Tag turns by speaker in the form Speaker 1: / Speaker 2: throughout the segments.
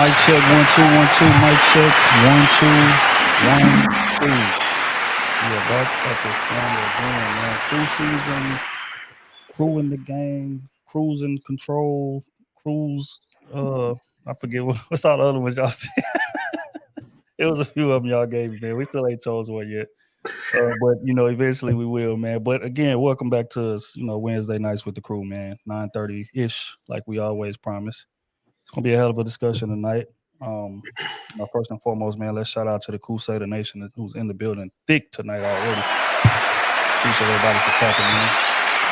Speaker 1: Mic check 1 2 1 2. Mic check 1 2 1 2. Yeah, back at the standard again, man. Crew season, crew in the game, cruising control, cruise. I forget what's all the other ones y'all said. It was a few of them y'all gave me, man. We still ain't chose one yet. But eventually we will, man. But again, welcome back to us. Wednesday nights with the crew, man. 9:30 ish, like we always promise. It's gonna be a hell of a discussion tonight. First and foremost, man, let's shout out to the Crusader Nation who's in the building thick tonight already. Appreciate everybody for tapping in.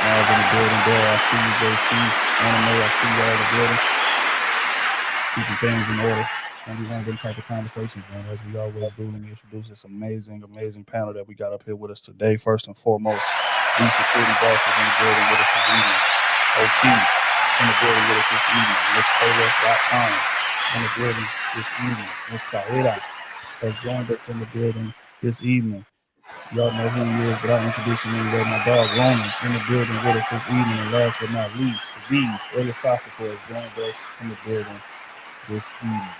Speaker 1: Miles in the building, Dale, I see you, JC, Anime, I see y'all in the building. Keeping things in order. It's gonna be one of them type of conversations, man, as we always do. Let me introduce this amazing panel that we got up here with us today. First and foremost, the security bosses in the building with us this evening. OT in the building with us this evening. Miss Kayla.com in the building this evening. Miss Saida has joined us in the building this evening. Y'all know who he is without introducing anyway. My dog Roman in the building with us this evening. And last but not least, the Philosophical has joined us in the building this evening.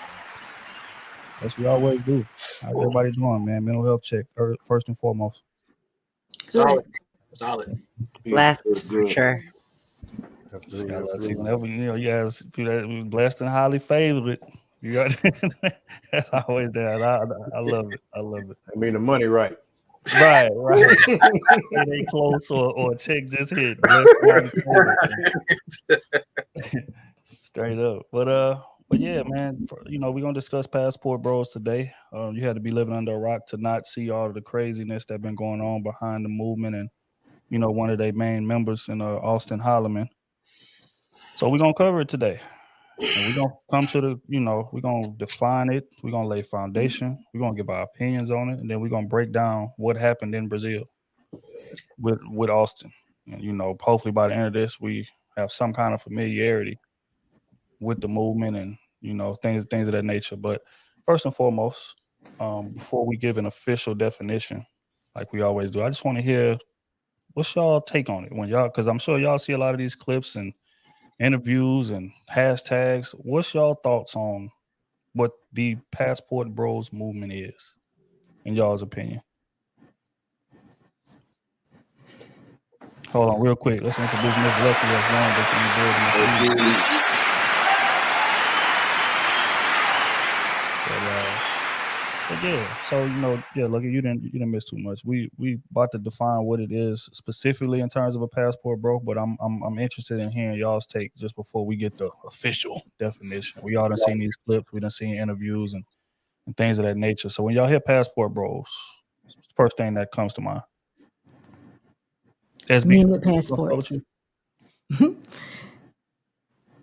Speaker 1: As we always do. How's everybody doing, man? Mental health check first and foremost.
Speaker 2: Solid.
Speaker 3: Last for sure.
Speaker 1: Whenever you guys blessed and highly favored. You got that's always that. I love it. I
Speaker 4: mean the money right.
Speaker 1: Right. It ain't close or a check just hit. Straight up. But yeah, man, we're gonna discuss Passport Bros today. You had to be living under a rock to not see all of the craziness that's been going on behind the movement and one of their main members in Austin Holloman. So we're gonna cover it today. And we're gonna come to we're gonna define it, we're gonna lay foundation, we're gonna give our opinions on it, and then we're gonna break down what happened in Brazil with Austin. And hopefully by the end of this we have some kind of familiarity with the movement and things of that nature. But first and foremost, before we give an official definition, like we always do, I just want to hear what's y'all take on it because I'm sure y'all see a lot of these clips and interviews and hashtags. What's y'all thoughts on what the Passport Bros movement is, in y'all's opinion? Hold on, real quick. Let's introduce Miss Lucky that's joined us in the building. But yeah, so Lucky, you didn't miss too much. We about to define what it is specifically in terms of a passport, bro. But I'm interested in hearing y'all's take just before we get the official definition. We all done seen these clips, we done seen interviews and things of that nature. So when y'all hear Passport Bros, what's the first thing that comes to mind?
Speaker 5: Men with passports. Who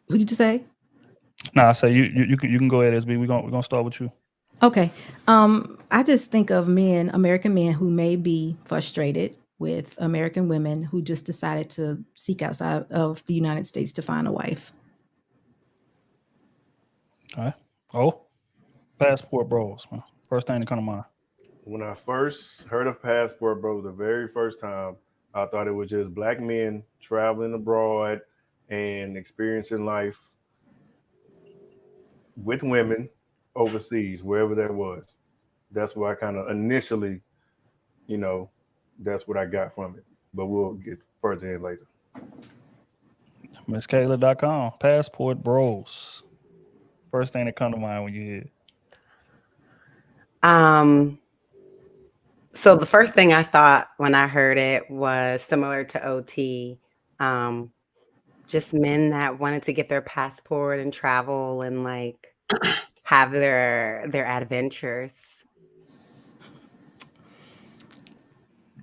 Speaker 5: did you say?
Speaker 1: Nah, I say you can go ahead, SB. We're gonna start with you.
Speaker 5: Okay. I just think of American men who may be frustrated with American women who just decided to seek outside of the United States to find a wife.
Speaker 1: All right. Oh, Passport Bros, man. First thing to come to mind.
Speaker 4: When I first heard of Passport Bros, the very first time, I thought it was just black men traveling abroad and experiencing life with women overseas, wherever that was. That's what I kind of initially, that's what I got from it. But we'll get further in later.
Speaker 1: MissKayla.com, Passport Bros. First thing that come to mind when you hear it.
Speaker 3: So the first thing I thought when I heard it was similar to OT. Just men that wanted to get their passport and travel and like have their adventures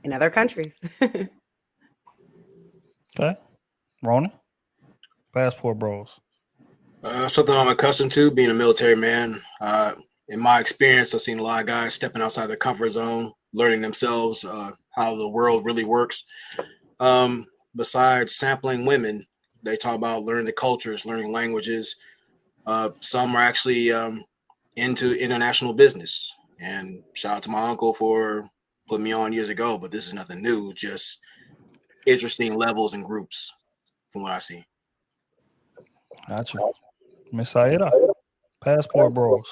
Speaker 3: in other countries.
Speaker 1: Okay. Ronan? Passport Bros.
Speaker 2: Something I'm accustomed to, being a military man. In my experience, I've seen a lot of guys stepping outside their comfort zone, learning themselves how the world really works. Besides sampling women, they talk about learning the cultures, learning languages. Some are actually into international business. And shout out to my uncle for putting me on years ago, but this is nothing new, just interesting levels and groups from what I see.
Speaker 1: Gotcha. Miss Saida, Passport Bros.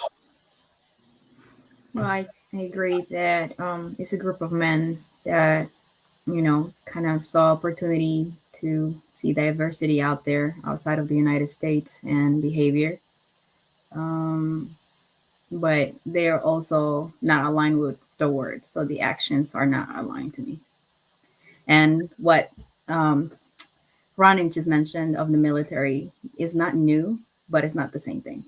Speaker 6: Well, I agree that it's a group of men that, kind of saw opportunity to see diversity out there outside of the United States and behavior. But they are also not aligned with the words. So the actions are not aligned to me. And what Ronnie just mentioned of the military is not new, but it's not the same thing.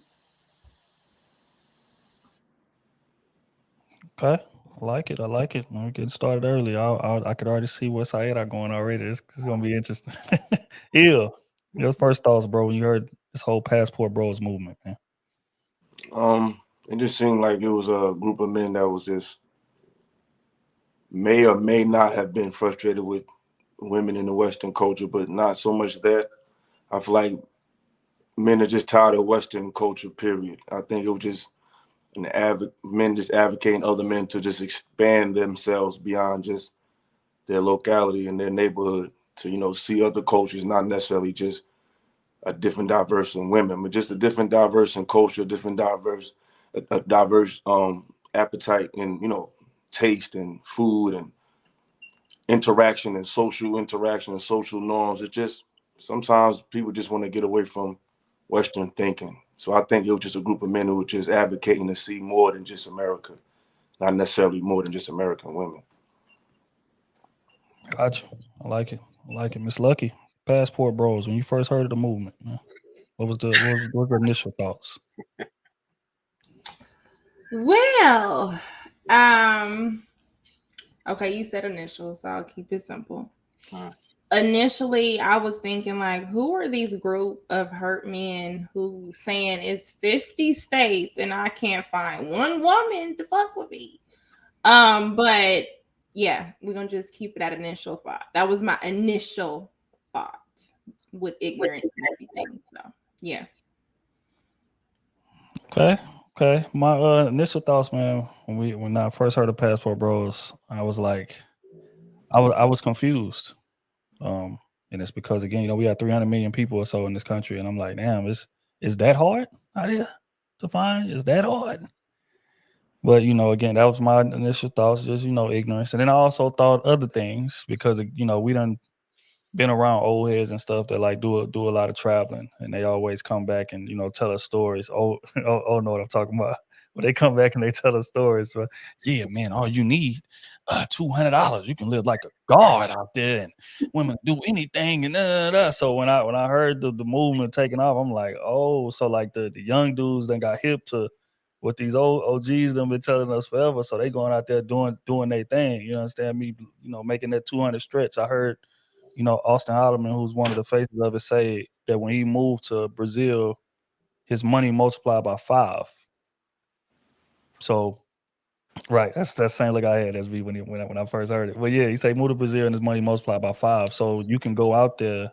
Speaker 1: Okay, I like it. We're getting started early. I could already see what side I'm going already. It's gonna be interesting. Yeah, your first thoughts, bro, when you heard this whole Passport Bros movement, man.
Speaker 7: It just seemed like it was a group of men that was just may or may not have been frustrated with women in the Western culture, but not so much that. I feel like men are just tired of Western culture, period. I think it was just men just advocating other men to just expand themselves beyond just their locality and their neighborhood to, see other cultures, not necessarily just a different diverse in women, but just a different diverse in culture, a diverse appetite and, taste and food and interaction and social norms. It's just sometimes people just want to get away from Western thinking. So I think it was just a group of men who were just advocating to see more than just America, not necessarily more than just American women.
Speaker 1: Gotcha. I like it. Miss Lucky, Passport Bros. When you first heard of the movement, man, what was your initial thoughts?
Speaker 8: Well, okay, you said initials, so I'll keep it simple. Initially, I was thinking like, who are these group of hurt men who saying it's 50 states and I can't find one woman to fuck with me? But yeah, we're gonna just keep it at initial thought. That was my initial thought with ignorance and everything. So yeah.
Speaker 1: Okay. My initial thoughts, man, when I first heard of Passport Bros, I was like, I was confused. And it's because again, we have 300 million people or so in this country, and I'm like, damn, is that hard out here to find? Is that hard? But again, that was my initial thoughts, just ignorance. And then I also thought other things because we done been around old heads and stuff that like do a lot of traveling, and they always come back and tell us stories. Oh, know what I'm talking about. When they come back and they tell us stories, but yeah, man, all you need $200. You can live like a god out there, and women do anything and da. So when I heard the movement taking off, I'm like, oh, so like the young dudes then got hip to what these old OGs them been telling us forever. So they going out there doing their thing. You understand me? Making that 200 stretch. I heard, Austin Holloman, who's one of the faces of it, say that when he moved to Brazil, his money multiplied by 5. So, right, that's the same look I had as when I first heard it. But yeah, he say move to Brazil and his money multiplied by 5. So you can go out there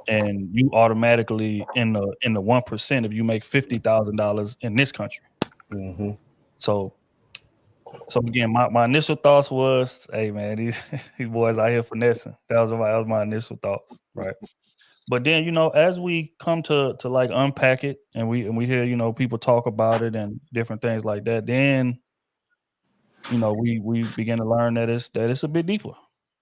Speaker 1: and you automatically in the 1% if you make $50,000 in this country.
Speaker 4: Mm-hmm.
Speaker 1: So again, my initial thoughts was, hey man, these boys out here finessing. That was my initial thoughts, right? But then, as we come to like unpack it and we hear, people talk about it and different things like that, then, we begin to learn that it's a bit deeper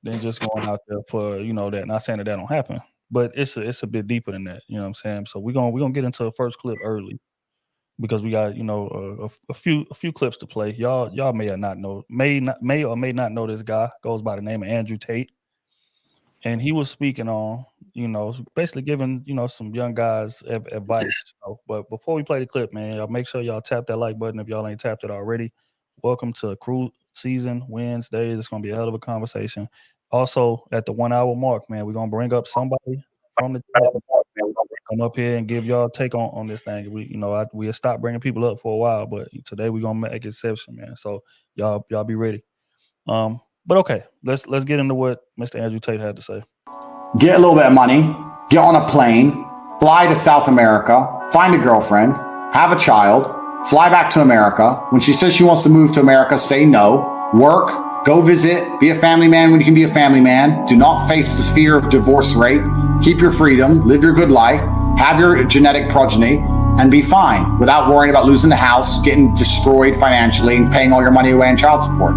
Speaker 1: than just going out there for, that. Not saying that don't happen, but it's a bit deeper than that. You know what I'm saying? So we're gonna get into the first clip early because we got, a few clips to play. Y'all may or may not know this guy. Goes by the name of Andrew Tate. And he was speaking on, basically giving, some young guys advice. But before we play the clip, man, y'all make sure y'all tap that like button if y'all ain't tapped it already. Welcome to Crew Season Wednesdays. It's going to be a hell of a conversation. Also, at the 1 hour mark, man, we're going to bring up somebody from the chat. Come up here and give y'all take on this thing. We stopped bringing people up for a while, but today we're going to make an exception, man. So y'all be ready. But okay, let's get into what Mr. Andrew Tate had to say.
Speaker 9: Get a little bit of money, get on a plane, fly to South America, find a girlfriend, have a child, fly back to America. When she says she wants to move to America, say no, work, go visit, be a family man when you can be a family man. Do not face the fear of divorce rate. Keep your freedom, live your good life, have your genetic progeny, and be fine without worrying about losing the house, getting destroyed financially, and paying all your money away in child support.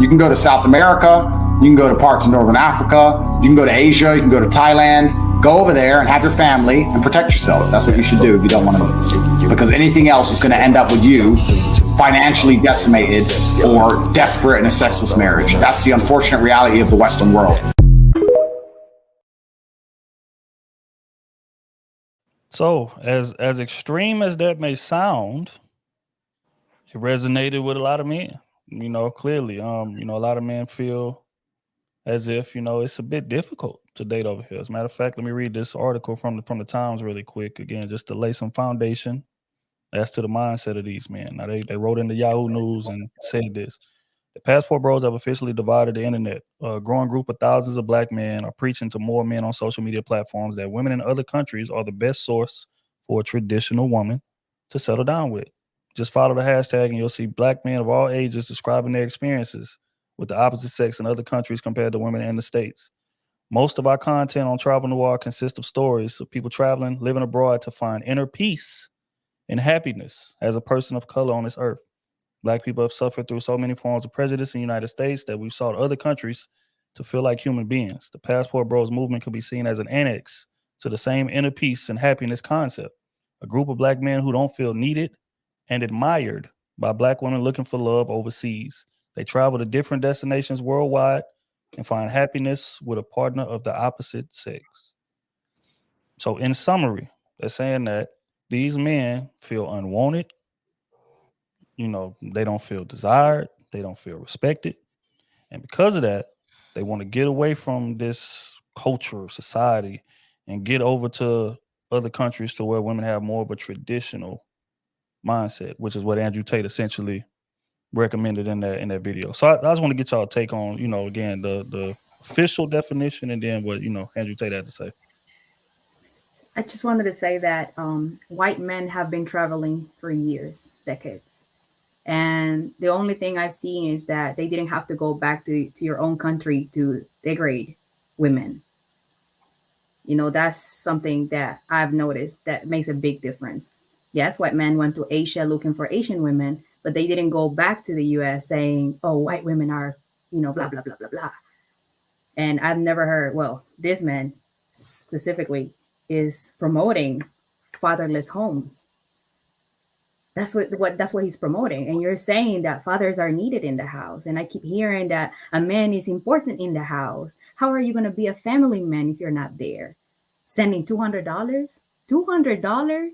Speaker 9: You can go to South America, you can go to parts of Northern Africa, you can go to Asia, you can go to Thailand. Go over there and have your family and protect yourself. That's what you should do if you don't want to move. Because anything else is going to end up with you financially decimated or desperate in a sexless marriage. That's the unfortunate reality of the Western world.
Speaker 1: So, as extreme as that may sound, it resonated with a lot of men. You know, clearly, a lot of men feel as if, it's a bit difficult to date over here. As a matter of fact, let me read this article from the Times really quick again, just to lay some foundation as to the mindset of these men. Now, they wrote into Yahoo News and said this: the passport bros have officially divided the internet. A growing group of thousands of black men are preaching to more men on social media platforms that women in other countries are the best source for a traditional woman to settle down with. Just follow the hashtag and you'll see black men of all ages describing their experiences with the opposite sex in other countries compared to women in the States. Most of our content on Travel Noir consists of stories of people traveling, living abroad to find inner peace and happiness as a person of color on this earth. Black people have suffered through so many forms of prejudice in the United States that we've sought other countries to feel like human beings. The Passport Bros movement can be seen as an annex to the same inner peace and happiness concept. A group of black men who don't feel needed and admired by black women looking for love overseas. They travel to different destinations worldwide and find happiness with a partner of the opposite sex. So in summary, they're saying that these men feel unwanted. They don't feel desired. They don't feel respected. And because of that, they want to get away from this culture, society, and get over to other countries to where women have more of a traditional mindset, which is what Andrew Tate essentially recommended in that video. So I just want to get y'all take on, again, the official definition and then what, Andrew Tate had to say.
Speaker 6: I just wanted to say that white men have been traveling for years, decades. And the only thing I've seen is that they didn't have to go back to your own country to degrade women. That's something that I've noticed that makes a big difference. Yes, white men went to Asia looking for Asian women, but they didn't go back to the US saying, oh, white women are, blah, blah, blah, blah, blah. And I've never heard, this man specifically is promoting fatherless homes. That's what he's promoting. And you're saying that fathers are needed in the house. And I keep hearing that a man is important in the house. How are you going to be a family man if you're not there? Sending $200? $200?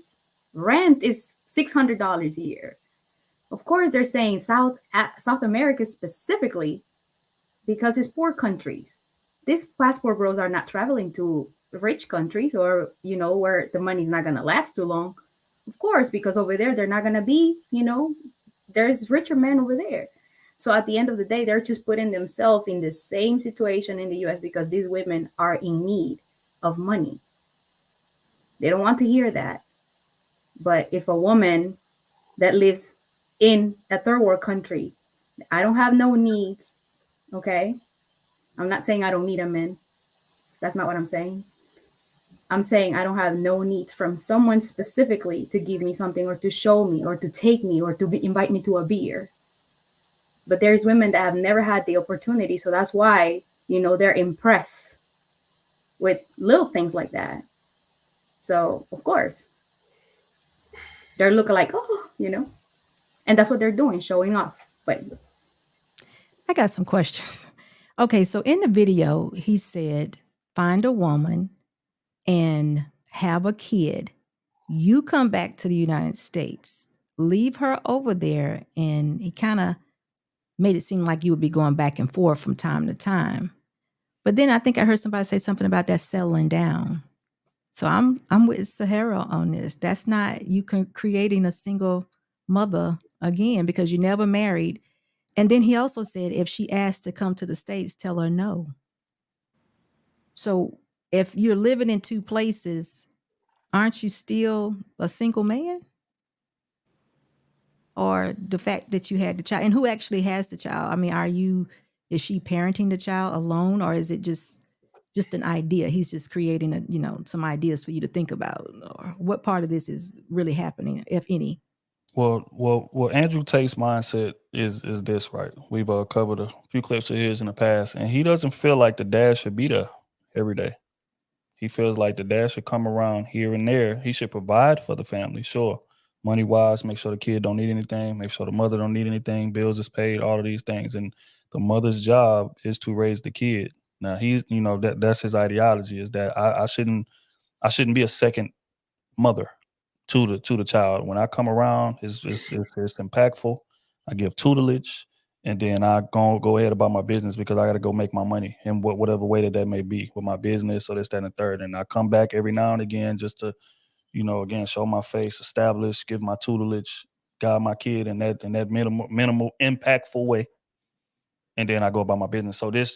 Speaker 6: Rent is $600 a year. Of course, they're saying South America specifically because it's poor countries. These passport bros are not traveling to rich countries or, where the money's not going to last too long. Of course, because over there, they're not going to be, there's richer men over there. So at the end of the day, they're just putting themselves in the same situation in the US because these women are in need of money. They don't want to hear that. But if a woman that lives in a third world country, I don't have no needs, okay? I'm not saying I don't need a man. That's not what I'm saying. I'm saying I don't have no needs from someone specifically to give me something or to show me or to take me or to invite me to a beer. But there's women that have never had the opportunity. So that's why, they're impressed with little things like that. So, of course, they're looking like, and that's what they're doing, showing off. But
Speaker 5: I got some questions. Okay, so in the video, he said, find a woman and have a kid. You come back to the United States, leave her over there. And he kind of made it seem like you would be going back and forth from time to time. But then I think I heard somebody say something about that settling down. So I'm with Sahara on this. That's not you creating a single mother again because you never married. And then he also said, if she asks to come to the States, tell her no. So if you're living in two places, aren't you still a single man? Or the fact that you had the child, and who actually has the child? I mean, is she parenting the child alone, or is it just just an idea? He's just creating some ideas for you to think about. Or what part of this is really happening, if any?
Speaker 1: Well, Andrew Tate's mindset is this, right? We've covered a few clips of his in the past, and he doesn't feel like the dad should be there every day. He feels like the dad should come around here and there. He should provide for the family, sure, money wise, make sure the kid don't need anything, make sure the mother don't need anything, bills is paid, all of these things, and the mother's job is to raise the kid. Now he's, that's his ideology, is that I shouldn't be a second mother to the child. When I come around, it's impactful. I give tutelage, and then I go ahead about my business because I got to go make my money in whatever way that may be with my business or this, that, and the third. And I come back every now and again just to, again, show my face, establish, give my tutelage, guide my kid in that minimal impactful way. And then I go about my business. So this is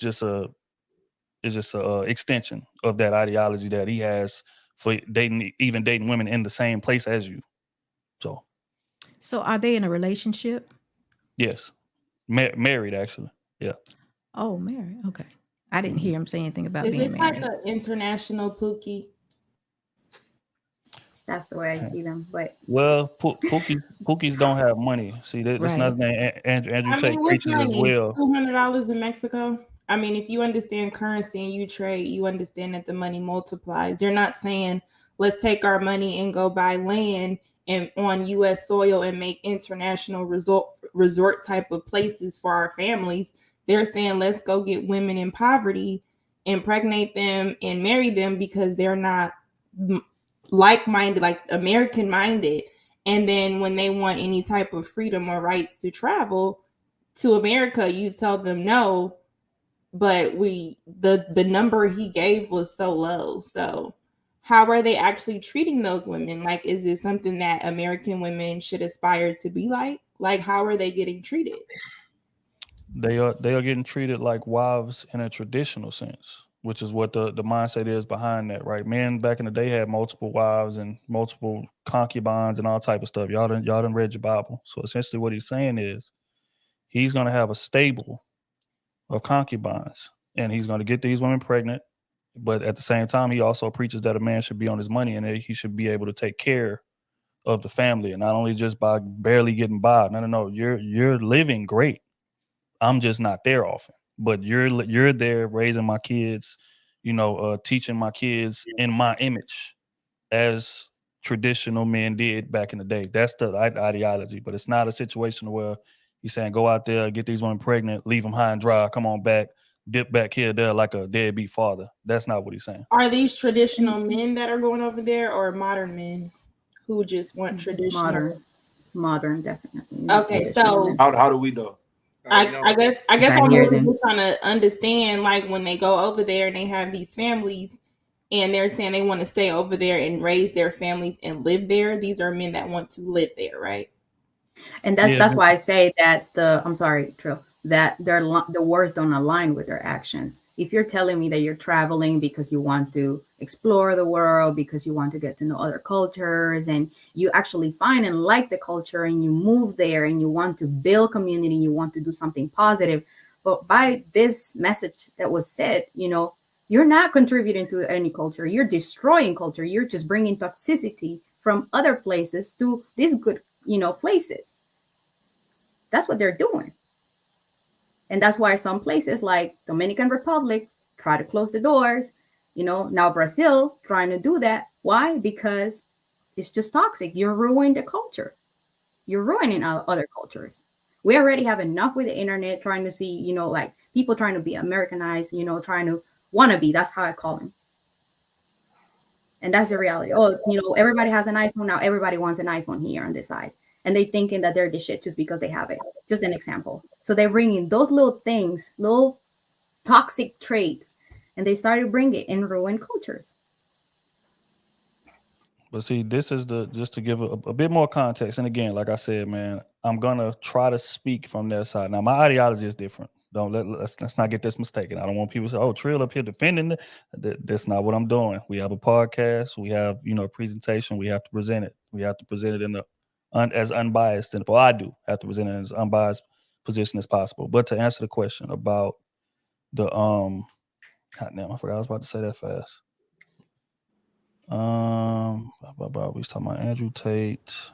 Speaker 1: just a extension of that ideology that he has for dating women in the same place as you. So
Speaker 5: are they in a relationship?
Speaker 1: Yes. Married, actually. Yeah.
Speaker 5: Oh, married. Okay. I didn't hear him say anything about
Speaker 8: Is
Speaker 5: being
Speaker 8: this
Speaker 5: married.
Speaker 8: like an international Pookie?
Speaker 6: That's the way I see them. But
Speaker 1: Well, Pookies don't have money. See, that's
Speaker 5: Right.
Speaker 1: another thing Andrew
Speaker 8: I
Speaker 1: Tate
Speaker 8: mean, what's
Speaker 1: preaches as
Speaker 8: money?
Speaker 1: well.
Speaker 8: $200 in Mexico. I mean, if you understand currency and you trade, you understand that the money multiplies. They're not saying, let's take our money and go buy land and on U.S. soil and make international resort type of places for our families. They're saying, let's go get women in poverty, impregnate them and marry them because they're not like-minded, like American-minded. And then when they want any type of freedom or rights to travel to America, you tell them no. But the number he gave was so low. So how are they actually treating those women? Like, is it something that American women should aspire to be like? Like, how are they getting treated?
Speaker 1: They are getting treated like wives in a traditional sense, which is what the mindset is behind that, right? Men back in the day had multiple wives and multiple concubines and all type of stuff. Y'all done read your Bible. So essentially what he's saying is he's going to have a stable of concubines, and he's going to get these women pregnant. But at the same time, he also preaches that a man should be on his money and that he should be able to take care of the family, and not only just by barely getting by. No. You're living great. I'm just not there often, but you're there raising my kids, teaching my kids in my image as traditional men did back in the day. That's the ideology, but it's not a situation where he's saying go out there, get these women pregnant, leave them high and dry, come on back, dip back here, there like a deadbeat father. That's not what he's saying.
Speaker 8: Are these traditional men that are going over there, or modern men who just want traditional?
Speaker 6: Modern, definitely.
Speaker 8: Okay, so
Speaker 7: How do we know?
Speaker 8: I guess
Speaker 6: I
Speaker 8: I'm
Speaker 6: hear
Speaker 8: really
Speaker 6: them.
Speaker 8: just trying to understand, like, when they go over there and they have these families and they're saying they want to stay over there and raise their families and live there. These are men that want to live there, right?
Speaker 6: And that's why I say that I'm sorry, Trill, that the words don't align with their actions. If you're telling me that you're traveling because you want to explore the world, because you want to get to know other cultures, and you actually find and like the culture, and you move there and you want to build community, you want to do something positive, but by this message that was said, you're not contributing to any culture. You're destroying culture. You're just bringing toxicity from other places to these good, places. That's what they're doing. And that's why some places like Dominican Republic try to close the doors. Now Brazil trying to do that. Why? Because it's just toxic. You're ruining the culture. You're ruining other cultures. We already have enough with the internet trying to see, like people trying to be Americanized, trying to wanna be. That's how I call them. And that's the reality. Oh, everybody has an iPhone now. Everybody wants an iPhone here on this side. And they thinking that they're the shit just because they have it. Just an example. So they're bringing those little things, little toxic traits, and they started bringing it and ruin cultures.
Speaker 1: But see, this is just to give a bit more context. And again, like I said, man, I'm gonna try to speak from their side. Now, my ideology is different. Let's not get this mistaken. I don't want people to say, "Oh, Trill up here defending it." That's not what I'm doing. We have a podcast. We have a presentation. We have to present it. We have to present it in the as unbiased, and I do have to present it as unbiased position as possible. But to answer the question about the God damn, I forgot I was about to say that fast. We was talking about Andrew Tate.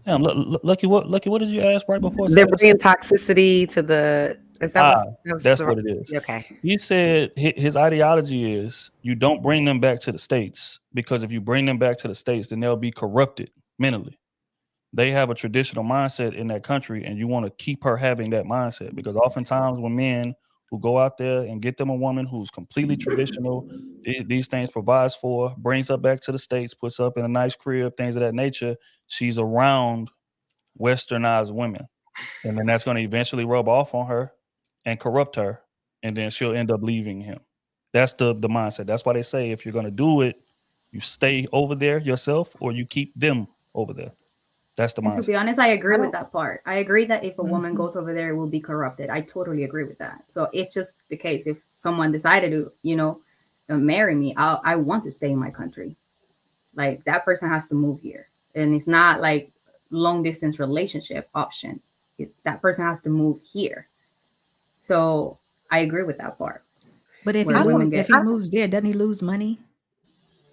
Speaker 1: Damn, Lucky, what did you ask right before?
Speaker 3: They're bringing toxicity to the. Is that
Speaker 1: that's what it is.
Speaker 3: Okay.
Speaker 1: He said his ideology is you don't bring them back to the States, because if you bring them back to the States, then they'll be corrupted mentally. They have a traditional mindset in that country, and you want to keep her having that mindset, because oftentimes when men who go out there and get them a woman who's completely traditional, these things provides for, brings her back to the States, puts up in a nice crib, things of that nature, she's around westernized women. And then that's going to eventually rub off on her and corrupt her, and then she'll end up leaving him. That's the mindset. That's why they say if you're going to do it, you stay over there yourself or you keep them over there. That's the mindset.
Speaker 6: To be honest, I agree with that part. I agree that if a woman goes over there, it will be corrupted. I totally agree with that. So it's just the case. If someone decided to, marry me, I want to stay in my country. Like, that person has to move here. And it's not like long distance relationship option. That person has to move here. So I agree with that part.
Speaker 5: But if he moves there, doesn't he lose money?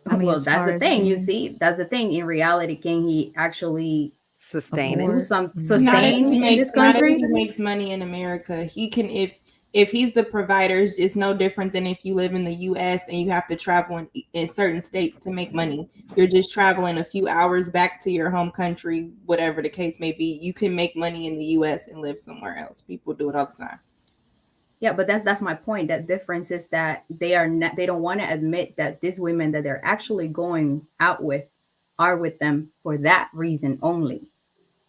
Speaker 5: I mean,
Speaker 6: well, that's the thing. You see, that's the thing. In reality, can he actually
Speaker 3: sustain
Speaker 6: in this
Speaker 8: Not
Speaker 6: country?
Speaker 8: if he makes money in America. He can, if he's the provider, it's no different than if you live in the U.S. and you have to travel in certain states to make money. You're just traveling a few hours back to your home country, whatever the case may be. You can make money in the U.S. and live somewhere else. People do it all the time.
Speaker 6: Yeah, but that's my point. That difference is that they don't want to admit that these women that they're actually going out with are with them for that reason only.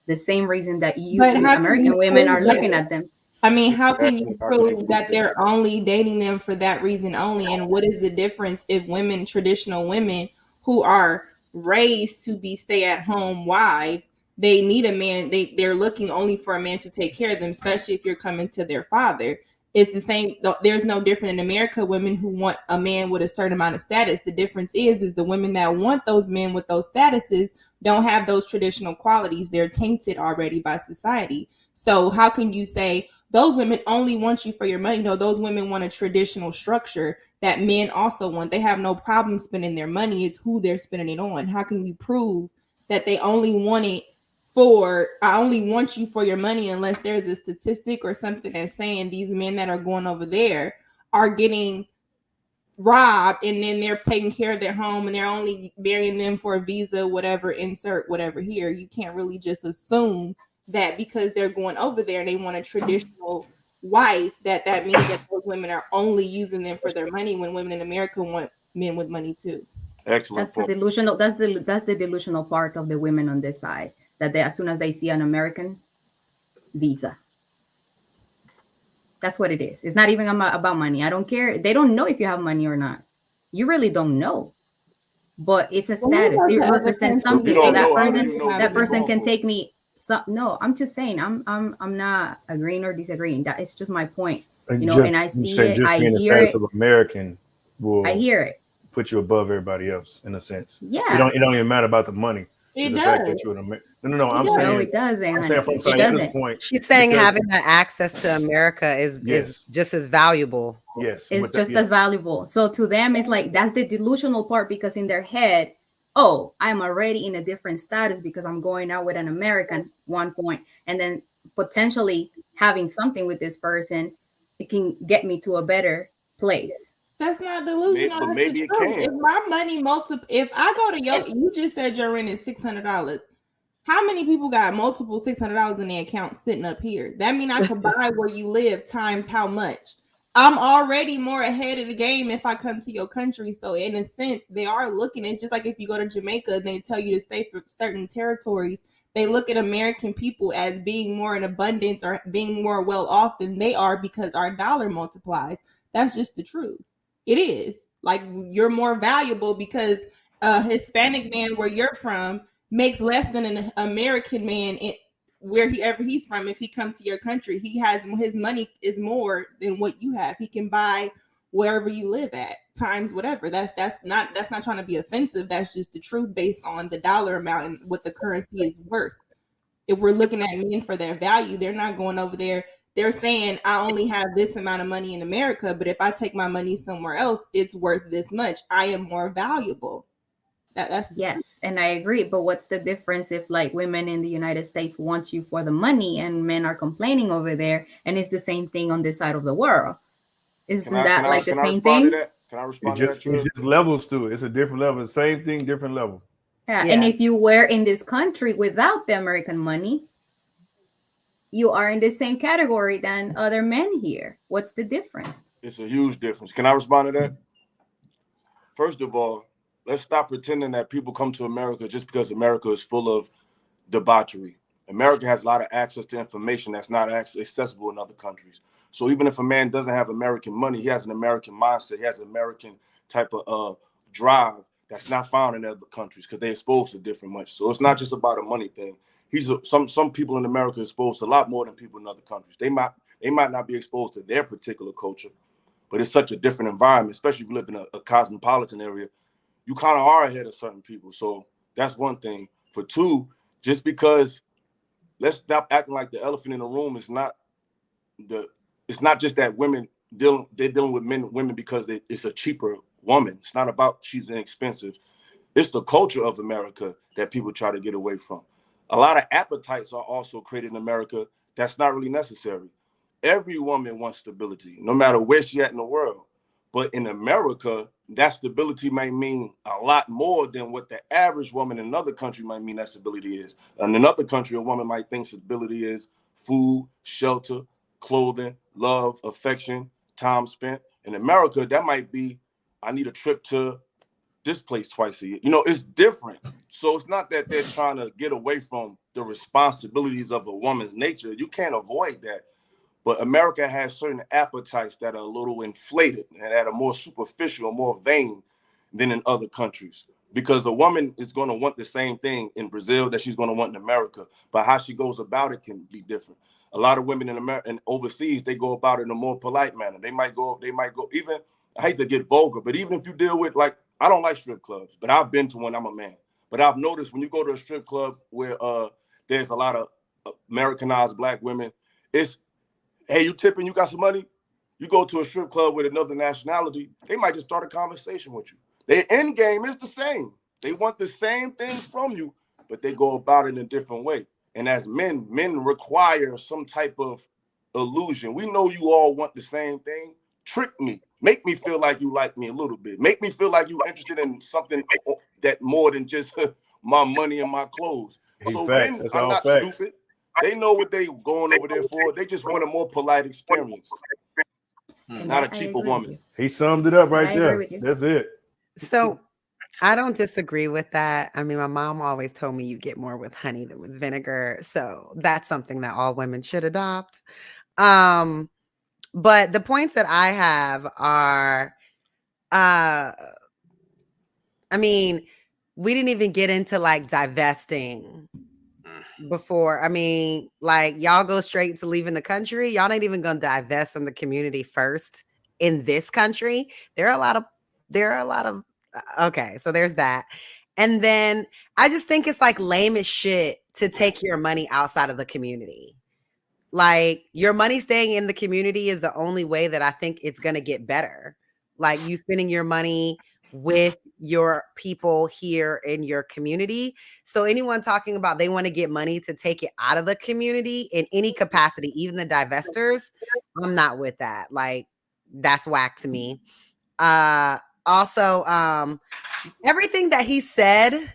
Speaker 6: The same reason that American women are looking at them.
Speaker 8: I mean, how can you prove that they're only dating them for that reason only? And what is the difference if traditional women who are raised to be stay-at-home wives, they need a man, they're looking only for a man to take care of them, especially if you're coming to their father. It's the same. There's no different in America. Women who want a man with a certain amount of status. The difference is the women that want those men with those statuses don't have those traditional qualities. They're tainted already by society. So how can you say those women only want you for your money? No, those women want a traditional structure that men also want. They have no problem spending their money. It's who they're spending it on. How can you prove that they only want it I only want you for your money, unless there's a statistic or something that's saying these men that are going over there are getting robbed and then they're taking care of their home and they're only marrying them for a visa, whatever, insert whatever here. You can't really just assume that because they're going over there and they want a traditional wife, that means that those women are only using them for their money, when women in America want men with money too.
Speaker 7: Excellent.
Speaker 6: That's the delusional. That's the delusional part of the women on this side. That as soon as they see an American visa, that's what it is. It's not even about money. I don't care. They don't know if you have money or not. You really don't know. But it's a status. It represents something. So that person can take me. No, I'm just saying. I'm not agreeing or disagreeing. That is just my point. And I see it. I hear it.
Speaker 4: American will
Speaker 6: I hear it.
Speaker 4: Put you above everybody else in a sense.
Speaker 6: Yeah.
Speaker 4: It don't even matter about the money.
Speaker 8: It
Speaker 4: the
Speaker 8: does.
Speaker 4: fact that you're No, I'm saying.
Speaker 6: No, it doesn't.
Speaker 4: I'm saying from this point.
Speaker 3: She's saying having the access to America is just as valuable.
Speaker 4: Yes.
Speaker 6: It's just as valuable. So to them, it's like, that's the delusional part, because in their head, oh, I'm already in a different status because I'm going out with an American one point, and then potentially having something with this person, it can get me to a better place.
Speaker 8: That's not delusional.
Speaker 7: But maybe it
Speaker 8: truth.
Speaker 7: can.
Speaker 8: If my money if I go to you just said your rent is $600. How many people got multiple $600 in their account sitting up here? That means I could buy where you live times how much? I'm already more ahead of the game if I come to your country. So in a sense, they are looking. It's just like if you go to Jamaica and they tell you to stay for certain territories, they look at American people as being more in abundance or being more well off than they are because our dollar multiplies. That's just the truth. It is. Like, you're more valuable because a Hispanic man where you're from makes less than an American man wherever he's from. If he comes to your country, his money is more than what you have. He can buy wherever you live at times whatever. That's not trying to be offensive. That's just the truth based on the dollar amount and what the currency is worth. If we're looking at men for their value, they're not going over there they're saying I only have this amount of money in America, but if I take my money somewhere else, it's worth this much. I am more valuable. That's the truth.
Speaker 6: Yes, and I agree. But what's the difference if like women in the United States want you for the money and men are complaining over there, and it's the same thing on this side of the world? Isn't that like the same thing?
Speaker 7: Can I
Speaker 4: It
Speaker 7: respond to
Speaker 4: just,
Speaker 7: that?
Speaker 4: it's just levels to it. It's a different level. Same thing, different level.
Speaker 6: Yeah.
Speaker 3: Yeah.
Speaker 6: And if you were in this country without the American money, you are in the same category than other men here. What's the difference?
Speaker 7: It's a huge difference. Can I respond to that? First of all, let's stop pretending that people come to America just because America is full of debauchery. America has a lot of access to information that's not accessible in other countries. So even if a man doesn't have American money, he has an American mindset. He has an American type of drive that's not found in other countries because they're exposed to different much. So it's not just about a money thing. Some people in America are exposed to a lot more than people in other countries. They might not be exposed to their particular culture, but it's such a different environment, especially if you live in a cosmopolitan area. You kind of are ahead of certain people. So that's one thing. For two, just because, let's stop acting like the elephant in the room is not it's not just that they're dealing with women because it's a cheaper woman. It's not about she's inexpensive. It's the culture of America that people try to get away from. A lot of appetites are also created in America that's not really necessary. Every woman wants stability, no matter where she's at in the world. But in America, that stability might mean a lot more than what the average woman in another country might mean that stability is. And in another country, a woman might think stability is food, shelter, clothing, love, affection, time spent. In America, that might be, I need a trip to this place twice a year. You know, it's different. So it's not that they're trying to get away from the responsibilities of a woman's nature. You can't avoid that. But America has certain appetites that are a little inflated and that are more superficial, more vain than in other countries. Because a woman is going to want the same thing in Brazil that she's going to want in America, but how she goes about it can be different. A lot of women in America and overseas, they go about it in a more polite manner. They might go, even, I hate to get vulgar, but even if you deal with, like, I don't like strip clubs, but I've been to one, I'm a man. But I've noticed when you go to a strip club where there's a lot of Americanized black women, it's, hey, you tipping, you got some money? You go to a strip club with another nationality, they might just start a conversation with you. Their end game is the same. They want the same things from you, but they go about it in a different way. And as men require some type of illusion. We know you all want the same thing. Trick me. Make me feel like you like me a little bit. Make me feel like you're interested in something that more than just my money and my clothes. So men are not stupid. They know what they going over there for. They just want a more polite experience. Not a cheaper woman.
Speaker 4: He summed it up right there. That's it.
Speaker 3: So I don't disagree with that. I mean, my mom always told me you get more with honey than with vinegar. So that's something that all women should adopt. But the points that I have are, I mean, we didn't even get into like divesting before. I mean, like y'all go straight to leaving the country. Y'all ain't even gonna divest from the community first in this country. There are a lot of okay, so there's that. And then I just think it's like lame as shit to take your money outside of the community. Like your money staying in the community is the only way that I think it's gonna get better. Like you spending your money with your people here in your community. So anyone talking about they want to get money to take it out of the community in any capacity, even the divestors, I'm not with that. Like that's whack to me. Also, everything that he said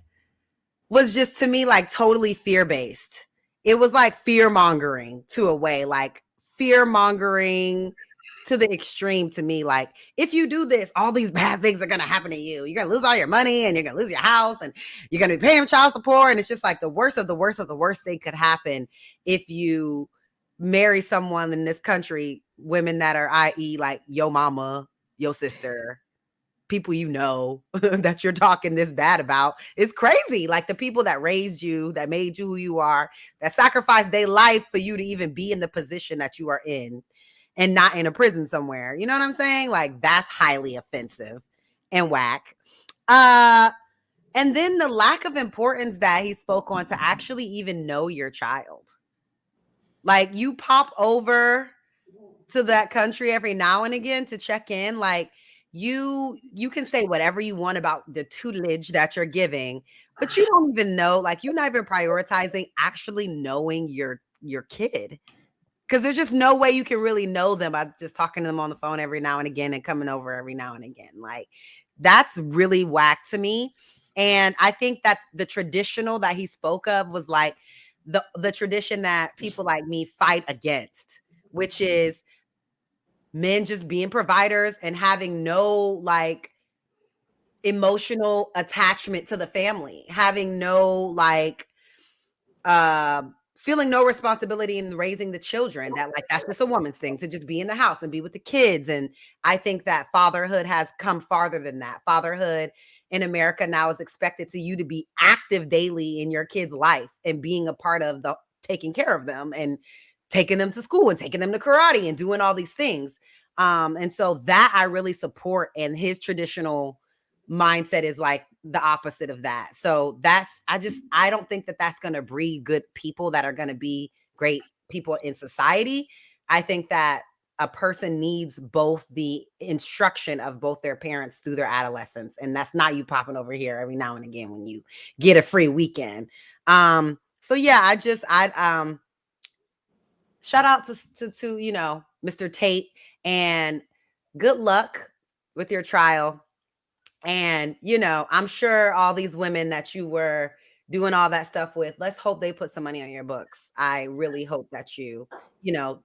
Speaker 3: was just to me like totally fear-based. It was like fear-mongering to a way, like fear-mongering to the extreme to me. Like, if you do this, all these bad things are going to happen to you. You're going to lose all your money and you're going to lose your house and you're going to be paying child support. And it's just like the worst of the worst of the worst thing could happen if you marry someone in this country, women that are, i.e. like your mama, your sister, people you know that you're talking this bad about. It's crazy. Like the people that raised you, that made you who you are, that sacrificed their life for you to even be in the position that you are in and not in a prison somewhere. You know what I'm saying? Like that's highly offensive and whack. And then the lack of importance that he spoke on to actually even know your child. Like, you pop over to that country every now and again to check in. Like, you can say whatever you want about the tutelage that you're giving, but you don't even know, like, you're not even prioritizing actually knowing your kid. Because there's just no way you can really know them by just talking to them on the phone every now and again and coming over every now and again. Like, that's really whack to me. And I think that the traditional that he spoke of was like the tradition that people like me fight against, which is men just being providers and having no like emotional attachment to the family, having no like feeling no responsibility in raising the children, that like that's just a woman's thing to just be in the house and be with the kids. And I think that fatherhood has come farther than that. Fatherhood in America now is expected to you to be active daily in your kid's life and being a part of the taking care of them and taking them to school and taking them to karate and doing all these things. And so that I really support, and his traditional mindset is like the opposite of that. So I don't think that that's going to breed good people that are going to be great people in society. I think that a person needs both the instruction of both their parents through their adolescence. And that's not you popping over here every now and again when you get a free weekend. So yeah, I shout out to you know, Mr. Tate, and good luck with your trial. And, you know, I'm sure all these women that you were doing all that stuff with, let's hope they put some money on your books. I really hope that you know,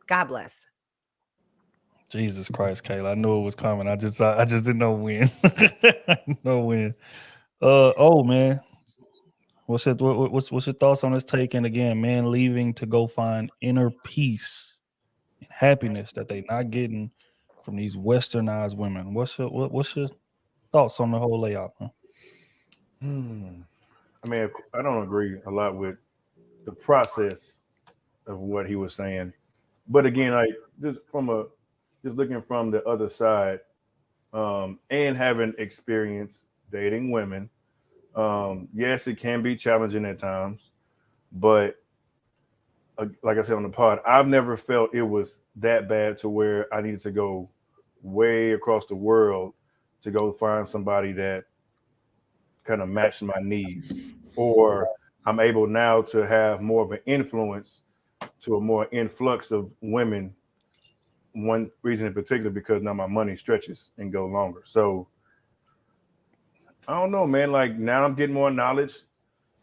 Speaker 3: God bless.
Speaker 1: Jesus Christ, Kayla. I knew it was coming. I just didn't know when. No when. Oh man. What's your thoughts on this take? And again, man leaving to go find inner peace and happiness that they're not getting from these westernized women. What's your thoughts on the whole layout? Huh?
Speaker 4: I mean, I don't agree a lot with the process of what he was saying, but again, like just looking from the other side, and having experience dating women, yes, it can be challenging at times, but like I said on the pod, I've never felt it was that bad to where I needed to go way across the world to go find somebody that kind of matched my needs, or I'm able now to have more of an influence to a more influx of women. One reason in particular, because now my money stretches and go longer. So I don't know, man. Like now I'm getting more knowledge.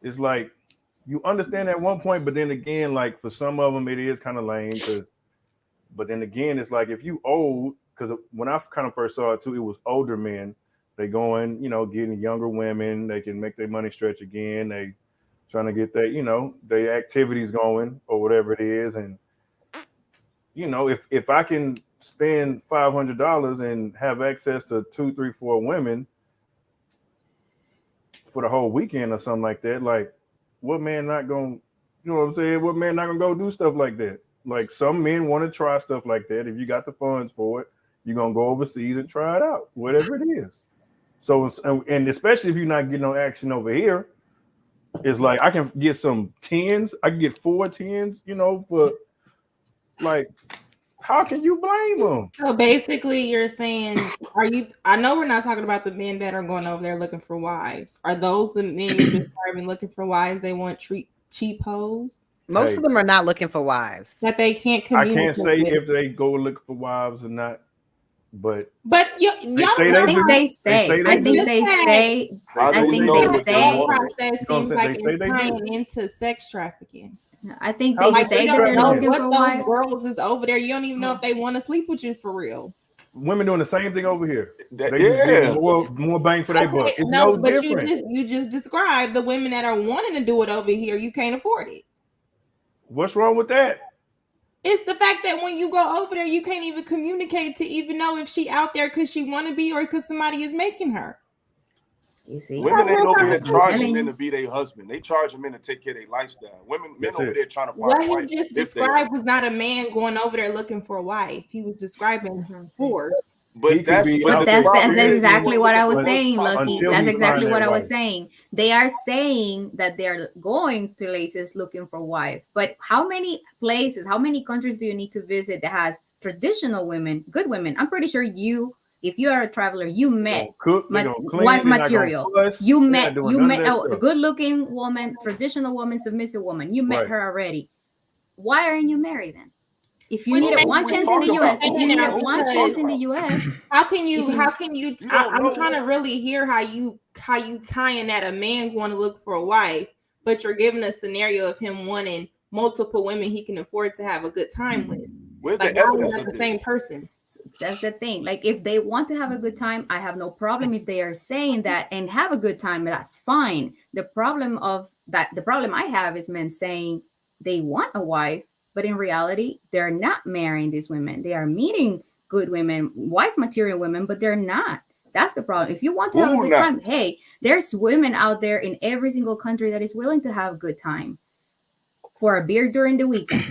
Speaker 4: It's like you understand at one point, but then again, like for some of them, it is kind of lame. But then again, it's like if you old, because when I kind of first saw it too, it was older men. They going, you know, getting younger women. They can make their money stretch again. They trying to get that, you know, their activities going or whatever it is. And you know, if I can spend $500 and have access to 2, 3, 4 women for the whole weekend or something like that, like what man not gonna, you know what I'm saying? What man not gonna go do stuff like that? Like some men want to try stuff like that. If you got the funds for it, you're gonna go overseas and try it out, whatever it is. So, and especially if you're not getting no action over here, it's like I can get some 10s. I can get 4 10s, you know, for like, how can you blame them?
Speaker 8: So basically, you're saying, I know we're not talking about the men that are going over there looking for wives. Are those the men you're describing looking for wives? They want cheap hoes?
Speaker 3: Most of them are not looking for wives.
Speaker 8: That they can't communicate.
Speaker 4: I can't say if they go look for wives or not, but
Speaker 8: y'all
Speaker 6: I think they say. I think they say.
Speaker 8: Process seems like it's tying into sex trafficking.
Speaker 6: I think they say that they're looking for wives.
Speaker 8: Girls is over there. You don't even know if they want to sleep with you for real.
Speaker 4: Women doing the same thing over here. They just get more bang for their buck. It's no
Speaker 8: but
Speaker 4: different.
Speaker 8: you just described the women that are wanting to do it over here. You can't afford it.
Speaker 4: What's wrong with that?
Speaker 8: It's the fact that when you go over there, you can't even communicate to even know if she out there because she want to be or because somebody is making her.
Speaker 3: You see,
Speaker 7: women ain't over here charging men to be their husband. They charging men to take care of their lifestyle. Men over there trying to find
Speaker 8: what he just described was not a man going over there looking for a wife. He was describing force.
Speaker 7: But
Speaker 4: He could
Speaker 7: that's
Speaker 4: be
Speaker 7: but
Speaker 4: out
Speaker 7: the
Speaker 6: But
Speaker 4: there.
Speaker 7: problem
Speaker 6: that's
Speaker 7: is,
Speaker 6: exactly what I was
Speaker 7: but
Speaker 6: saying, Lucky.
Speaker 4: until
Speaker 6: That's
Speaker 4: he
Speaker 6: exactly
Speaker 4: find
Speaker 6: what
Speaker 4: that
Speaker 6: I was
Speaker 4: wife.
Speaker 6: saying. They are saying that they're going to places looking for wives. But how many places, how many countries do you need to visit that has traditional women, good women? I'm pretty sure you, if you are a traveler, you
Speaker 4: They're
Speaker 6: met
Speaker 4: gonna cook, they're gonna clean,
Speaker 6: wife
Speaker 4: they're not gonna
Speaker 6: material.
Speaker 4: fuss,
Speaker 6: You
Speaker 4: they're
Speaker 6: met
Speaker 4: not doing none of that
Speaker 6: a
Speaker 4: stuff.
Speaker 6: good looking woman, traditional woman, submissive woman. You met
Speaker 4: Right.
Speaker 6: her already. Why aren't you married then? If you
Speaker 8: Which
Speaker 6: needed
Speaker 8: makes
Speaker 6: one
Speaker 7: who we
Speaker 6: chance in the
Speaker 7: talking
Speaker 6: US,
Speaker 7: about?
Speaker 6: if you
Speaker 8: Who
Speaker 6: needed
Speaker 7: Who
Speaker 6: one
Speaker 7: we
Speaker 6: chance
Speaker 7: talking
Speaker 6: in the
Speaker 7: about?
Speaker 6: US,
Speaker 8: how can you
Speaker 6: if you-
Speaker 8: how can you
Speaker 7: You don't
Speaker 8: I'm
Speaker 7: know.
Speaker 8: trying to really hear how you tying that a man going to look for a wife, but you're giving a scenario of him wanting multiple women he can afford to have a good time with.
Speaker 7: Where's
Speaker 8: Like,
Speaker 7: the
Speaker 8: why are we
Speaker 7: evidence
Speaker 8: not
Speaker 7: of
Speaker 8: the
Speaker 7: this?
Speaker 8: same person?
Speaker 6: that's the thing. Like, if they want to have a good time, I have no problem if they are saying that and have a good time. That's fine. The problem I have is men saying they want a wife, but in reality, they're not marrying these women. They are meeting good women, wife material women, but they're not. That's the problem. If you want to have a
Speaker 7: Who
Speaker 6: good
Speaker 7: not?
Speaker 6: time, hey, there's women out there in every single country that is willing to have a good time for a beer during the weekend.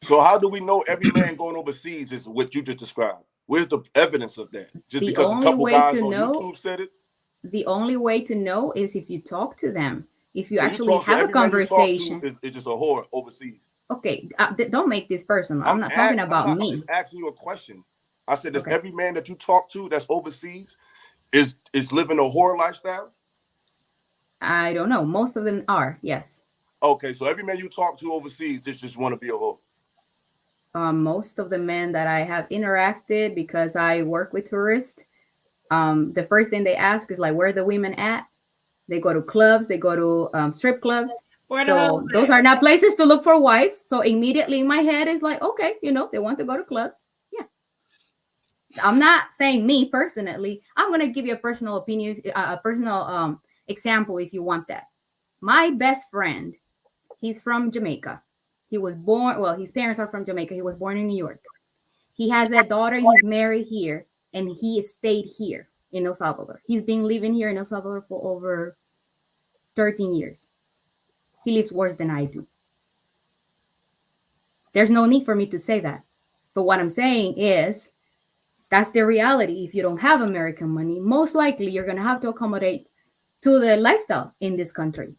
Speaker 7: So how do we know every man going overseas is what you just described? Where's the evidence of that? Just
Speaker 6: The
Speaker 7: because a
Speaker 6: only
Speaker 7: couple
Speaker 6: way
Speaker 7: guys
Speaker 6: to
Speaker 7: on
Speaker 6: know-
Speaker 7: YouTube said it?
Speaker 6: The only way to know is if you talk to them. If you
Speaker 7: So
Speaker 6: actually
Speaker 7: talk to
Speaker 6: have a
Speaker 7: every man you talk to
Speaker 6: conversation.
Speaker 7: is just a whore overseas.
Speaker 6: Okay, don't make this personal. I'm not talking about
Speaker 7: I'm
Speaker 6: me.
Speaker 7: just asking you a question. I said, does
Speaker 6: Okay.
Speaker 7: every man that you talk to that's overseas is living a whore lifestyle?
Speaker 6: I don't know. Most of them are, yes.
Speaker 7: Okay, so every man you talk to overseas just want to be a whore.
Speaker 6: Most of the men that I have interacted, because I work with tourists, the first thing they ask is like, where are the women at? They go to clubs, they go to strip clubs.
Speaker 8: Where the
Speaker 6: So
Speaker 8: hell
Speaker 6: those
Speaker 8: at?
Speaker 6: are not places to look for wives. So immediately in my head is like, okay, they want to go to clubs. Yeah. I'm not saying me personally. I'm going to give you a personal opinion, a personal example if you want that. My best friend, he's from Jamaica. He was born, well, his parents are from Jamaica. He was born in New York. He has a daughter and he's married here, and he stayed here in El Salvador. He's been living here in El Salvador for over 13 years. He lives worse than I do. There's no need for me to say that. But what I'm saying is, that's the reality. If you don't have American money, most likely you're going to have to accommodate to the lifestyle in this country.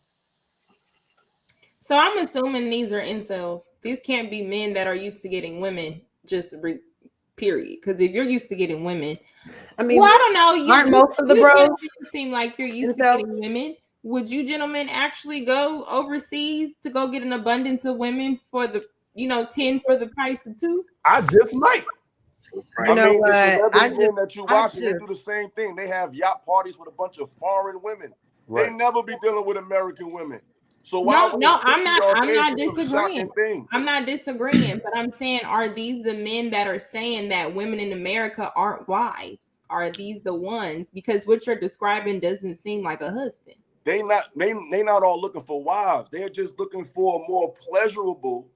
Speaker 8: So I'm assuming these are incels. These can't be men that are used to getting women, period. Because if you're used to getting women,
Speaker 3: I mean,
Speaker 8: well, I don't know.
Speaker 3: aren't most of the
Speaker 8: you
Speaker 3: bros
Speaker 8: gentlemen seem like you're used to
Speaker 3: incels?
Speaker 8: getting women. Would you gentlemen actually go overseas to go get an abundance of women for the 10 for the price of 2?
Speaker 4: I just might.
Speaker 3: You know
Speaker 7: the
Speaker 3: what?
Speaker 7: celebrity men that you watching, they do the
Speaker 3: just-
Speaker 7: same thing. They have yacht parties with a bunch of foreign women.
Speaker 4: Right.
Speaker 7: They never be dealing with American women. So why would
Speaker 8: No,
Speaker 7: it stick
Speaker 8: I'm
Speaker 7: to
Speaker 8: not.
Speaker 7: your
Speaker 8: I'm
Speaker 7: face
Speaker 8: not
Speaker 7: as some
Speaker 8: disagreeing.
Speaker 7: shocking thing?
Speaker 8: I'm not disagreeing, but I'm saying, are these the men that are saying that women in America aren't wives? Are these the ones? Because what you're describing doesn't seem like a husband.
Speaker 7: They not all looking for wives. They're just looking for a more pleasurable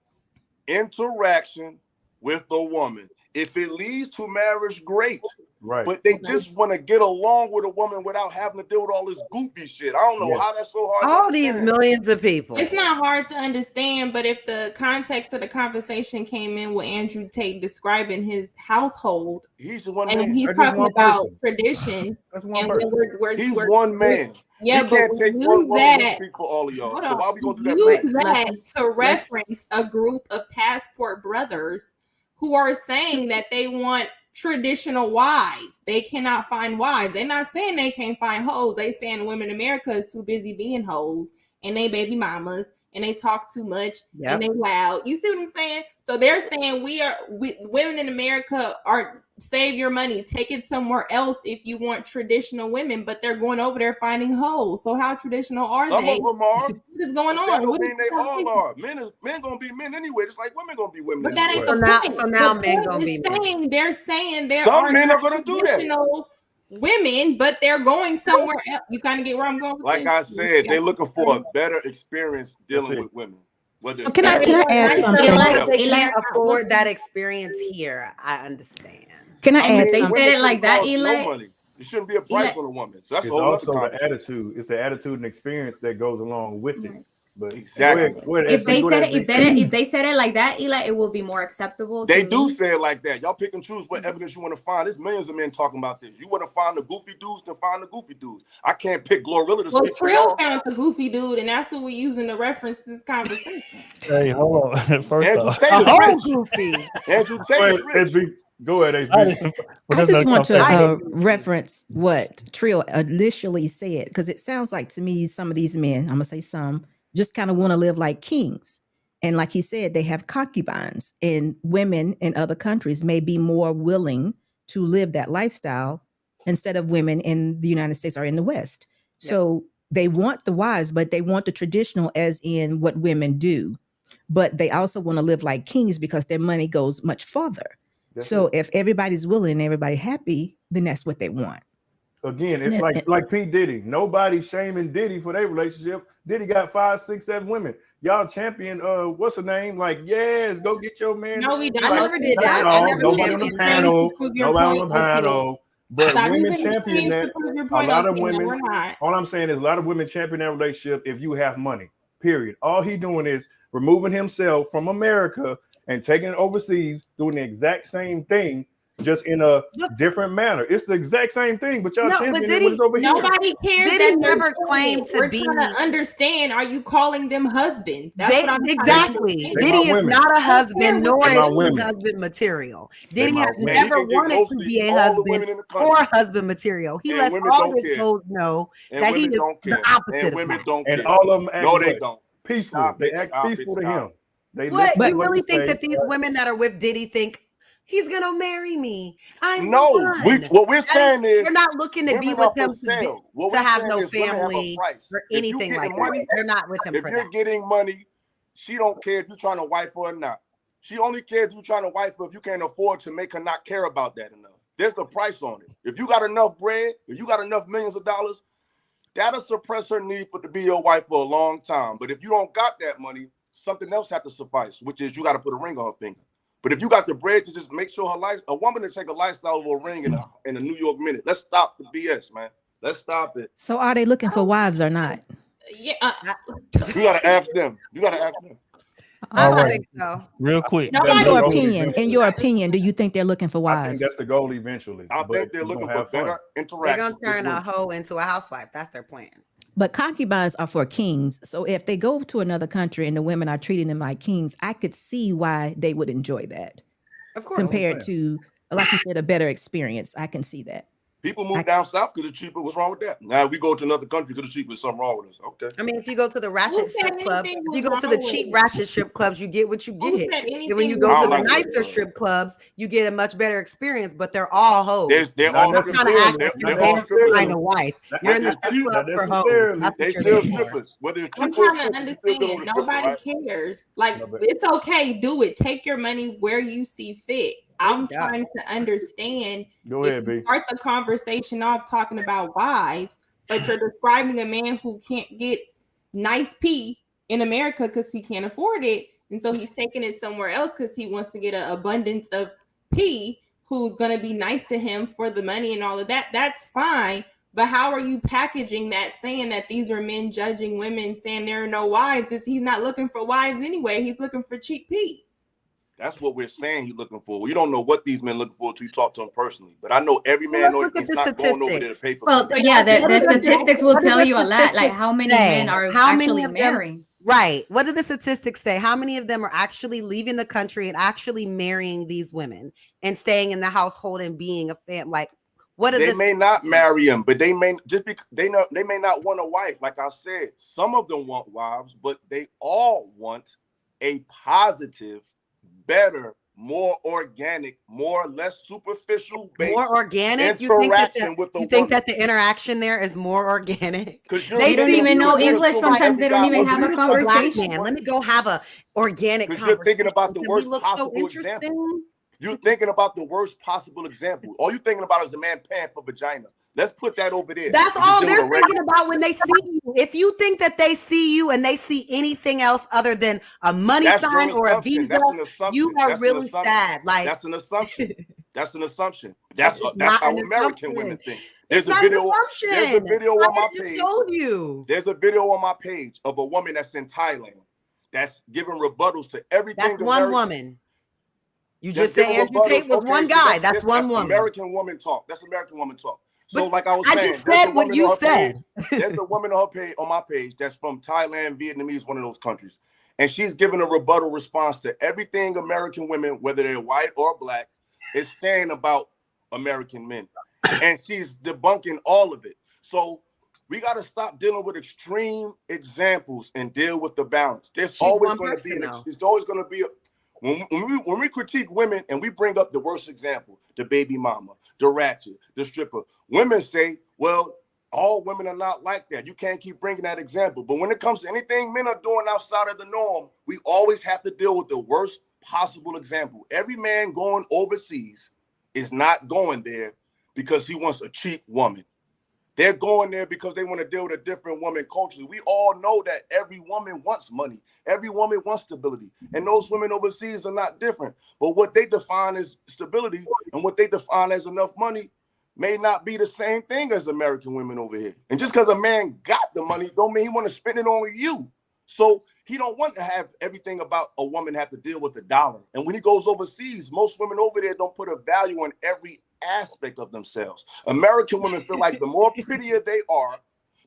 Speaker 7: interaction with the woman. If it leads to marriage, great.
Speaker 4: Right.
Speaker 7: But they just want to get along with a woman without having to deal with all this goofy shit. I don't know
Speaker 4: Yes.
Speaker 7: how that's so hard.
Speaker 3: all
Speaker 7: to
Speaker 3: these
Speaker 7: understand.
Speaker 3: millions of people.
Speaker 8: It's not hard to understand, but if the context of the conversation came in with Andrew Tate describing his household,
Speaker 7: He's the one
Speaker 8: and
Speaker 7: man.
Speaker 8: he's
Speaker 4: That's just
Speaker 8: talking
Speaker 4: one
Speaker 8: about
Speaker 4: person.
Speaker 8: tradition,
Speaker 4: That's one
Speaker 8: and
Speaker 4: person.
Speaker 7: He's one man.
Speaker 8: Yeah,
Speaker 7: he
Speaker 8: but
Speaker 7: can't
Speaker 8: we
Speaker 7: take
Speaker 8: use
Speaker 7: one woman to
Speaker 8: that.
Speaker 7: speak for all of y'all.
Speaker 8: Hold
Speaker 7: So
Speaker 8: on.
Speaker 7: why we gonna do that?
Speaker 8: Use
Speaker 6: Right,
Speaker 8: that
Speaker 6: Lucky.
Speaker 8: to reference a group of passport brothers who are saying that they want traditional wives. They cannot find wives. They're not saying they can't find hoes. They saying women in America is too busy being hoes and they baby mamas and they talk too much and they loud. You see what I'm saying? So they're saying women in America are save your money, take it somewhere else if you want traditional women, but they're going over there finding hoes. So how traditional are
Speaker 7: Some
Speaker 8: they?
Speaker 7: of them are.
Speaker 8: What is going
Speaker 7: But that
Speaker 8: on?
Speaker 7: don't
Speaker 8: What
Speaker 7: mean
Speaker 8: is-
Speaker 7: they all are. Men gonna be men anyway, just like women gonna be women
Speaker 8: But that
Speaker 7: anyway.
Speaker 8: ain't
Speaker 3: So
Speaker 8: the
Speaker 3: now-
Speaker 8: point.
Speaker 3: so now
Speaker 8: The
Speaker 3: men
Speaker 8: point
Speaker 3: gonna
Speaker 8: is
Speaker 3: be men.
Speaker 8: saying they're saying there
Speaker 7: Some
Speaker 8: are
Speaker 7: men
Speaker 8: not
Speaker 7: are gonna do that.
Speaker 8: traditional women, but they're going somewhere else. You kind of get where I'm going with
Speaker 7: Like
Speaker 8: this?
Speaker 7: I said, they're looking for a better experience dealing
Speaker 4: That's it.
Speaker 7: with women. Whether
Speaker 5: Can I add
Speaker 3: So
Speaker 5: something?
Speaker 3: if they
Speaker 6: Eli-
Speaker 3: can't afford that experience here, I understand.
Speaker 5: Can I
Speaker 6: And
Speaker 5: add
Speaker 6: if they
Speaker 5: something?
Speaker 6: said it like that,
Speaker 7: cost
Speaker 6: Eli,
Speaker 7: no money. It shouldn't be a price
Speaker 6: Eli-
Speaker 7: on a woman. So that's
Speaker 4: It's
Speaker 7: a whole other
Speaker 4: also the
Speaker 7: conversation.
Speaker 4: attitude. It's the attitude and experience that goes along with it. But
Speaker 7: Exactly.
Speaker 6: If they said it, if they said it like that, Eli, it will be more acceptable.
Speaker 7: They
Speaker 6: to
Speaker 7: do
Speaker 6: me.
Speaker 7: say it like that. Y'all pick and choose what evidence you want to find. There's millions of men talking about this. You want to find the goofy dudes, then find the goofy dudes. I can't pick Glorilla to
Speaker 8: Well,
Speaker 7: speak for
Speaker 8: Trill
Speaker 7: y'all.
Speaker 8: found the goofy dude, and that's what we're using to reference this conversation.
Speaker 1: Hey, hold on. First
Speaker 7: Andrew
Speaker 1: off,
Speaker 7: Taylor's
Speaker 3: Oh,
Speaker 7: rich.
Speaker 3: goofy.
Speaker 7: Andrew
Speaker 4: Go
Speaker 7: Taylor's
Speaker 4: ahead,
Speaker 7: rich.
Speaker 4: SB. Go ahead,
Speaker 1: I
Speaker 4: SB.
Speaker 1: didn't-
Speaker 5: I
Speaker 1: that's
Speaker 5: just
Speaker 1: another
Speaker 5: want to
Speaker 1: conversation.
Speaker 5: reference what Trill initially said, because it sounds like to me some of these men, I'm gonna say some, just kind of want to live like kings. And like he said, they have concubines, and women in other countries may be more willing to live that lifestyle instead of women in the United States or in the West.
Speaker 3: Yep.
Speaker 5: So they want the wives, but they want the traditional as in what women do. But they also want to live like kings because their money goes much farther.
Speaker 4: That's
Speaker 5: So
Speaker 4: it.
Speaker 5: if everybody's willing and everybody happy, then that's what they want.
Speaker 4: Again,
Speaker 5: And
Speaker 4: it's
Speaker 5: it-
Speaker 4: like P. Diddy. Nobody's shaming Diddy for their relationship. Diddy got 5, 6, 7 women. Y'all champion, what's her name? Like, yes, go get your man.
Speaker 8: No, we don't.
Speaker 3: I never did that.
Speaker 4: No,
Speaker 3: I never
Speaker 4: nobody on the
Speaker 3: championed
Speaker 4: panel.
Speaker 8: Prove your
Speaker 4: Nobody on the
Speaker 8: point, OP.
Speaker 4: panel. But
Speaker 8: Stop
Speaker 4: women
Speaker 8: using
Speaker 4: champion
Speaker 8: extremes
Speaker 4: that.
Speaker 8: to prove your
Speaker 4: A
Speaker 8: point,
Speaker 4: lot of
Speaker 8: OP. No,
Speaker 4: women.
Speaker 8: we're not.
Speaker 4: All I'm saying is a lot of women champion that relationship if you have money. Period. All he doing is removing himself from America and taking it overseas, doing the exact same thing, just in a different manner. It's the exact same thing, but y'all
Speaker 3: No, but
Speaker 4: championing
Speaker 3: Diddy-
Speaker 4: when it's over here.
Speaker 8: Nobody cares.
Speaker 3: Diddy
Speaker 8: that they're
Speaker 3: never
Speaker 8: doing
Speaker 3: claimed
Speaker 8: it.
Speaker 3: to
Speaker 8: We're
Speaker 3: be-
Speaker 8: trying to understand. Are you calling them husband? That's what I'm trying to
Speaker 3: exactly.
Speaker 8: understand.
Speaker 4: They
Speaker 3: Diddy
Speaker 4: my
Speaker 3: is
Speaker 4: women.
Speaker 3: not a
Speaker 8: care
Speaker 3: husband, nor
Speaker 4: They
Speaker 3: is
Speaker 4: my
Speaker 3: he
Speaker 4: women.
Speaker 3: husband material.
Speaker 4: They
Speaker 3: Diddy
Speaker 4: my
Speaker 3: has
Speaker 4: women.
Speaker 7: And he
Speaker 3: never
Speaker 7: can get
Speaker 3: wanted to
Speaker 7: mostly
Speaker 3: be a
Speaker 7: all the
Speaker 3: husband
Speaker 7: women in the
Speaker 3: or
Speaker 7: country.
Speaker 3: husband material. He
Speaker 7: And
Speaker 3: lets
Speaker 7: women
Speaker 3: all
Speaker 7: don't
Speaker 3: his
Speaker 7: care.
Speaker 3: hoes know
Speaker 7: And
Speaker 3: that he
Speaker 7: women
Speaker 3: is
Speaker 7: don't
Speaker 3: the
Speaker 7: care.
Speaker 3: opposite
Speaker 7: And
Speaker 3: of
Speaker 7: women
Speaker 3: that.
Speaker 7: don't
Speaker 4: And
Speaker 7: care.
Speaker 4: all of them act
Speaker 7: No, they
Speaker 4: what?
Speaker 7: don't.
Speaker 4: Peaceful.
Speaker 7: Stop
Speaker 4: They
Speaker 7: it,
Speaker 4: act
Speaker 7: stop
Speaker 4: peaceful
Speaker 7: it,
Speaker 4: to
Speaker 7: stop
Speaker 4: him. They
Speaker 3: What,
Speaker 4: listen to
Speaker 3: you
Speaker 4: what
Speaker 3: really
Speaker 4: he
Speaker 3: think
Speaker 4: say.
Speaker 3: that these women that are with Diddy think he's gonna marry me? I'm
Speaker 7: No,
Speaker 3: the one.
Speaker 7: what we're saying is
Speaker 3: They're not looking to be
Speaker 7: women
Speaker 3: with
Speaker 7: are for
Speaker 3: them
Speaker 7: sale. What
Speaker 3: to
Speaker 7: we're
Speaker 3: have
Speaker 7: saying
Speaker 3: no
Speaker 7: is women have a
Speaker 3: family
Speaker 7: price.
Speaker 3: or
Speaker 7: If you
Speaker 3: anything like
Speaker 7: getting
Speaker 3: that.
Speaker 7: money,
Speaker 3: They're not with him
Speaker 7: if
Speaker 3: for
Speaker 7: you're
Speaker 3: that.
Speaker 7: getting money, she don't care if you're trying to wife her or not. She only cares if you're trying to wife her if you can't afford to make her not care about that enough. There's a price on it. If you got enough bread, if you got enough millions of dollars, that'll suppress her need for to be your wife for a long time. But if you don't got that money, something else has to suffice, which is you got to put a ring on her finger. But if you got the bread to just make sure her life, a woman to take a lifestyle over a ring in a New York minute. Let's stop the BS, man. Let's stop it.
Speaker 5: So are they looking for wives or not?
Speaker 8: Yeah,
Speaker 7: You gotta ask them. You gotta ask them.
Speaker 3: I
Speaker 1: All
Speaker 3: don't
Speaker 1: right.
Speaker 3: think so.
Speaker 1: Real quick.
Speaker 8: No,
Speaker 5: In
Speaker 4: That's the
Speaker 5: your
Speaker 4: goal
Speaker 5: opinion,
Speaker 4: eventually.
Speaker 5: do you think they're looking for
Speaker 4: I think
Speaker 5: wives?
Speaker 4: that's the goal eventually.
Speaker 7: I
Speaker 4: but
Speaker 7: think they're
Speaker 4: we
Speaker 7: looking
Speaker 4: gonna
Speaker 7: for
Speaker 4: have fun.
Speaker 7: better
Speaker 3: They're
Speaker 7: interaction.
Speaker 3: gonna turn a hoe into a housewife. That's their plan.
Speaker 5: But concubines are for kings. So if they go to another country and the women are treating them like kings, I could see why they would enjoy that
Speaker 3: Of course.
Speaker 5: compared to, like you said, a better experience. I can see that.
Speaker 7: People move down south because it's cheaper. What's wrong with that? Now we go to another country because it's cheaper. There's something wrong with us. Okay.
Speaker 3: I mean, if you go to the ratchet
Speaker 8: Who said
Speaker 3: strip clubs,
Speaker 8: anything
Speaker 3: if you
Speaker 8: was
Speaker 3: go to the
Speaker 8: wrong
Speaker 3: cheap
Speaker 8: with it?
Speaker 3: ratchet strip clubs, you get what you
Speaker 8: Who
Speaker 3: get.
Speaker 8: said
Speaker 3: And when
Speaker 8: anything
Speaker 3: you
Speaker 8: was
Speaker 3: go
Speaker 7: I
Speaker 3: to
Speaker 7: don't
Speaker 3: the
Speaker 7: like
Speaker 8: wrong?
Speaker 7: that.
Speaker 3: nicer strip clubs, you get a much better experience, but they're all hoes.
Speaker 7: They're
Speaker 4: Not
Speaker 7: all
Speaker 3: I'm trying to
Speaker 4: necessarily.
Speaker 3: act like
Speaker 7: They're
Speaker 3: you're
Speaker 7: all
Speaker 3: there to
Speaker 7: strippers.
Speaker 3: find a wife.
Speaker 4: Not-
Speaker 3: You're in the
Speaker 7: not
Speaker 3: strip
Speaker 7: necessarily.
Speaker 3: club
Speaker 4: Not
Speaker 3: for hoes.
Speaker 4: necessarily.
Speaker 3: That's
Speaker 7: They
Speaker 3: what you're
Speaker 7: still
Speaker 3: there for.
Speaker 7: strippers. Whether it's
Speaker 8: I'm
Speaker 7: cheaper or
Speaker 8: trying to
Speaker 7: expensive, you still go to
Speaker 8: understand.
Speaker 7: the stripper,
Speaker 8: Nobody
Speaker 7: right?
Speaker 8: cares. Like,
Speaker 4: No, but-
Speaker 8: it's okay. Do it. Take your money where you see fit. I'm
Speaker 3: Yeah.
Speaker 8: trying to understand.
Speaker 4: Go
Speaker 8: If
Speaker 4: ahead,
Speaker 8: you
Speaker 4: B.
Speaker 8: start the conversation off talking about wives, but you're describing a man who can't get nice pee in America because he can't afford it, and so he's taking it somewhere else because he wants to get an abundance of pee, who's going to be nice to him for the money and all of that. That's fine. But how are you packaging that, saying that these are men judging women, saying there are no wives? Is he's not looking for wives anyway? He's looking for cheap pee.
Speaker 7: That's what we're saying he's looking for. We don't know what these men looking for until you talk to them personally. But I know every man
Speaker 3: let's
Speaker 7: knows
Speaker 3: look at
Speaker 7: he's
Speaker 3: the
Speaker 7: not going over there to
Speaker 3: statistics.
Speaker 7: pay for
Speaker 6: Well,
Speaker 7: pee.
Speaker 6: yeah,
Speaker 3: What
Speaker 6: the
Speaker 3: does the-
Speaker 6: statistics will
Speaker 3: what does
Speaker 6: tell
Speaker 3: the
Speaker 6: you a lot. Like
Speaker 3: statistics
Speaker 6: how many
Speaker 3: say?
Speaker 6: men are
Speaker 3: How many
Speaker 6: actually
Speaker 3: of them-
Speaker 6: marrying.
Speaker 3: Right. What do the statistics say? How many of them are actually leaving the country and actually marrying these women and staying in the household and being a fam? Like, what are
Speaker 7: They
Speaker 3: the
Speaker 7: may not marry him, but they may just be they may not want a wife. Like I said, some of them want wives, but they all want a positive, better, more organic, less superficial based
Speaker 3: more organic?
Speaker 7: interaction with the
Speaker 3: you think
Speaker 7: woman.
Speaker 3: that the interaction there is more organic?
Speaker 7: Because
Speaker 6: They don't even know English. Sometimes they don't even have a
Speaker 3: Beautiful black
Speaker 6: conversation.
Speaker 3: man. Let me go have a organic
Speaker 7: Because
Speaker 3: conversation.
Speaker 7: you're thinking about the
Speaker 3: Can
Speaker 7: worst
Speaker 3: we look
Speaker 7: possible
Speaker 3: so interesting?
Speaker 7: example. You're thinking about the worst possible example. All you're thinking about is a man paying for vagina. Let's put that over there.
Speaker 3: That's
Speaker 7: You just
Speaker 3: all
Speaker 7: deal
Speaker 3: they're
Speaker 7: with a regular-
Speaker 3: thinking about when they see you. If you think that they see you and they see anything else other than a money
Speaker 7: That's
Speaker 3: sign
Speaker 7: your
Speaker 3: or a
Speaker 7: assumption.
Speaker 3: visa,
Speaker 7: That's an assumption.
Speaker 3: you are
Speaker 7: That's an
Speaker 3: really
Speaker 7: assumption.
Speaker 3: sad. Like
Speaker 7: That's an assumption. That's an assumption. That's
Speaker 3: It's
Speaker 7: how
Speaker 3: not an
Speaker 7: American
Speaker 3: assumption.
Speaker 7: women think. There's
Speaker 3: It's
Speaker 7: a
Speaker 3: not
Speaker 7: video.
Speaker 3: an assumption.
Speaker 7: There's a video
Speaker 3: It's like
Speaker 7: on my
Speaker 3: I just
Speaker 7: page.
Speaker 3: told you.
Speaker 7: There's a video on my page of a woman that's in Thailand that's giving rebuttals to everything.
Speaker 3: That's one
Speaker 7: American,
Speaker 3: woman. You
Speaker 7: that's
Speaker 3: just said
Speaker 7: giving
Speaker 3: Andrew Tate
Speaker 7: rebuttals.
Speaker 3: was
Speaker 7: Okay,
Speaker 3: one
Speaker 7: see,
Speaker 3: guy. That's one woman.
Speaker 7: American woman talk. That's American woman talk. So,
Speaker 3: But
Speaker 7: like I was
Speaker 3: I
Speaker 7: saying,
Speaker 3: just
Speaker 7: there's
Speaker 3: said
Speaker 7: a
Speaker 3: what
Speaker 7: woman
Speaker 3: you
Speaker 7: on her
Speaker 3: said.
Speaker 7: page. There's a woman on her page, on my page, that's from Thailand, Vietnamese, one of those countries, and she's giving a rebuttal response to everything American women, whether they're white or black, is saying about American men, and she's debunking all of it. So we got to stop dealing with extreme examples and deal with the balance. There's
Speaker 3: She's
Speaker 7: always
Speaker 3: one
Speaker 7: going to
Speaker 3: person,
Speaker 7: be
Speaker 3: though.
Speaker 7: there's always going to be when we critique women and we bring up the worst example, the baby mama, the ratchet, the stripper. Women say, well, all women are not like that. You can't keep bringing that example. But when it comes to anything men are doing outside of the norm, we always have to deal with the worst possible example. Every man going overseas is not going there because he wants a cheap woman. They're going there because they want to deal with a different woman culturally. We all know that every woman wants money. Every woman wants stability. And those women overseas are not different. But what they define as stability and what they define as enough money may not be the same thing as American women over here. And just because a man got the money don't mean he want to spend it on you. So he don't want to have everything about a woman have to deal with the dollar. And when he goes overseas, most women over there don't put a value on every aspect of themselves. American women feel like the more prettier they are,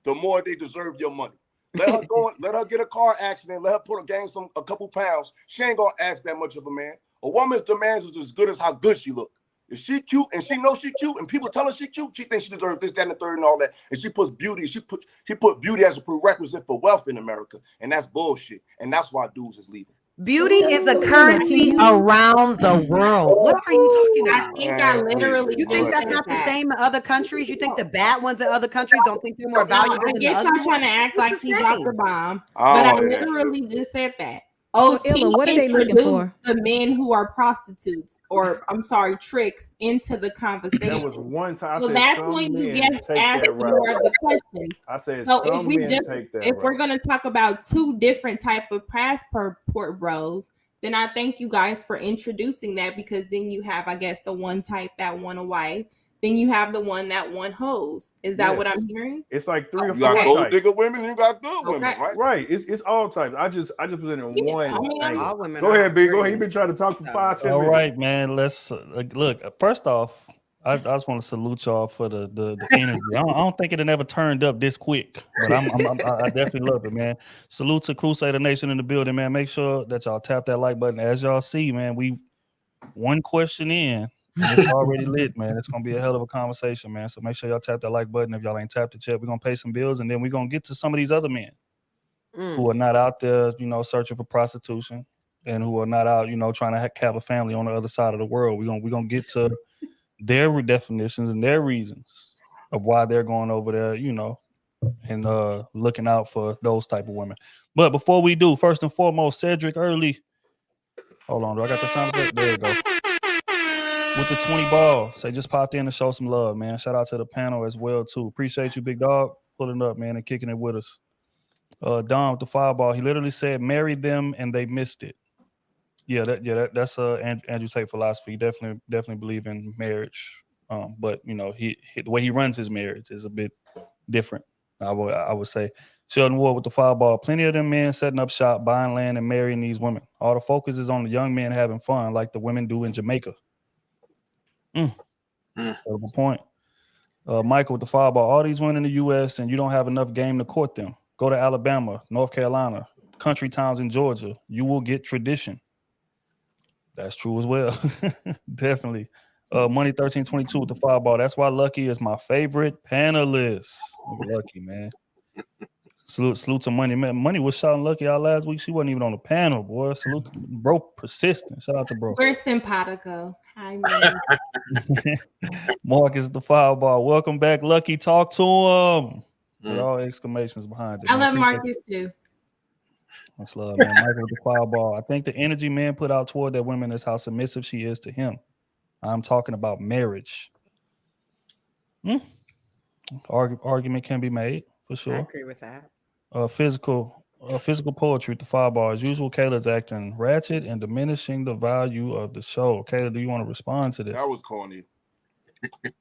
Speaker 7: the more they deserve your money. Let her go, let her get a car accident, let her gain a couple pounds. She ain't gonna ask that much of a man. A woman's demands is as good as how good she look. If she cute and she knows she cute and people tell her she cute, she thinks she deserves this, that, and the third and all that. And she puts beauty, she put beauty as a prerequisite for wealth in America. And that's bullshit. And that's why dudes is leaving.
Speaker 3: Beauty is a currency around the world. What are you talking
Speaker 8: I
Speaker 3: about?
Speaker 8: think I literally
Speaker 3: You think
Speaker 8: just
Speaker 3: that's
Speaker 8: said
Speaker 3: not the
Speaker 8: that.
Speaker 3: same in other countries? You think the bad ones in other countries don't think they're more
Speaker 8: No,
Speaker 3: valuable
Speaker 8: I
Speaker 3: than the
Speaker 8: get
Speaker 3: other
Speaker 8: y'all
Speaker 3: ones?
Speaker 8: trying to act
Speaker 3: It's
Speaker 8: like
Speaker 3: the
Speaker 8: he
Speaker 3: same.
Speaker 8: dropped the bomb,
Speaker 7: I
Speaker 8: but I
Speaker 7: don't know that.
Speaker 8: literally just said that.
Speaker 5: So,
Speaker 8: OT
Speaker 5: Illa, what are they looking
Speaker 8: introduced
Speaker 5: for?
Speaker 8: the men who are prostitutes, or I'm sorry, tricks, into the
Speaker 4: That
Speaker 8: conversation.
Speaker 4: was one time. I
Speaker 8: So
Speaker 4: said
Speaker 8: that's
Speaker 4: some
Speaker 8: when you
Speaker 4: men
Speaker 8: get
Speaker 4: take
Speaker 8: asked
Speaker 4: that
Speaker 8: more
Speaker 4: route.
Speaker 8: of the questions.
Speaker 4: I said
Speaker 8: So if
Speaker 4: some
Speaker 8: we
Speaker 4: men
Speaker 8: just,
Speaker 4: take that
Speaker 8: if we're
Speaker 4: route.
Speaker 8: gonna talk about two different type of passport bros, then I thank you guys for introducing that, because then you have, I guess, the one type that want a wife. Then you have the one that want hoes. Is that what
Speaker 4: Yes.
Speaker 8: I'm hearing?
Speaker 4: It's like 3 or
Speaker 7: You got
Speaker 4: 4
Speaker 7: gold
Speaker 4: types.
Speaker 7: digger women and you got good women,
Speaker 8: Okay.
Speaker 7: right?
Speaker 4: Right. It's all types. I just presented
Speaker 8: Yeah,
Speaker 4: one
Speaker 8: I mean,
Speaker 4: angle.
Speaker 3: All women
Speaker 4: Go
Speaker 3: are
Speaker 4: ahead, B. Go ahead.
Speaker 3: curious.
Speaker 4: You've been trying to talk for 5-10
Speaker 1: All
Speaker 4: minutes.
Speaker 1: right, man. Let's look. First off, I just want to salute y'all for the energy. I don't think it never turned up this quick, but I definitely love it, man. Salute to Crusader Nation in the building, man. Make sure that y'all tap that like button. As y'all see, man, we one question in, and it's already lit, man. It's gonna be a hell of a conversation, man. So make sure y'all tap that like button if y'all ain't tapped it yet. We're gonna pay some bills, and then we're gonna get to some of these other men who are not out there, searching for prostitution, and who are not out, trying to have a family on the other side of the world. We're gonna get to their definitions and their reasons of why they're going over there, and looking out for those type of women. But before we do, first and foremost, Cedric Early. Hold on, do I got the sound effect? There you go. With the 20 ball. Say just popped in to show some love, man. Shout out to the panel as well, too. Appreciate you, big dog, pulling up, man, and kicking it with us. Don with the fireball. He literally said, marry them and they missed it. That's Andrew Tate philosophy. Definitely believe in marriage. But he the way he runs his marriage is a bit different. I would say. Sheldon Ward with the fireball. Plenty of them men setting up shop, buying land, and marrying these women. All the focus is on the young men having fun, like the women do in Jamaica. Terrible point. Michael with the fireball. All these women in the U.S. and you don't have enough game to court them. Go to Alabama, North Carolina, country towns in Georgia. You will get tradition. That's true as well. Definitely. Money 1322 with the fireball. That's why Lucky is my favorite panelist. Lucky, man. Salute to Money. Man, Money was shouting Lucky out last week. She wasn't even on the panel, boy. Salute to bro, persistent. Shout out to bro.
Speaker 8: We're simpatico. Hi, man.
Speaker 1: Marcus the fireball. Welcome back, Lucky. Talk to him. With all exclamations behind it.
Speaker 8: I
Speaker 1: man.
Speaker 8: love Marcus too.
Speaker 1: That's love, man. Michael with the fireball. I think the energy man put out toward that woman is how submissive she is to him. I'm talking about marriage. Argument can be made for sure.
Speaker 3: I agree with that.
Speaker 1: Physical poetry, the fireball. As usual, Kayla's acting ratchet and diminishing the value of the show. Kayla, do you want to respond to this?
Speaker 7: That was corny.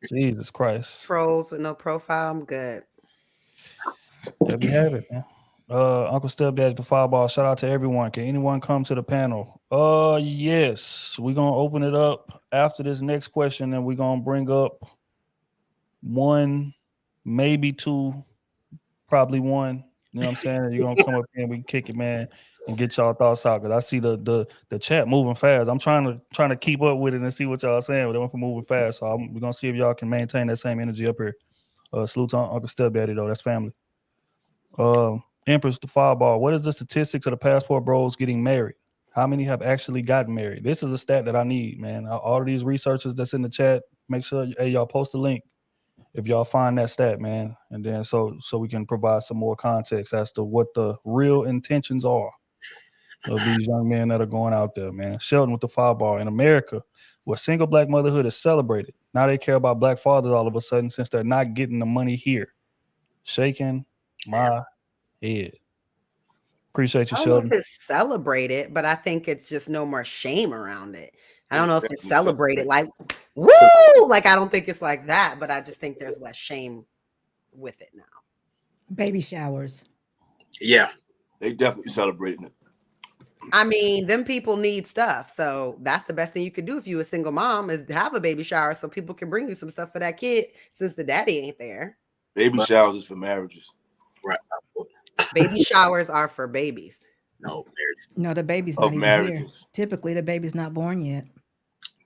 Speaker 1: Jesus Christ.
Speaker 3: Trolls with no profile. I'm good.
Speaker 1: There we have it, man. Uncle Stepdaddy the Fireball. Shout out to everyone. Can anyone come to the panel? Yes. We're gonna open it up after this next question, and we're gonna bring up one, maybe two, probably one. You know what I'm saying? You're gonna come up here and we can kick it, man, and get y'all thoughts out. Cause I see the chat moving fast. I'm trying to keep up with it and see what y'all saying. But they went for moving fast. So we're gonna see if y'all can maintain that same energy up here. Salute to Uncle Stepdaddy though. That's family. Empress the Fireball. What is the statistics of the Passport Bros getting married? How many have actually gotten married? This is a stat that I need, man. All of these researchers that's in the chat, make sure y'all post a link if y'all find that stat, man, and then so we can provide some more context as to what the real intentions are of these young men that are going out there, man. Sheldon with the Fireball. In America, where single black motherhood is celebrated, now they care about black fathers all of a sudden since they're not getting the money here. Shaking my head. Appreciate you,
Speaker 3: I don't know
Speaker 1: Sheldon.
Speaker 3: if it's celebrated, but I think it's just no more shame around it. I don't know if it's celebrated like, woo! Like, I don't think it's like that, but I just think there's less shame with it now.
Speaker 5: Baby showers.
Speaker 2: Yeah.
Speaker 7: They definitely celebrating it.
Speaker 3: I mean, them people need stuff. So that's the best thing you could do if you're a single mom is to have a baby shower so people can bring you some stuff for that kid since the daddy ain't there.
Speaker 7: Baby showers is for marriages.
Speaker 2: Right.
Speaker 3: Baby showers are for babies.
Speaker 2: No,
Speaker 5: No, the baby's
Speaker 7: Of
Speaker 5: not even here.
Speaker 7: marriages.
Speaker 5: Typically, the baby's not born yet.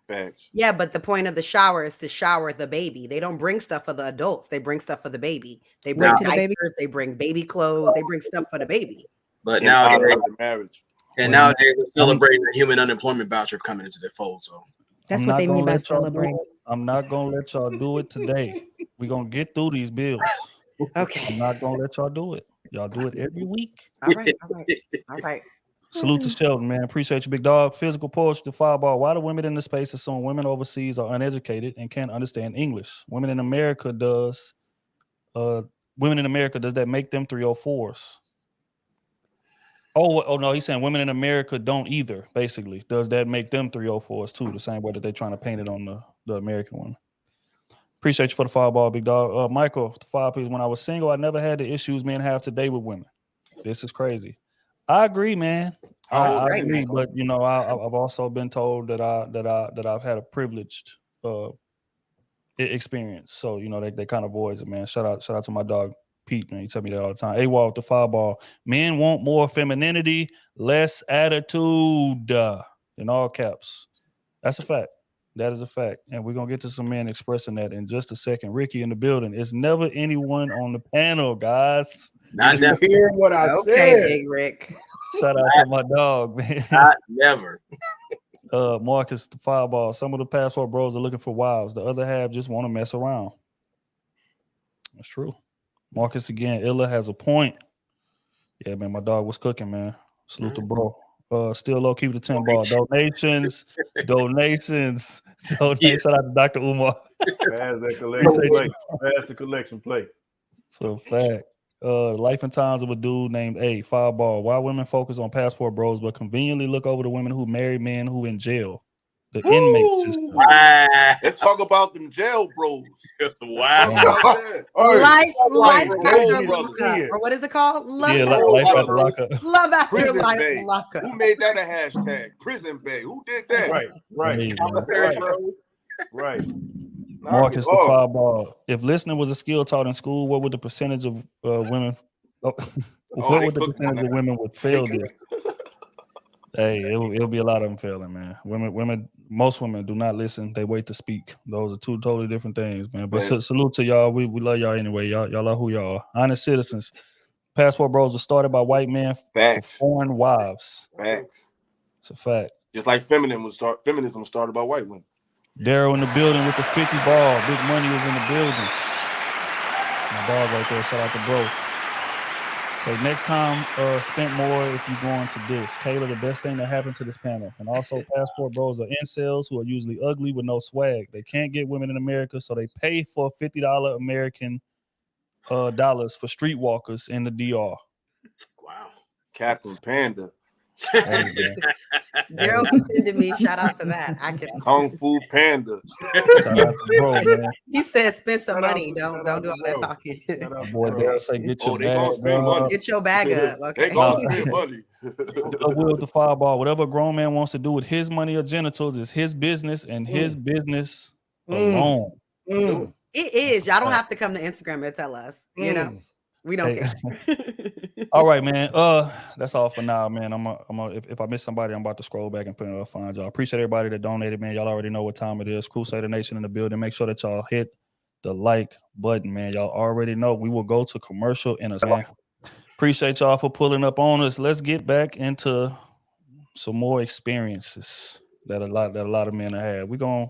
Speaker 7: Facts.
Speaker 3: Yeah, but the point of the shower is to shower the baby. They don't bring stuff for the adults. They bring stuff for the baby. They bring
Speaker 5: to the baby.
Speaker 3: diapers. They bring baby clothes. They bring stuff for the baby.
Speaker 2: But
Speaker 7: In honor
Speaker 2: nowadays,
Speaker 7: of the marriage.
Speaker 2: and nowadays we're celebrating the human unemployment voucher coming into the fold. So
Speaker 5: That's
Speaker 1: I'm
Speaker 5: what
Speaker 1: not
Speaker 5: they mean
Speaker 1: gonna
Speaker 5: by
Speaker 1: let y'all do
Speaker 5: celebrate.
Speaker 1: it. I'm not gonna let y'all do it today. We're gonna get through these bills. I'm
Speaker 3: Okay.
Speaker 1: not gonna let y'all do it. Y'all do it every week.
Speaker 3: All right. All right. All right.
Speaker 1: Salute to Sheldon, man. Appreciate you, big dog. Physical poetry, the Fireball. Why do women in the space assume women overseas are uneducated and can't understand English? Women in America does that make them 304s? Oh no, he's saying women in America don't either, basically. Does that make them 304s too, the same way that they're trying to paint it on the American one? Appreciate you for the Fireball, big dog. Michael, the 5 piece. When I was single, I never had the issues men have today with women. This is crazy. I agree, man. I agree, but you know, I've also been told that I've had a privileged experience. So you know, they kind of voice it, man. Shout out to my dog Pete, man. He tell me that all the time. AWOL with the Fireball. Men want more femininity, less attitude. In all caps. That's a fact. That is a fact. And we're gonna get to some men expressing that in just a second. Ricky in the building. It's never anyone on the panel, guys.
Speaker 2: not never.
Speaker 4: Hear what I
Speaker 3: Okay,
Speaker 4: said.
Speaker 3: Big Rick.
Speaker 1: Shout out to my dog, man.
Speaker 2: Not never.
Speaker 1: Marcus the Fireball. Some of the Passport Bros are looking for wives. The other half just want to mess around. That's true. Marcus again. Illa has a point. Yeah, man. My dog was cooking, man. Salute to bro. Still low, keep it 10 ball. Donations. Shout out to Dr. Umar.
Speaker 4: Pass that collection plate. Pass the collection plate.
Speaker 1: So fact. Life and Times of a dude named A. Fireball. Why women focus on Passport Bros, but conveniently look over the women who marry men who in jail. The inmate system.
Speaker 2: Wow.
Speaker 7: Let's talk about them jail bros.
Speaker 2: Wow.
Speaker 3: Life
Speaker 7: bro,
Speaker 3: after
Speaker 7: brother.
Speaker 3: lockup. Or what is it called?
Speaker 1: Yeah, life after lockup.
Speaker 3: Love after
Speaker 7: Prison
Speaker 3: life
Speaker 7: Bay.
Speaker 3: lockup.
Speaker 7: Who made that a hashtag? Prison Bay. Who did that?
Speaker 4: Right. Right.
Speaker 1: Marcus the Fireball. If listening was a skill taught in school, what would the percentage of women? What would the percentage of women would fail this? Hey, it'll be a lot of them failing, man. Most women do not listen; they wait to speak. Those are two totally different things, man. But salute to y'all. We love y'all anyway. Y'all are who y'all are. Honest citizens. Passport Bros was started by white men for foreign wives.
Speaker 7: Facts.
Speaker 1: It's a fact.
Speaker 7: Just like feminism was started by white women.
Speaker 1: Daryl in the building with the 50 ball. Big Money is in the building. My dog right there. Shout out to bro. So next time, spent more if you go into this. Kayla, the best thing that happened to this panel. And also Passport Bros are incels who are usually ugly with no swag. They can't get women in America, so they pay for $50 American dollars for streetwalkers in the DR.
Speaker 2: Wow.
Speaker 7: Captain Panda.
Speaker 1: Hey, man.
Speaker 3: Gerald sending me. Shout out to that. I can.
Speaker 7: Kung Fu Panda.
Speaker 1: Shout out to bro, man.
Speaker 3: He said, "Spend some
Speaker 4: Shout out
Speaker 3: money.
Speaker 4: to-
Speaker 3: Don't
Speaker 4: shout
Speaker 3: do
Speaker 4: out
Speaker 3: all
Speaker 4: to
Speaker 3: that
Speaker 4: bro.
Speaker 3: talking.
Speaker 4: Shout out
Speaker 1: My
Speaker 4: to
Speaker 1: boy
Speaker 4: bro.
Speaker 1: Daryl say, get your
Speaker 7: Oh, they gonna
Speaker 1: bag
Speaker 7: spend money.
Speaker 1: up.
Speaker 3: Get your bag up.
Speaker 7: They
Speaker 3: Okay.
Speaker 7: gonna
Speaker 1: No.
Speaker 7: spend money.
Speaker 1: Will the fireball, whatever a grown man wants to do with his money or genitals is his business and his business alone.
Speaker 4: Mm,
Speaker 3: It is. Y'all don't have to come to Instagram and tell us. You know,
Speaker 4: mm.
Speaker 3: we don't
Speaker 1: Hey.
Speaker 3: care.
Speaker 1: All right, man. That's all for now, man. If I miss somebody, I'm about to scroll back and find y'all. Appreciate everybody that donated, man. Y'all already know what time it is. Crusader Nation in the building. Make sure that y'all hit the like button, man. Y'all already know we will go to commercial in a second. Appreciate y'all for pulling up on us. Let's get back into some more experiences that a lot of men have had. We done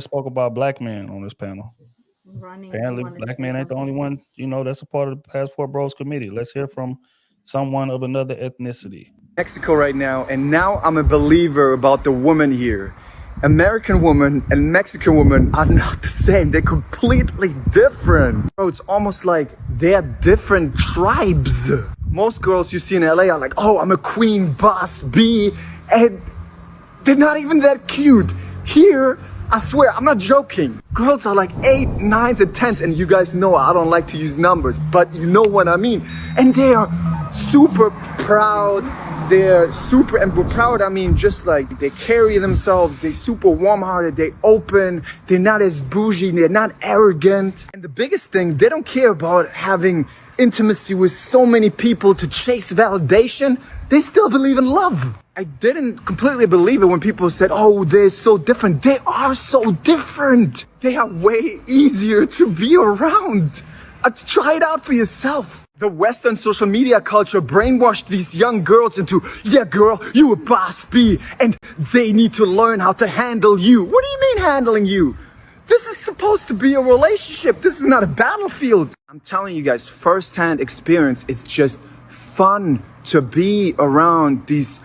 Speaker 1: spoke about black men on this panel.
Speaker 6: Running.
Speaker 1: Apparently, black man ain't the only one, that's a part of the Passport Bros committee. Let's hear from someone of another ethnicity.
Speaker 10: Mexico right now, and now I'm a believer about the woman here. American woman and Mexican woman are not the same. They're completely different. Bro, it's almost like they're different tribes. Most girls you see in LA are like, oh, I'm a queen boss bee, and they're not even that cute. Here, I swear, I'm not joking. Girls are like 8, 9s, and 10s, and you guys know I don't like to use numbers, but you know what I mean. And they are super proud. They're super, and we're proud, I mean, just like they carry themselves, they're super warm-hearted, they open, they're not as bougie, they're not arrogant. And the biggest thing, they don't care about having intimacy with so many people to chase validation. They still believe in love. I didn't completely believe it when people said, oh, they're so different. They are so different. They are way easier to be around. Try it out for yourself. The Western social media culture brainwashed these young girls into, yeah, girl, you a boss bee, and they need to learn how to handle you. What do you mean handling you? This is supposed to be a relationship. This is not a battlefield. I'm telling you guys, firsthand experience, it's just fun to be around these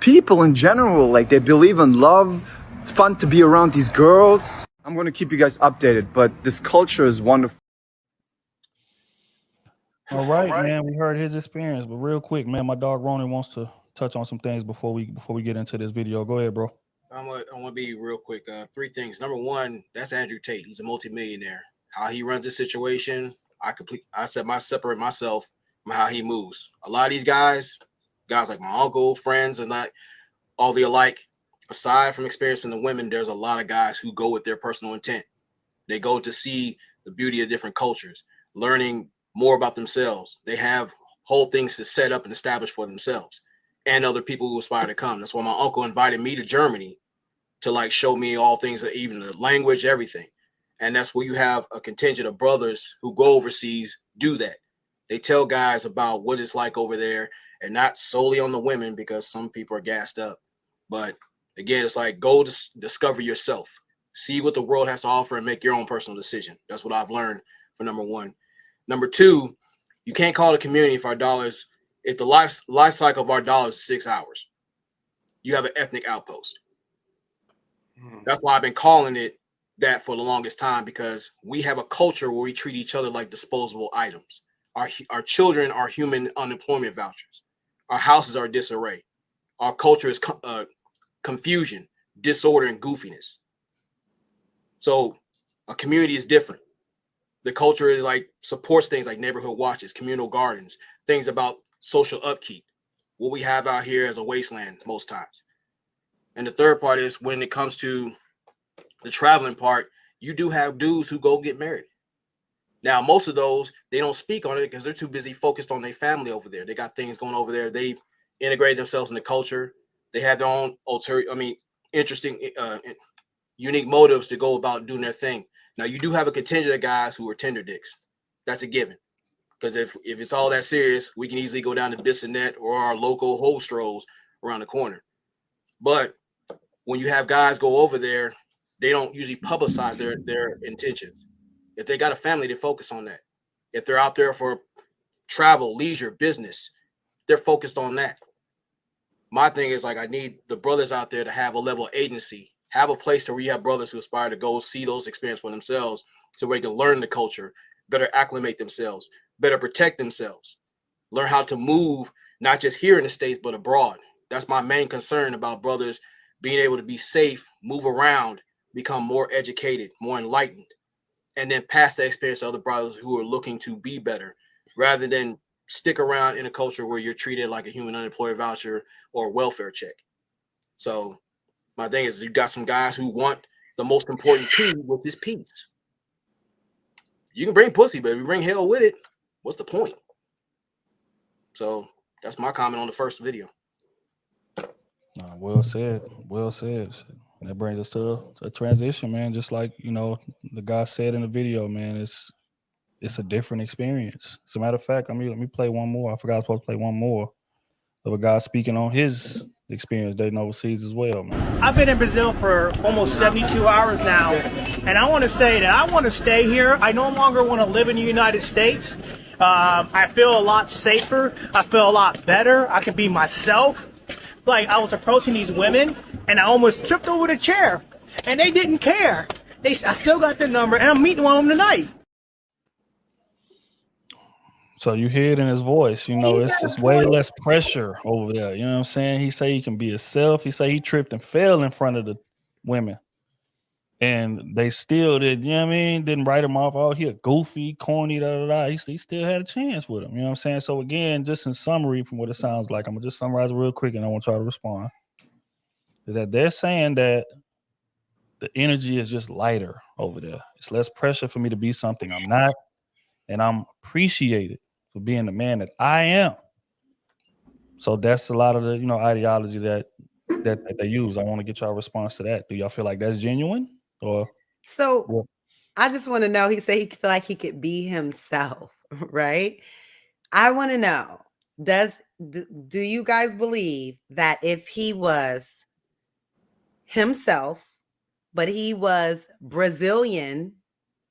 Speaker 10: people in general. Like, they believe in love. It's fun to be around these girls. I'm going to keep you guys updated, but this culture is wonderful.
Speaker 1: All right, man. We heard his experience, but real quick, man, my dog Ronan wants to touch on some things before we get into this video. Go ahead, bro.
Speaker 2: I want to be real quick. 3 things. Number 1, that's Andrew Tate. He's a multimillionaire. How he runs this situation, I separate myself from how he moves. A lot of these guys like my uncle, friends, and not all the alike. Aside from experiencing the women, there's a lot of guys who go with their personal intent. They go to see the beauty of different cultures, learning more about themselves. They have whole things to set up and establish for themselves and other people who aspire to come. That's why my uncle invited me to Germany to show me all things, even the language, everything. And that's where you have a contingent of brothers who go overseas, do that. They tell guys about what it's like over there, and not solely on the women, because some people are gassed up. But again, it's like, go to discover yourself, see what the world has to offer, and make your own personal decision. That's what I've learned for number 1. Number 2, you can't call it a community if our dollars, if the life cycle of our dollars is 6 hours. You have an ethnic outpost. That's why I've been calling it that for the longest time, because we have a culture where we treat each other like disposable items. Our children are human unemployment vouchers. Our houses are disarray. Our culture is confusion, disorder, and goofiness. So a community is different. The culture is supports things like neighborhood watches, communal gardens, things about social upkeep, what we have out here as a wasteland most times. And the third part is, when it comes to the traveling part, you do have dudes who go get married. Now, most of those, they don't speak on it because they're too busy focused on their family over there. They got things going over there. They've integrated themselves in the culture. They have their own interesting, unique motives to go about doing their thing. Now, you do have a contingent of guys who are tender dicks. That's a given. Because if it's all that serious, we can easily go down to Bissonnette or our local Holstros around the corner. But when you have guys go over there, they don't usually publicize their intentions. If they got a family, they focus on that. If they're out there for travel, leisure, business, they're focused on that. My thing is, I need the brothers out there to have a level of agency, have a place where you have brothers who aspire to go see those experiences for themselves, so where they can learn the culture, better acclimate themselves, better protect themselves, learn how to move not just here in the States, but abroad. That's my main concern about brothers being able to be safe, move around, become more educated, more enlightened, and then pass the experience to other brothers who are looking to be better, rather than stick around in a culture where you're treated like a human unemployment voucher or a welfare check. So my thing is, you got some guys who want the most important key, which is peace. You can bring pussy, but if you bring hell with it, what's the point? So that's my comment on the first video.
Speaker 1: Well said. Well said. And that brings us to a transition, man. Just like, you know, the guy said in the video, man, it's a different experience. As a matter of fact, let me play one more. I forgot I was supposed to play one more of a guy speaking on his experience dating overseas as well, man.
Speaker 11: I've been in Brazil for almost 72 hours now, and I want to say that I want to stay here. I no longer want to live in the United States. I feel a lot safer. I feel a lot better. I can be myself. Like, I was approaching these women, and I almost tripped over the chair, and they didn't care. I still got their number, and I'm meeting one of them tonight.
Speaker 1: So you hear it in his voice, you know, it's just way less pressure over there. You know what I'm saying? He say he can be himself. He say he tripped and fell in front of the women. And they still did, you know what I mean? Didn't write him off. Oh, he a goofy, corny, He still had a chance with him. You know what I'm saying? So again, just in summary from what it sounds like, I'm gonna just summarize real quick and I want y'all to respond. Is that they're saying that the energy is just lighter over there. It's less pressure for me to be something I'm not, and I'm appreciated for being the man that I am. So that's a lot of the, you know, ideology that they use. I want to get y'all response to that. Do y'all feel like that's genuine? Or
Speaker 3: so I just want to know, he said he feel like he could be himself, right? I want to know, do you guys believe that if he was himself, but he was Brazilian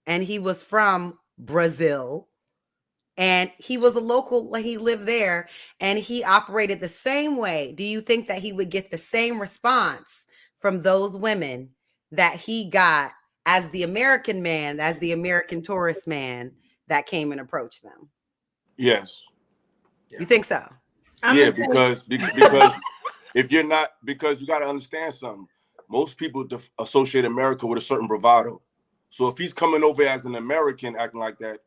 Speaker 3: and he was from Brazil and he was a local, like he lived there and he operated the same way, do you think that he would get the same response from those women that he got as the American man, as the American tourist man that came and approached them?
Speaker 7: Yes.
Speaker 3: You think so?
Speaker 7: Yeah, because if you're not, because you got to understand something. Most people associate America with a certain bravado. So if he's coming over as an American acting like that,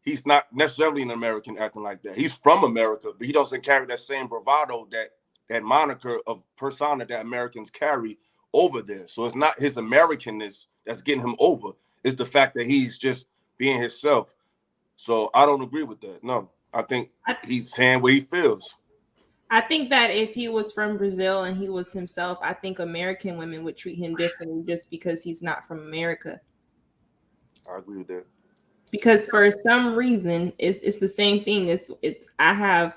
Speaker 7: he's not necessarily an American acting like that. He's from America, but he doesn't carry that same bravado, that moniker of persona that Americans carry over there. So it's not his Americanness that's getting him over. It's the fact that he's just being himself. So I don't agree with that. No, I think he's saying what he feels.
Speaker 8: I think that if he was from Brazil and he was himself, I think American women would treat him differently just because he's not from America.
Speaker 7: I agree with that.
Speaker 8: Because for some reason, it's the same thing. I have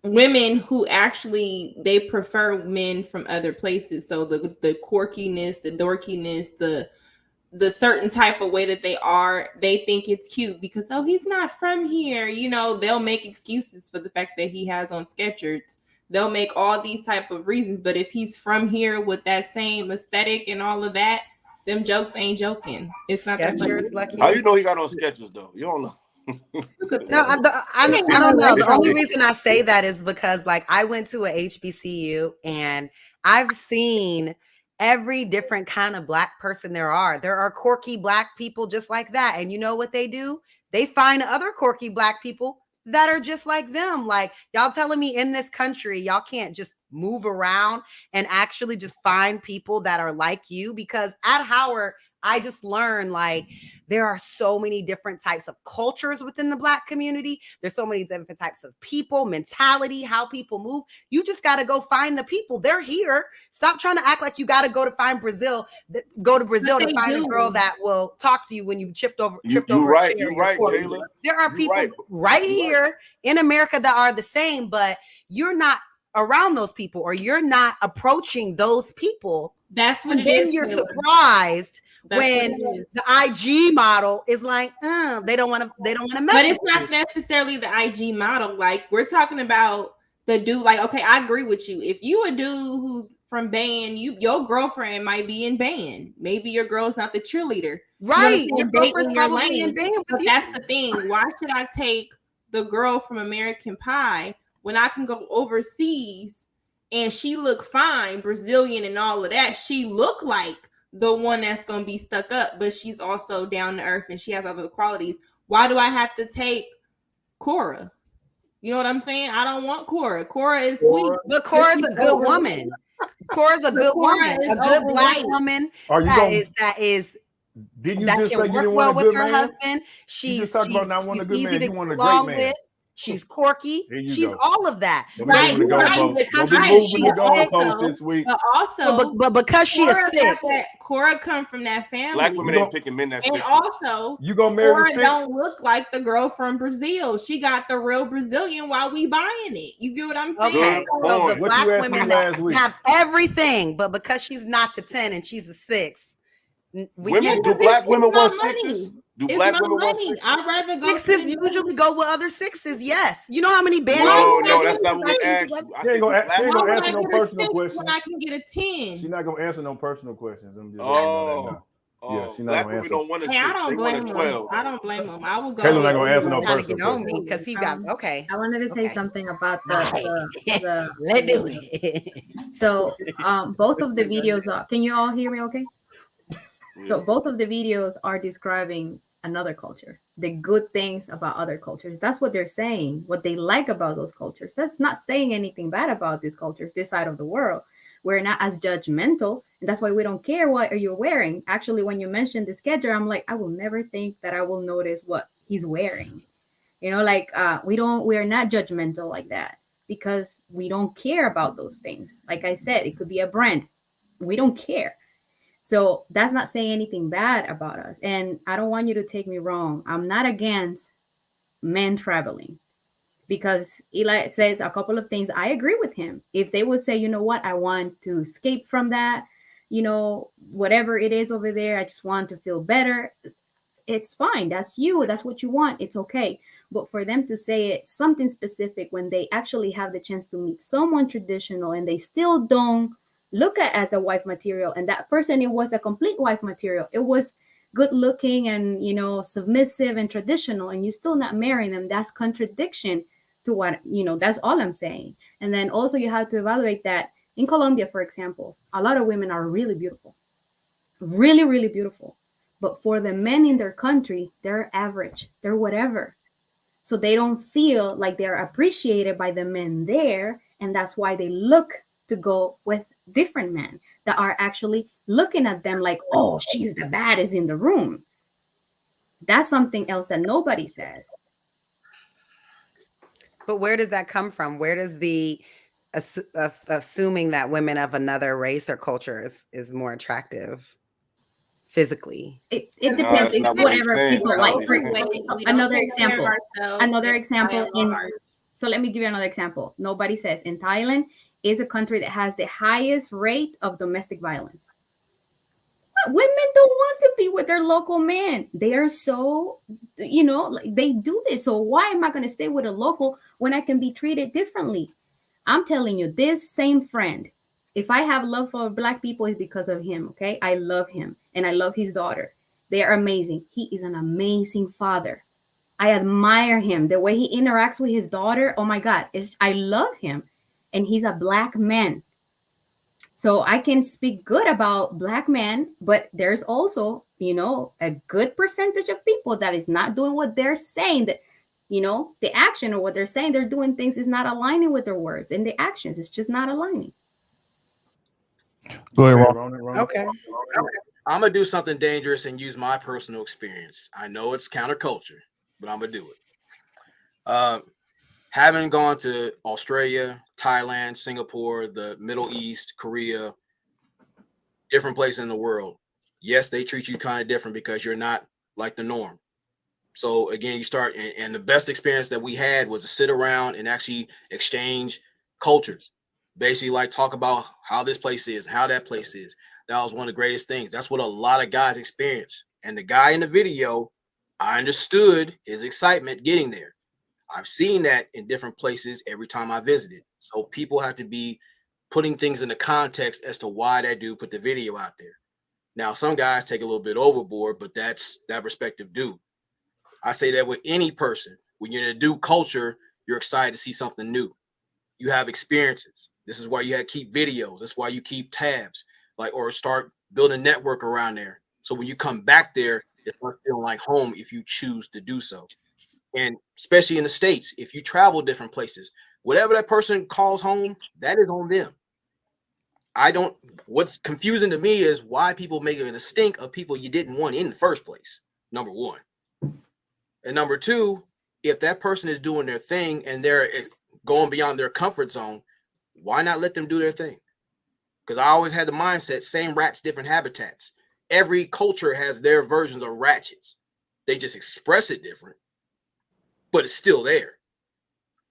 Speaker 8: women who actually, they prefer men from other places. So the quirkiness, the dorkiness, the certain type of way that they are, they think it's cute because, oh, he's not from here. You know, they'll make excuses for the fact that he has on Skechers. They'll make all these type of reasons. But if he's from here with that same aesthetic and all of that, them jokes ain't joking. It's not that funny.
Speaker 7: How you know he got on Skechers though? You don't know.
Speaker 3: No, I don't know. The only reason I say that is because, like, I went to a HBCU and I've seen every different kind of Black person there are. There are quirky Black people just like that. And you know what they do? They find other quirky Black people that are just like them. Like, y'all telling me in this country, y'all can't just move around and actually just find people that are like you? Because at Howard, I just learned, like, there are so many different types of cultures within the Black community. There's so many different types of people, mentality, how people move. You just got to go find the people. They're here. Stop trying to act like you got to go to find Brazil. Go to Brazil to find a girl that will talk to you when you tripped over.
Speaker 7: You're right, Taylor.
Speaker 3: There are people right here in America that are the same, but you're not around those people or you're not approaching those people.
Speaker 8: That's when
Speaker 3: then you're surprised when the IG model is like, they don't want to mess.
Speaker 8: But it's not necessarily the IG model. Like, we're talking about the dude. Like, okay, I agree with you. If you a dude who's from band, your girlfriend might be in band. Maybe your girl's not the cheerleader,
Speaker 3: right?
Speaker 8: Your girlfriend's probably in band. But that's the thing. Why should I take the girl from American Pie when I can go overseas and she look fine, Brazilian and all of that. She look like the one that's going to be stuck up, but she's also down to earth and she has other qualities. Why do I have to take Cora? You know what I'm saying? I don't want Cora. Cora is sweet.
Speaker 3: But Cora's a good woman. Cora's a good woman, a good black woman that is
Speaker 4: Didn't you
Speaker 3: that
Speaker 4: just
Speaker 3: can
Speaker 4: say you
Speaker 3: work
Speaker 4: didn't
Speaker 3: well
Speaker 4: want a
Speaker 3: with
Speaker 4: good
Speaker 3: her
Speaker 4: man?
Speaker 3: husband.
Speaker 4: You just talked about not wanting a good
Speaker 3: easy
Speaker 4: man.
Speaker 3: to
Speaker 4: You want a
Speaker 3: get
Speaker 4: great
Speaker 3: along
Speaker 4: man.
Speaker 3: with. She's quirky.
Speaker 4: There you
Speaker 3: She's
Speaker 4: go.
Speaker 3: all of that.
Speaker 4: Don't be moving the goalposts. Don't be moving the goalposts this week.
Speaker 8: But also,
Speaker 3: but because she is six,
Speaker 8: Cora come from that family.
Speaker 7: Black women ain't picking men that
Speaker 8: and
Speaker 7: six.
Speaker 8: also,
Speaker 4: you gonna marry
Speaker 8: Cora
Speaker 4: the six?
Speaker 8: don't look like the girl from Brazil. She got the real Brazilian while we buying it. You get what I'm saying?
Speaker 3: okay. So the
Speaker 4: What
Speaker 3: black
Speaker 4: you asked me
Speaker 3: women
Speaker 4: last
Speaker 3: that
Speaker 4: week?
Speaker 3: have everything, but because she's not the 10 and she's a 6,
Speaker 7: Women, do black women want sixes? Do
Speaker 8: It's
Speaker 7: black
Speaker 8: my
Speaker 7: women want
Speaker 8: money.
Speaker 7: sixes?
Speaker 8: I'd rather go.
Speaker 3: Sixes usually go with other 6s. Yes, you know how many bands?
Speaker 7: No, that's not what we asked you.
Speaker 4: She ain't gonna answer no personal
Speaker 8: When
Speaker 4: questions.
Speaker 8: I can get a 10.
Speaker 4: She's not gonna answer no personal questions. I'm just letting you know that now. Yeah, she's not
Speaker 7: black
Speaker 4: gonna
Speaker 7: women
Speaker 4: answer.
Speaker 7: don't want a
Speaker 8: Hey, I
Speaker 7: six.
Speaker 8: don't
Speaker 7: They want
Speaker 8: blame
Speaker 7: a
Speaker 8: him.
Speaker 7: 12.
Speaker 8: I don't blame him. I will go.
Speaker 4: Kayla not gonna answer no
Speaker 3: Trying to
Speaker 4: personal
Speaker 3: get on
Speaker 4: questions.
Speaker 3: me because he got okay.
Speaker 6: I wanted to say something about the
Speaker 3: Let's do it.
Speaker 6: So both of the videos are, can you all hear me okay? So both of the videos are describing another culture, the good things about other cultures. That's what they're saying, what they like about those cultures. That's not saying anything bad about these cultures, this side of the world. We're not as judgmental, and that's why we don't care what you're wearing. Actually, when you mentioned the schedule, I'm like, I will never think that I will notice what he's wearing. You know, like we're not judgmental like that because we don't care about those things. Like I said, it could be a brand. We don't care. So that's not saying anything bad about us. And I don't want you to take me wrong. I'm not against men traveling because Eli says a couple of things. I agree with him. If they would say, you know what, I want to escape from that, you know, whatever it is over there, I just want to feel better. It's fine. That's you. That's what you want. It's okay. But for them to say it's something specific when they actually have the chance to meet someone traditional and they still don't look at as a wife material, and that person, it was a complete wife material. It was good looking and, you know, submissive and traditional, and you still not marrying them. That's contradiction to what, you know, that's all I'm saying. And then also you have to evaluate that in Colombia, for example, a lot of women are really beautiful, really, really beautiful. But for the men in their country, they're average, they're whatever. So they don't feel like they're appreciated by the men there. And that's why they look to go with different men that are actually looking at them like, oh, she's the baddest in the room. That's something else that nobody says.
Speaker 3: But where does that come from? Where does the assuming that women of another race or culture is more attractive physically?
Speaker 6: It depends. It's whatever people like. Another example. So let me give you another example. Nobody says in Thailand is a country that has the highest rate of domestic violence. Women don't want to be with their local man. They are so, you know, they do this. So why am I going to stay with a local when I can be treated differently? I'm telling you, this same friend, if I have love for Black people, it's because of him. Okay. I love him and I love his daughter. They are amazing. He is an amazing father. I admire him. The way he interacts with his daughter. Oh my God. I love him. And he's a Black man. So I can speak good about Black men, but there's also, you know, a good percentage of people that is not doing what they're saying, that, you know, the action or what they're saying they're doing things is not aligning with their words, and the actions is just not aligning.
Speaker 1: Go ahead, Ron.
Speaker 3: Okay.
Speaker 2: I'm going to do something dangerous and use my personal experience. I know it's counterculture, but I'm going to do it. Having gone to Australia, Thailand, Singapore, the Middle East, Korea, different places in the world. Yes, they treat you kind of different because you're not like the norm. So again, you start, and the best experience that we had was to sit around and actually exchange cultures. Basically, like talk about how this place is, how that place is. That was one of the greatest things. That's what a lot of guys experience. And the guy in the video, I understood his excitement getting there. I've seen that in different places every time I visited. So people have to be putting things into context as to why that dude put the video out there. Now, some guys take a little bit overboard, but that's that respective dude. I say that with any person, When you're in a new culture, you're excited to see something new. You have experiences. This is why you have keep videos. That's why you keep tabs, like, or start building a network around there. So when you come back there, it's not feeling like home if you choose to do so. And especially in the States, if you travel different places, whatever that person calls home, that is on them. What's confusing to me is why people make it a stink of people you didn't want in the first place, number one. And number two, if that person is doing their thing and they're going beyond their comfort zone, why not let them do their thing? Because I always had the mindset, same rats, different habitats. Every culture has their versions of ratchets. They just express it different, but it's still there.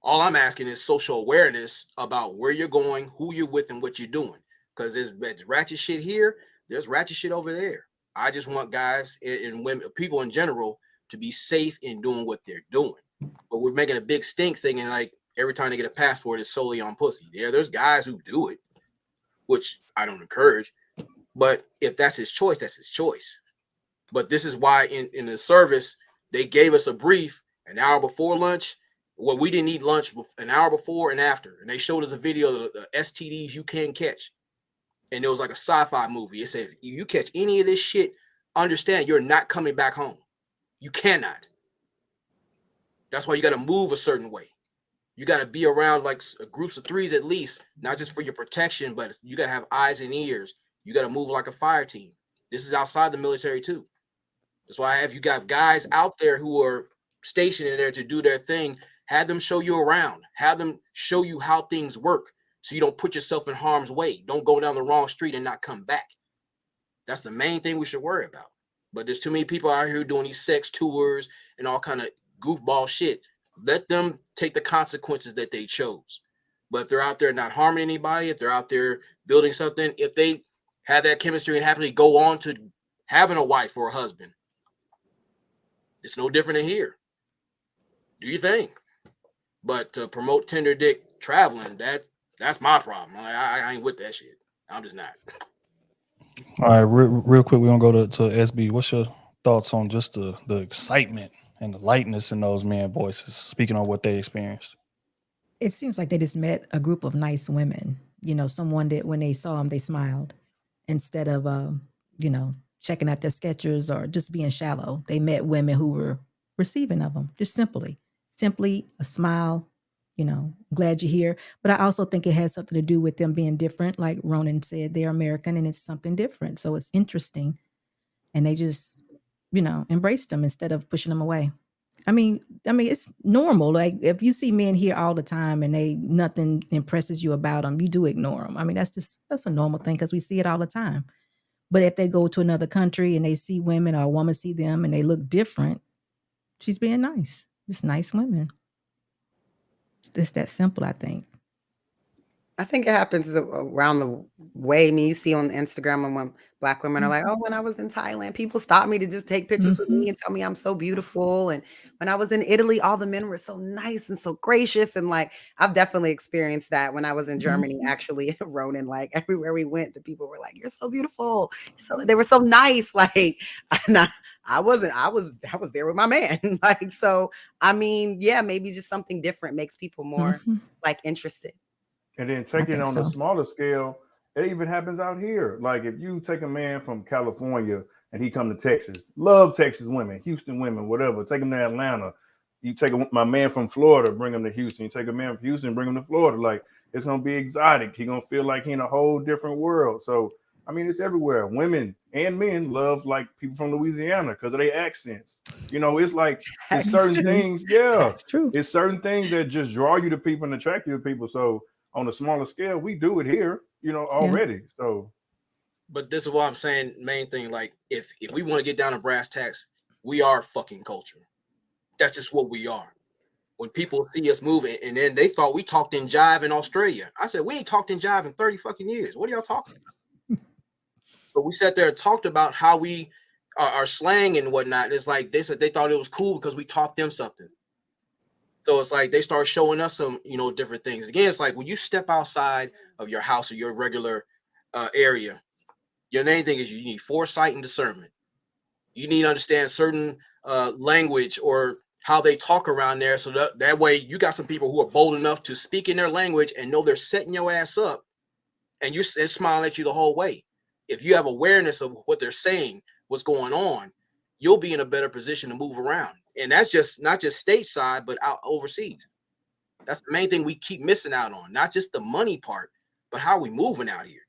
Speaker 2: All I'm asking is social awareness about where you're going, who you're with, and what you're doing. Because there's ratchet shit here, there's ratchet shit over there. I just want guys and women, people in general, to be safe in doing what they're doing. But we're making a big stink thing, and like every time they get a passport, it's solely on pussy. There's guys who do it, which I don't encourage. But if that's his choice, that's his choice. But this is why in the service, they gave us a brief an hour before lunch. Well, we didn't eat lunch an hour before and after. And they showed us a video of the STDs you can catch. And it was like a sci-fi movie. It said, if you catch any of this shit, understand you're not coming back home. You cannot. That's why you got to move a certain way. You got to be around like groups of threes at least, not just for your protection, but you got to have eyes and ears. You got to move like a fire team. This is outside the military too. That's why you got guys out there who are stationed in there to do their thing. Have them show you around. Have them show you how things work so you don't put yourself in harm's way. Don't go down the wrong street and not come back. That's the main thing we should worry about. But there's too many people out here doing these sex tours and all kind of goofball shit. Let them take the consequences that they chose. But if they're out there not harming anybody, if they're out there building something, if they have that chemistry and happily go on to having a wife or a husband, it's no different than here. Do your thing. But to promote tender dick traveling, that's my problem. I ain't with that shit. I'm just not.
Speaker 1: All right, real quick, we're gonna go to SB. What's your thoughts on just the excitement and the lightness in those men voices, speaking on what they experienced?
Speaker 5: It seems like they just met a group of nice women. You know, someone that when they saw them, they smiled instead of, checking out their Skechers or just being shallow. They met women who were receiving of them, just simply a smile. Glad you're here. But I also think it has something to do with them being different. Like Ronan said, they're American and it's something different. So it's interesting. And they just, embraced them instead of pushing them away. I mean, it's normal. Like if you see men here all the time and nothing impresses you about them, you do ignore them. I mean, that's a normal thing because we see it all the time. But if they go to another country and they see women or a woman see them and they look different, she's being nice. Just nice women. It's just that simple, I think.
Speaker 3: I think it happens around the way. I mean, you see on Instagram and when Black women are like, oh, when I was in Thailand, people stopped me to just take pictures with me and tell me I'm so beautiful. And when I was in Italy, all the men were so nice and so gracious. And like, I've definitely experienced that when I was in Germany, actually, Ronan, like everywhere we went, the people were like, you're so beautiful. So they were so nice. Like, I was there with my man. Like, so, I mean, yeah, maybe just something different makes people more like interested.
Speaker 4: And then taking it on the smaller scale, it even happens out here. Like if you take a man from California and he come to Texas, love Texas women, Houston women, whatever, take him to Atlanta. You take my man from Florida, bring him to Houston. You take a man from Houston, bring him to Florida. Like it's going to be exotic. He's going to feel like he's in a whole different world. So, I mean, it's everywhere. Women and men love like people from Louisiana because of their accents. It's like it's certain things. Yeah,
Speaker 5: it's true.
Speaker 4: It's certain things that just draw you to people and attract you to people. So on a smaller scale, we do it here, already. Yeah. So,
Speaker 2: but this is what I'm saying. Main thing, like if we want to get down to brass tacks, we are fucking culture. That's just what we are. When people see us moving, and then they thought we talked in jive in Australia. I said we ain't talked in jive in 30 fucking years. What are y'all talking about? So we sat there and talked about how we are slang and whatnot. It's like they said they thought it was cool because we taught them something. So it's like they start showing us some, different things. Again, it's like when you step outside of your house or your regular area, your main thing is you need foresight and discernment. You need to understand certain language or how they talk around there. So that way you got some people who are bold enough to speak in their language and know they're setting your ass up, and they're smiling at you the whole way. If you have awareness of what they're saying, what's going on, you'll be in a better position to move around. And that's just not just stateside, but out overseas. That's the main thing we keep missing out on. Not just the money part, but how we moving out here.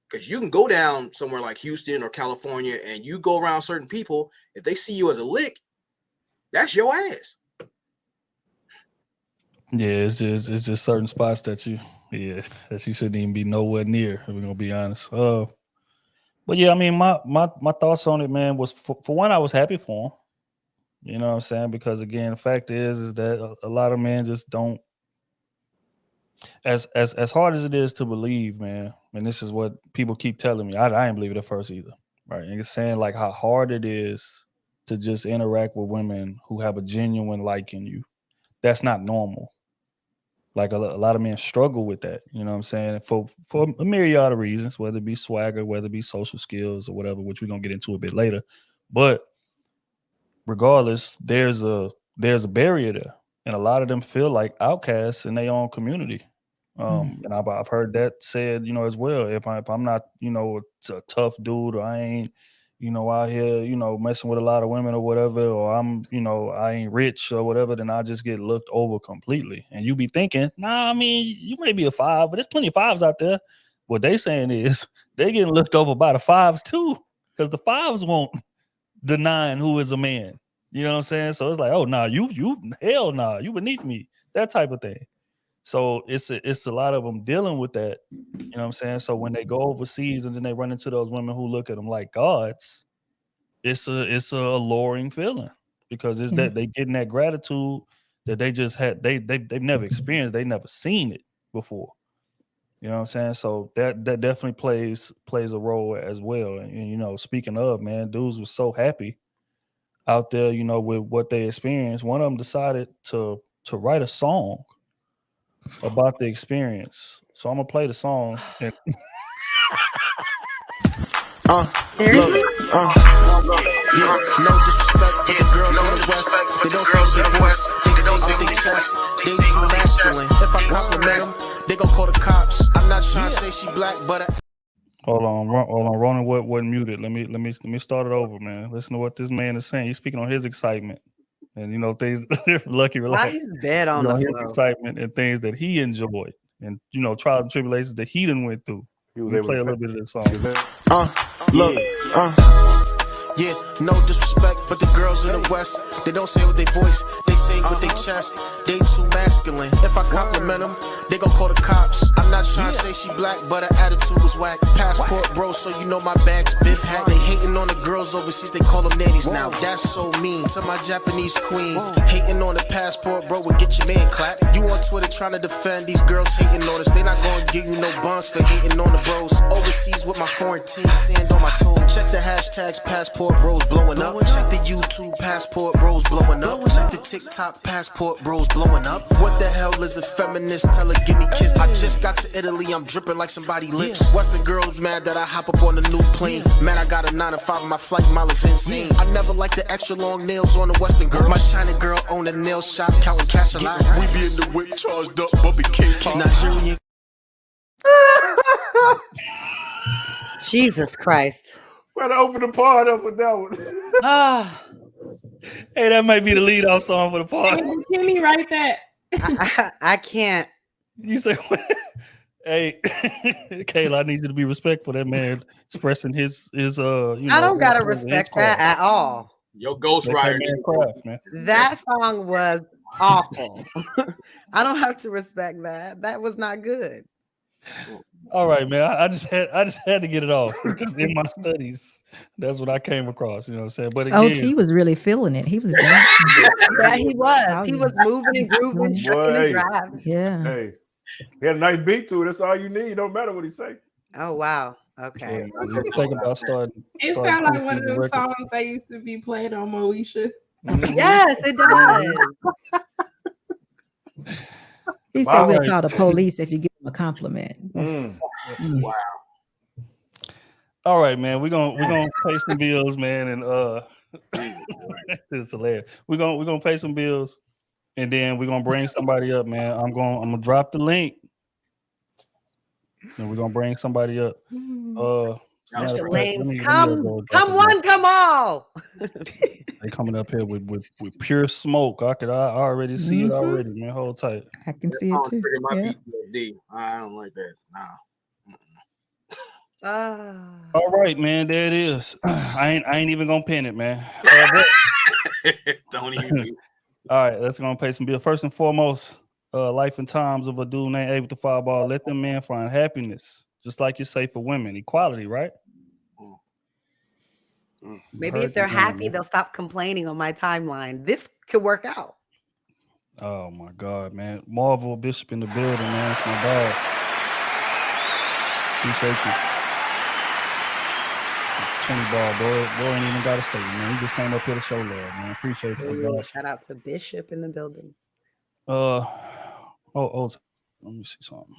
Speaker 2: Because you can go down somewhere like Houston or California and you go around certain people, if they see you as a lick, that's your ass.
Speaker 1: Yeah, it's just certain spots that you shouldn't even be nowhere near, if we're gonna be honest. But yeah, I mean, my thoughts on it, man, was for one, I was happy for him. You know what I'm saying? Because again, the fact is that a lot of men just don't, as hard as it is to believe, man, and this is what people keep telling me. I didn't believe it at first either. Right. And it's saying like how hard it is to just interact with women who have a genuine like in you. That's not normal. Like a lot of men struggle with that, you know what I'm saying? For a myriad of reasons, whether it be swagger, whether it be social skills or whatever, which we're gonna get into a bit later. But regardless, there's a barrier there. And a lot of them feel like outcasts in their own community. And I've heard that said, as well. If I'm not, a tough dude, or I ain't, out here, messing with a lot of women or whatever, or I'm, I ain't rich or whatever, then I just get looked over completely. And you be thinking, nah, I mean, you may be a 5, but there's plenty of 5s out there. What they saying is they getting looked over by the 5s too, because the 5s won't deny who is a man. You know what I'm saying? So it's like, oh, nah, you hell nah, you beneath me, that type of thing. So it's a lot of them dealing with that, you know what I'm saying? So when they go overseas and then they run into those women who look at them like gods, it's a alluring feeling, because it's that they getting that gratitude that they just had, they've never experienced, they never seen it before. You know what I'm saying? So that definitely plays a role as well. And speaking of, man, dudes was so happy out there, with what they experienced. One of them decided to write a song about the experience. So I'm gonna play the song. And
Speaker 3: Seriously?
Speaker 12: Yeah, no disrespect for the girls in the West. They don't say the voice, they say with their chest. They too masculine. If I compliment them, they gon' call the cops. I'm not trying to say she black, but
Speaker 1: hold on, Ronan wasn't muted. Let me start it over, man. Listen to what this man is saying. He's speaking on his excitement. And things lucky
Speaker 3: Why
Speaker 1: relax.
Speaker 3: is bed on the
Speaker 1: his
Speaker 3: floor?
Speaker 1: excitement and things that he enjoyed, and trials and tribulations that he done went through.
Speaker 4: He was
Speaker 1: Let me
Speaker 4: able
Speaker 1: play
Speaker 4: to
Speaker 1: a little bit of this song.
Speaker 12: look, yeah, no disrespect, but the girls in the West, they don't say with their voice, they say with their chest. They too masculine. If I compliment them, they gon' call the cops. I'm not trying to say she black, but her attitude was whack. Passport bro, so you know my bag's big hat. They hating on the girls overseas, they call them nannies now. That's so mean to my Japanese queen. Hating on the passport bro, would get your man clapped. You on Twitter trying to defend these girls hating on us. They not gonna give you no bonds for hating on the bros. Overseas with my foreign team, sand on my toes. Check the hashtags, passport bros blowing up. Check the YouTube passport bros blowing up. Check the TikTok passport bros blowing up. What the hell is a feminist? Tell her give me kiss. I just got to Italy, I'm dripping like somebody lips. Western girls mad that I hop up on a new plane. Man, I got a 9 to 5, my flight mileage insane. I never like the extra long nails on the Western girl. My China girl own a nail shop, counting cash a lot. We be in the whip charged up, Bubby K-pop. Nigerian.
Speaker 3: Jesus Christ.
Speaker 4: Better open the pod up with that one.
Speaker 3: Ah,
Speaker 1: Hey, that might be the lead off song for the part.
Speaker 8: Can he write that?
Speaker 3: I can't.
Speaker 1: You say, hey, Kayla, I need you to be respectful. That man expressing his
Speaker 3: I don't gotta respect that at all.
Speaker 2: Your ghostwriter.
Speaker 1: Craft, man.
Speaker 3: That song was awful. I don't have to respect that. That was not good.
Speaker 1: All right, man. I just had to get it off, because in my studies, that's what I came across. You know what I'm saying? But again,
Speaker 5: OT was really feeling it. He was dancing.
Speaker 3: Yeah, he was. He was moving and grooving, shucking and driving.
Speaker 5: Yeah.
Speaker 4: Hey, he had a nice beat to it. That's all you need. Don't matter what he say.
Speaker 3: Oh wow. Okay.
Speaker 1: yeah, think about starting.
Speaker 8: It sounds like one of those songs that used to be played on Moesha.
Speaker 3: Yes, it does.
Speaker 5: He said we'll call the police if you give him a compliment.
Speaker 2: Wow.
Speaker 1: All right, man. We're gonna pay some bills, man, and It's hilarious. We're gonna pay some bills, and then we're gonna bring somebody up, man. I'm gonna drop the link, and we're gonna bring somebody up.
Speaker 3: The lanes come one, come all.
Speaker 1: They coming up here with pure smoke. I already see it already, man. Hold tight.
Speaker 5: I can see it too.
Speaker 2: My
Speaker 5: Yeah.
Speaker 2: PTSD. I don't like that. Nah.
Speaker 1: All right, man. There it is. I ain't even gonna pin it, man.
Speaker 2: Don't even.
Speaker 1: All right, let's go pay some bills. First and foremost, life and times of a dude named Abe with the Fireball. Let them men find happiness, just like you say for women. Equality, right?
Speaker 3: Maybe if they're happy, they'll stop complaining on my timeline. This could work out.
Speaker 1: Oh my God, man. Marvel Bishop in the building, man. It's my dog. Appreciate you. 20 ball, boy ain't even got to stay, man. He just came up here to show love, man. Appreciate it.
Speaker 3: Ooh, shout out to Bishop in the building.
Speaker 1: Let me see something.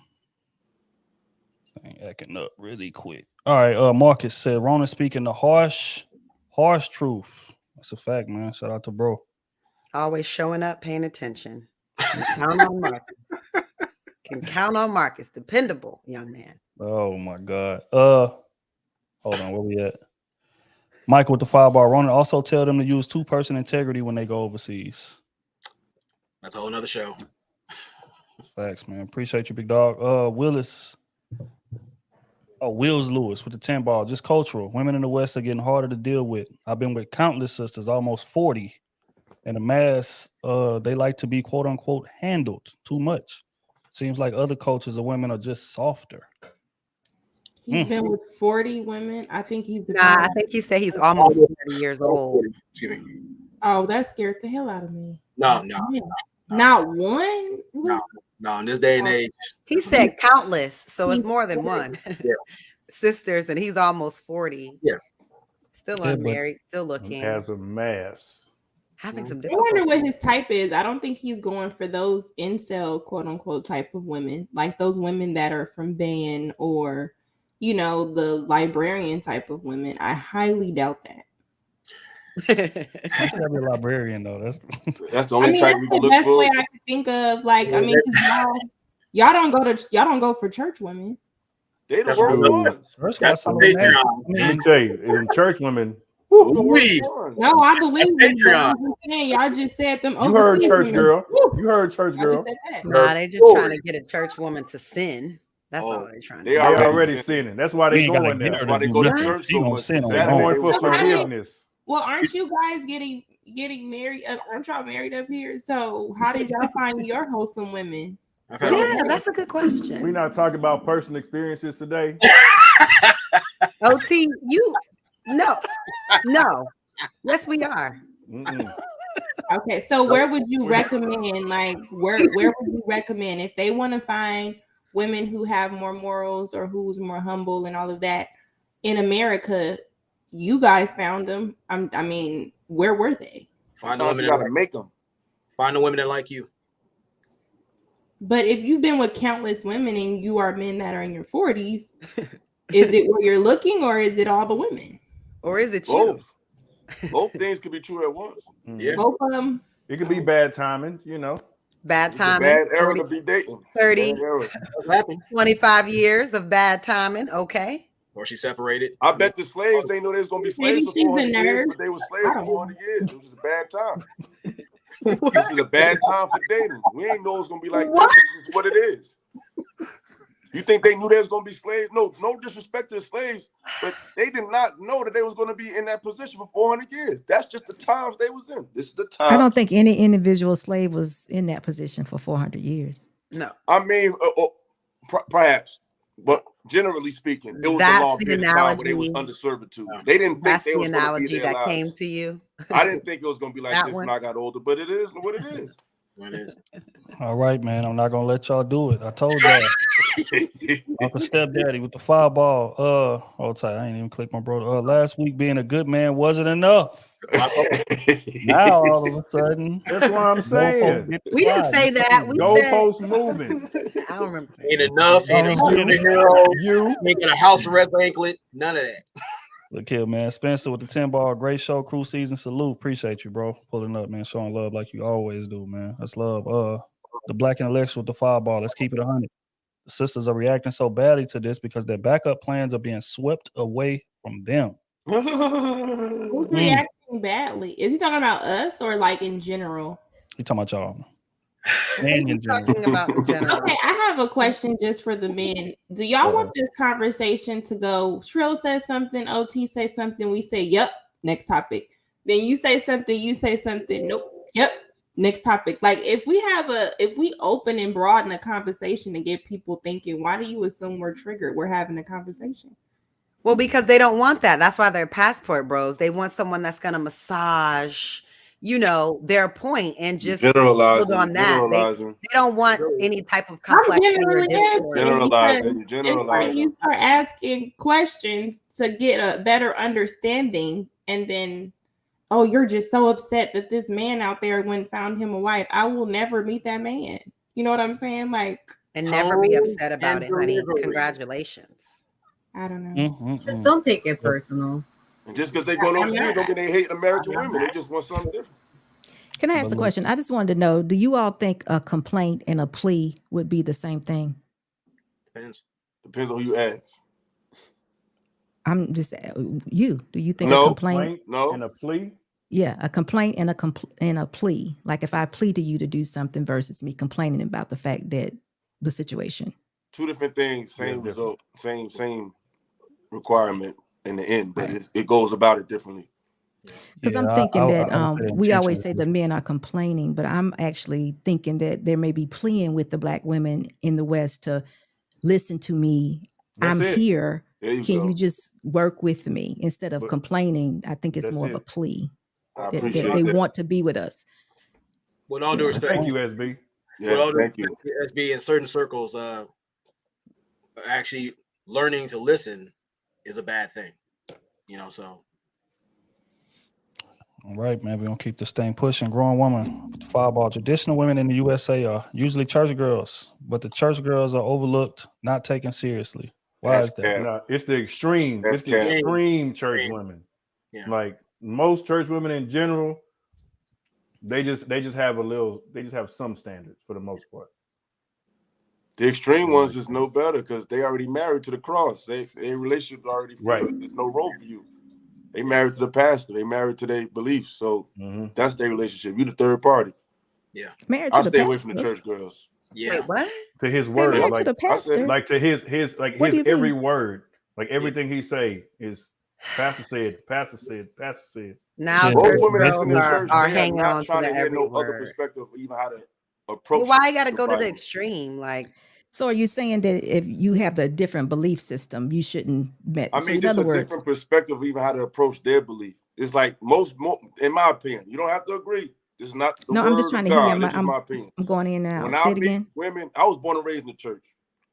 Speaker 1: Ain't acting up really quick. All right, Marcus said Ronan speaking the harsh truth. That's a fact, man. Shout out to bro.
Speaker 3: Always showing up, paying attention. Can count on Marcus. Can count on Marcus. Dependable young man.
Speaker 1: Oh my God. Hold on, where we at? Michael with the Fireball. Ronan, also tell them to use 2-person integrity when they go overseas.
Speaker 2: That's a whole nother show.
Speaker 1: Facts, man. Appreciate you, big dog. Wills Lewis with the 10 ball. Just cultural. Women in the West are getting harder to deal with. I've been with countless sisters, almost 40. And the mass, they like to be quote unquote handled too much. Seems like other cultures of women are just softer.
Speaker 8: He's been with 40 women. I think he's
Speaker 3: I think he said he's almost 30 years old.
Speaker 8: Oh, that scared the hell out of me.
Speaker 2: No.
Speaker 8: Not one?
Speaker 2: No, in this day and age.
Speaker 3: He said countless, so it's more than
Speaker 2: 40.
Speaker 3: one.
Speaker 2: Yeah.
Speaker 3: Sisters, and he's almost 40.
Speaker 2: Yeah.
Speaker 3: Still unmarried, still looking.
Speaker 4: As a mass.
Speaker 3: Having some
Speaker 8: I
Speaker 3: difficulty.
Speaker 8: wonder what his type is. I don't think he's going for those incel quote unquote type of women, like those women that are from Ban or, the librarian type of women. I highly doubt that.
Speaker 1: You should be a librarian though.
Speaker 7: That's the only type we can look
Speaker 8: That's the
Speaker 7: for.
Speaker 8: best way I could think of. Like, I mean, 'cause y'all don't go for church women.
Speaker 7: They the worst ones.
Speaker 4: Let me tell you, in church women.
Speaker 8: No, I believe you. Y'all just said them.
Speaker 4: You heard church
Speaker 8: women.
Speaker 4: girl. You heard church girl.
Speaker 3: Nah, they just trying to get a church woman to sin. That's all they're trying to do.
Speaker 4: They already sinning. That's why they going there.
Speaker 7: That's why they go to church so much.
Speaker 4: They're going for forgiveness.
Speaker 8: Well, aren't you guys getting married? Aren't y'all married up here? So how did y'all find your wholesome women?
Speaker 3: Yeah, that's a good question.
Speaker 4: We're not talking about personal experiences today.
Speaker 3: OT, no. Yes, we are.
Speaker 8: Okay, so where would you recommend? Like, where would you recommend if they want to find women who have more morals or who's more humble and all of that in America? You guys found them. I mean, where were they?
Speaker 2: Find the women that gotta make them. Find the women that like you.
Speaker 8: But if you've been with countless women and you are men that are in your 40s, is it where you're looking or is it all the women?
Speaker 3: Or is it
Speaker 7: you? Both things could be true at once.
Speaker 4: Yeah.
Speaker 8: Both of them.
Speaker 4: It could be bad timing,
Speaker 3: Bad timing.
Speaker 7: Bad era to be dating.
Speaker 3: 30, 25 years of bad timing. Okay.
Speaker 2: Or she separated.
Speaker 7: I bet the slaves, they know they was going to be slaves for 400 years, but they were slaves for 400 years. It was a bad time. This is a bad time for dating. We ain't know it's going to be like this. This is what it is. You think they knew they was going to be slaves? No disrespect to the slaves, but they did not know that they was going to be in that position for 400 years. That's just the times they was in. This is the time.
Speaker 5: I don't think any individual slave was in that position for 400 years.
Speaker 3: No.
Speaker 7: I mean, perhaps, but generally speaking, it was a long period of time where they was under servitude. They didn't think they was going to be there
Speaker 3: that
Speaker 7: lives.
Speaker 3: came to you.
Speaker 7: I didn't think it was going to be like
Speaker 3: That
Speaker 7: this
Speaker 3: one?
Speaker 7: when I got older, but it is what it is.
Speaker 2: It is.
Speaker 1: All right, man. I'm not gonna let y'all do it. I told y'all. Uncle Stepdaddy with the Fireball. Hold tight. I ain't even click my brother. Last week being a good man wasn't enough. Now all of a sudden,
Speaker 4: that's what I'm saying.
Speaker 3: We didn't say that. We said
Speaker 4: goalposts moving.
Speaker 3: I don't remember.
Speaker 2: Ain't enough. Ain't a superhero. You ain't got a house arrest anklet. None of that.
Speaker 1: Look here, man. Spencer with the 10 ball. Great show. Crew season. Salute. Appreciate you, bro. Pulling up, man. Showing love like you always do, man. That's love. The Black Intellectual with the 5 ball. Let's keep it 100. The sisters are reacting so badly to this because their backup plans are being swept away from them.
Speaker 8: Who's reacting badly? Is he talking about us or like in general?
Speaker 1: You talking about y'all?
Speaker 3: Talking about in general.
Speaker 8: Okay, I have a question just for the men. Do y'all want this conversation to go? Trill says something, OT says something, we say, yep, next topic. Then you say something, nope, yep, next topic. Like if we open and broaden the conversation and get people thinking, why do you assume we're triggered? We're having a conversation.
Speaker 3: Well, because they don't want that. That's why they're passport bros. They want someone that's gonna massage, their point and just build on that. They don't want any type of complexity or discourse.
Speaker 8: Generalizing. You start asking questions to get a better understanding, and then, oh, you're just so upset that this man out there went and found him a wife. I will never meet that man. You know what I'm saying? Like,
Speaker 3: and never be upset about it, honey. Congratulations.
Speaker 8: I don't know.
Speaker 6: Just don't take it personal.
Speaker 7: And just because they're going overseas, don't mean they hate American women. They just want something different.
Speaker 5: Can I ask a question? I just wanted to know, do you all think a complaint and a plea would be the same thing?
Speaker 7: Depends on who you ask.
Speaker 5: I'm just do you think
Speaker 7: No.
Speaker 5: a complaint
Speaker 4: And a plea?
Speaker 5: Yeah, a complaint and a plea. Like if I plead to you to do something versus me complaining about the fact that the situation.
Speaker 7: Two different things, same result, same requirement in the end, but it goes about it differently.
Speaker 5: Because I'm thinking that we always say the men are complaining, but I'm actually thinking that there may be pleading with the Black women in the West to listen to me. I'm here. Can you just work with me instead of complaining? I think it's more of a plea that they want to be with us.
Speaker 2: With all due respect,
Speaker 4: thank you, SB.
Speaker 7: Yeah, thank you.
Speaker 2: SB, in certain circles, actually learning to listen is a bad thing. So.
Speaker 1: All right, man. We're gonna keep this thing pushing. Growing woman with the 5 ball. Traditional women in the USA are usually church girls, but the church girls are overlooked, not taken seriously. Why is that?
Speaker 4: No, it's the extreme. It's the extreme church women. Yeah. Like most church women in general, they just have some standards for the most part.
Speaker 7: The extreme ones is no better because they already married to the cross. Their relationship already filled.
Speaker 4: Right.
Speaker 7: There's no role for you. They married to the pastor. They married to their beliefs. So that's their relationship. You the third party.
Speaker 2: Yeah.
Speaker 7: I stay away from the church girls.
Speaker 2: Yeah.
Speaker 3: Wait, what?
Speaker 4: To his word,
Speaker 5: like to the pastor.
Speaker 4: Like to his every word, like everything he say is pastor said, pastor said, pastor said.
Speaker 3: Now
Speaker 7: most women that's in the church
Speaker 3: are
Speaker 7: they
Speaker 3: hanging
Speaker 7: are
Speaker 3: on
Speaker 7: not
Speaker 3: to
Speaker 7: trying to hear no
Speaker 3: word.
Speaker 7: other perspective of even how to approach.
Speaker 3: Well, why you got to go to the extreme? Like,
Speaker 5: so are you saying that if you have a different belief system, you shouldn't?
Speaker 7: I mean, just a different perspective of even how to approach their belief. It's like most, in my opinion, you don't have to agree. This is not the word
Speaker 5: I'm just trying to
Speaker 7: God.
Speaker 5: hear.
Speaker 7: This is my opinion.
Speaker 5: I'm going in and out.
Speaker 7: When
Speaker 5: Say
Speaker 7: I
Speaker 5: it
Speaker 7: meet
Speaker 5: again.
Speaker 7: women, I was born and raised in the church.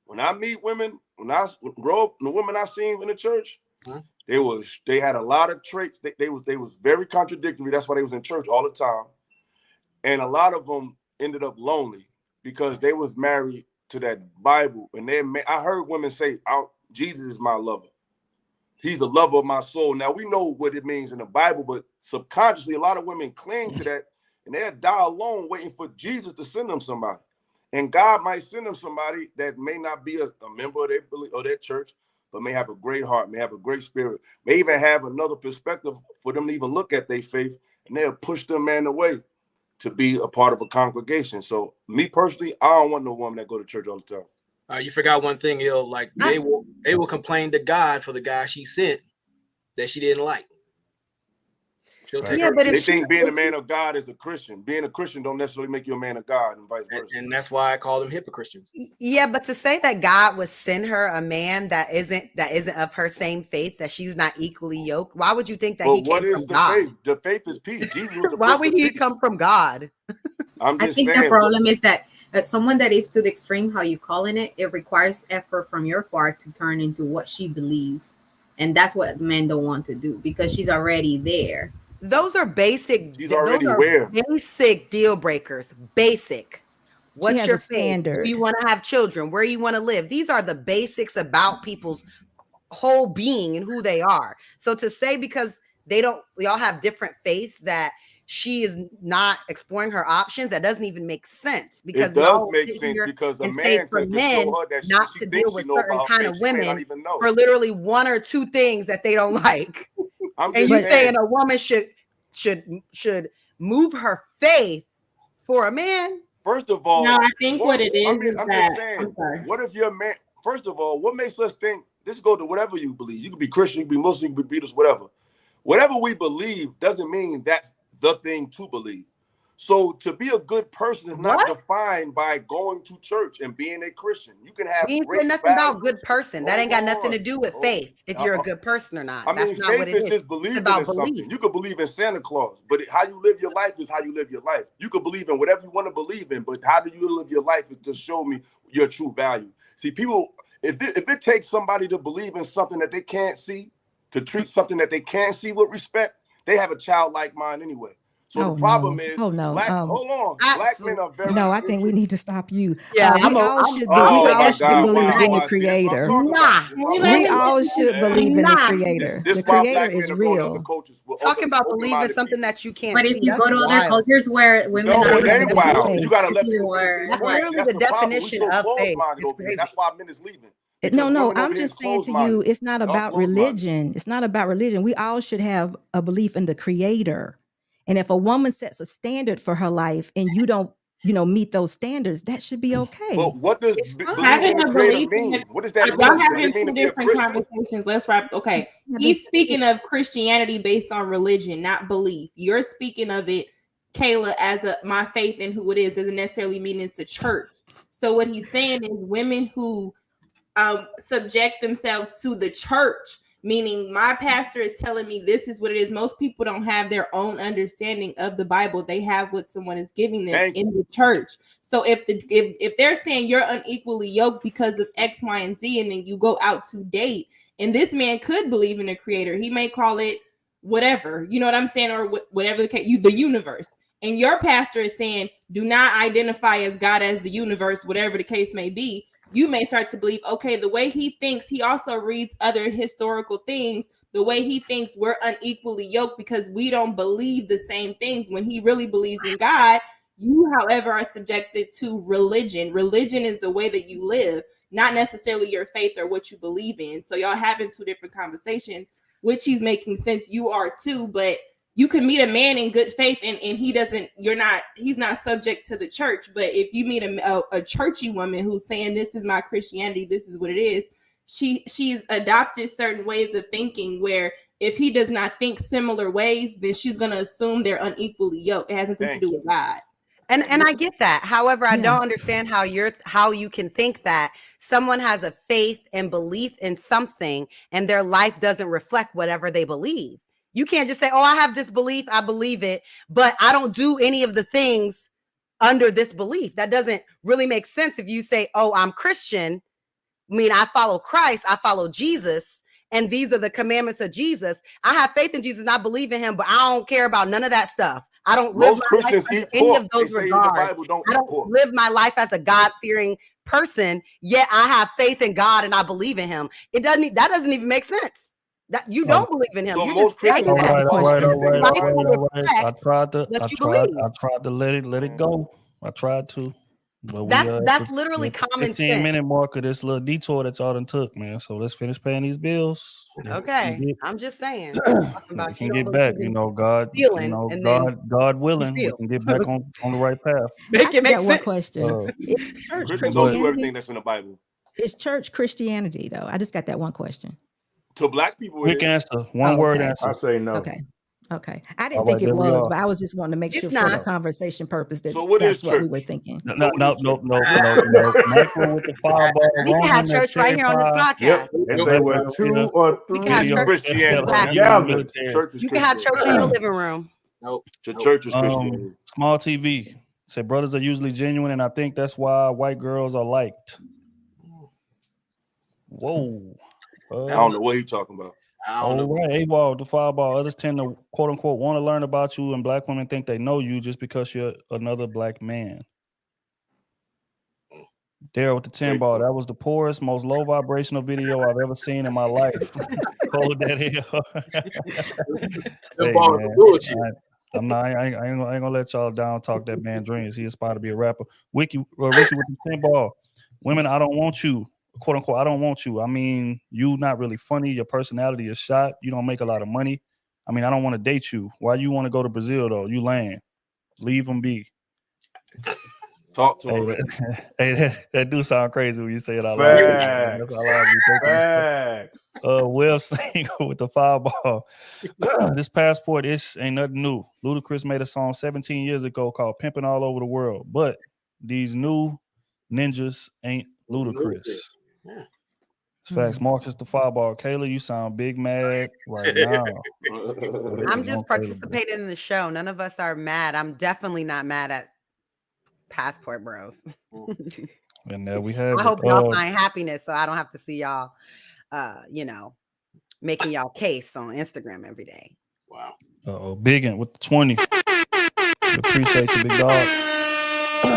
Speaker 7: When I meet women, when I grow up, the women I seen in the church, they had a lot of traits. They was very contradictory. That's why they was in church all the time. And a lot of them ended up lonely because they was married to that Bible. And I heard women say, Jesus is my lover. He's the lover of my soul. Now, we know what it means in the Bible, but subconsciously, a lot of women cling to that, and they'll die alone waiting for Jesus to send them somebody. And God might send them somebody that may not be a member of their church, but may have a great heart, may have a great spirit, may even have another perspective for them to even look at their faith, and they'll push them man away to be a part of a congregation. So, me personally, I don't want no woman that go to church all the time.
Speaker 2: You forgot one thing, Il. Like they will complain to God for the guy she sent that she didn't like.
Speaker 7: They think being a man of God is a Christian. Being a Christian don't necessarily make you a man of God, and vice versa.
Speaker 2: And that's why I call them hypocrites.
Speaker 3: Yeah, but to say that God would send her a man that isn't of her same faith, that she's not equally yoked, why would you think that he came from God?
Speaker 7: Faith? The faith is peace. Jesus was the
Speaker 3: why would he come from God?
Speaker 6: I think the problem is that someone that is to the extreme, how you calling it, it requires effort from your part to turn into what she believes. And that's what men don't want to do because she's already there.
Speaker 3: Those are basic.
Speaker 7: She's already aware.
Speaker 3: Basic deal breakers. Basic. What's your
Speaker 5: standard?
Speaker 3: Do you want to have children? Where you want to live? These are the basics about people's whole being and who they are. So to say because we all have different faiths that she is not exploring her options, that doesn't even make sense. Because
Speaker 7: it does make sense because a man
Speaker 3: for
Speaker 7: could
Speaker 3: men
Speaker 7: show her that
Speaker 3: not
Speaker 7: she
Speaker 3: to
Speaker 7: thinks
Speaker 3: deal with
Speaker 7: she know
Speaker 3: certain
Speaker 7: about
Speaker 3: kind
Speaker 7: her
Speaker 3: of
Speaker 7: faith. She may not
Speaker 3: women
Speaker 7: even know.
Speaker 3: for literally one or two things that they don't like.
Speaker 7: I'm
Speaker 3: And
Speaker 7: just
Speaker 3: you
Speaker 7: saying.
Speaker 3: saying a woman should move her faith for a man?
Speaker 7: First of all,
Speaker 8: No, I think what it is
Speaker 7: I'm
Speaker 8: is
Speaker 7: just
Speaker 8: that
Speaker 7: saying,
Speaker 8: I'm sorry.
Speaker 7: what if your man? First of all, what makes us think? This go to whatever you believe. You could be Christian, you could be Muslim, you could be Buddhist, whatever. Whatever we believe doesn't mean that's the thing to believe. So to be a good person is not defined by going to church and being a Christian. You can have
Speaker 3: We ain't
Speaker 7: great
Speaker 3: saying nothing about
Speaker 7: values.
Speaker 3: good person. That ain't got nothing to do with faith. If you're a good person or not,
Speaker 7: I mean,
Speaker 3: that's not what
Speaker 7: faith
Speaker 3: it
Speaker 7: is
Speaker 3: is.
Speaker 7: just
Speaker 3: It's
Speaker 7: believing
Speaker 3: about
Speaker 7: in something.
Speaker 3: belief.
Speaker 7: You could believe in Santa Claus, but how you live your life is how you live your life. You could believe in whatever you want to believe in, but how do you live your life is to show me your true value. See, people, if it takes somebody to believe in something that they can't see, to treat something that they can't see with respect, they have a childlike mind anyway. So the problem is,
Speaker 5: hold on.
Speaker 7: black men are very.
Speaker 5: No, I think we need to stop you.
Speaker 3: Yeah,
Speaker 5: we all should believe
Speaker 7: Wow,
Speaker 5: in the
Speaker 7: I see. That's what I'm
Speaker 5: Creator.
Speaker 7: talking about. This is why
Speaker 5: We all should believe in the Creator.
Speaker 7: This
Speaker 5: The
Speaker 7: why
Speaker 5: Creator
Speaker 7: black men
Speaker 5: is
Speaker 7: are going to
Speaker 5: real.
Speaker 7: other cultures.
Speaker 3: Talking about believing something that you can't
Speaker 6: But
Speaker 3: see.
Speaker 6: if you
Speaker 3: That's
Speaker 6: go to other
Speaker 3: wild.
Speaker 6: cultures where women
Speaker 7: No,
Speaker 6: are
Speaker 7: it ain't wild. You gotta
Speaker 6: it's
Speaker 7: let
Speaker 6: even
Speaker 7: people finish
Speaker 6: worse.
Speaker 7: their
Speaker 3: That's
Speaker 7: point.
Speaker 3: literally
Speaker 7: That's
Speaker 3: the
Speaker 7: the problem. We
Speaker 3: definition
Speaker 7: so
Speaker 3: of faith.
Speaker 7: close-minded
Speaker 3: It's
Speaker 7: over here.
Speaker 3: crazy.
Speaker 7: That's why men is leaving.
Speaker 5: No,
Speaker 7: Because
Speaker 5: no,
Speaker 7: women over
Speaker 5: I'm
Speaker 7: here
Speaker 5: just
Speaker 7: is
Speaker 5: saying to you,
Speaker 7: closed-minded.
Speaker 5: it's not
Speaker 7: Y'all
Speaker 5: about
Speaker 7: closed-minded.
Speaker 5: religion. It's not about religion. We all should have a belief in the Creator. And if a woman sets a standard for her life and you don't, meet those standards, that should be okay.
Speaker 7: But what does believing in
Speaker 8: Having
Speaker 7: the
Speaker 8: a
Speaker 7: Creator
Speaker 8: belief in
Speaker 7: mean? What does that mean?
Speaker 8: y'all
Speaker 7: Does
Speaker 8: having
Speaker 7: it mean to
Speaker 8: two
Speaker 7: be a
Speaker 8: different
Speaker 7: Christian?
Speaker 8: conversations. Let's wrap. Okay, he's speaking of Christianity based on religion, not belief. You're speaking of it, Kayla, as my faith in who it is doesn't necessarily mean it's a church. So what he's saying is women who subject themselves to the church, meaning my pastor is telling me this is what it is. Most people don't have their own understanding of the Bible. They have what someone is giving them in the church. So if they're saying you're unequally yoked because of X, Y, and Z, and then you go out to date, and this man could believe in a creator, he may call it whatever, you know what I'm saying, or whatever the case, the universe. And your pastor is saying, do not identify as God as the universe, whatever the case may be. You may start to believe, okay, the way he thinks, he also reads other historical things. The way he thinks, we're unequally yoked because we don't believe the same things when he really believes in God. You, however, are subjected to religion. Religion is the way that you live, not necessarily your faith or what you believe in. So y'all having two different conversations, which he's making sense. You are too, but you can meet a man in good faith and he's not subject to the church. But if you meet a churchy woman who's saying, this is my Christianity, this is what it is, she's adopted certain ways of thinking where if he does not think similar ways, then she's going to assume they're unequally yoked. It has nothing to do with God.
Speaker 3: And I get that. However, I don't understand how you can think that someone has a faith and belief in something and their life doesn't reflect whatever they believe. You can't just say, oh, I have this belief, I believe it, but I don't do any of the things under this belief. That doesn't really make sense if you say, oh, I'm Christian. I mean, I follow Christ, I follow Jesus, and these are the commandments of Jesus. I have faith in Jesus and I believe in him, but I don't care about none of that stuff. I don't live my life in any of those regards. I don't live my life as a God-fearing person, yet I have faith in God and I believe in him. That doesn't even make sense. That you don't believe in him.
Speaker 7: So
Speaker 3: You're
Speaker 7: most
Speaker 3: just saying
Speaker 7: Christians
Speaker 3: that.
Speaker 7: all right.
Speaker 1: I tried to let it go. I tried to. But
Speaker 3: that's literally common
Speaker 1: 15-minute mark of this little detour that y'all done took, man. So let's finish paying these bills.
Speaker 3: Okay, I'm just saying.
Speaker 1: We can get back, God, God willing, we can get back on the right path.
Speaker 5: I just got one question.
Speaker 7: Christians don't do everything that's in the Bible.
Speaker 5: Is church Christianity, though? I just got that one question.
Speaker 7: To black people,
Speaker 1: quick answer, one word answer.
Speaker 4: I say no.
Speaker 5: Okay. I didn't think it was, but I was just wanting to make sure for the conversation purpose that that's what we were thinking.
Speaker 1: No. Michael with the fireball.
Speaker 3: We can have church right here on this podcast.
Speaker 4: Yep. They say what, 2 or 3
Speaker 3: You can have church in your living room.
Speaker 7: Nope. The church is Christianity.
Speaker 1: Small TV. Say brothers are usually genuine, and I think that's why white girls are liked. Whoa.
Speaker 7: I don't know what you're talking about.
Speaker 1: All right, A-ball, the fireball. Others tend to, quote unquote, want to learn about you, and black women think they know you just because you're another black man. Daryl with the 10 ball. That was the poorest, most low vibrational video I've ever seen in my life. Hold that hill. Hey, man, I ain't gonna let y'all down talk that man dreams. He aspired to be a rapper. Ricky with the 10 ball. Women, I don't want you. Quote unquote, I don't want you. I mean, you not really funny. Your personality is shot. You don't make a lot of money. I mean, I don't want to date you. Why you want to go to Brazil though? You lame. Leave them be.
Speaker 7: Talk to him.
Speaker 1: Hey, that do sound crazy when you say it out loud.
Speaker 4: Facts.
Speaker 1: Will Single with the 5 ball. This passport ish ain't nothing new. Ludacris made a song 17 years ago called "Pimping All Over the World," but these new ninjas ain't Ludacris.
Speaker 2: Yeah.
Speaker 1: Facts. Marcus the 5 ball. Kayla, you sound big mad right now.
Speaker 3: I'm just participating in the show. None of us are mad. I'm definitely not mad at Passport Bros.
Speaker 1: And there we have
Speaker 3: I
Speaker 1: it.
Speaker 3: hope y'all find happiness so I don't have to see y'all making y'all case on Instagram every day.
Speaker 2: Wow.
Speaker 1: Biggin with the 20. We appreciate you, big dog.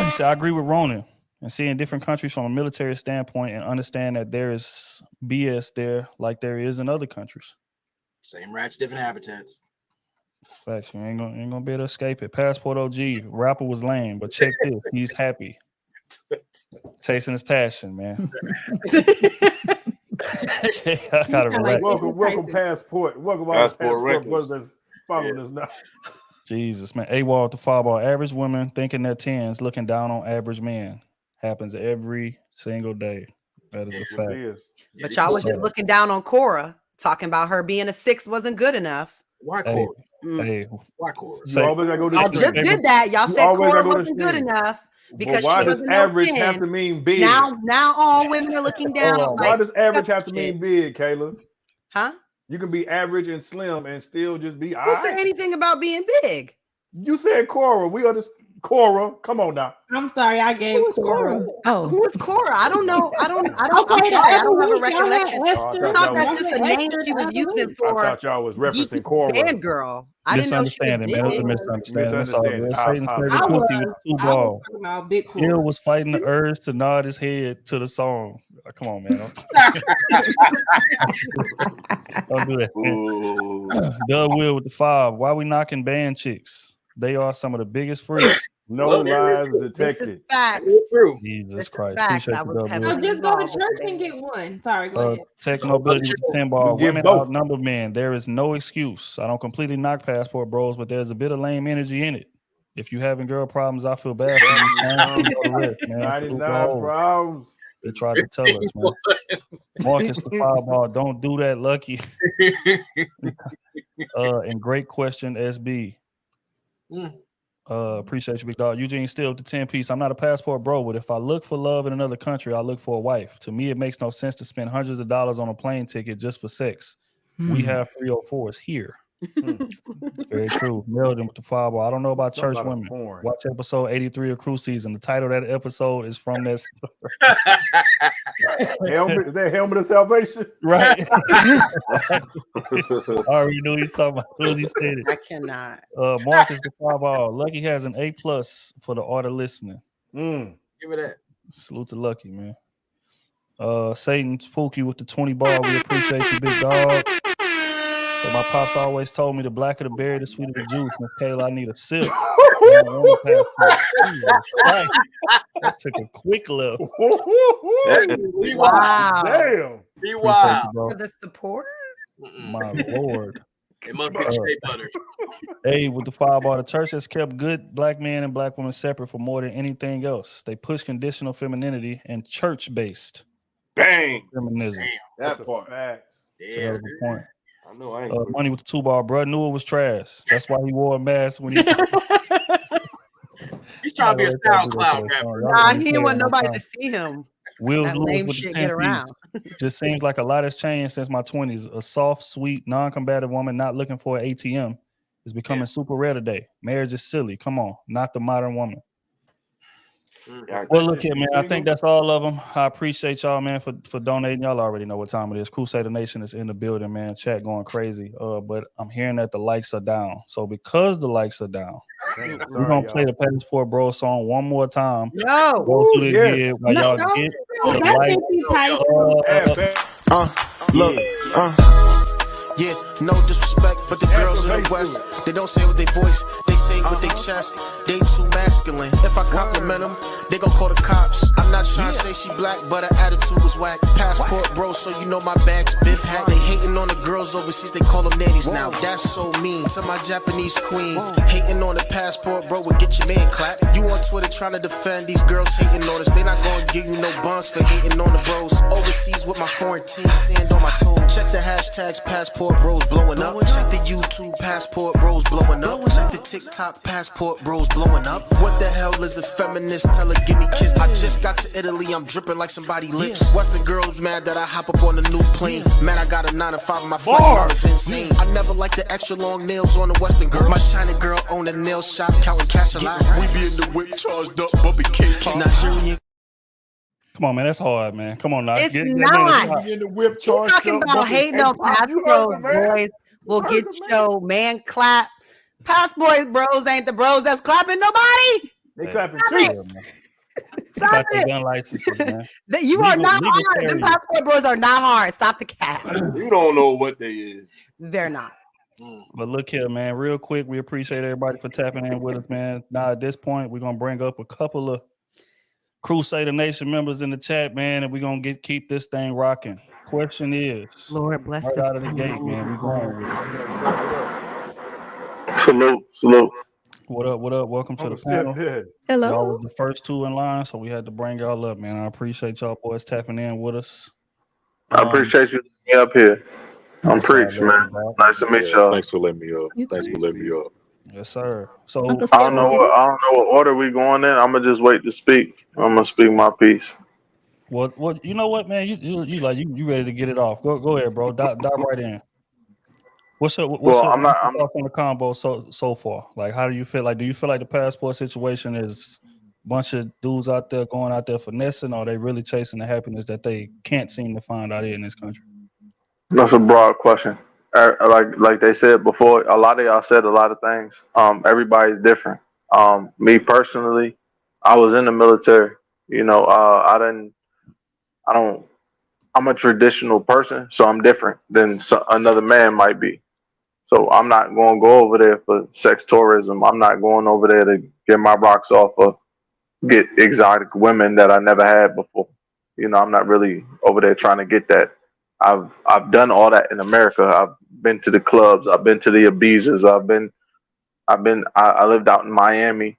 Speaker 1: He said, I agree with Ronan and seeing different countries from a military standpoint and understand that there is BS there like there is in other countries.
Speaker 2: Same rats, different habitats.
Speaker 1: Facts. You ain't gonna be able to escape it. Passport OG, rapper was lame, but check this. He's happy. Chasing his passion, man. I gotta relax.
Speaker 4: Welcome, Passport. Welcome, Passport brothers that's following us now.
Speaker 1: Jesus, man. AWOL to 5 ball. Average women thinking they're 10s, looking down on average men. Happens every single day. That is a fact.
Speaker 3: But y'all was just looking down on Cora, talking about her being a 6 wasn't good enough.
Speaker 2: Why Cora?
Speaker 1: Hey,
Speaker 2: why Cora?
Speaker 3: Y'all just did that. Y'all said Cora wasn't good enough because
Speaker 4: why
Speaker 3: she
Speaker 4: does
Speaker 3: wasn't
Speaker 4: average
Speaker 3: no 10.
Speaker 4: have to mean big?
Speaker 3: Now all women are looking down.
Speaker 4: Why does average have to mean big, Kayla?
Speaker 3: Huh?
Speaker 4: You can be average and slim and still just be
Speaker 3: Who said anything about being big?
Speaker 4: You said Cora. We understand. Cora, come on now.
Speaker 8: I'm sorry, I gave Cora.
Speaker 3: Oh, who is Cora? I don't know. I don't.
Speaker 8: Okay,
Speaker 3: I don't have a recollection.
Speaker 8: Esther.
Speaker 3: I thought that's just a name she was using for.
Speaker 4: I thought y'all was referencing Cora.
Speaker 3: Band girl. I didn't know she was big.
Speaker 1: Man. It was a misunderstanding. That's all good. Satan's favorite
Speaker 8: I
Speaker 1: cookie with
Speaker 8: was
Speaker 1: 2 ball.
Speaker 8: talking about Big Cora.
Speaker 1: Hill was fighting the urge to nod his head to the song. Come on, man. Don't do that. Doug Will with the 5. Why we knocking band chicks? They are some of the biggest freaks.
Speaker 4: No lies detected.
Speaker 3: Facts.
Speaker 1: Jesus Christ.
Speaker 3: Facts.
Speaker 1: Appreciate you, Doug Will.
Speaker 8: So just go to church and get one. Sorry, go ahead.
Speaker 1: Tech Nobility with the 10 ball.
Speaker 4: You get
Speaker 1: Women
Speaker 4: both.
Speaker 1: outnumber men. There is no excuse. I don't completely knock Passport Bros, but there's a bit of lame energy in it. If you having girl problems, I feel bad for you.
Speaker 4: 99 problems.
Speaker 1: They tried to tell us, man. Marcus the 5 ball. Don't do that, Lucky. And great question, SB. Appreciate you, big dog. Eugene Still with the 10 piece. I'm not a Passport Bro, but if I look for love in another country, I look for a wife. To me, it makes no sense to spend hundreds of dollars on a plane ticket just for sex. We have 304s here. It's very true. Melden with the 5 ball. I don't know about church women. Watch episode 83 of Cruise Season. The title of that episode is from that story.
Speaker 4: Helmet, is that Helmet of Salvation?
Speaker 1: Right. I already knew he's talking about as soon as he said it.
Speaker 3: I cannot.
Speaker 1: Marcus the 5 ball. Lucky has an A+ for the art of listening.
Speaker 2: Give it that.
Speaker 1: Salute to Lucky, man. Satan Spooky with the 20 ball. We appreciate you, big dog. So my pops always told me the blacker the berry, the sweeter the juice. Miss Kayla, I need a sip. That took a quick look.
Speaker 3: Wow.
Speaker 4: Damn.
Speaker 2: Be wild.
Speaker 3: For the support?
Speaker 1: My Lord.
Speaker 2: It must be shea butter.
Speaker 1: Hey, with the 5 ball, the church has kept good black men and black women separate for more than anything else. They push conditional femininity and church-based
Speaker 7: Bang.
Speaker 1: feminism.
Speaker 7: That part.
Speaker 4: Facts.
Speaker 1: That's a good point.
Speaker 7: I know I ain't.
Speaker 1: Money with the 2 ball, bro. Knew it was trash. That's why he wore a mask when he.
Speaker 2: He's trying to be a SoundCloud rapper.
Speaker 3: Nah, he didn't want nobody to see him.
Speaker 1: Will's
Speaker 3: That
Speaker 1: Lewis
Speaker 3: lame
Speaker 1: with the
Speaker 3: shit
Speaker 1: 10
Speaker 3: get around.
Speaker 1: piece. Just seems like a lot has changed since my 20s. A soft, sweet, non-combative woman not looking for an ATM is becoming super rare today. Marriage is silly. Come on, not the modern woman. Well, look here, man. I think that's all of them. I appreciate y'all, man, for donating. Y'all already know what time it is. Crusader Nation is in the building, man. Chat going crazy. But I'm hearing that the likes are down. So because the likes are down, we're gonna play the Passport Bro song one more time.
Speaker 3: No.
Speaker 1: Go through the year while y'all get the
Speaker 12: Yeah, no disrespect, but the girls in the West, they don't say with their voice, they say with their chest. They too masculine. If I compliment them, they gon' call the cops. I'm not trying to say she black, but her attitude was whack. Passport bro, so you know my bag's Biff hat. They hating on the girls overseas, they call them nannies now. That's so mean to my Japanese queen. Hating on the passport bro would get your man clapped. You on Twitter trying to defend these girls hating on us. They not gonna give you no buns for hating on the bros. Overseas with my foreign team, sand on my toes. Check the hashtags passport bros blowing up. Check the YouTube passport bros blowing up. Check the TikTok passport bros blowing up. What the hell is a feminist? Tell her give me kiss. I just got to Italy, I'm dripping like somebody lips. Western girls mad that I hop up on a new plane. Man, I got a 9 to 5, my flight mile is insane. I never liked the extra long nails on the Western girl. My China girl own a nail shop, counting cash a lot. We be in the whip charged up, Bubby K-pop. Nigerian.
Speaker 1: Come on, man. That's hard, man. Come on now.
Speaker 3: It's not.
Speaker 4: In the whip
Speaker 3: You talking about hating on passport boys will get your man clap. Passport bros ain't the bros that's clapping nobody.
Speaker 4: They clapping
Speaker 3: Stop it.
Speaker 1: Gun licenses, man.
Speaker 3: You are not hard. The passport bros are not hard. Stop the cap.
Speaker 7: You don't know what they is.
Speaker 3: They're not.
Speaker 1: But look here, man. Real quick, we appreciate everybody for tapping in with us, man. Now at this point, we're gonna bring up a couple of Crusader Nation members in the chat, man, and we're gonna keep this thing rocking. Question is,
Speaker 3: Lord bless
Speaker 1: right
Speaker 3: this
Speaker 1: out of the gate, man. We going with it.
Speaker 7: Salute.
Speaker 1: What up? Welcome to the panel.
Speaker 5: Hello.
Speaker 1: Y'all was the first two in line, so we had to bring y'all up, man. I appreciate y'all boys tapping in with us.
Speaker 13: I appreciate you letting me up here. I'm Preach, man. Nice to meet y'all.
Speaker 14: Thanks for letting me up. Thanks for letting me up.
Speaker 1: Yes, sir. So
Speaker 13: I don't know what order we going in. I'm gonna just wait to speak. I'm gonna speak my piece.
Speaker 1: What? You know what, man? You ready to get it off? Go ahead, bro. Dive right in. What's your thoughts on the combo so far? Like, how do you feel? Like, do you feel like the passport situation is a bunch of dudes out there going out there finessing, or are they really chasing the happiness that they can't seem to find out here in this country?
Speaker 13: That's a broad question. Like they said before, a lot of y'all said a lot of things. Everybody's different. Me personally, I was in the military. You know, I'm a traditional person, so I'm different than another man might be. So I'm not going to go over there for sex tourism. I'm not going over there to get my rocks off or get exotic women that I never had before. You know, I'm not really over there trying to get that. I've done all that in America. I've been to the clubs. I've been to the Ibizas. I lived out in Miami,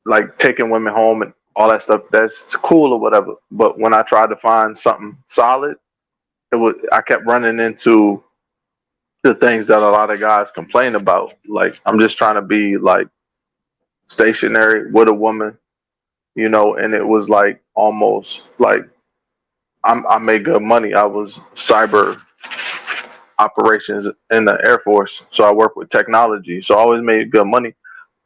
Speaker 13: like taking women home and all that stuff. That's cool or whatever. But when I tried to find something solid, I kept running into the things that a lot of guys complain about. Like, I'm just trying to be like stationary with a woman, you know, and it was like almost like I made good money. I was cyber operations in the Air Force, so I worked with technology. So I always made good money.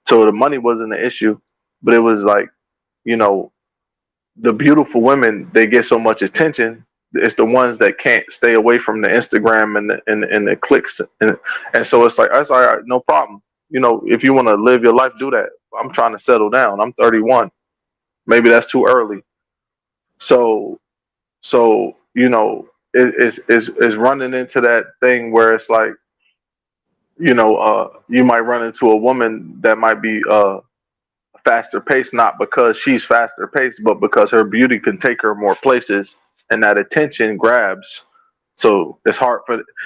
Speaker 13: So the money wasn't an issue, but it was like, you know, the beautiful women, they get so much attention. It's the ones that can't stay away from the Instagram and the clicks, and so it's like, that's all right, no problem. You know, if you want to live your life, do that. I'm trying to settle down. I'm 31. Maybe that's too early. So you know, it's running into that thing where it's like, you know, you might run into a woman that might be faster paced, not because she's faster paced, but because her beauty can take her more places, and that attention grabs. So it's hard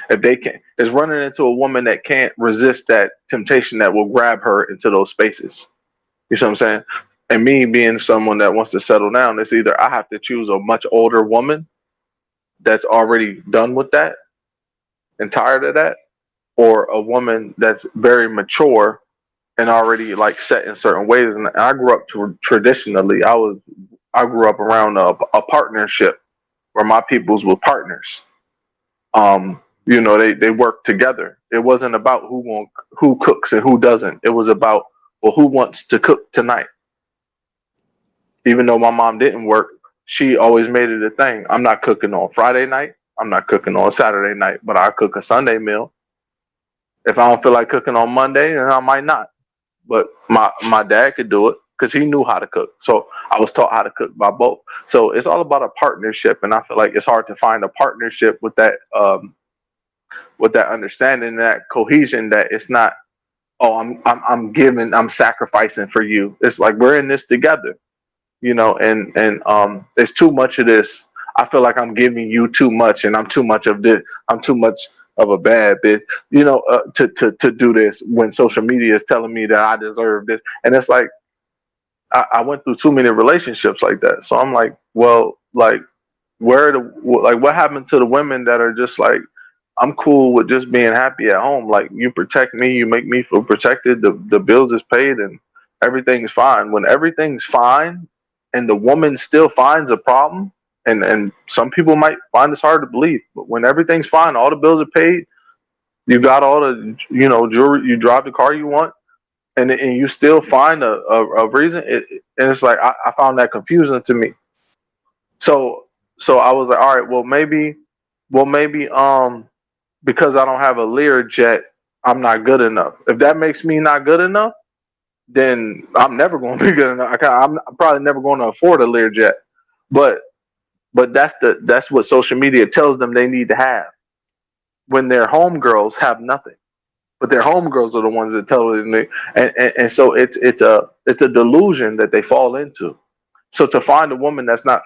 Speaker 13: it's running into a woman that can't resist that temptation that will grab her into those spaces. You see what I'm saying? And me being someone that wants to settle down, it's either I have to choose a much older woman that's already done with that and tired of that, or a woman that's very mature and already like set in certain ways. And I grew up traditionally. I grew up around a partnership where my peoples were partners. You know, they work together. It wasn't about who cooks and who doesn't. It was about, well, who wants to cook tonight? even though my mom didn't work, she always made it a thing. I'm not cooking on Friday night. I'm not cooking on Saturday night, but I cook a Sunday meal. If I don't feel like cooking on Monday, then I might not. But my dad could do it because he knew how to cook. So I was taught how to cook by both. So it's all about a partnership, and I feel like it's hard to find a partnership with that understanding, that cohesion. That it's not, oh, I'm giving, I'm sacrificing for you. It's like we're in this together, you know. And it's too much of this. I feel like I'm giving you too much, and I'm too much of this. I'm too much of a bad bitch, you know, to do this when social media is telling me that I deserve this. And it's like I went through too many relationships like that. So I'm like, well, like what happened to the women that are just like, I'm cool with just being happy at home. Like, you protect me, you make me feel protected. The bills is paid and everything's fine. When everything's fine and the woman still finds a problem, and some people might find this hard to believe, but when everything's fine, all the bills are paid, you got all the, you know, jewelry, you drive the car you want, and you still find a reason. And it's like I found that confusing to me. So I was like, all right, well maybe because I don't have a Learjet, I'm not good enough. If that makes me not good enough, then I'm never going to be good enough. I'm probably never going to afford a Learjet. But that's what social media tells them they need to have, when their homegirls have nothing. But their homegirls are the ones that tell them and so it's a delusion that they fall into. So to find a woman that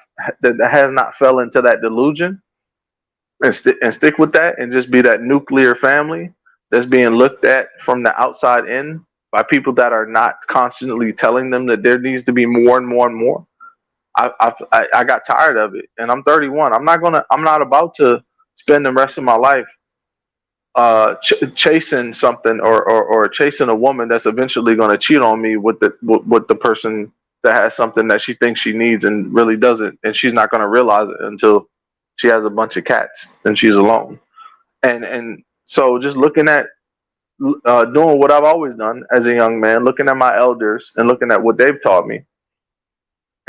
Speaker 13: has not fell into that delusion and stick with that and just be that nuclear family that's being looked at from the outside in by people that are not constantly telling them that there needs to be more and more and more. I got tired of it, and I'm 31. I'm not about to spend the rest of my life chasing something or chasing a woman that's eventually going to cheat on me with the person that has something that she thinks she needs and really doesn't, and she's not going to realize it until she has a bunch of cats and she's alone. And so just looking at doing what I've always done as a young man, looking at my elders and looking at what they've taught me.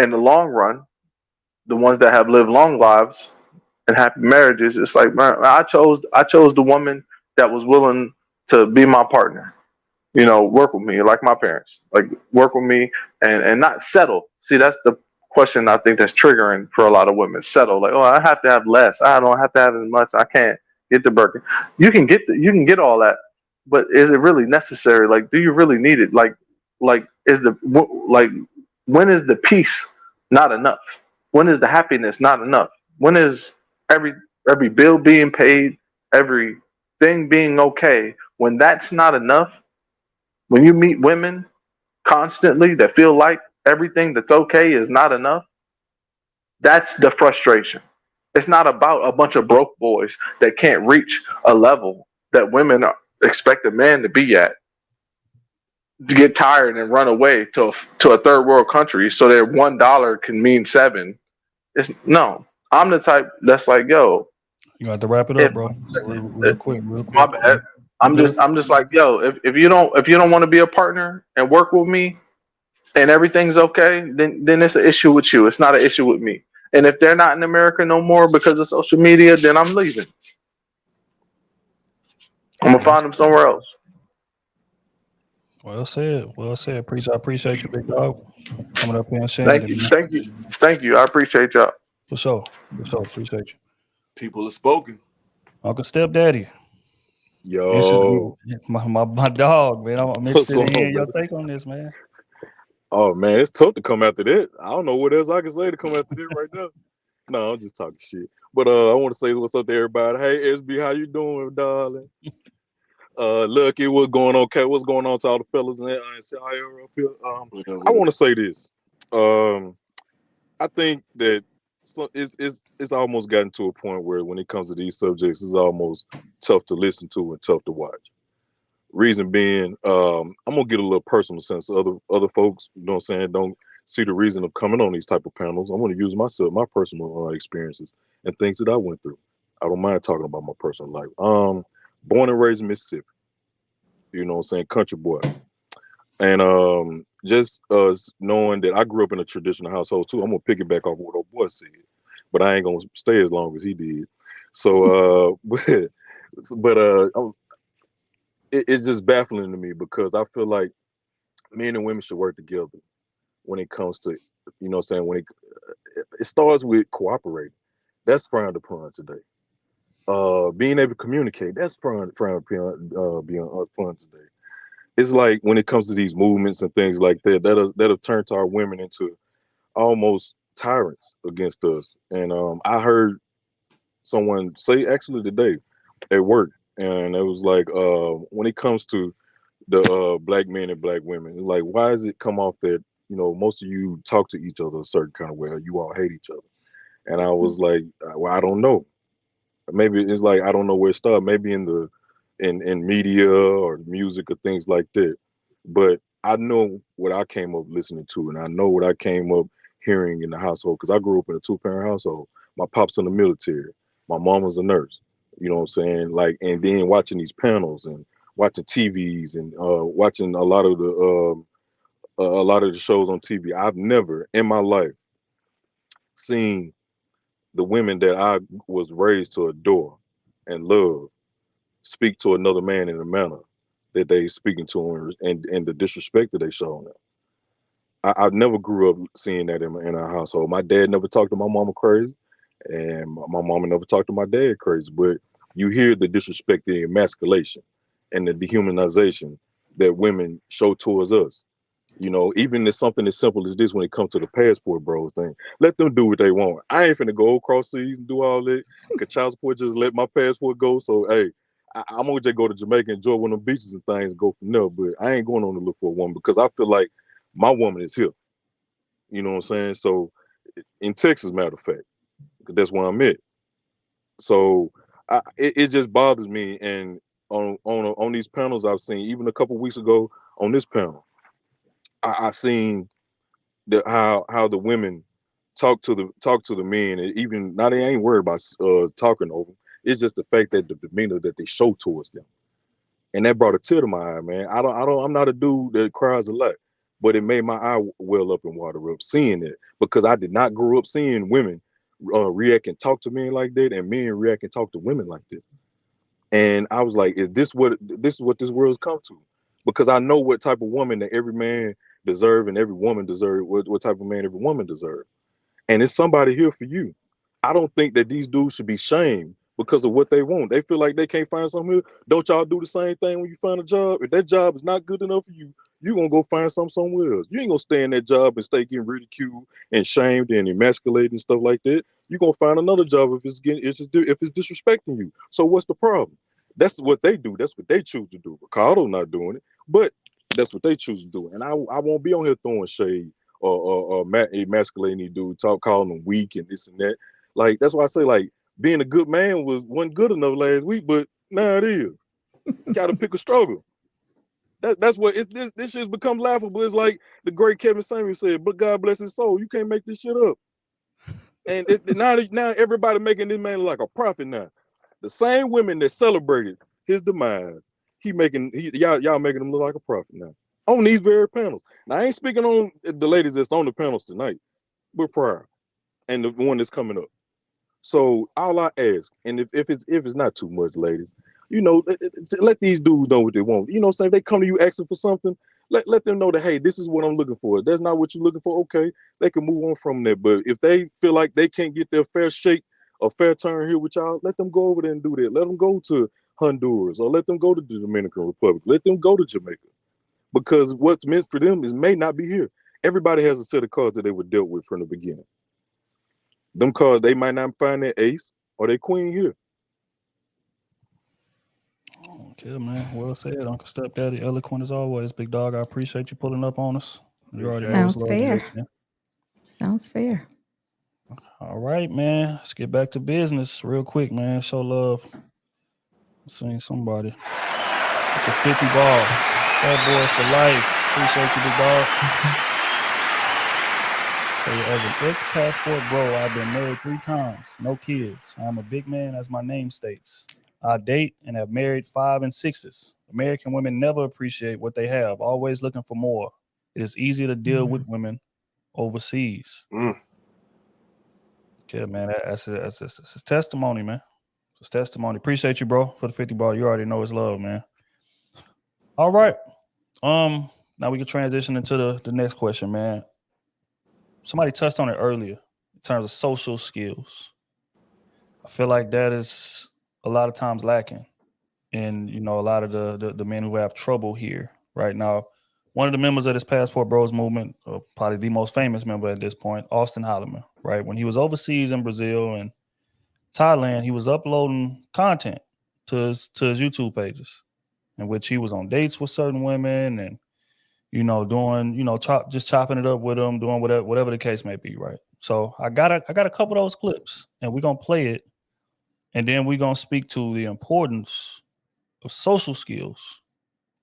Speaker 13: In the long run, the ones that have lived long lives and happy marriages, it's like, man, I chose the woman that was willing to be my partner, you know, work with me like my parents, like work with me and not settle. See, that's the question I think that's triggering for a lot of women. Settle, like, oh, I have to have less. I don't have to have as much. I can't get the burger. You can get all that, but is it really necessary? Like, do you really need it? Like when is the peace not enough? When is the happiness not enough? When is every bill being paid, everything being okay? When that's not enough, when you meet women constantly that feel like everything that's okay is not enough, that's the frustration. It's not about a bunch of broke boys that can't reach a level that women expect a man to be at, to get tired and run away to a third world country so that $1 can mean $7. No, I'm the type that's like, yo,
Speaker 1: you got to wrap it up, bro. Real quick.
Speaker 13: My bad. I'm just like, yo, if you don't want to be a partner and work with me and everything's okay, then it's an issue with you. It's not an issue with me. And if they're not in America no more because of social media, then I'm leaving. I'm gonna find them somewhere else.
Speaker 1: Well said. I appreciate you, big dog, coming up here and sharing.
Speaker 13: Thank you. I appreciate y'all.
Speaker 1: For sure. Appreciate you.
Speaker 7: People have spoken.
Speaker 1: Uncle Stepdaddy.
Speaker 14: Yo,
Speaker 1: my dog, man. I'm interested in hearing your take on this, man.
Speaker 14: Oh man, it's tough to come after that. I don't know what else I can say to come after this right now. No, I'm just talking shit. But I want to say what's up to everybody. Hey SB, how you doing, darling? Lucky, what's going on? Okay, what's going on to all the fellas in there? up here. I want to say this. I think that it's almost gotten to a point where when it comes to these subjects, it's almost tough to listen to and tough to watch. Reason being, I'm gonna get a little personal sense. Other folks, you know what I'm saying, don't see the reason of coming on these type of panels. I'm gonna use my personal experiences and things that I went through. I don't mind talking about my personal life. Born and raised in Mississippi, you know what I'm saying, country boy. And just us knowing that I grew up in a traditional household too. I'm gonna piggyback off what old boy said, but I ain't gonna stay as long as he did. So, it's just baffling to me because I feel like men and women should work together when it comes to, you know what I'm saying, when it starts with cooperating. That's frowned upon today. Being able to communicate, that's frowned upon today. It's like when it comes to these movements and things like that, that'll turn to our women into almost tyrants against us. And I heard someone say actually today at work, and it was like when it comes to the black men and black women, like why does it come off that most of you talk to each other a certain kind of way, or you all hate each other? And I was like, well, I don't know. Maybe it's like I don't know where it started. Maybe in media or music or things like that. But I know what I came up listening to, and I know what I came up hearing in the household because I grew up in a 2-parent household. My pop's in the military. My mom was a nurse. You know what I'm saying? Like, and then watching these panels and watching TVs and watching a lot of the shows on TV. I've never in my life seen the women that I was raised to adore and love speak to another man in the manner that they speaking to him and the disrespect that they show them. I never grew up seeing that in our household. My dad never talked to my mama crazy, and my mama never talked to my dad crazy. But you hear the disrespect, the emasculation, and the dehumanization that women show towards us. Even as something as simple as this when it comes to the passport bros thing. Let them do what they want. I ain't finna go across seas and do all that. Cause child support just let my passport go. So hey, I'm gonna just go to Jamaica, enjoy one of them beaches and things, and go from there. But I ain't going on to look for a woman because I feel like my woman is here. You know what I'm saying? So in Texas, matter of fact, because that's where I'm at. So it just bothers me. And on these panels I've seen, even a couple weeks ago on this panel, I seen how the women talk to the men, and even now they ain't worried about talking over them. It's just the fact that the demeanor that they show towards them, and that brought a tear to my eye, man. I'm not a dude that cries a lot, but it made my eye well up and water up seeing it because I did not grow up seeing women react and talk to men like that, and men react and talk to women like that. And I was like, is this what this world's come to? Because I know what type of woman that every man deserve and every woman deserve, what type of man every woman deserve. And it's somebody here for you. I don't think that these dudes should be shamed because of what they want. They feel like they can't find something here. Don't y'all do the same thing when you find a job? If that job is not good enough for you, you're gonna go find something somewhere else. You ain't gonna stay in that job and stay getting ridiculed and shamed and emasculated and stuff like that. You're gonna find another job if it's disrespecting you. So what's the problem? That's what they do. That's what they choose to do. Ricardo not doing it, but that's what they choose to do. And I won't be on here throwing shade or emasculating these dudes, calling them weak and this and that. Like that's why I say like being a good man wasn't good enough last week, but now it is. Got to pick a struggle. That's what this shit's become laughable. It's like the great Kevin Samuels said, "But God bless his soul, you can't make this shit up." And now everybody making this man look like a prophet now. The same women that celebrated his demise, y'all making him look like a prophet now on these very panels. Now I ain't speaking on the ladies that's on the panels tonight, but prior and the one that's coming up. So all I ask, and if it's not too much, ladies, let these dudes know what they want. You know what I'm saying? If they come to you asking for something, let them know that, hey, this is what I'm looking for. If that's not what you're looking for, okay, they can move on from there. But if they feel like they can't get their fair shake or fair turn here with y'all, let them go over there and do that. Let them go to Honduras or let them go to the Dominican Republic. Let them go to Jamaica. Because what's meant for them may not be here. Everybody has a set of cards that they were dealt with from the beginning. Them cards, they might not find their ace or their queen here.
Speaker 1: Okay, man. Well said, Uncle Stepdaddy. Eloquent as always, big dog. I appreciate you pulling up on us. You already know
Speaker 5: Sounds
Speaker 1: it's
Speaker 5: fair.
Speaker 1: love, man.
Speaker 5: Sounds fair.
Speaker 1: All right, man. Let's get back to business real quick, man. Show love. Seeing somebody. The 50 ball. Bad boy for life. Appreciate you, big dog. Say, as an ex-passport bro, I've been married 3 times. No kids. I'm a big man, as my name states. I date and have married 5 and 6s. American women never appreciate what they have, always looking for more. It is easier to deal with women overseas. Okay, man, that's testimony, man. It's testimony. Appreciate you, bro, for the 50 ball. You already know it's love, man. All right. Now we can transition into the next question, man. Somebody touched on it earlier in terms of social skills. I feel like that is a lot of times lacking in, you know, a lot of the men who have trouble here right now. One of the members of this Passport Bros movement, probably the most famous member at this point, Austin Holloman, right? When he was overseas in Brazil and Thailand, he was uploading content to his YouTube pages in which he was on dates with certain women and, you know, doing, you know, just chopping it up with them, doing whatever the case may be, right? So I got a couple of those clips, and we're gonna play it, and then we're gonna speak to the importance of social skills,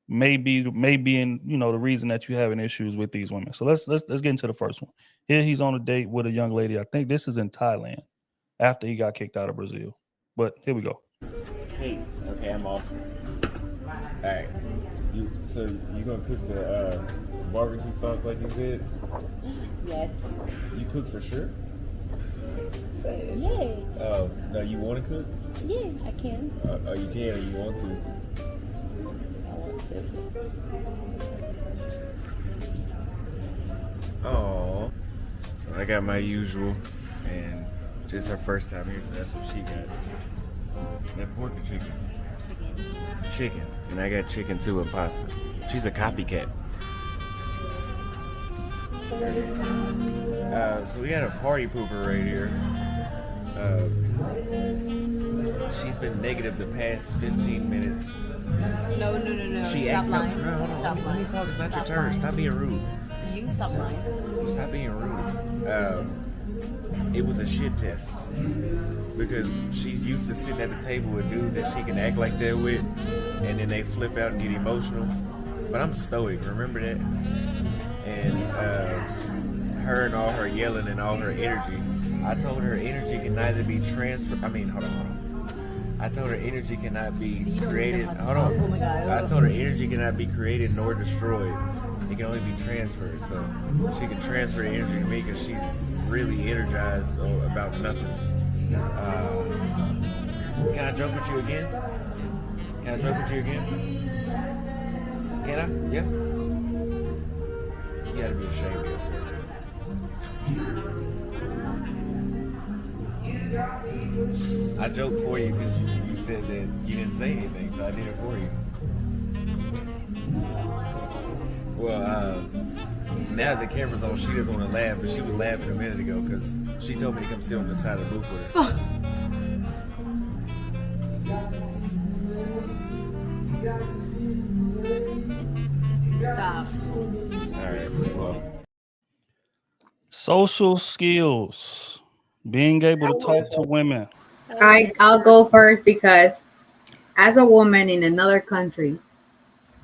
Speaker 1: maybe in, you know, the reason that you're having issues with these women. So let's get into the first one. Here he's on a date with a young lady. I think this is in Thailand after he got kicked out of Brazil. But here we go.
Speaker 15: Hey, okay, I'm Austin. All right. You gonna cook the barbecue sauce like you said?
Speaker 16: Yes.
Speaker 15: You cook for sure?
Speaker 16: Yeah.
Speaker 15: No, you want to cook?
Speaker 16: Yeah, I can.
Speaker 15: You can or you want to?
Speaker 16: I want to.
Speaker 15: Oh. So I got my usual, and just her first time here, so that's what she got. That pork or chicken? Chicken. And I got chicken too and pasta. She's a copycat. So we had a party pooper right here. She's been negative the past 15 minutes.
Speaker 16: No.
Speaker 15: She
Speaker 16: Stop
Speaker 15: acted
Speaker 16: lying.
Speaker 15: up. No, hold on.
Speaker 16: Stop
Speaker 15: Let me
Speaker 16: lying.
Speaker 15: talk. It's not your turn.
Speaker 16: lying.
Speaker 15: Stop being rude.
Speaker 16: You stop lying.
Speaker 15: Stop being rude. It was a shit test. Because she's used to sitting at the table with dudes that she can act like that with, and then they flip out and get emotional. But I'm stoic, remember that? And her and all her yelling and all her energy, I told her energy can neither be transferred. Hold on. I told her energy cannot be created. Hold on.
Speaker 16: Oh my God.
Speaker 15: I told her energy cannot be created nor destroyed. It can only be transferred. So she can transfer energy to me because she's really energized about nothing. Can I joke with you again? Can I joke with you again? Can I? Yeah? You gotta be ashamed of yourself. I joked for you because you said that you didn't say anything, so I did it for you. Well, now the camera's on, she doesn't want to laugh, but she was laughing a minute ago because she told me to come sit on the side of the booth with her.
Speaker 16: Stop.
Speaker 15: All right, well.
Speaker 1: Social skills, being able to talk to women.
Speaker 6: I'll go first because as a woman in another country,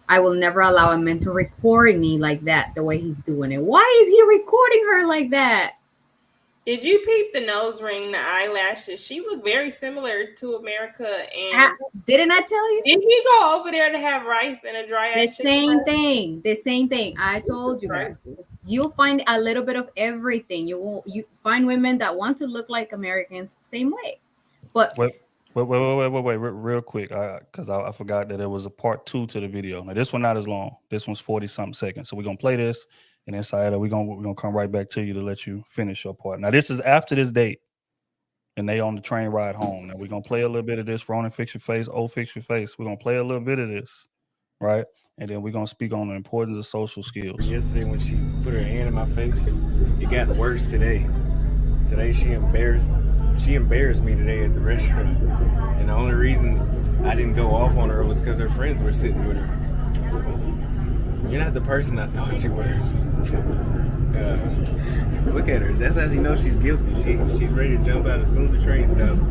Speaker 6: I will never allow a man to record me like that, the way he's doing it. Why is he recording her like that?
Speaker 8: Did you peep the nose ring, the eyelashes? She looked very similar to America. And
Speaker 6: didn't I tell you?
Speaker 8: Did he go over there to have rice and a dry
Speaker 6: The
Speaker 8: ass
Speaker 6: same thing. The same thing. I told you guys. You'll find a little bit of everything. You find women that want to look like Americans the same way. But
Speaker 1: Wait, real quick, because I forgot that there was a part 2 to the video. Now this one not as long. This one's 40-something seconds. So we're gonna play this, and inside we're gonna come right back to you to let you finish your part. Now this is after this date, and they on the train ride home. Now we're gonna play a little bit of this. Ronan, fix your face. Oh, fix your face. We're gonna play a little bit of this, right? And then we're gonna speak on the importance of social skills.
Speaker 15: Yesterday when she put her hand in my face, it got worse today. Today she embarrassed me today at the restaurant. And the only reason I didn't go off on her was because her friends were sitting with her. You're not the person I thought you were. Look at her. That's how she knows she's guilty. She's ready to jump out as soon as the train stops.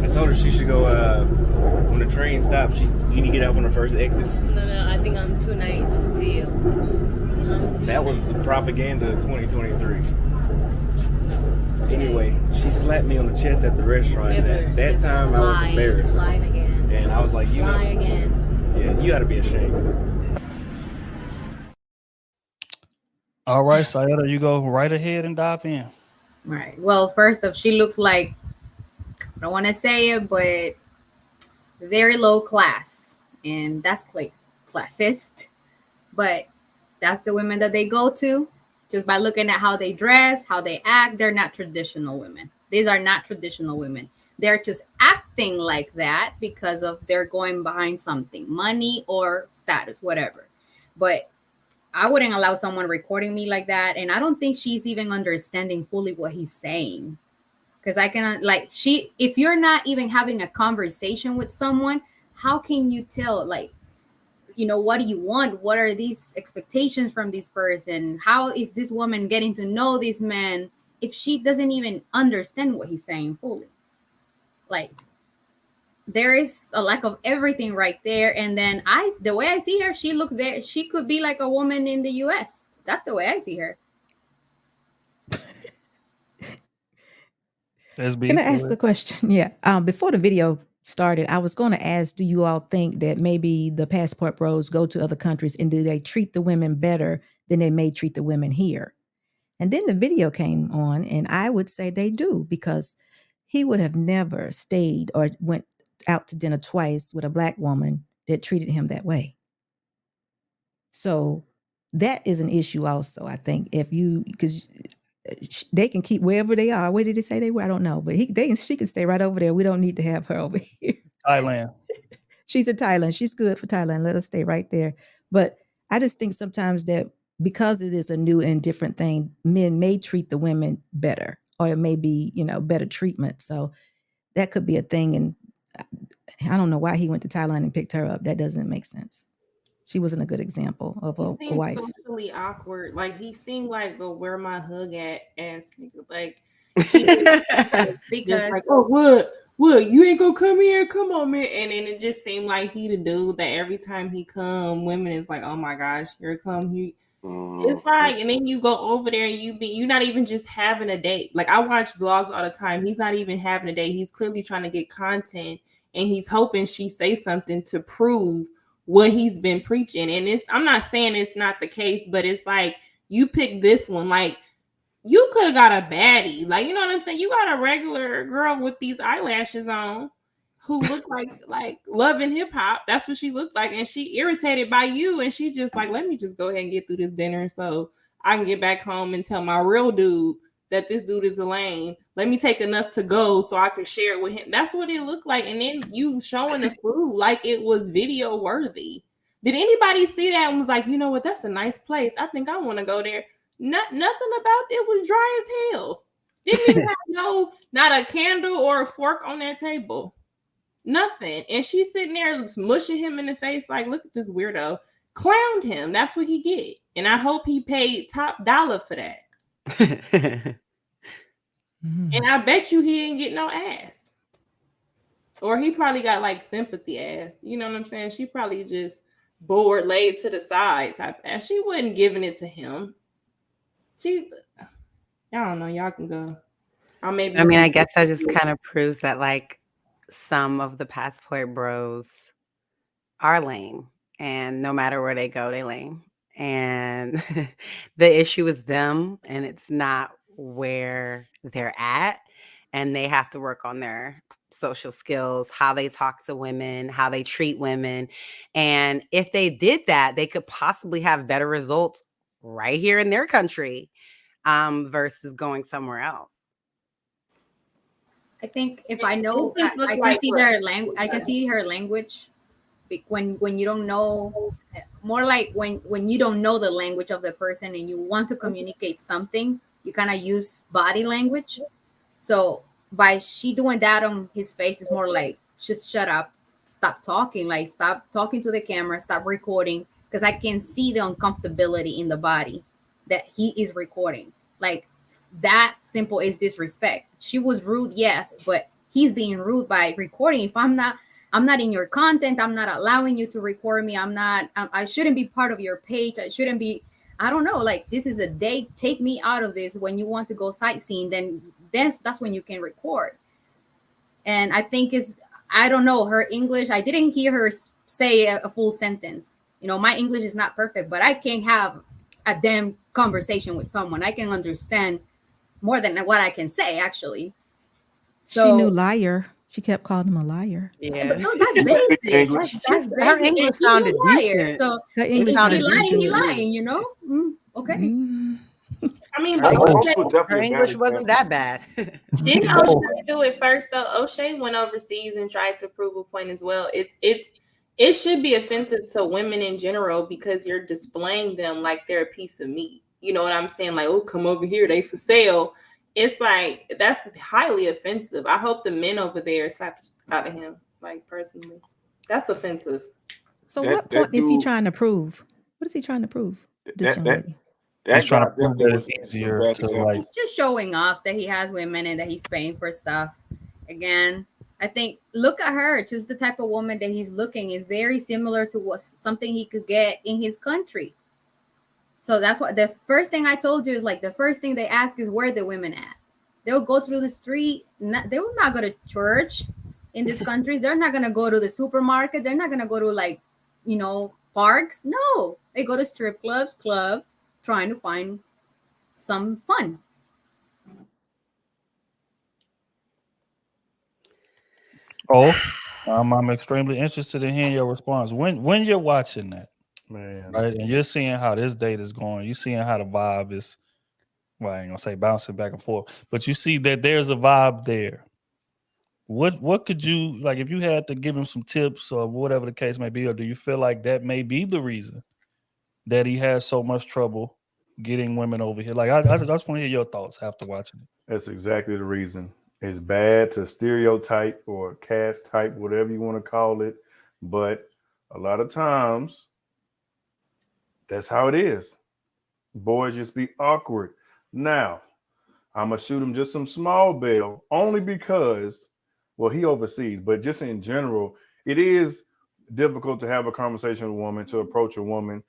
Speaker 15: I told her she should go, when the train stops, you need to get out on the first exit.
Speaker 16: No, I think I'm too nice to you.
Speaker 15: That was the propaganda of 2023. Anyway, she slapped me on the chest at the restaurant. And that time I was embarrassed.
Speaker 16: Lying again.
Speaker 15: And I was like,
Speaker 16: Lying again.
Speaker 15: Yeah, you gotta be ashamed.
Speaker 1: All right, Sayada, you go right ahead and dive in.
Speaker 6: Right. Well, first off, she looks like, I don't want to say it, but very low class, and that's classist. But that's the women that they go to just by looking at how they dress, how they act. They're not traditional women. These are not traditional women. They're just acting like that because of they're going behind something, money or status, whatever. But I wouldn't allow someone recording me like that. And I don't think she's even understanding fully what he's saying. Because I cannot, like, if you're not even having a conversation with someone, how can you tell, like, what do you want? What are these expectations from this person? How is this woman getting to know this man if she doesn't even understand what he's saying fully? Like, there is a lack of everything right there. And then the way I see her, she looks there. She could be like a woman in the US. That's the way I see her.
Speaker 5: Can I ask a question? Yeah. Before the video started, I was going to ask, do you all think that maybe the passport bros go to other countries and do they treat the women better than they may treat the women here? And then the video came on, and I would say they do, because he would have never stayed or went out to dinner twice with a black woman that treated him that way. So that is an issue also, I think, because they can keep wherever they are. Where did they say they were? I don't know, but she can stay right over there. We don't need to have her over here.
Speaker 1: Thailand.
Speaker 5: She's in Thailand. She's good for Thailand. Let her stay right there. But I just think sometimes that because it is a new and different thing, men may treat the women better, or it may be, better treatment. So that could be a thing. And I don't know why he went to Thailand and picked her up. That doesn't make sense. She wasn't a good example of a wife.
Speaker 8: Socially awkward. Like, he seemed like a where my hug at ass nigga. Like, because like, oh, what? You ain't gonna come here? Come on, man. And then it just seemed like he the dude that every time he come, women is like, oh my gosh, here come he. It's like, and then you go over there and you're not even just having a date. Like, I watch vlogs all the time. He's not even having a date. He's clearly trying to get content, and he's hoping she say something to prove what he's been preaching. And I'm not saying it's not the case, but it's like, you pick this one. Like, you could have got a baddie. Like, you know what I'm saying? You got a regular girl with these eyelashes on who looked like loving hip hop. That's what she looked like. And she irritated by you. And she just like, let me just go ahead and get through this dinner so I can get back home and tell my real dude that this dude is a lame. Let me take enough to go so I can share it with him. That's what it looked like. And then you showing the food like it was video worthy. Did anybody see that and was like, you know what? That's a nice place. I think I want to go there. Nothing about it was dry as hell. Didn't even have not a candle or a fork on that table. Nothing. And she's sitting there mushing him in the face like, look at this weirdo. Clowned him. That's what he get. And I hope he paid top dollar for that. And I bet you he didn't get no ass. Or he probably got like sympathy ass. You know what I'm saying? She probably just bored, laid to the side type ass. She wasn't giving it to him. I don't know. Y'all can go.
Speaker 3: I guess that just kind of proves that like some of the passport bros are lame, and no matter where they go, they lame. And the issue is them, and it's not where they're at. And they have to work on their social skills, how they talk to women, how they treat women. And if they did that, they could possibly have better results right here in their country versus going somewhere else.
Speaker 6: I think if I know, I can see their language. I can see her language when you don't know, more like when you don't know the language of the person and you want to communicate something, you kind of use body language. So by she doing that on his face, is more like, just shut up, stop talking, like stop talking to the camera, stop recording, because I can see the uncomfortability in the body that he is recording. Like, that simple is disrespect. She was rude, yes, but he's being rude by recording. If I'm not in your content, I'm not allowing you to record me. I shouldn't be part of your page. I shouldn't be, I don't know, like, this is a date. Take me out of this. When you want to go sightseeing, then that's when you can record. And I think I don't know, her English, I didn't hear her say a full sentence. My English is not perfect, but I can have a damn conversation with someone. I can understand more than what I can say, actually. So
Speaker 5: She knew liar. She kept calling him a liar.
Speaker 6: but no, that's basic.
Speaker 7: English.
Speaker 6: That's
Speaker 3: Her
Speaker 6: basic.
Speaker 3: English
Speaker 6: And he's a
Speaker 3: sounded
Speaker 6: liar.
Speaker 3: decent.
Speaker 6: So
Speaker 5: Her
Speaker 6: if
Speaker 5: English
Speaker 6: he
Speaker 3: sounded
Speaker 6: lying, he
Speaker 3: decent.
Speaker 6: lying, you know? Okay.
Speaker 8: I mean,
Speaker 7: Her
Speaker 8: but
Speaker 7: Uncle
Speaker 8: O'Shea,
Speaker 7: was
Speaker 3: Her
Speaker 7: definitely a bad
Speaker 3: English wasn't
Speaker 7: example.
Speaker 3: that bad.
Speaker 8: didn't
Speaker 1: No.
Speaker 8: O'Shea do it first though? O'Shea went overseas and tried to prove a point as well. It should be offensive to women in general because you're displaying them like they're a piece of meat. You know what I'm saying? Like, oh, come over here, they for sale. It's like that's highly offensive. I hope the men over there slapped out of him. Like personally, that's offensive.
Speaker 5: So
Speaker 7: That
Speaker 5: what
Speaker 7: that
Speaker 5: point is he
Speaker 7: dude,
Speaker 5: trying to prove? What is he trying to prove? This
Speaker 7: that
Speaker 5: young
Speaker 7: that
Speaker 5: lady.
Speaker 7: that
Speaker 1: He's trying
Speaker 7: guy
Speaker 1: to prove
Speaker 7: definitely
Speaker 1: that
Speaker 7: was
Speaker 1: it's
Speaker 7: a
Speaker 1: easier
Speaker 7: bad
Speaker 1: to
Speaker 7: example.
Speaker 1: like.
Speaker 6: He's just showing off that he has women and that he's paying for stuff. Again, I think look at her. Just the type of woman that he's looking is very similar to what something he could get in his country. So that's what the first thing I told you is like the first thing they ask is where the women at. They'll go through the street. They will not go to church in this country. They're not gonna go to the supermarket. They're not gonna go to like, parks. No, they go to strip clubs, trying to find some fun.
Speaker 1: Oh, I'm extremely interested in hearing your response. When you're watching that,
Speaker 4: Man,
Speaker 1: right, and you're seeing how this date is going, you're seeing how the vibe is. Well, I ain't gonna say bouncing back and forth, but you see that there's a vibe there. What could you like if you had to give him some tips or whatever the case may be, or do you feel like that may be the reason that he has so much trouble getting women over here? Like I just want to hear your thoughts after watching it.
Speaker 4: that's exactly the reason. It's bad to stereotype or cast type, whatever you want to call it. But a lot of times, that's how it is. Boys just be awkward. Now, I'm going to shoot him just some small bail only because, well, he overseas, but just in general, it is difficult to have a conversation with a woman, to approach a woman,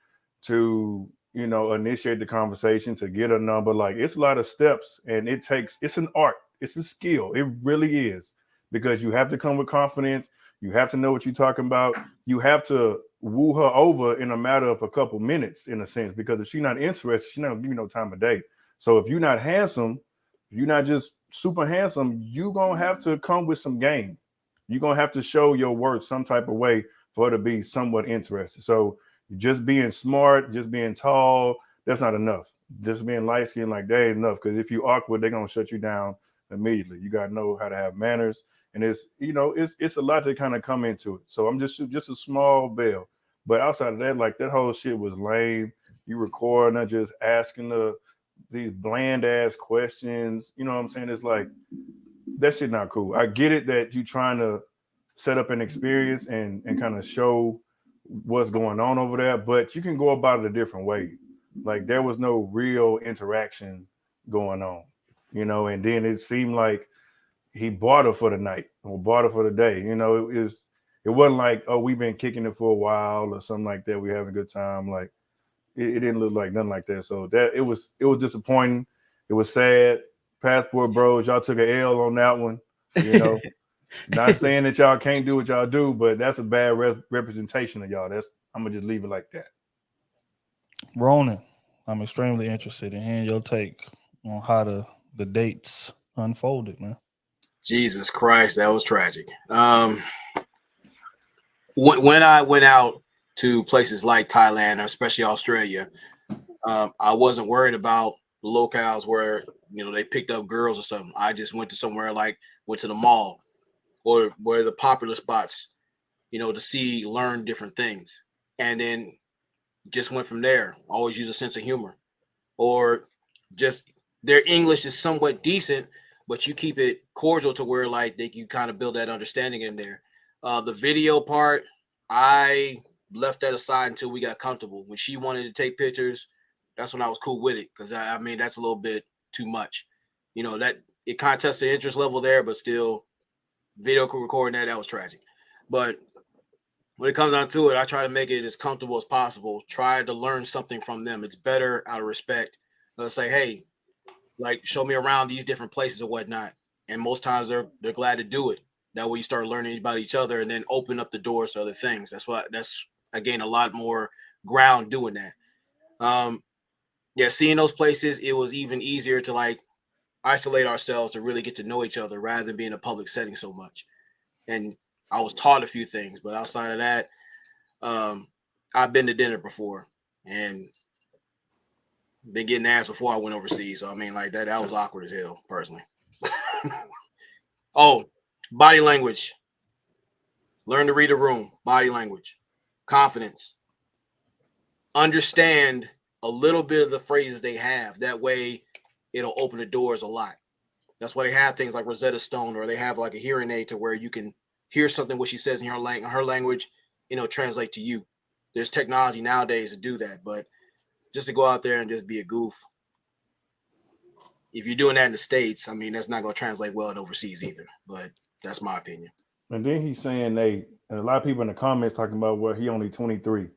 Speaker 4: to, initiate the conversation, to get a number. Like it's a lot of steps and it's an art. It's a skill. It really is, because you have to come with confidence. You have to know what you're talking about. You have to woo her over in a matter of a couple minutes, in a sense, because if she's not interested, she's not gonna give you no time of day. So if you're not handsome, if you're not just super handsome, you're gonna have to come with some game. You're gonna have to show your worth some type of way for her to be somewhat interested. So just being smart, just being tall, that's not enough. Just being light skinned, like that ain't enough. Because if you're awkward, they're gonna shut you down immediately. You gotta know how to have manners, and it's a lot to kind of come into it. So I'm just a small bail. But outside of that, like that whole shit was lame. You recording, not just asking these bland ass questions. You know what I'm saying? It's like that shit not cool. I get it that you trying to set up an experience and kind of show what's going on over there, but you can go about it a different way. Like there was no real interaction going on, and then it seemed like he bought her for the night or bought her for the day. It wasn't like, oh, we've been kicking it for a while or something like that. We having a good time. Like it didn't look like nothing like that. So that it was disappointing. It was sad. Passport Bros, y'all took an L on that one. Not saying that y'all can't do what y'all do, but that's a bad representation of y'all. I'm gonna just leave it like that.
Speaker 1: Ronan, I'm extremely interested in hearing your take on how the dates unfolded, man.
Speaker 2: Jesus Christ, that was tragic. When I went out to places like Thailand, or especially Australia, I wasn't worried about the locales where they picked up girls or something. I just went to somewhere like went to the mall or where the popular spots, to learn different things, and then just went from there. Always use a sense of humor, or just their English is somewhat decent, but you keep it cordial to where like you kind of build that understanding in there. The video part, I left that aside until we got comfortable. When she wanted to take pictures, that's when I was cool with it, because I mean that's a little bit too much. That it kind of tests the interest level there, but still, video recording that was tragic. But when it comes down to it, I try to make it as comfortable as possible. Try to learn something from them. It's better out of respect. Let's say, hey, like show me around these different places or whatnot. And most times they're glad to do it. That way you start learning about each other and then open up the doors to other things. That's I gain a lot more ground doing that. yeah, seeing those places, it was even easier to like isolate ourselves to really get to know each other rather than be in a public setting so much. And I was taught a few things, but outside of that, I've been to dinner before and been getting ass before I went overseas. So I mean, like that was awkward as hell, personally. Oh, body language. Learn to read a room. Body language. Confidence. Understand a little bit of the phrases they have. That way, it'll open the doors a lot. That's why they have things like Rosetta Stone, or they have like a hearing aid to where you can hear something what she says in her language, and it'll translate to you. There's technology nowadays to do that, but just to go out there and just be a goof. If you're doing that in the States, I mean, that's not going to translate well in overseas either, but that's my opinion.
Speaker 4: And then he's saying and a lot of people in the comments talking about, well, he only 23.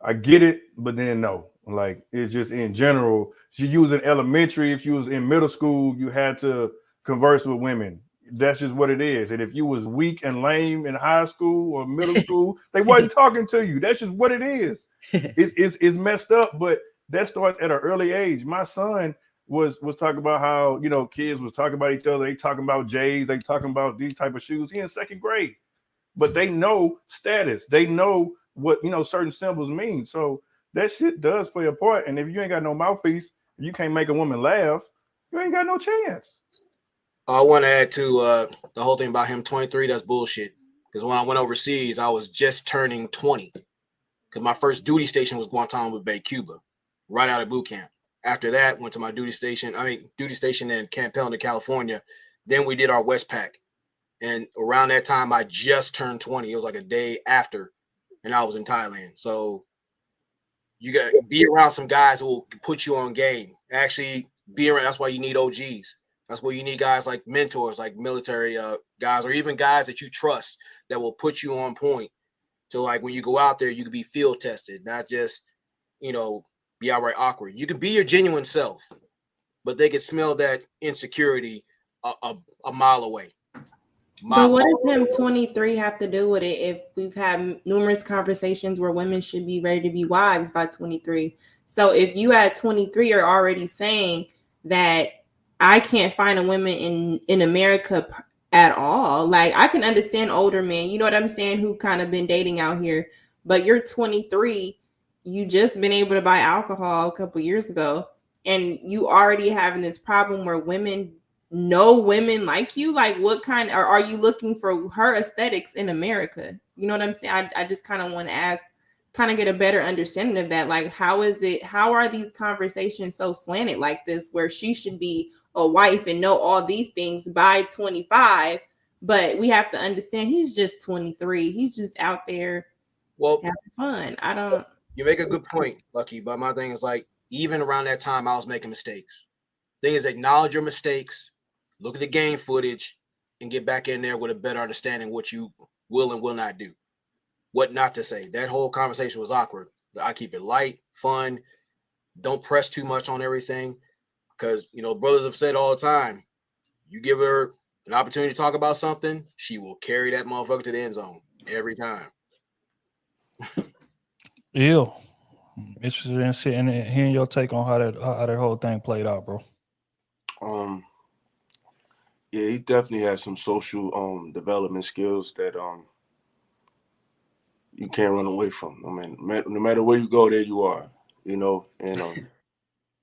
Speaker 4: I get it, but then no. Like, it's just in general, if you use in elementary, if you was in middle school, you had to converse with women. That's just what it is. And if you was weak and lame in high school or middle school, they wasn't talking to you. That's just what it is. It's messed up, but that starts at an early age. My son was talking about how, you know, kids was talking about each other. They talking about J's. They talking about these type of shoes. He in second grade, but they know status. They know what, you know, certain symbols mean. So that shit does play a part. And if you ain't got no mouthpiece, you can't make a woman laugh, you ain't got no chance.
Speaker 2: I want to add to the whole thing about him 23. That's bullshit. Because when I went overseas, I was just turning 20. Because my first duty station was Guantanamo Bay, Cuba, right out of boot camp. After that, went to my duty station in Camp Pendleton, California. Then we did our Westpac. And around that time, I just turned 20. It was like a day after, and I was in Thailand. So you got to be around some guys who will put you on game. Actually, be around. That's why you need OGs. That's why you need guys like mentors, like military guys, or even guys that you trust that will put you on point. So, like, when you go out there, you can be field tested, not just, you know, be outright awkward. You can be your genuine self, but they can smell that insecurity a mile away.
Speaker 8: But what does him 23 have to do with it if we've had numerous conversations where women should be ready to be wives by 23? So if you at 23 are already saying that I can't find a woman in America at all, like, I can understand older men, you know what I'm saying, who kind of been dating out here, but you're 23, you just been able to buy alcohol a couple years ago, and you already having this problem where women know women like you. Like, what kind, or are you looking for her aesthetics in America? You know what I'm saying? I just kind of want to ask, kind of get a better understanding of that. Like, how are these conversations so slanted like this, where she should be a wife and know all these things by 25, but we have to understand he's just 23. He's just out there having fun.
Speaker 2: You make a good point, Lucky, but my thing is, like, even around that time, I was making mistakes. Thing is, acknowledge your mistakes, look at the game footage, and get back in there with a better understanding what you will and will not do, what not to say. That whole conversation was awkward. I keep it light, fun. Don't press too much on everything, because, you know, brothers have said all the time, you give her an opportunity to talk about something, she will carry that motherfucker to the end zone every time.
Speaker 1: Ew. Interested in sitting and hearing your take on how that whole thing played out, bro.
Speaker 7: Yeah, he definitely has some social development skills that you can't run away from. I mean, no matter where you go, there you are, you know, and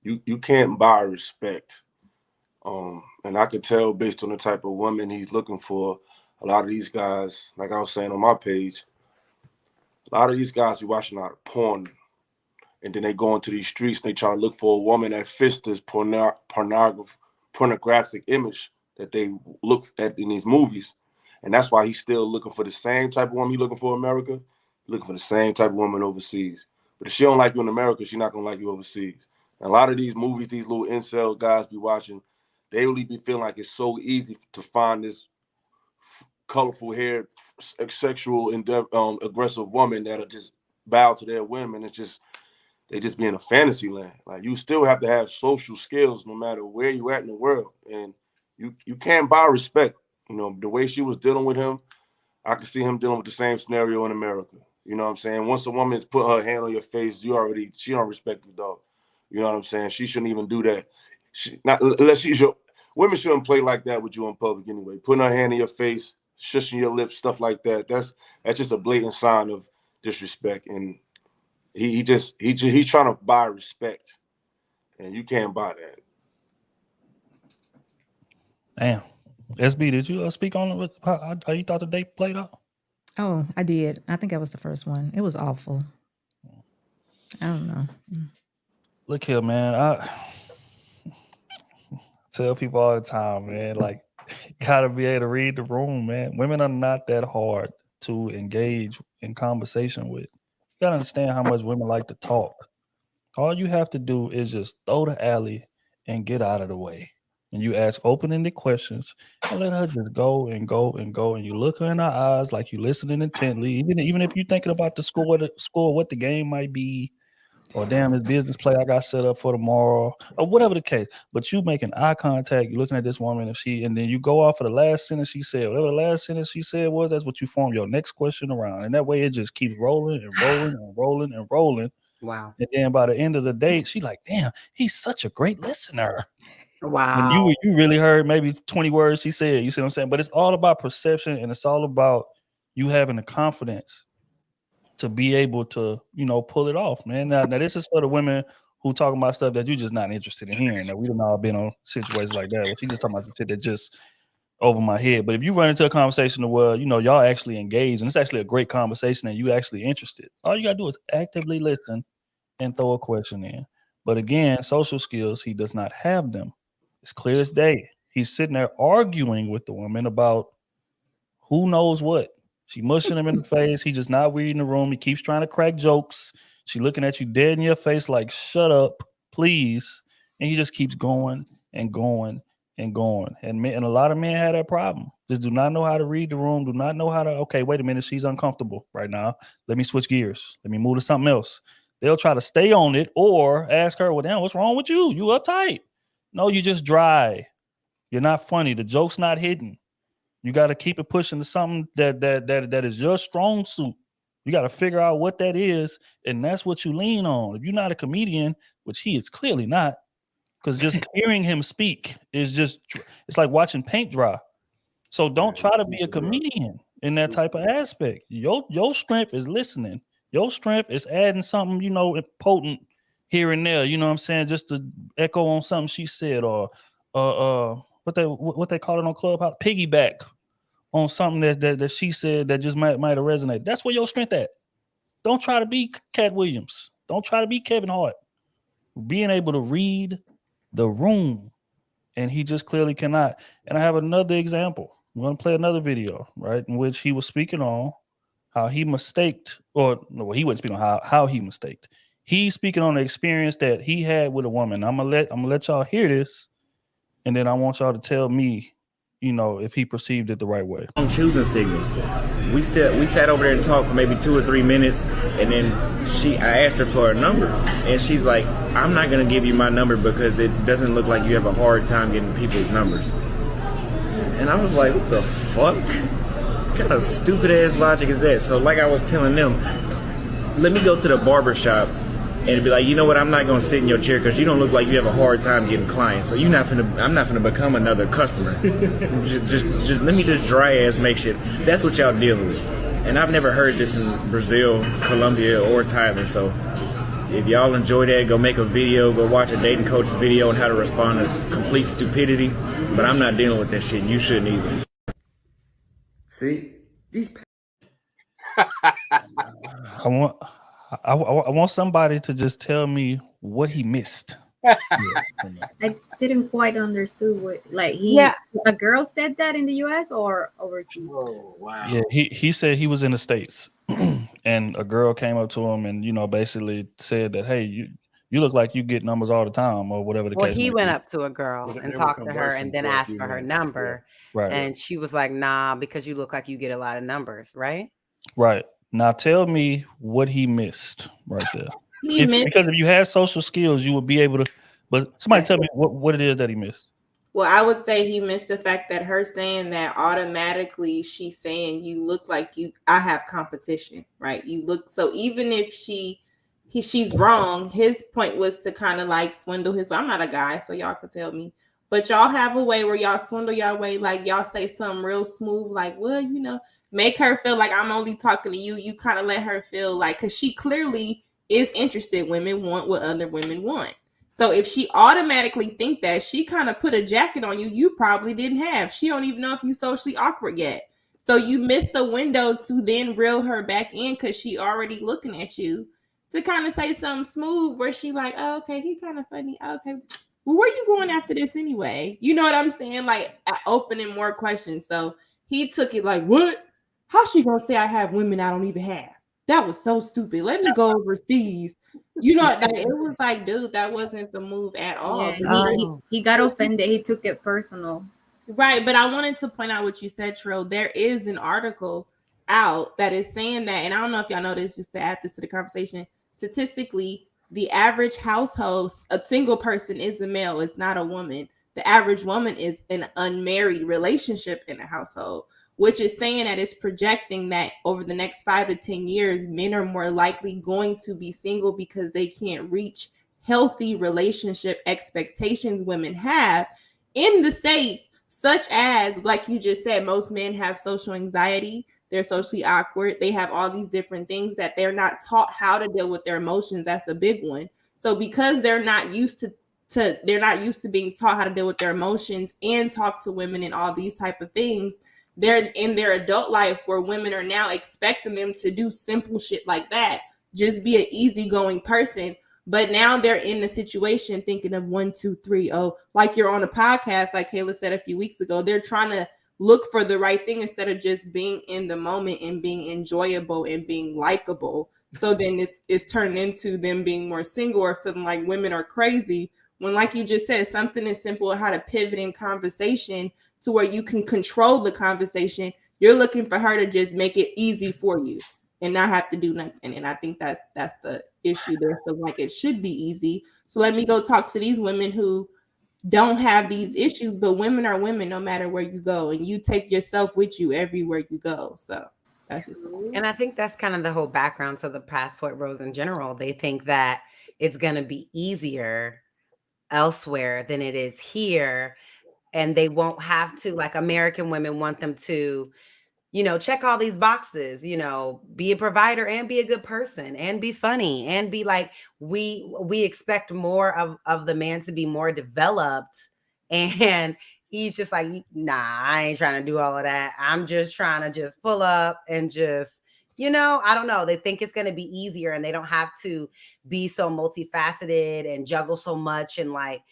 Speaker 7: you can't buy respect. And I could tell based on the type of woman he's looking for, a lot of these guys, like I was saying on my page, a lot of these guys be watching a lot of porn, and then they go into these streets and they try to look for a woman that fits this pornographic image that they look at in these movies. And that's why he's still looking for the same type of woman he's looking for in America. He's looking for the same type of woman overseas. But if she don't like you in America, she's not going to like you overseas. And a lot of these movies, these little incel guys be watching, they really be feeling like it's so easy to find this colorful haired, sexual, aggressive woman that'll just bow to their women. It's just, they just be in a fantasy land. Like, you still have to have social skills no matter where you at in the world. And you can't buy respect. You know, the way she was dealing with him, I could see him dealing with the same scenario in America. You know what I'm saying? Once a woman's put her hand on your face, she don't respect you, dog. You know what I'm saying? She shouldn't even do that. Women shouldn't play like that with you in public anyway. Putting her hand in your face, shushing your lips, stuff like that. That's just a blatant sign of disrespect. And he's trying to buy respect, and you can't buy that.
Speaker 1: Damn. SB, did you speak on how you thought the date played out?
Speaker 5: Oh, I did. I think that was the first one. It was awful. I don't know.
Speaker 1: Look here, man. I tell people all the time, man, like, you gotta be able to read the room, man. Women are not that hard to engage in conversation with. You gotta understand how much women like to talk. All you have to do is just throw the alley and get out of the way. And you ask open-ended questions and let her just go and go and go. And you look her in her eyes like you listening intently, even if you're thinking about the score, what the game might be, or damn, this business play I got set up for tomorrow, or whatever the case. But you making eye contact, you looking at this woman, and then you go off of the last sentence she said. Whatever the last sentence she said was, that's what you form your next question around. And that way it just keeps rolling and rolling and rolling and rolling.
Speaker 3: Wow.
Speaker 1: And then by the end of the day, she like, damn, he's such a great listener.
Speaker 3: Wow.
Speaker 1: And you really heard maybe 20 words she said. You see what I'm saying? But it's all about perception, and it's all about you having the confidence to be able to, pull it off, man. Now this is for the women who talking about stuff that you're just not interested in hearing. Now, we done all been on situations like that. But she just talking about the shit that just over my head. But if you run into a conversation where, y'all actually engage, and it's actually a great conversation and you actually interested, all you got to do is actively listen and throw a question in. But again, social skills, he does not have them. It's clear as day. He's sitting there arguing with the woman about who knows what. She mushing him in the face. He just not reading the room. He keeps trying to crack jokes. She looking at you dead in your face like, shut up, please. And he just keeps going and going and going. And a lot of men have that problem. Just do not know how to read the room. Do not know how to, okay, wait a minute. She's uncomfortable right now. Let me switch gears. Let me move to something else. They'll try to stay on it or ask her, well, damn, what's wrong with you? You uptight. No, you just dry. You're not funny. The joke's not hidden. You got to keep it pushing to something that is your strong suit. You got to figure out what that is, and that's what you lean on. If you're not a comedian, which he is clearly not, because just hearing him speak is it's like watching paint dry. So don't try to be a comedian in that type of aspect. Your strength is listening. Your strength is adding something, potent here and there. You know what I'm saying? Just to echo on something she said, or what they call it on Clubhouse, piggyback on something that she said that just might have resonated. That's where your strength at. Don't try to be Cat Williams. Don't try to be Kevin Hart. Being able to read the room, and he just clearly cannot. And I have another example. I'm going to play another video, right, in which he was speaking on how he mistaked, or no, he wasn't speaking on how he mistaked. He's speaking on the experience that he had with a woman. I'm gonna let y'all hear this, and then I want y'all to tell me, if he perceived it the right way.
Speaker 17: On choosing signals, we sat over there and talked for maybe 2 or 3 minutes, and then I asked her for a number, and she's like, I'm not gonna give you my number because it doesn't look like you have a hard time getting people's numbers. And I was like, what the fuck? What kind of stupid ass logic is that? So like I was telling them, let me go to the barber shop and be like, you know what, I'm not gonna sit in your chair because you don't look like you have a hard time getting clients. So I'm not gonna become another customer. just let me just dry ass make shit. That's what y'all dealing with. And I've never heard this in Brazil, Colombia, or Thailand. So if y'all enjoy that, go make a video, go watch a dating coach video on how to respond to complete stupidity. But I'm not dealing with that shit. You shouldn't either.
Speaker 18: See, these.
Speaker 1: I want somebody to just tell me what he missed.
Speaker 6: I didn't quite understand what, a girl said that in the US or overseas?
Speaker 2: Oh, wow.
Speaker 1: Yeah, he said he was in the States and a girl came up to him and, basically said that, hey, you look like you get numbers all the time or whatever the case.
Speaker 3: Well, he went up to a girl and talked to her and then asked for her number.
Speaker 1: Yeah. Right.
Speaker 3: And she was like, nah, because you look like you get a lot of numbers, right?
Speaker 1: Right. Now tell me what he missed right there. Because if you had social skills, you would be able to, but somebody tell me what it is that he missed.
Speaker 8: Well, I would say he missed the fact that her saying that automatically she's saying you look like I have competition, right? You look, so even if she she's wrong. His point was to kind of like swindle his. I'm not a guy, so y'all could tell me. But y'all have a way where y'all swindle y'all way, like y'all say something real smooth, like, well, you know, make her feel like I'm only talking to you. You kind of let her feel like, because she clearly is interested. Women want what other women want. So if she automatically think that, she kind of put a jacket on you you probably didn't have. She don't even know if you socially awkward yet. So you missed the window to then reel her back in because she already looking at you to kind of say something smooth where she like, oh, okay, he kind of funny. Okay, well, where you going after this anyway? You know what I'm saying? Like opening more questions. So he took it like, what? How's she gonna say I have women I don't even have? That was so stupid. Let me go overseas. You know, like, it was like, dude, that wasn't the move at all.
Speaker 6: Yeah, he got offended. He took it personal.
Speaker 8: Right, but I wanted to point out what you said, Trill. There is an article out that is saying that, and I don't know if y'all know this, just to add this to the conversation. Statistically, the average household, a single person is a male, it's not a woman. The average woman is an unmarried relationship in a household, which is saying that it's projecting that over the next 5 to 10 years, men are more likely going to be single because they can't reach healthy relationship expectations women have in the States, such as, like you just said, most men have social anxiety. They're socially awkward. They have all these different things that they're not taught how to deal with their emotions. That's a big one. So because they're not used to being taught how to deal with their emotions and talk to women and all these type of things, they're in their adult life where women are now expecting them to do simple shit like that, just be an easygoing person. But now they're in the situation thinking of 1, 2, 3. Oh, like you're on a podcast, like Kayla said a few weeks ago, they're trying to look for the right thing instead of just being in the moment and being enjoyable and being likable. So then it's turned into them being more single or feeling like women are crazy. When, like you just said, something as simple as how to pivot in conversation to where you can control the conversation. You're looking for her to just make it easy for you and not have to do nothing. And I think that's the issue. They feel like it should be easy. So let me go talk to these women who don't have these issues, but women are women no matter where you go, and you take yourself with you everywhere you go. So that's just cool.
Speaker 3: And I think that's kind of the whole background to the passport bros in general. They think that it's going to be easier elsewhere than it is here, and they won't have to, like American women want them to, you know, check all these boxes, you know, be a provider and be a good person and be funny and be like, we expect more of the man to be more developed. And he's just like, nah, I ain't trying to do all of that. I'm just trying to just pull up and just, you know, I don't know. They think it's going to be easier and they don't have to be so multifaceted and juggle so much and like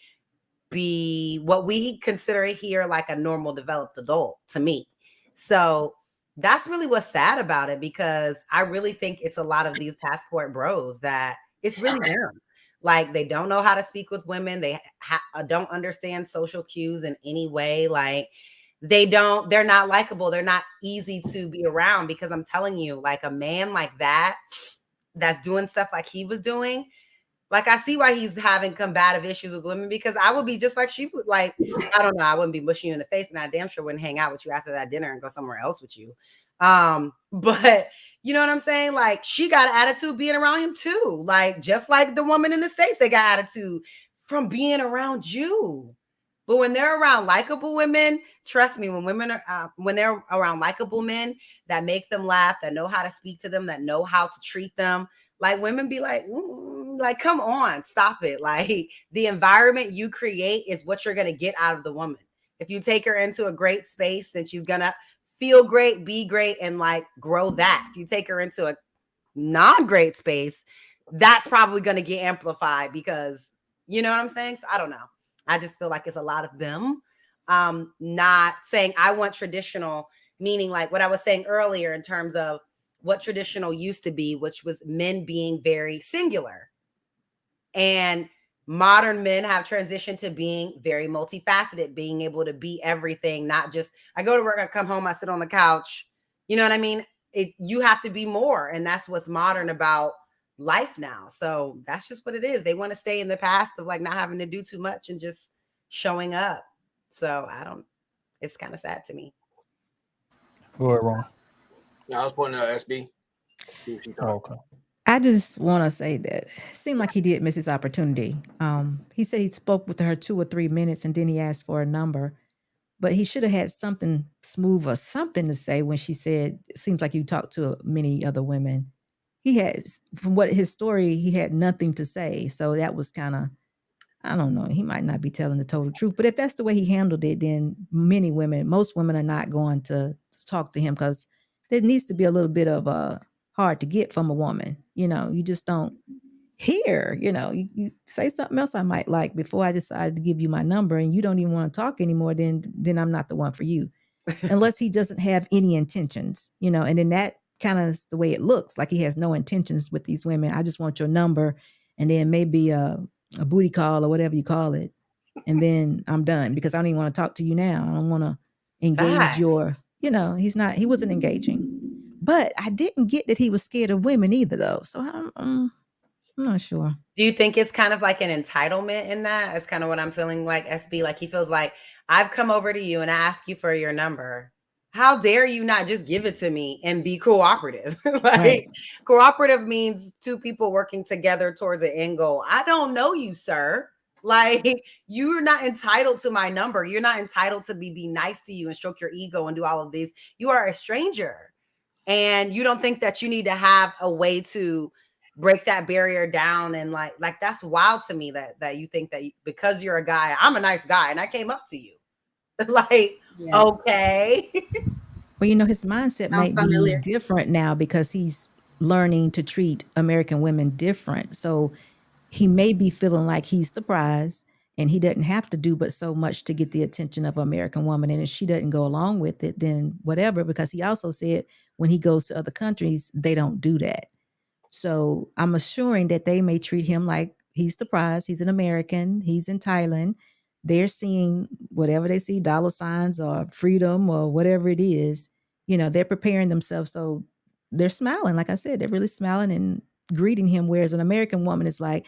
Speaker 3: be what we consider here like a normal developed adult to me. So that's really what's sad about it, because I really think it's a lot of these passport bros that it's really them. Like they don't know how to speak with women. They don't understand social cues in any way. Like they're not likable. They're not easy to be around, because I'm telling you, like a man like that, that's doing stuff like he was doing, like I see why he's having combative issues with women, because I would be just like she would. Like, I don't know, I wouldn't be mushing you in the face, and I damn sure wouldn't hang out with you after that dinner and go somewhere else with you. But you know what I'm saying? Like she got an attitude being around him too. Like just like the woman in the States, they got attitude from being around you. But when they're around likable women, trust me, when they're around likable men that make them laugh, that know how to speak to them, that know how to treat them, like women be like, like, come on, stop it. Like the environment you create is what you're going to get out of the woman. If you take her into a great space, then she's going to feel great, be great, and like grow that. If you take her into a non-great space, that's probably going to get amplified, because you know what I'm saying? So I don't know. I just feel like it's a lot of them not saying I want traditional, meaning like what I was saying earlier in terms of what traditional used to be, which was men being very singular. And modern men have transitioned to being very multifaceted, being able to be everything, not just I go to work, I come home, I sit on the couch. You know what I mean? You have to be more. And that's what's modern about life now. So that's just what it is. They want to stay in the past of like not having to do too much and just showing up. So it's kind of sad to me.
Speaker 1: Go ahead, Ron.
Speaker 2: Yeah, I was pointing out SB.
Speaker 1: Okay.
Speaker 5: I just want to say that it seemed like he did miss his opportunity. He said he spoke with her 2 or 3 minutes and then he asked for a number, but he should have had something smooth or something to say when she said, it seems like you talked to many other women. He has, from what his story, he had nothing to say. So that was kind of, I don't know, he might not be telling the total truth, but if that's the way he handled it, then most women are not going to talk to him because there needs to be a little bit of hard to get from a woman. You just don't hear, you say something else I might like before I decided to give you my number and you don't even want to talk anymore, then I'm not the one for you. Unless he doesn't have any intentions, and then that kind of is the way it looks, like he has no intentions with these women. I just want your number and then maybe a booty call or whatever you call it. And then I'm done because I don't even want to talk to you now. I don't want to engage he wasn't engaging. But I didn't get that he was scared of women either though. So I'm not sure.
Speaker 3: Do you think it's kind of like an entitlement in that? That's kind of what I'm feeling like, SB. Like he feels like I've come over to you and I ask you for your number. How dare you not just give it to me and be cooperative?
Speaker 5: Right.
Speaker 3: Cooperative means two people working together towards an end goal. I don't know you, sir. Like you're not entitled to my number. You're not entitled to be nice to you and stroke your ego and do all of this. You are a stranger. And you don't think that you need to have a way to break that barrier down. And like that's wild to me that you think that because you're a guy, I'm a nice guy and I came up to you. Okay.
Speaker 5: Well, his mindset might be different now because he's learning to treat American women different. So he may be feeling like he's the prize and he doesn't have to do but so much to get the attention of an American woman. And if she doesn't go along with it, then whatever, because he also said when he goes to other countries, they don't do that. So I'm assuring that they may treat him like he's the prize. He's an American. He's in Thailand. They're seeing whatever they see, dollar signs or freedom or whatever it is, they're preparing themselves. So they're smiling. Like I said, they're really smiling and greeting him. Whereas an American woman is like,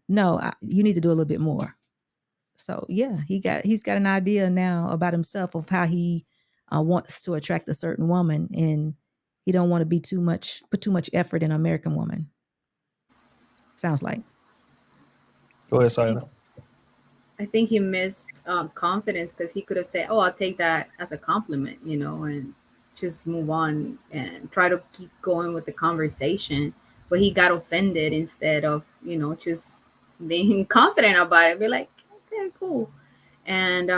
Speaker 5: no, you need to do a little bit more. So yeah, he's got an idea now about himself of how he wants to attract a certain woman. And he don't want to put too much effort in an American woman. Sounds like.
Speaker 1: Go ahead, Sayla.
Speaker 6: I think he missed confidence because he could have said, "Oh, I'll take that as a compliment," and just move on and try to keep going with the conversation. But he got offended instead of, just being confident about it. Be like, okay, cool. And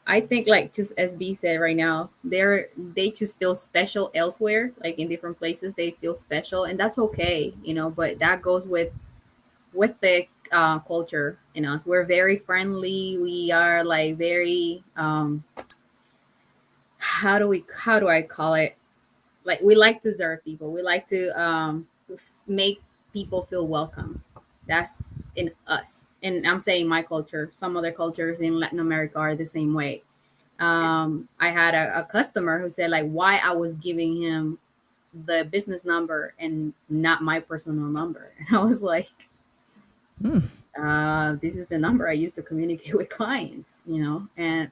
Speaker 6: I think, like just as B said right now, they just feel special elsewhere, like in different places they feel special, and that's okay, but that goes with the culture in us. We're very friendly. We are like very how do I call it? Like we like to serve people. We like to make people feel welcome. That's in us. And I'm saying my culture. Some other cultures in Latin America are the same way. I had a customer who said like why I was giving him the business number and not my personal number. And I was like, this is the number I use to communicate with clients,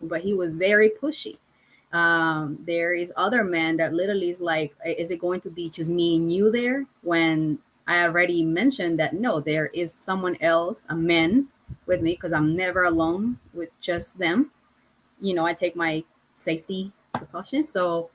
Speaker 6: but he was very pushy. There is other men that literally is like, is it going to be just me and you there? When I already mentioned that, no, there is someone else, a man with me, because I'm never alone with just them. I take my safety precautions. So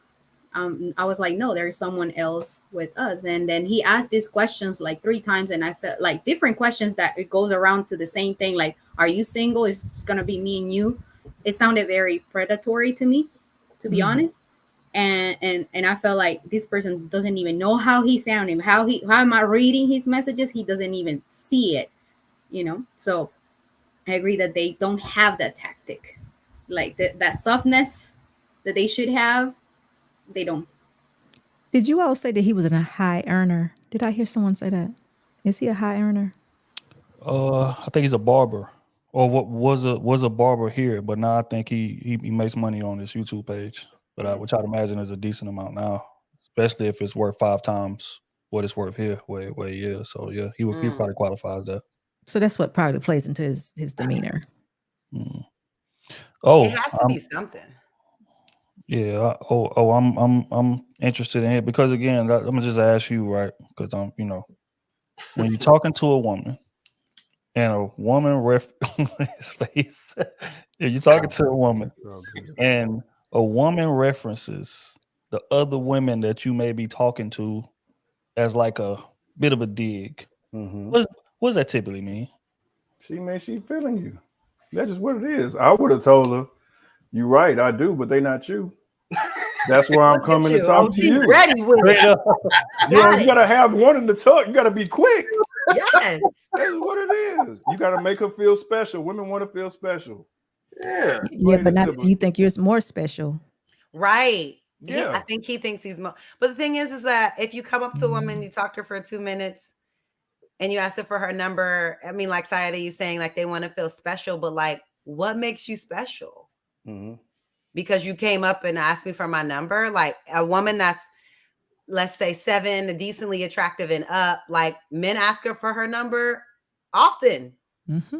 Speaker 6: I was like, no, there is someone else with us. And then he asked these questions like 3 times. And I felt like different questions that it goes around to the same thing. Like, are you single? It's just going to be me and you. It sounded very predatory to me, to be honest. And I felt like this person doesn't even know how he's sounding, how am I reading his messages? He doesn't even see it, So I agree that they don't have that tactic, like that softness that they should have. They don't.
Speaker 5: Did you all say that he was a high earner? Did I hear someone say that? Is he a high earner?
Speaker 1: I think he's a barber, or what was a barber here, but now I think he makes money on his YouTube page. But which I'd imagine is a decent amount now, especially if it's worth 5 times what it's worth here, where he is. So yeah, he probably qualifies that.
Speaker 5: So that's what probably plays into his demeanor.
Speaker 1: Oh,
Speaker 3: it has to be something.
Speaker 1: Yeah. I'm interested in it because again, I'm gonna just ask you, right? Because I'm, when you're talking to a woman and a woman his face, if you're talking to a woman and a woman references the other women that you may be talking to as like a bit of a dig, what does that typically mean?
Speaker 4: She feeling you. That's just what it is. I would have told her, "You're right, I do, but they not you." That's where I'm coming to talk to you.
Speaker 3: Ready with it.
Speaker 4: You gotta have one in the talk. You gotta be quick.
Speaker 3: Yes,
Speaker 4: that's what it is. You gotta make her feel special. Women want to feel special.
Speaker 2: Yeah,
Speaker 5: but not you think you're more special,
Speaker 3: right?
Speaker 4: Yeah,
Speaker 3: I think he thinks he's more. But the thing is that if you come up to a woman, you talk to her for 2 minutes, and you ask her for her number. I mean, like Sayada, you saying like they want to feel special, but like, what makes you special? Because you came up and asked me for my number. Like a woman that's, let's say 7, decently attractive and up, like men ask her for her number often.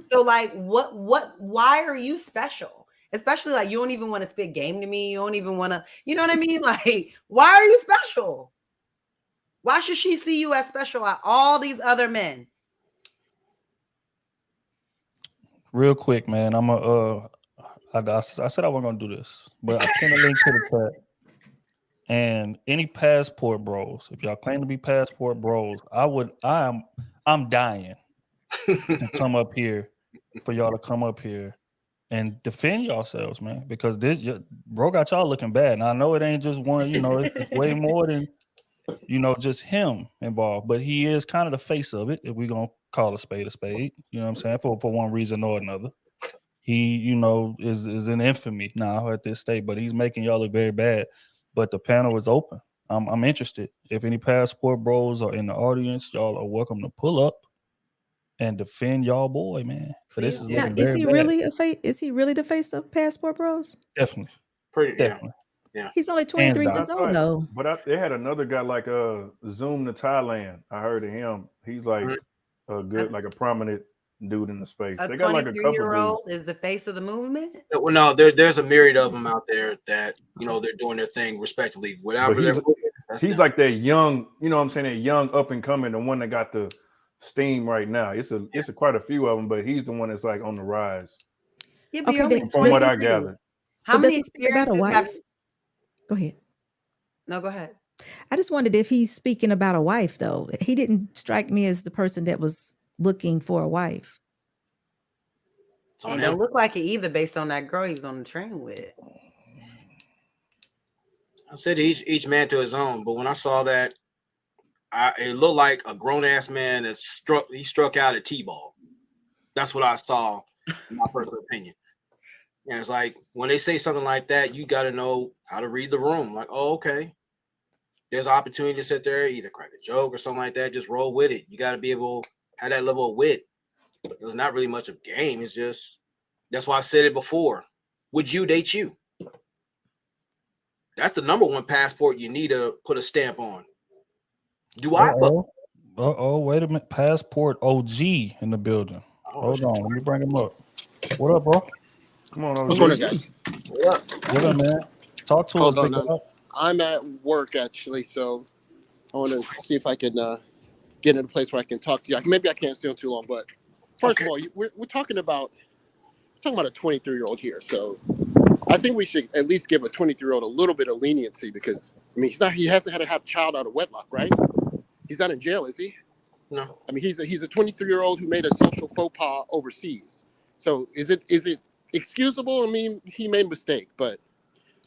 Speaker 3: So like, why are you special? Especially like, you don't even want to spit game to me. You don't even want to, you know what I mean? Like, why are you special? Why should she see you as special at all these other men?
Speaker 1: Real quick, man. I said I wasn't gonna do this, but I pinned a link to the chat. And any passport bros, if y'all claim to be passport bros, I'm dying to come up here for y'all to come up here and defend yourselves, man, because this bro got y'all looking bad. And I know it ain't just one, it's way more than just him involved, but he is kind of the face of it, if we're gonna call a spade, you know what I'm saying, for one reason or another. He, is in infamy now at this state, but he's making y'all look very bad. But the panel is open. I'm interested. If any passport bros are in the audience, y'all are welcome to pull up and defend y'all boy, man. For this is
Speaker 5: now,
Speaker 1: looking
Speaker 5: is
Speaker 1: very
Speaker 5: he
Speaker 1: bad.
Speaker 5: really a face? Is he really the face of Passport Bros?
Speaker 1: Definitely.
Speaker 2: Definitely. Yeah.
Speaker 5: He's only 23 years old though.
Speaker 4: But they had another guy like Zoom to Thailand. I heard of him. He's like a good, like a prominent dude in the space.
Speaker 3: A
Speaker 4: They got like a couple
Speaker 3: year-old
Speaker 4: dudes.
Speaker 3: is the face of the movement.
Speaker 2: Well, no, there's a myriad of them out there that they're doing their thing respectively. Whatever
Speaker 4: He's like that young, what I'm saying, that young up and coming, the one that got the steam right now. It's quite a few of them, but he's the one that's like on the rise.
Speaker 3: Yeah, but
Speaker 4: From what I gathered.
Speaker 3: How many
Speaker 5: about a
Speaker 3: experiences
Speaker 5: wife?
Speaker 3: have?
Speaker 5: Go ahead.
Speaker 3: No, go ahead.
Speaker 5: I just wondered if he's speaking about a wife though. He didn't strike me as the person that was looking for a wife.
Speaker 3: It don't look like it either, based on that girl he was on the train with.
Speaker 2: I said each man to his own, but when I saw that, it looked like a grown ass man that struck out at T-ball. That's what I saw, in my personal opinion. And it's like when they say something like that, you got to know how to read the room. Like, oh, okay, there's an opportunity to sit there, either crack a joke or something like that. Just roll with it. You got to be able to have that level of wit. It was not really much of game. It's just, that's why I said it before. Would you date you? That's the number one passport you need to put a stamp on. Do I?
Speaker 1: Wait a minute. Passport OG in the building. Hold on. Let me bring him up. What up, bro?
Speaker 4: Come on over.
Speaker 19: What's going on, guys?
Speaker 1: What up, man? Talk to
Speaker 19: Hold
Speaker 1: us.
Speaker 19: on,
Speaker 1: big dog.
Speaker 19: I'm at work actually, so I want to see if I can get in a place where I can talk to you. Maybe I can't stay on too long, but first of all, we're talking about a 23-year-old here, so I think we should at least give a 23-year-old a little bit of leniency because I mean he hasn't had to have a child out of wedlock, right? He's not in jail, is he?
Speaker 2: No.
Speaker 19: I mean he's a 23-year-old who made a social faux pas overseas. So is it excusable? I mean, he made a mistake, but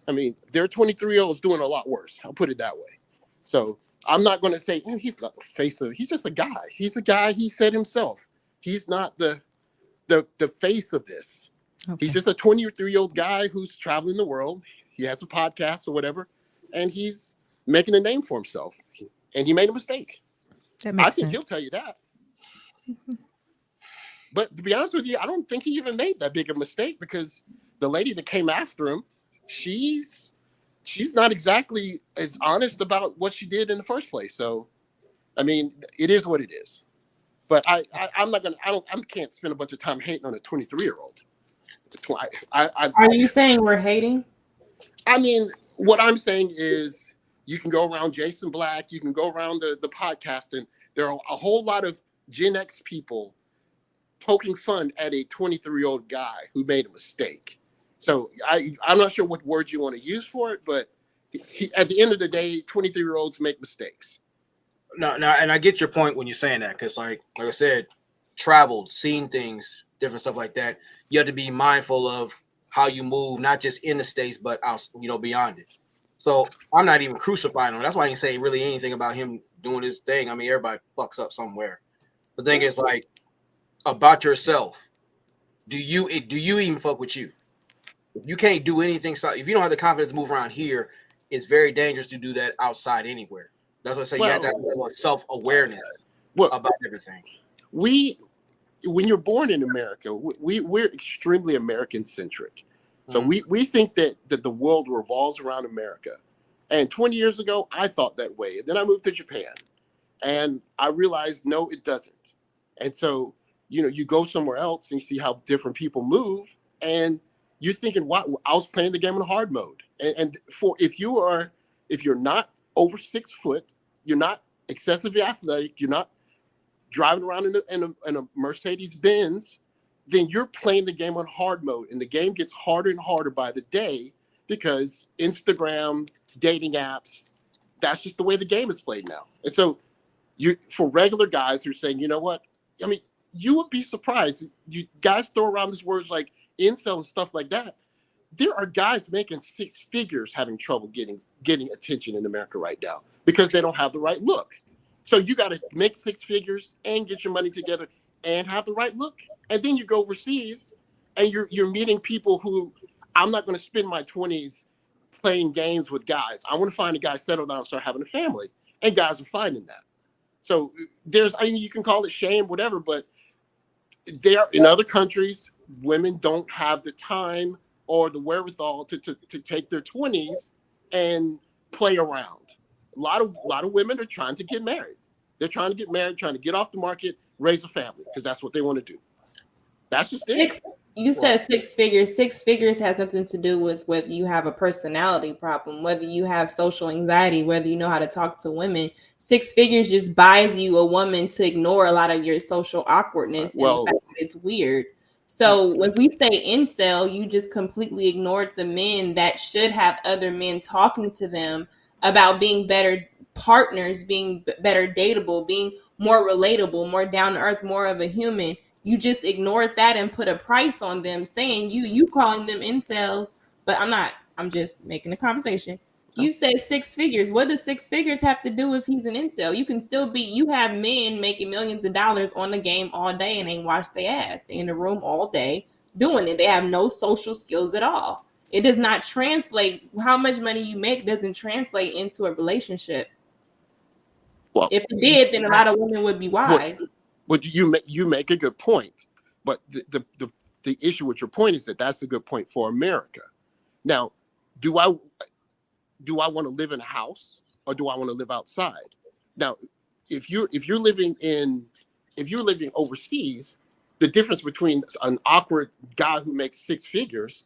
Speaker 19: I mean, there are 23-year-olds doing a lot worse. I'll put it that way. So I'm not going to say he's not the face of. He's just a guy. He's a guy. He said himself. He's not the face of this. Okay. He's just a 23-year-old guy who's traveling the world. He has a podcast or whatever, and he's making a name for himself. And he made a mistake.
Speaker 5: That makes
Speaker 19: I think
Speaker 5: sense.
Speaker 19: he'll tell you that. But to be honest with you, I don't think he even made that big of a mistake because the lady that came after him, she's not exactly as honest about what she did in the first place. So, I mean, it is what it is. But I can't spend a bunch of time hating on a 23-year-old.
Speaker 8: Are you saying we're hating?
Speaker 19: I mean, what I'm saying is you can go around Jason Black, you can go around the podcast, and there are a whole lot of Gen X people poking fun at a 23-year-old guy who made a mistake. So I'm not sure what word you want to use for it, but at the end of the day, 23-year-olds make mistakes.
Speaker 2: No, and I get your point when you're saying that, because like I said, traveled, seen things, different stuff like that. You have to be mindful of how you move, not just in the States, but out, beyond it. So I'm not even crucifying him. That's why I didn't say really anything about him doing his thing. I mean, everybody fucks up somewhere. The thing is, like, about yourself. Do you even fuck with you? If you can't do anything, if you don't have the confidence to move around here, it's very dangerous to do that outside anywhere. That's what I say. You have to have self-awareness about everything.
Speaker 19: When you're born in America, we're extremely American-centric. So we think that the world revolves around America. And 20 years ago, I thought that way. And then I moved to Japan. And I realized, no, it doesn't. And so, you go somewhere else and you see how different people move. And you're thinking, wow, I was playing the game in hard mode. And if you're not over 6 foot, you're not excessively athletic, you're not driving around in a Mercedes Benz, then you're playing the game on hard mode. And the game gets harder and harder by the day because Instagram, dating apps, that's just the way the game is played now. And so for regular guys who are saying, you know what? I mean, you would be surprised. You guys throw around these words like incel and stuff like that. There are guys making 6 figures having trouble getting attention in America right now because they don't have the right look. So you got to make 6 figures and get your money together and have the right look. And then you go overseas and you're meeting people who, I'm not going to spend my 20s playing games with guys. I want to find a guy, settle down, and start having a family. And guys are finding that. So you can call it shame, whatever, but in other countries, women don't have the time or the wherewithal to take their 20s and play around. A lot of women are trying to get married. They're trying to get married, trying to get off the market, raise a family, because that's what they want to do. That's just it.
Speaker 8: You said 6 figures. 6 figures has nothing to do with whether you have a personality problem, whether you have social anxiety, whether you know how to talk to women. 6 figures just buys you a woman to ignore a lot of your social awkwardness.
Speaker 19: Well,
Speaker 8: and it's weird. So when we say incel, you just completely ignored the men that should have other men talking to them about being better partners, being better dateable, being more relatable, more down to earth, more of a human. You just ignored that and put a price on them, saying you calling them incels, but I'm just making a conversation. You said 6 figures. What does 6 figures have to do if he's an incel? You can still you have men making millions of dollars on the game all day and ain't wash their ass. They in the room all day doing it. They have no social skills at all. It does not translate. How much money you make doesn't translate into a relationship.
Speaker 19: Well,
Speaker 8: if it did, then a lot of women would be wise.
Speaker 19: But you make a good point. But the issue with your point is that's a good point for America. Now, do I want to live in a house or do I want to live outside? Now, if you're living overseas, the difference between an awkward guy who makes 6 figures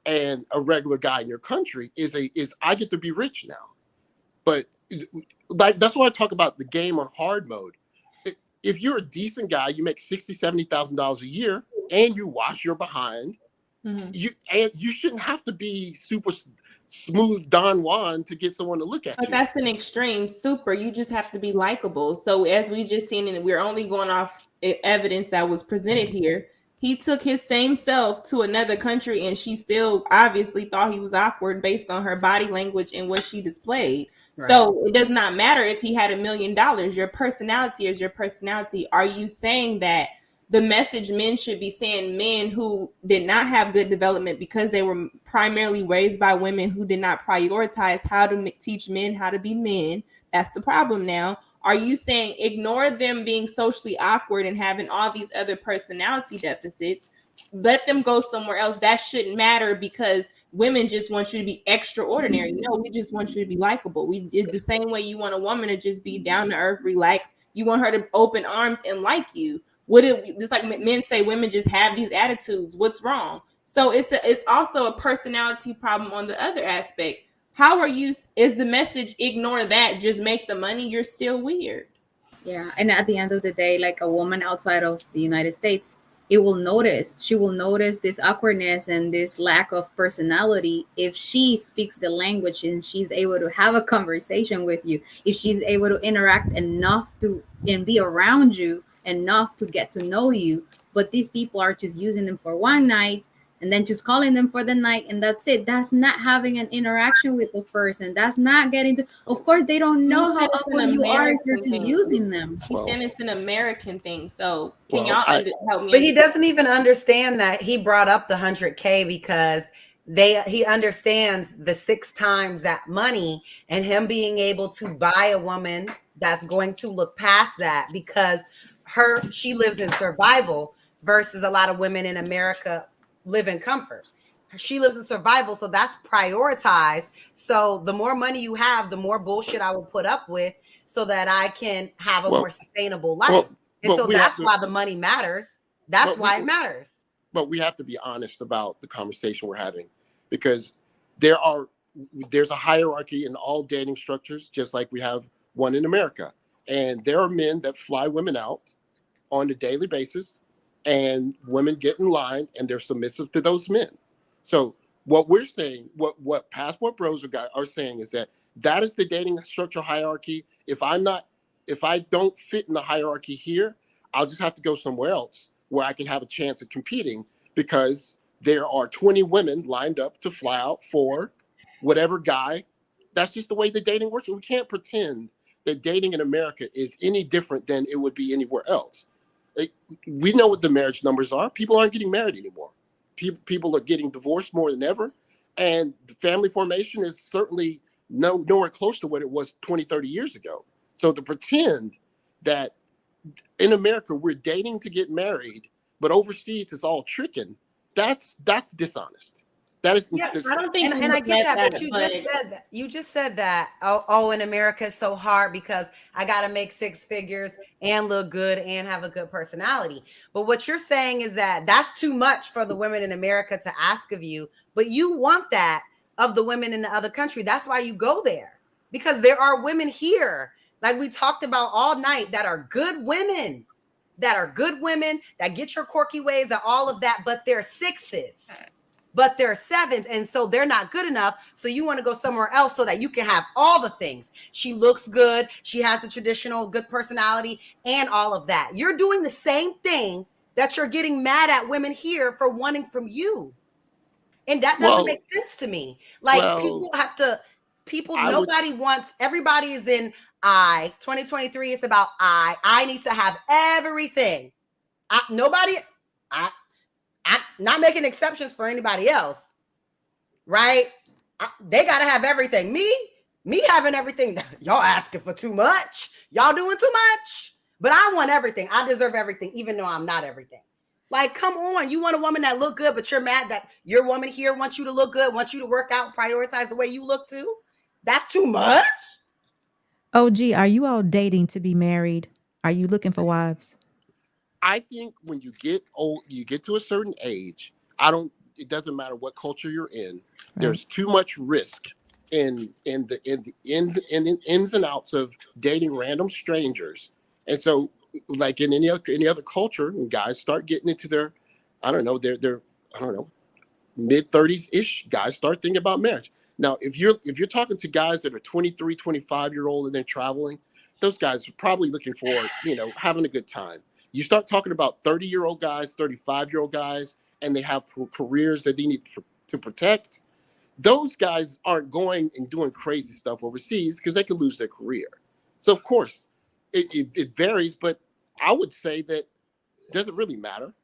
Speaker 19: and a regular guy in your country is I get to be rich now. But that's why I talk about the game on hard mode. If you're a decent guy, you make $60,000, $70,000 a year, and you wash your behind, you shouldn't have to be super smooth Don Juan to get someone to look at you.
Speaker 8: But that's an extreme super. You just have to be likable. So as we just seen, and we're only going off evidence that was presented here, he took his same self to another country and she still obviously thought he was awkward based on her body language and what she displayed. Right. So it does not matter if he had $1 million. Your personality is your personality. Are you saying that the message men should be saying, men who did not have good development because they were primarily raised by women who did not prioritize how to teach men how to be men? That's the problem now. Are you saying ignore them being socially awkward and having all these other personality deficits? Let them go somewhere else. That shouldn't matter because women just want you to be extraordinary. No, we just want you to be likable. We did the same way you want a woman to just be down to earth, relaxed. You want her to open arms and like you. Just like men say women just have these attitudes. What's wrong? So it's also a personality problem on the other aspect. How are you? Is the message ignore that? Just make the money. You're still weird.
Speaker 6: Yeah, and at the end of the day, like a woman outside of the United States, she will notice this awkwardness and this lack of personality if she speaks the language and she's able to have a conversation with you, if she's able to interact enough to and be around you enough to get to know you. But these people are just using them for one night and then just calling them for the night, and that's it. That's not having an interaction with the person. That's not getting to, of course, they don't know how often you are if you're just using them.
Speaker 8: He said it's an American thing. So can
Speaker 3: Well,
Speaker 8: y'all help me?
Speaker 3: But he doesn't even understand that he brought up the 100K because he understands the 6 times that money, and him being able to buy a woman that's going to look past that because she lives in survival versus a lot of women in America live in comfort. She lives in survival, so that's prioritized. So the more money you have, the more bullshit I will put up with so that I can have a more sustainable life. And so that's why the money matters. That's why it matters.
Speaker 19: But we have to be honest about the conversation we're having, because there's a hierarchy in all dating structures, just like we have one in America. And there are men that fly women out on a daily basis, and women get in line and they're submissive to those men. So what we're saying, what Passport Bros are saying is that is the dating structure hierarchy. If I don't fit in the hierarchy here, I'll just have to go somewhere else where I can have a chance at competing, because there are 20 women lined up to fly out for whatever guy. That's just the way the dating works. We can't pretend that dating in America is any different than it would be anywhere else. We know what the marriage numbers are. People aren't getting married anymore. People are getting divorced more than ever. And the family formation is certainly nowhere close to what it was 20, 30 years ago. So to pretend that in America we're dating to get married, but overseas it's all tricking, that's dishonest. That is,
Speaker 3: yeah, I don't think, and I get that, but you just said that. Oh, in America it's so hard because I got to make 6 figures and look good and have a good personality. But what you're saying is that that's too much for the women in America to ask of you, but you want that of the women in the other country. That's why you go there, because there are women here, like we talked about all night, that are good women, that get your quirky ways and all of that, but they're 6s. But they're 7s, and so they're not good enough. So you want to go somewhere else so that you can have all the things. She looks good. She has a traditional good personality and all of that. You're doing the same thing that you're getting mad at women here for wanting from you. And that doesn't make sense to me. Like everybody is in 2023 is about I need to have everything. I'm not making exceptions for anybody else, right? They got to have everything. Me having everything. Y'all asking for too much. Y'all doing too much. But I want everything. I deserve everything, even though I'm not everything. Like, come on. You want a woman that look good, but you're mad that your woman here wants you to look good, wants you to work out, prioritize the way you look too? That's too much.
Speaker 5: OG, are you all dating to be married? Are you looking for wives?
Speaker 19: I think when you get old, you get to a certain age, it doesn't matter what culture you're in. Right. There's too much risk in the ins and outs of dating random strangers. And so, like in any other culture, when guys start getting into their mid-30s ish, guys start thinking about marriage. Now, if you're talking to guys that are 23, 25-year-old and they're traveling, those guys are probably looking for, having a good time. You start talking about 30-year-old guys, 35-year-old guys, and they have careers that they need to protect. Those guys aren't going and doing crazy stuff overseas because they can lose their career. So, of course, it varies, but I would say that it doesn't really matter.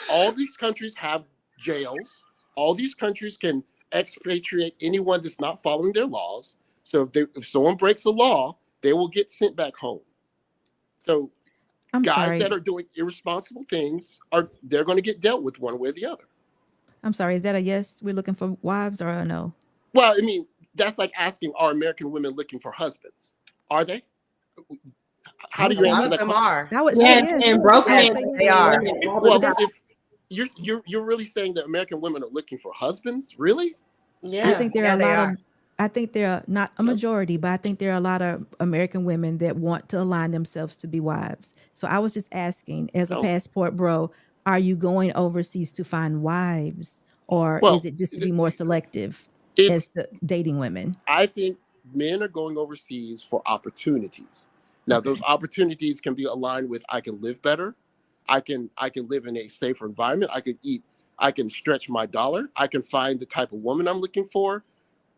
Speaker 19: All these countries have jails. All these countries can expatriate anyone that's not following their laws. So if someone breaks the law, they will get sent back home. So guys that are doing irresponsible things they're going to get dealt with one way or the other.
Speaker 5: I'm sorry, is that a yes? We're looking for wives, or a no?
Speaker 19: Well, I mean, that's like asking, are American women looking for husbands? Are they? How do you answer that question?
Speaker 3: That was yes, and broken
Speaker 19: they are. Well, you're really saying that American women are looking for husbands? Really?
Speaker 8: Yeah.
Speaker 5: I think there
Speaker 3: Yeah,
Speaker 5: are a
Speaker 3: they
Speaker 5: lot
Speaker 3: are.
Speaker 5: of I think there are not a majority, but I think there are a lot of American women that want to align themselves to be wives. So I was just asking, as a
Speaker 19: Oh,
Speaker 5: passport bro, are you going overseas to find wives, or is
Speaker 19: well,
Speaker 5: it just to be more selective
Speaker 19: it's
Speaker 5: as to dating women?
Speaker 19: I think men are going overseas for opportunities. Now, those
Speaker 5: Okay.
Speaker 19: opportunities can be aligned with I can live better, I can live in a safer environment, I can stretch my dollar, I can find the type of woman I'm looking for,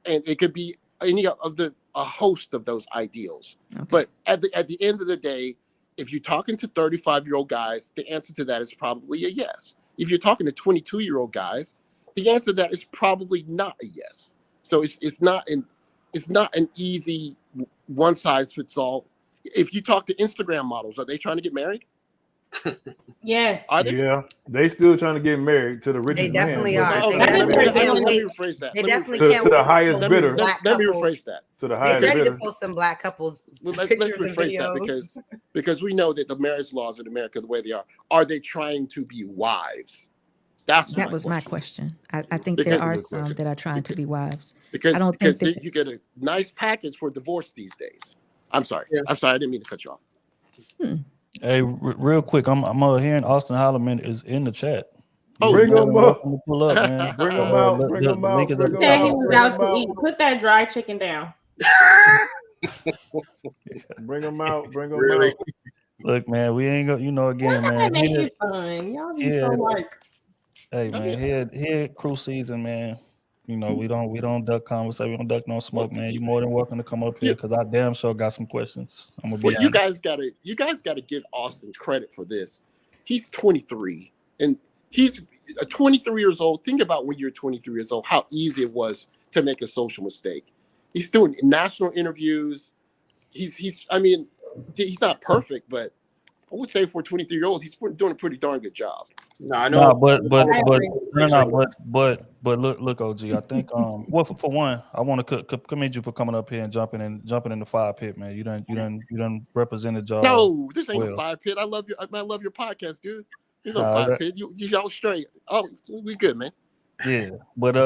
Speaker 19: and it could be any of a host of those ideals.
Speaker 5: Okay.
Speaker 19: But at the end of the day, if you're talking to 35-year-old guys, the answer to that is probably a yes. If you're talking to 22-year-old guys, the answer to that is probably not a yes. So it's not an easy one size fits all. If you talk to Instagram models, are they trying to get married?
Speaker 8: Yes.
Speaker 19: Are they?
Speaker 4: Yeah, they still trying to get married to the
Speaker 3: They
Speaker 4: richest man.
Speaker 3: definitely
Speaker 4: but
Speaker 3: are.
Speaker 19: Oh,
Speaker 3: They
Speaker 19: let me
Speaker 3: definitely can't
Speaker 19: let me
Speaker 3: wait.
Speaker 19: rephrase that.
Speaker 3: They
Speaker 19: Let me
Speaker 3: definitely
Speaker 19: rephrase
Speaker 3: can't
Speaker 4: to the
Speaker 3: wait to
Speaker 4: highest
Speaker 3: post
Speaker 4: bidder.
Speaker 3: black
Speaker 19: let me
Speaker 3: couples.
Speaker 19: rephrase that.
Speaker 4: To the
Speaker 3: They
Speaker 4: highest
Speaker 19: Because
Speaker 3: ready to
Speaker 4: bidder.
Speaker 3: post some black couples
Speaker 19: well, let's
Speaker 3: pictures and
Speaker 19: rephrase that
Speaker 3: videos.
Speaker 19: because we know that the marriage laws in America the way they are they trying to be wives? That's
Speaker 5: That
Speaker 19: my
Speaker 5: was my
Speaker 19: question.
Speaker 5: question. I think there
Speaker 19: Because
Speaker 5: are
Speaker 4: Good
Speaker 5: some
Speaker 4: question.
Speaker 5: that are trying to be wives. I
Speaker 19: because
Speaker 5: don't think that
Speaker 19: you get a nice package for divorce these days. I'm sorry.
Speaker 2: Yeah.
Speaker 19: I'm sorry. I didn't mean to cut you off.
Speaker 1: Hey, real quick, I'm hearing Austin Holloman is in the chat.
Speaker 19: Oh,
Speaker 4: Bring
Speaker 1: More
Speaker 4: them
Speaker 1: than
Speaker 4: up.
Speaker 1: welcome to pull up, man.
Speaker 4: Bring them out. Bring them
Speaker 1: The link
Speaker 4: out.
Speaker 1: is
Speaker 4: Bring
Speaker 1: at the
Speaker 4: them
Speaker 8: Said he
Speaker 1: top.
Speaker 4: out.
Speaker 8: was
Speaker 4: Bring
Speaker 8: out
Speaker 4: them
Speaker 8: to eat.
Speaker 4: out.
Speaker 8: Put that dry chicken down.
Speaker 4: Bring them out. Bring them
Speaker 2: Really?
Speaker 4: out.
Speaker 1: Look, man, we ain't gonna, again,
Speaker 8: Why
Speaker 1: man.
Speaker 8: gotta make it fun? Y'all be so
Speaker 1: Here,
Speaker 8: like.
Speaker 1: hey,
Speaker 19: I
Speaker 1: man,
Speaker 19: mean,
Speaker 1: here, cruise season, man. We don't duck conversation. We don't duck no smoke, man. You're more than welcome to come up here because I damn sure got some questions. I'm gonna
Speaker 19: well,
Speaker 1: be honest.
Speaker 19: you guys gotta give Austin credit for this. He's 23 and he's 23 years old. Think about when you're 23 years old, how easy it was to make a social mistake. He's doing national interviews. I mean, he's not perfect, but I would say for a 23-year-old, he's doing a pretty darn good job.
Speaker 2: No, I
Speaker 1: No,
Speaker 2: know.
Speaker 1: but
Speaker 8: I agree.
Speaker 1: look, OG. I think well for one, I want to commend you for coming up here and jumping in the fire pit, man. You done represented y'all.
Speaker 19: No, this ain't a
Speaker 1: well.
Speaker 19: fire pit. I love your podcast, dude. There's no
Speaker 1: Nah,
Speaker 19: fire
Speaker 1: that-
Speaker 19: pit. Y'all straight. Oh, we good, man.
Speaker 1: Yeah, but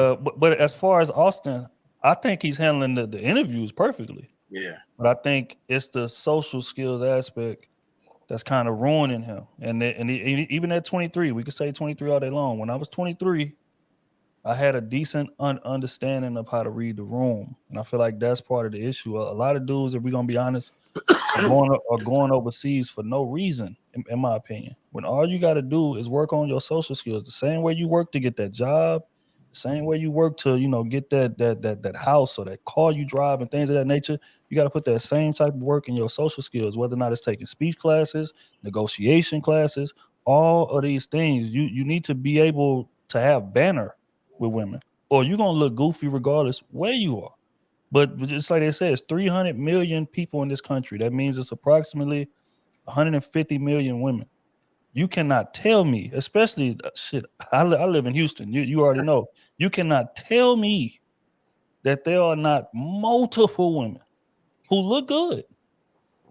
Speaker 1: as far as Austin, I think he's handling the interviews perfectly.
Speaker 2: Yeah.
Speaker 1: But I think it's the social skills aspect that's kind of ruining him. And even at 23, we could say 23 all day long. When I was 23, I had a decent understanding of how to read the room, and I feel like that's part of the issue. A lot of dudes, if we're gonna be honest, are going overseas for no reason, in my opinion. When all you got to do is work on your social skills, the same way you work to get that job, the same way you work to get that house or that car you drive and things of that nature. You got to put that same type of work in your social skills, whether or not it's taking speech classes, negotiation classes, all of these things. You need to be able to have banner with women, or you're gonna look goofy regardless where you are. But just like they said, it's 300 million people in this country. That means it's approximately 150 million women. You cannot tell me, especially I live in Houston. You already know. You cannot tell me that there are not multiple women who look good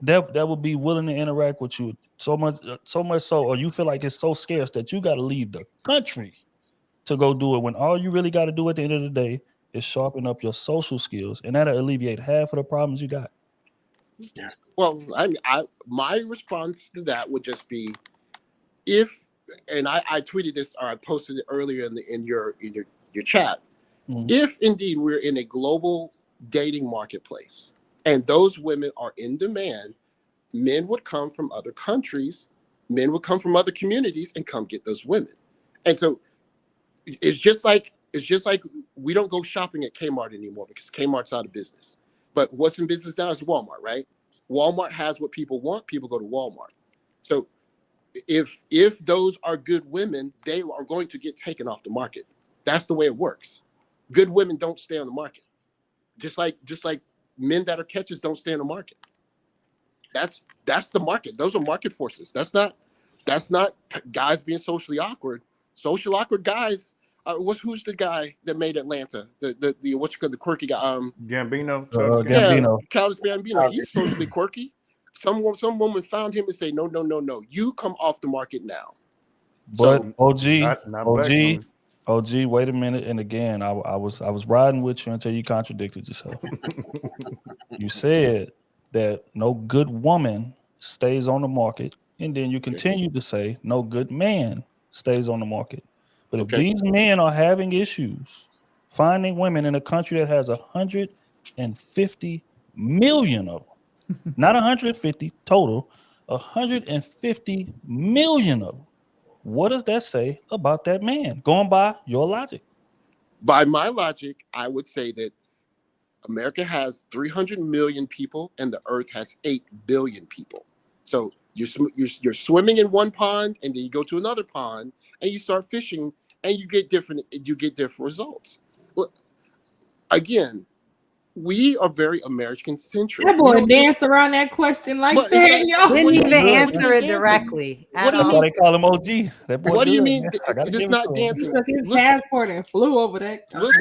Speaker 1: that would be willing to interact with you so much so, or you feel like it's so scarce that you got to leave the country to go do it, when all you really got to do at the end of the day is sharpen up your social skills, and that'll alleviate half of the problems you got.
Speaker 19: Yeah. Well, my response to that would just be and I tweeted this or I posted it earlier in your chat. Mm-hmm. If indeed we're in a global dating marketplace and those women are in demand, men would come from other countries, men would come from other communities and come get those women. And so it's just like we don't go shopping at Kmart anymore because Kmart's out of business. But what's in business now is Walmart, right? Walmart has what people want. People go to Walmart. So if those are good women, they are going to get taken off the market. That's the way it works. Good women don't stay on the market. Just like men that are catches don't stay on the market. That's the market. Those are market forces. That's not guys being socially awkward. Social awkward guys. Who's the guy that made Atlanta? The the quirky guy?
Speaker 4: Gambino.
Speaker 1: Gambino.
Speaker 19: Yeah, Childish Gambino. He's socially quirky. Some woman found him and say, no, you come off the market now.
Speaker 1: But
Speaker 4: So,
Speaker 1: OG,
Speaker 4: not black women.
Speaker 1: OG, wait a minute. And again, I was riding with you until you contradicted yourself. You said that no good woman stays on the market, and then you continue to say no good man stays on the market. But if these men are having issues finding women in a country that has 150 million of them, not 150 total, 150 million of them, what does that say about that man? Going by your logic.
Speaker 19: By my logic, I would say that America has 300 million people and the earth has 8 billion people. So you're swimming in one pond, and then you go to another pond and you start fishing, and you get different results. Look, again, we are very American centric.
Speaker 8: That boy danced around that question like
Speaker 19: But
Speaker 8: that,
Speaker 19: it's
Speaker 8: yo.
Speaker 3: Didn't even
Speaker 19: What
Speaker 3: answer it directly.
Speaker 19: What do you
Speaker 1: That's
Speaker 19: mean?
Speaker 1: why they call him OG. That boy
Speaker 19: What do you
Speaker 1: good,
Speaker 19: mean?
Speaker 1: man. I gotta
Speaker 19: It's
Speaker 1: give it
Speaker 19: not
Speaker 1: to him.
Speaker 19: dancing.
Speaker 8: He took his
Speaker 19: Look,
Speaker 8: passport and flew over that.
Speaker 19: look,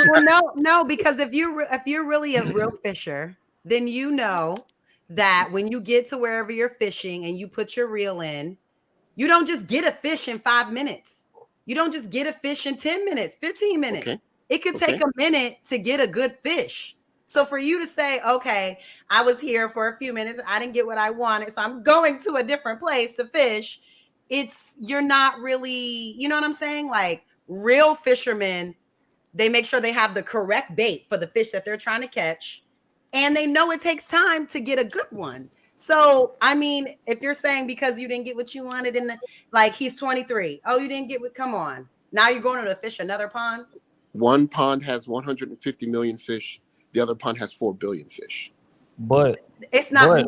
Speaker 3: Well, no, because if you're really a real fisher, then you know that when you get to wherever you're fishing and you put your reel in, you don't just get a fish in 5 minutes. You don't just get a fish in 10 minutes, 15 minutes.
Speaker 19: Okay.
Speaker 3: It could take a minute to get a good fish. So for you to say, okay, I was here for a few minutes, I didn't get what I wanted, so I'm going to a different place to fish. You're not really, you know what I'm saying? Like real fishermen, they make sure they have the correct bait for the fish that they're trying to catch. And they know it takes time to get a good one. So, I mean, if you're saying because you didn't get what you wanted like he's 23. Oh, you didn't get what, come on. Now you're going to fish another pond?
Speaker 19: one pond has 150 million fish. The other pond has 4 billion fish.
Speaker 1: But
Speaker 3: it's not.
Speaker 1: Wait.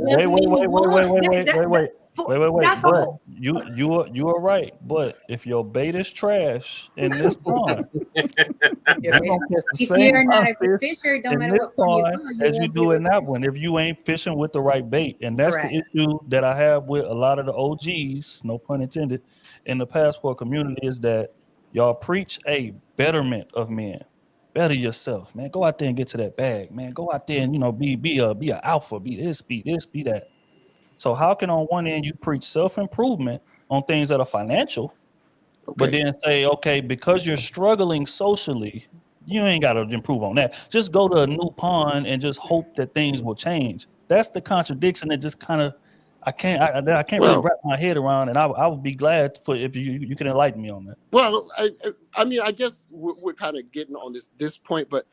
Speaker 3: That's
Speaker 1: But
Speaker 3: all.
Speaker 1: you are right. But if your bait is trash in this pond, you're gonna catch the
Speaker 6: If
Speaker 1: same
Speaker 6: you're not a good
Speaker 1: fish
Speaker 6: fisher, it don't
Speaker 1: in
Speaker 6: matter
Speaker 1: this
Speaker 6: what pond you
Speaker 1: pond
Speaker 6: go, you
Speaker 1: as you
Speaker 6: won't
Speaker 1: do
Speaker 6: be
Speaker 1: in that one if you ain't fishing with the right bait. And that's
Speaker 3: Correct.
Speaker 1: the issue that I have with a lot of the OGs, no pun intended, in the passport community is that y'all preach a betterment of men. Better yourself, man. Go out there and get to that bag, man. Go out there and be a alpha, be this, be that. So how can on one end you preach self-improvement on things that are financial, but then say, okay, because you're struggling socially, you ain't got to improve on that. Just go to a new pond and just hope that things will change. That's the contradiction that just kind of I can't really wrap my head around, and I would be glad if you can enlighten me on that.
Speaker 19: Well, I mean, I guess we're kind of getting on this point, but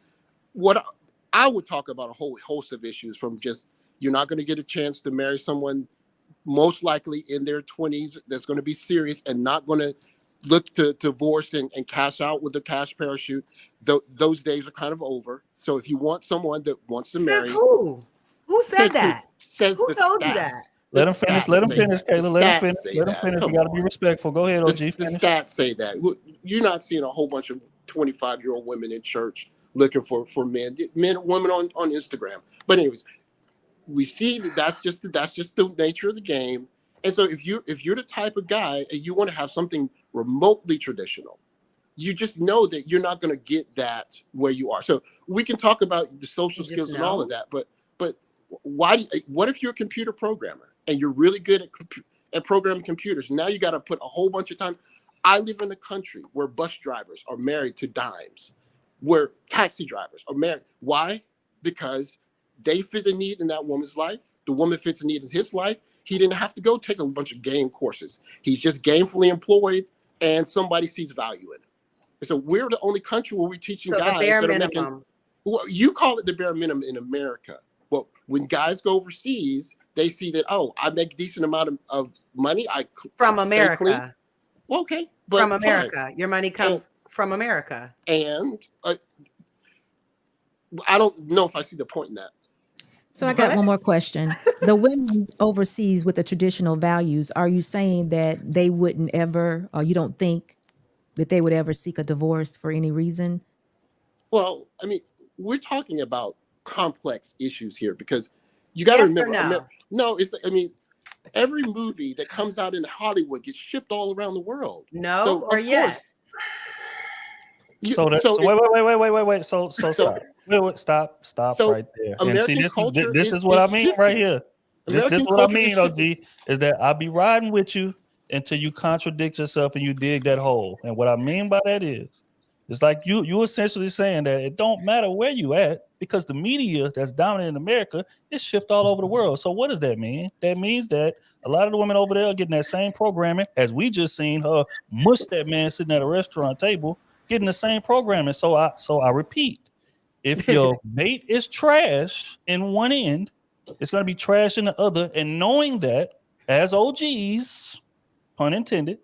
Speaker 19: what I would talk about a whole host of issues from just you're not going to get a chance to marry someone most likely in their 20s that's going to be serious and not going to look to divorce and cash out with a cash parachute. Those days are kind of over. So if you want someone that wants to marry,
Speaker 3: who said that?
Speaker 19: Says
Speaker 3: Who
Speaker 19: the
Speaker 3: told you
Speaker 19: stats.
Speaker 3: that?
Speaker 1: Let him finish, Kayla. Let him finish. Let him finish.
Speaker 19: Come
Speaker 1: You got to
Speaker 19: on.
Speaker 1: be respectful. Go ahead, OG.
Speaker 19: The
Speaker 1: Finish.
Speaker 19: stats say that. You're not seeing a whole bunch of 25-year-old women in church looking for men, women on Instagram. But anyways, we see that's just the nature of the game. And so if you're the type of guy and you want to have something remotely traditional, you just know that you're not going to get that where you are. So we can talk about the social skills and all of that, but what if you're a computer programmer and you're really good at programming computers? Now you got to put a whole bunch of time. I live in a country where bus drivers are married to dimes, where taxi drivers are married. Why? Because they fit a need in that woman's life. The woman fits a need in his life. He didn't have to go take a bunch of game courses. He's just gainfully employed and somebody sees value in it. And so we're the only country where we're teaching
Speaker 3: So
Speaker 19: guys
Speaker 3: the bare
Speaker 19: that are
Speaker 3: minimum.
Speaker 19: making, well, you call it the bare minimum in America. But when guys go overseas, they see that, oh, I make a decent amount of money.
Speaker 3: From
Speaker 19: stay
Speaker 3: America.
Speaker 19: clean. Well, okay. But
Speaker 3: From
Speaker 19: fine.
Speaker 3: America. Your money comes from America.
Speaker 19: And I don't know if I see the point in that.
Speaker 5: So I got one more question. The women overseas with the traditional values, are you saying that they wouldn't ever, or you don't think that they would ever seek a divorce for any reason?
Speaker 19: Well, I mean, we're talking about complex issues here because you got to
Speaker 3: Yes or
Speaker 19: remember.
Speaker 3: no?
Speaker 19: Every movie that comes out in Hollywood gets shipped all around the world.
Speaker 3: No
Speaker 19: So,
Speaker 3: or
Speaker 19: of
Speaker 3: yes?
Speaker 19: course,
Speaker 1: Wait. So stop. Wait, stop
Speaker 19: So
Speaker 1: right there. And
Speaker 19: American
Speaker 1: see, this
Speaker 19: culture
Speaker 1: is what I mean right
Speaker 19: shifting.
Speaker 1: here. This
Speaker 19: American
Speaker 1: is what I
Speaker 19: culture
Speaker 1: mean,
Speaker 19: is
Speaker 1: OG, is that I'll be riding with you until you contradict yourself and you dig that hole. And what I mean by that is, it's like you essentially saying that it don't matter where you at, because the media that's dominant in America is shipped all over the world. So what does that mean? That means that a lot of the women over there are getting that same programming as we just seen her mush that man sitting at a restaurant table, getting the same programming. So I repeat, if your mate is trash in one end, it's going to be trash in the other. And knowing that, as OGs, pun intended,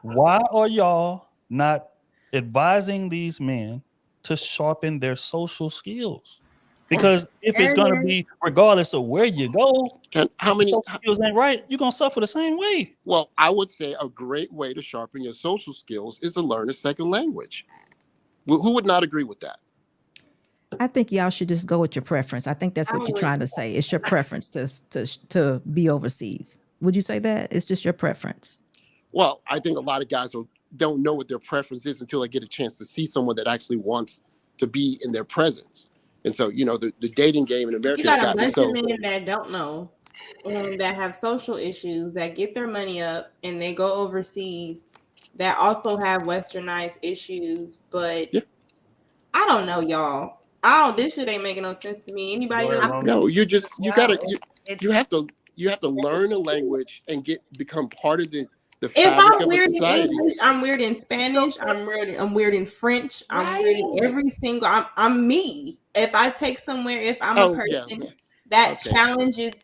Speaker 1: why are y'all not advising these men to sharpen their social skills? Because if it's going to be, regardless of where you go,
Speaker 19: how many
Speaker 1: social skills ain't right, you're going to suffer the same way.
Speaker 19: Well, I would say a great way to sharpen your social skills is to learn a second language. Who would not agree with that?
Speaker 5: I think y'all should just go with your preference. I think that's what you're trying to say. It's your preference to be overseas. Would you say that? It's just your preference.
Speaker 19: Well, I think a lot of guys don't know what their preference is until they get a chance to see someone that actually wants to be in their presence. And so, the dating game in America
Speaker 8: You got
Speaker 19: has
Speaker 8: a
Speaker 19: gotten
Speaker 8: bunch of men that don't know and that have social issues that get their money up and they go overseas that also have westernized issues. But I don't know, y'all. This shit ain't making no sense to me. Anybody else?
Speaker 19: No, you have to learn a language and become part of the
Speaker 8: If
Speaker 19: fabric
Speaker 8: I'm
Speaker 19: of
Speaker 8: weird
Speaker 19: a
Speaker 8: in
Speaker 19: society.
Speaker 8: English, I'm weird in Spanish, I'm weird in French, I'm weird in every single. I'm me. If I take somewhere, if I'm a person that challenges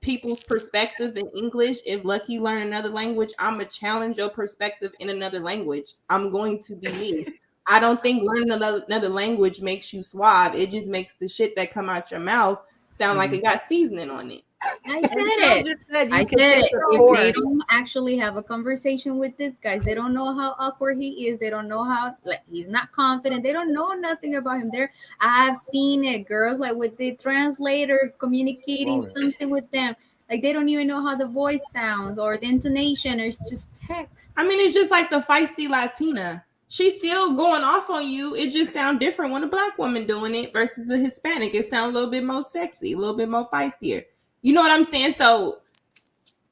Speaker 8: people's perspective in English, if Lucky learn another language, I'm gonna challenge your perspective in another language. I'm going to be me. I don't think learning another language makes you suave. It just makes the shit that come out your mouth sound like it got seasoning on it.
Speaker 6: I said it. If they don't actually have a conversation with this guy, they don't know how awkward he is. They don't know how, he's not confident. They don't know nothing about him. I've seen it, girls, with the translator communicating something with them. They don't even know how the voice sounds or the intonation, or it's just text.
Speaker 8: I mean, it's just like the feisty Latina. She's still going off on you. It just sounds different when a black woman doing it versus a Hispanic. It sounds a little bit more sexy, a little bit more feistier. You know what I'm saying? So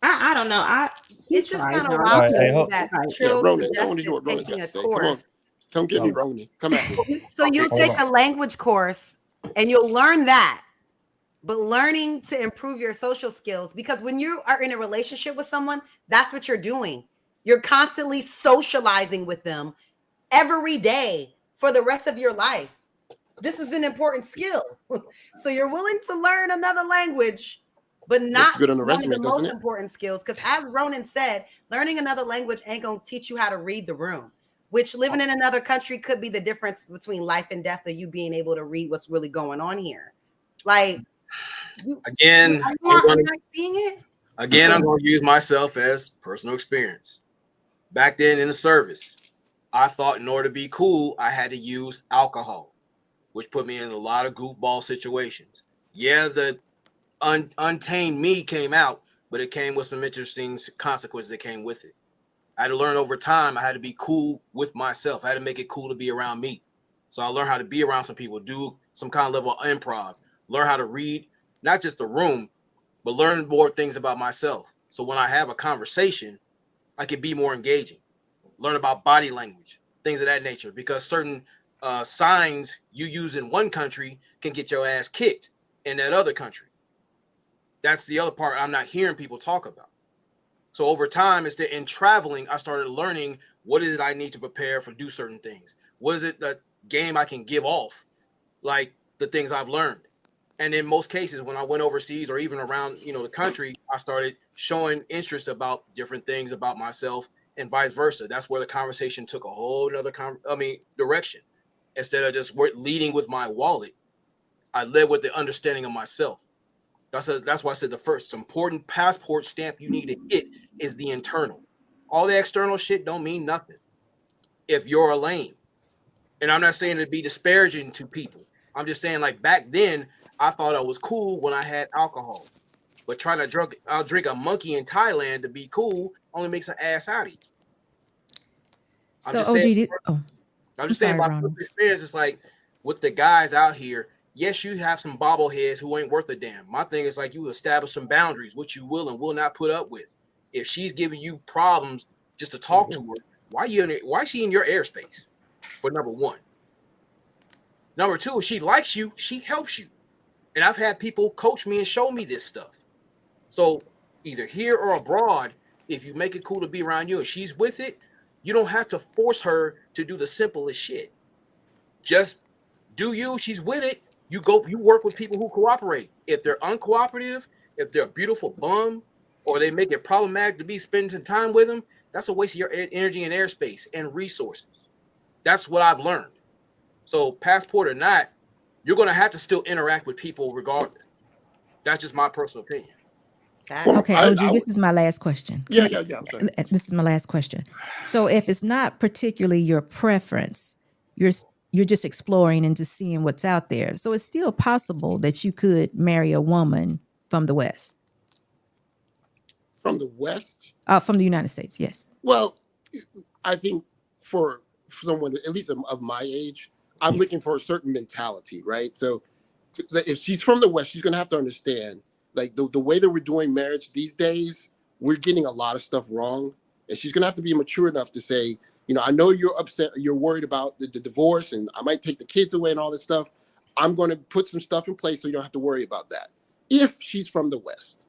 Speaker 8: I don't know.
Speaker 3: It's just kind of wild that Trill suggested taking a course.
Speaker 19: Come get me, Roni. Come at me.
Speaker 3: So you'll take a language course and you'll learn that, but learning to improve your social skills, because when you are in a relationship with someone, that's what you're doing. You're constantly socializing with them every day for the rest of your life. This is an important skill. So you're willing to learn another language, but not
Speaker 19: good on the
Speaker 3: one of
Speaker 19: resume,
Speaker 3: the most
Speaker 19: doesn't it?
Speaker 3: important skills. Because as Ronan said, learning another language ain't going to teach you how to read the room, which living in another country could be the difference between life and death of you being able to read what's really going on here.
Speaker 2: Again,
Speaker 3: I'm not seeing it.
Speaker 2: Again, I'm going to use myself as personal experience. Back then in the service, I thought in order to be cool, I had to use alcohol, which put me in a lot of goofball situations. Yeah, the untamed me came out, but it came with some interesting consequences that came with it. I had to learn over time. I had to be cool with myself. I had to make it cool to be around me. So I learned how to be around some people, do some kind of level of improv, learn how to read, not just the room, but learn more things about myself. So when I have a conversation, I can be more engaging, learn about body language, things of that nature, because certain signs you use in one country can get your ass kicked in that other country. That's the other part I'm not hearing people talk about. So over time, it's that in traveling, I started learning what is it I need to prepare for do certain things. What is it the game I can give off, like the things I've learned. And in most cases, when I went overseas or even around, the country, I started showing interest about different things about myself and vice versa. That's where the conversation took a whole nother direction. Instead of just leading with my wallet, I led with the understanding of myself. That's why I said the first important passport stamp you need to hit is the internal. All the external shit don't mean nothing if you're a lame. And I'm not saying to be disparaging to people. I'm just saying, like, back then, I thought I was cool when I had alcohol. But trying to drink a monkey in Thailand to be cool only makes an ass out of you.
Speaker 5: So
Speaker 2: I'm just saying about the experience. It's like with the guys out here, yes, you have some bobbleheads who ain't worth a damn. My thing is like you establish some boundaries, what you will and will not put up with. if she's giving you problems just to talk to her, why is she in your airspace? For number one. Number two, if she likes you, she helps you. And I've had people coach me and show me this stuff. So either here or abroad, if you make it cool to be around you and she's with it, you don't have to force her to do the simplest shit. Just do you. She's with it. You work with people who cooperate. If they're uncooperative, if they're a beautiful bum, or they make it problematic to be spending some time with them, that's a waste of your energy and airspace and resources. That's what I've learned. So passport or not, you're going to have to still interact with people regardless. That's just my personal opinion.
Speaker 5: Okay, OG, this is my last question.
Speaker 19: Yeah. I'm sorry.
Speaker 5: This is my last question. So if it's not particularly your preference, you're just exploring and just seeing what's out there. So it's still possible that you could marry a woman from the West.
Speaker 19: From the West?
Speaker 5: From the United States, yes.
Speaker 19: Well, I think for someone, at least of my age, I'm looking for a certain mentality, right? So if she's from the West, she's going to have to understand, like the way that we're doing marriage these days, we're getting a lot of stuff wrong. And she's going to have to be mature enough to say, I know you're upset, you're worried about the divorce, and I might take the kids away and all this stuff. I'm going to put some stuff in place so you don't have to worry about that. If she's from the West.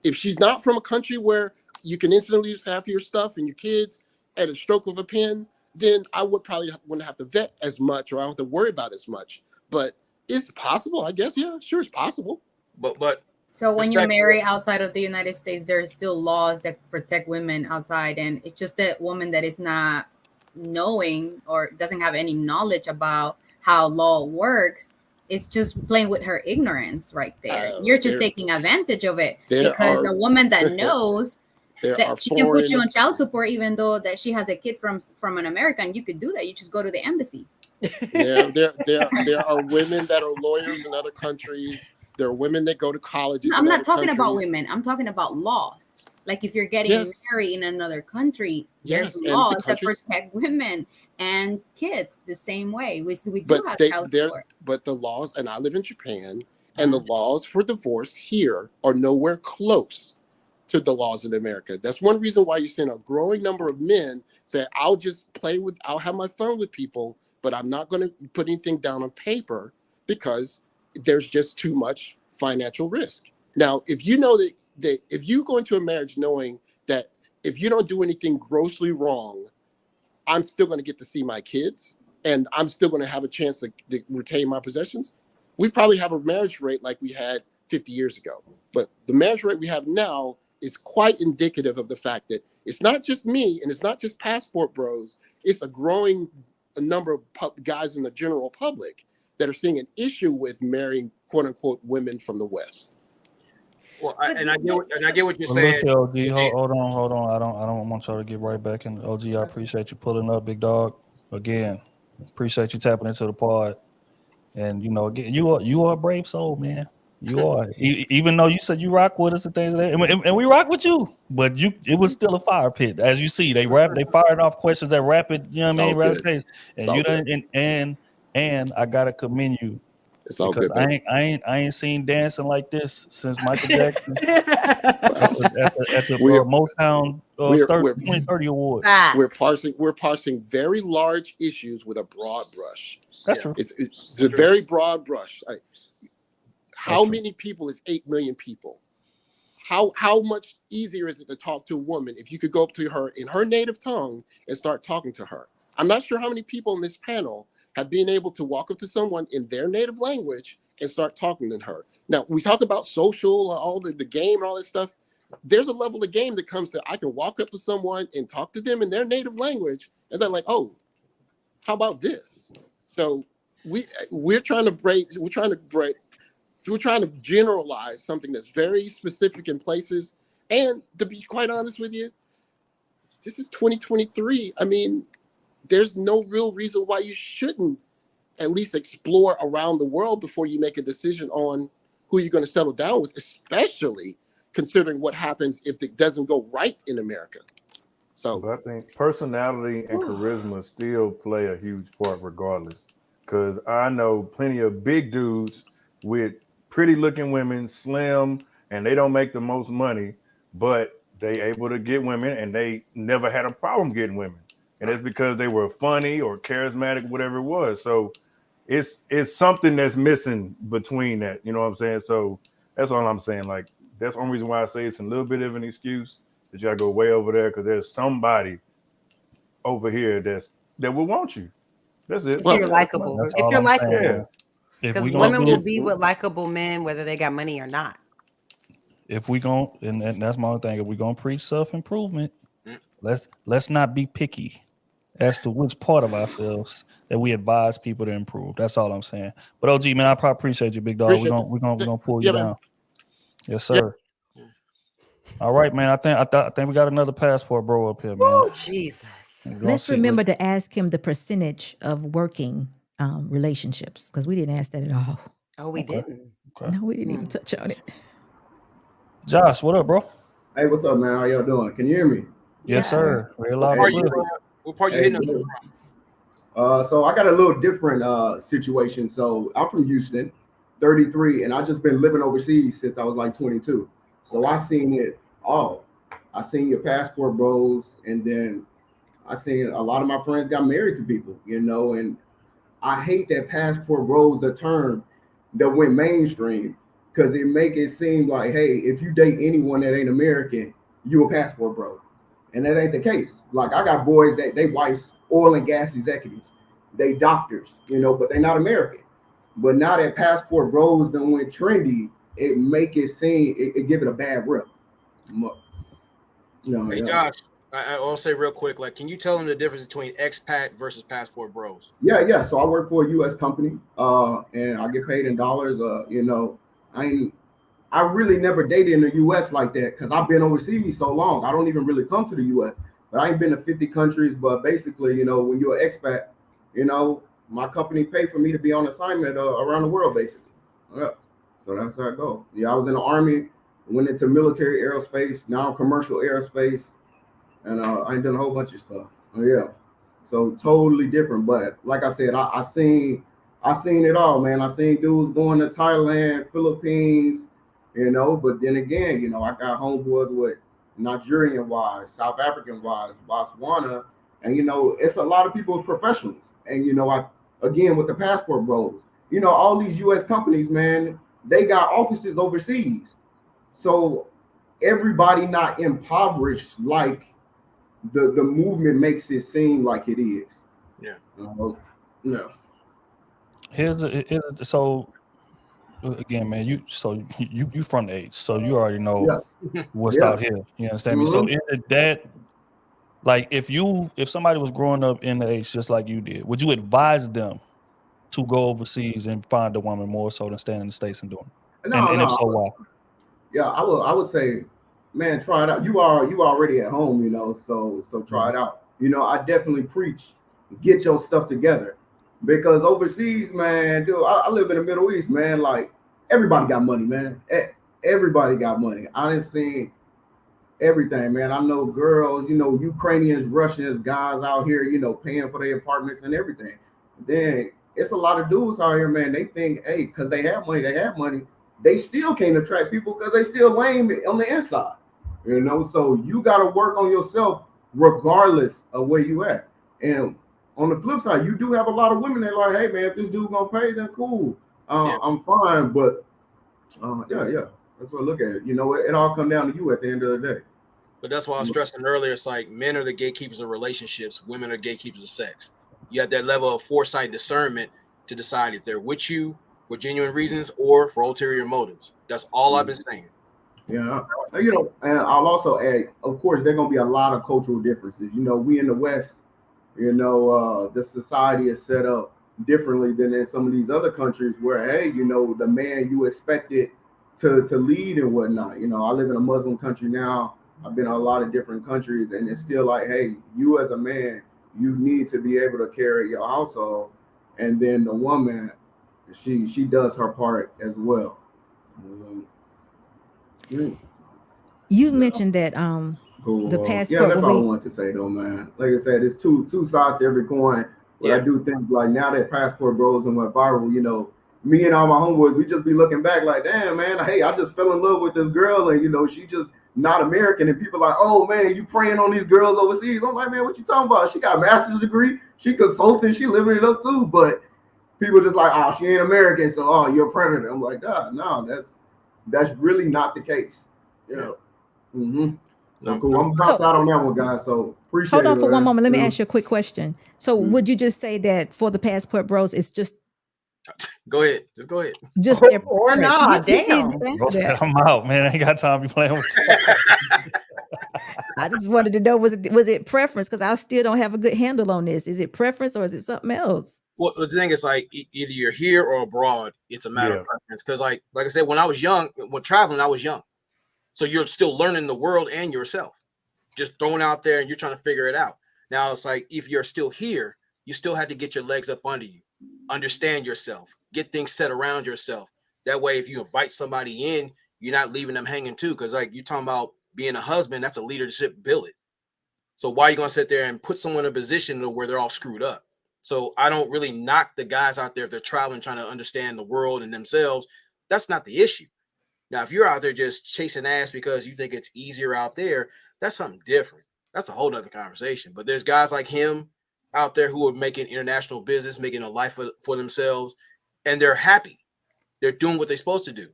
Speaker 19: If she's not from a country where you can instantly lose half your stuff and your kids at a stroke of a pen, then I wouldn't have to vet as much, or I don't have to worry about as much. But it's possible, I guess. Yeah, sure, it's possible.
Speaker 2: But
Speaker 6: so when you marry outside of the United States, there are still laws that protect women outside, and it's just that woman that is not knowing or doesn't have any knowledge about how law works. It's just playing with her ignorance right there. You're just taking advantage of it, because a woman that knows that she can put you on child support, even though that she has a kid from an American, you could do that. You just go to the embassy.
Speaker 19: Yeah, there are women that are lawyers in other countries. There are women that go to colleges.
Speaker 6: I'm not talking about women. I'm talking about laws. Like if you're getting married in another country, there's laws that protect women and kids the same way. We do have child support.
Speaker 19: But the laws, and I live in Japan, and the laws for divorce here are nowhere close to the laws in America. That's one reason why you're seeing a growing number of men say, I'll have my fun with people, but I'm not going to put anything down on paper because there's just too much financial risk. Now, if you know that if you go into a marriage knowing that if you don't do anything grossly wrong, I'm still going to get to see my kids and I'm still going to have a chance to retain my possessions, we probably have a marriage rate like we had 50 years ago. But the marriage rate we have now is quite indicative of the fact that it's not just me and it's not just passport bros. It's a growing number of guys in the general public that are seeing an issue with marrying quote unquote women from the West.
Speaker 2: Well, I get what you're saying.
Speaker 1: Look, OG, hold on. I don't want y'all to get right back in. OG, I appreciate you pulling up, big dog. Again, appreciate you tapping into the pod. And again, you are a brave soul, man. You are. Even though you said you rock with us and things like that, and we rock with you, but it was still a fire pit. As you see, they fired off questions at rapid, rapid pace. And you done, and I gotta commend you.
Speaker 19: It's all
Speaker 1: because
Speaker 19: good.
Speaker 1: I ain't seen dancing like this since Michael Jackson at the Motown 2030 Award.
Speaker 19: We're parsing very large issues with a broad brush.
Speaker 1: That's true.
Speaker 19: It's a very broad brush. How many people is 8 million people? How much easier is it to talk to a woman if you could go up to her in her native tongue and start talking to her? I'm not sure how many people in this panel have been able to walk up to someone in their native language and start talking to her. Now, we talk about social, all the game and all that stuff. There's a level of game that comes to I can walk up to someone and talk to them in their native language, and they're like, oh, how about this? So we're trying to generalize something that's very specific in places. And to be quite honest with you, this is 2023. I mean, there's no real reason why you shouldn't at least explore around the world before you make a decision on who you're going to settle down with, especially considering what happens if it doesn't go right in America. So
Speaker 4: I think personality and charisma still play a huge part regardless, because I know plenty of big dudes with pretty looking women, slim, and they don't make the most money, but they able to get women, and they never had a problem getting women, and it's because they were funny or charismatic, whatever it was. So it's something that's missing between that. You know what I'm saying? So that's all I'm saying. Like, that's the only reason why I say it's a little bit of an excuse that you gotta go way over there, because there's somebody over here that will want you. That's it.
Speaker 3: If you're likable.
Speaker 1: That's
Speaker 3: If
Speaker 1: all
Speaker 3: you're
Speaker 1: I'm saying.
Speaker 3: likable.
Speaker 1: If
Speaker 3: Because
Speaker 1: we gonna
Speaker 3: women
Speaker 1: do
Speaker 3: will
Speaker 1: it,
Speaker 3: be with likable men whether they got money or not.
Speaker 1: if we gon' and that's my thing. If we gonna preach self-improvement, let's not be picky as to which part of ourselves that we advise people to improve. That's all I'm saying. But OG, man, I probably appreciate you, big dog.
Speaker 19: Appreciate
Speaker 1: We're gonna pull
Speaker 19: Yeah,
Speaker 1: you
Speaker 19: man.
Speaker 1: down. Yes, sir. All right, man. I think we got another passport bro up here, man.
Speaker 3: Oh, Jesus.
Speaker 1: We're gonna
Speaker 5: Let's
Speaker 1: see what-
Speaker 5: remember to ask him the percentage of working relationships, because we didn't ask that at all.
Speaker 3: Oh, we
Speaker 1: Okay.
Speaker 3: didn't.
Speaker 1: Okay.
Speaker 5: No, we didn't even touch on it.
Speaker 1: Josh, what up, bro?
Speaker 20: Hey, what's up, man? How y'all doing? Can you hear me?
Speaker 1: Yes, sir. Very loud
Speaker 2: What
Speaker 1: and
Speaker 2: part
Speaker 1: clear.
Speaker 2: what part you
Speaker 20: Hey,
Speaker 2: hitting us
Speaker 20: good.
Speaker 2: from?
Speaker 20: So I got a little different situation. So I'm from Houston, 33, and I just been living overseas since I was like 22. So I seen it all. I seen your passport bros, and then I seen a lot of my friends got married to people, you know, and I hate that passport bros, the term that went mainstream, because it make it seem like, hey, if you date anyone that ain't American, you a passport bro. And that ain't the case. Like, I got boys that they wives oil and gas executives, they doctors, you know, but they not American. But now that passport bros done went trendy, it make it seem, it give it a bad rep. No,
Speaker 2: Hey,
Speaker 20: yeah.
Speaker 2: Josh, I'll say real quick, like, can you tell them the difference between expat versus passport bros?
Speaker 20: Yeah. So I work for a U.S. company, and I get paid in dollars. You know, I really never dated in the U.S. like that, because I've been overseas so long. I don't even really come to the U.S. But I ain't been to 50 countries. But basically, you know, when you're an expat, you know, my company paid for me to be on assignment around the world, basically. Yeah. So that's how I go. Yeah, I was in the Army, went into military aerospace. Now I'm commercial aerospace, and I ain't done a whole bunch of stuff. Yeah. So totally different. But like I said, I seen it all, man. I seen dudes going to Thailand, Philippines, you know. But then again, you know, I got homeboys with Nigerian wives, South African wives, Botswana, and you know, it's a lot of people professionals. And you know, again with the passport bros, you know, all these U.S. companies, man, they got offices overseas, so everybody not impoverished like the movement makes it seem like it is.
Speaker 2: Yeah.
Speaker 20: No.
Speaker 1: So again, man, you from the H, so you already know what's out here. You understand me? So is it that, like, if somebody was growing up in the H just like you did, would you advise them to go overseas and find a woman more so than staying in the States and doing it? And if so, why?
Speaker 20: Yeah, I would say, man, try it out. You already at home, you know, so try it out. You know, I definitely preach, get your stuff together, because overseas, man, dude, I live in the Middle East, man. Like, everybody got money, man. Everybody got money. I done seen everything, man. I know girls, you know, Ukrainians, Russians, guys out here, you know, paying for their apartments and everything. Then it's a lot of dudes out here, man. They think, hey, because they have money, they still can't attract people because they still lame on the inside, you know. So you got to work on yourself regardless of where you at. And on the flip side, you do have a lot of women that are like, hey, man, if this dude gonna pay, then cool, I'm fine. But yeah, that's what I look at it. You know, it all come down to you at the end of the day.
Speaker 2: But that's why I was stressing earlier. It's like men are the gatekeepers of relationships, women are gatekeepers of sex. You have that level of foresight and discernment to decide if they're with you for genuine reasons or for ulterior motives. That's all I've been saying.
Speaker 20: Yeah, you know, and I'll also add, of course, there are gonna be a lot of cultural differences. You know, we in the West, you know, the society is set up differently than in some of these other countries where, hey, you know, the man you expected to lead and whatnot. You know, I live in a Muslim country now. I've been in a lot of different countries, and it's still like, hey, you as a man, you need to be able to carry your household, and then the woman, she does her part as well.
Speaker 5: You mentioned that
Speaker 20: Cool.
Speaker 5: the passport.
Speaker 20: Yeah, that's
Speaker 5: when
Speaker 20: all I
Speaker 5: we-
Speaker 20: want to say though, man. Like I said, it's two sides to every coin. But I do think, like, now that passport bros and went viral, you know, me and all my homeboys, we just be looking back like, damn, man, hey, I just fell in love with this girl, and you know, she just not American, and people are like, oh man, you preying on these girls overseas. I'm like, man, what you talking about? She got a master's degree, she consulting, she living it up too. But people just like, oh, she ain't American, so oh, you're a predator. I'm like, no, that's really not the case. You know. Mm-hmm. So cool. I'm
Speaker 5: So-
Speaker 20: outside on that one, guys. So appreciate
Speaker 5: Hold
Speaker 20: it.
Speaker 5: on for one
Speaker 20: man.
Speaker 5: moment. Let me
Speaker 20: Mhm.
Speaker 5: ask you a quick question. So would you just say that for the passport bros, it's just
Speaker 2: Go ahead. Just go ahead.
Speaker 5: their
Speaker 3: Or
Speaker 5: preference?
Speaker 3: not,
Speaker 5: You did
Speaker 3: damn.
Speaker 5: answer
Speaker 1: Bro said,
Speaker 5: that.
Speaker 1: I'm out, man. I ain't got time to be playing with you.
Speaker 5: I just wanted to know, was it preference? Because I still don't have a good handle on this. Is it preference or is it something else?
Speaker 2: Well, the thing is, like, either you're here or abroad. It's a matter
Speaker 4: Yeah.
Speaker 2: of preference. Because, like I said, when I was young, when traveling, I was young, so you're still learning the world and yourself, just thrown out there, and you're trying to figure it out. Now it's like if you're still here, you still have to get your legs up under you, understand yourself, get things set around yourself. That way, if you invite somebody in, you're not leaving them hanging too. Because like you're talking about being a husband, that's a leadership billet. So why are you gonna sit there and put someone in a position where they're all screwed up? So I don't really knock the guys out there if they're traveling, trying to understand the world and themselves. That's not the issue. Now, if you're out there just chasing ass because you think it's easier out there, that's something different. That's a whole nother conversation. But there's guys like him out there who are making international business, making a life for themselves, and they're happy. They're doing what they're supposed to do.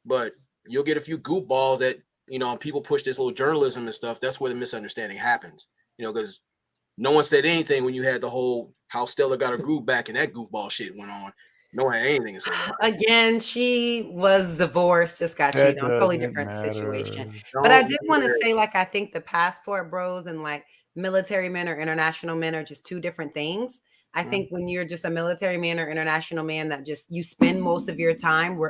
Speaker 2: But you'll get a few goofballs that, people push this little journalism and stuff. That's where the misunderstanding happens, because no one said anything when you had the whole how Stella got her groove back and that goofball shit went on. No one had anything to say about it.
Speaker 3: Again, she was divorced, just got
Speaker 4: That
Speaker 3: cheated on, totally
Speaker 4: doesn't
Speaker 3: different situation.
Speaker 4: matter.
Speaker 3: But I
Speaker 2: Don't
Speaker 3: did want to
Speaker 2: matter.
Speaker 3: say, like, I think the passport bros and like military men or international men are just two different things. I think when you're just a military man or international man that just you spend most of your time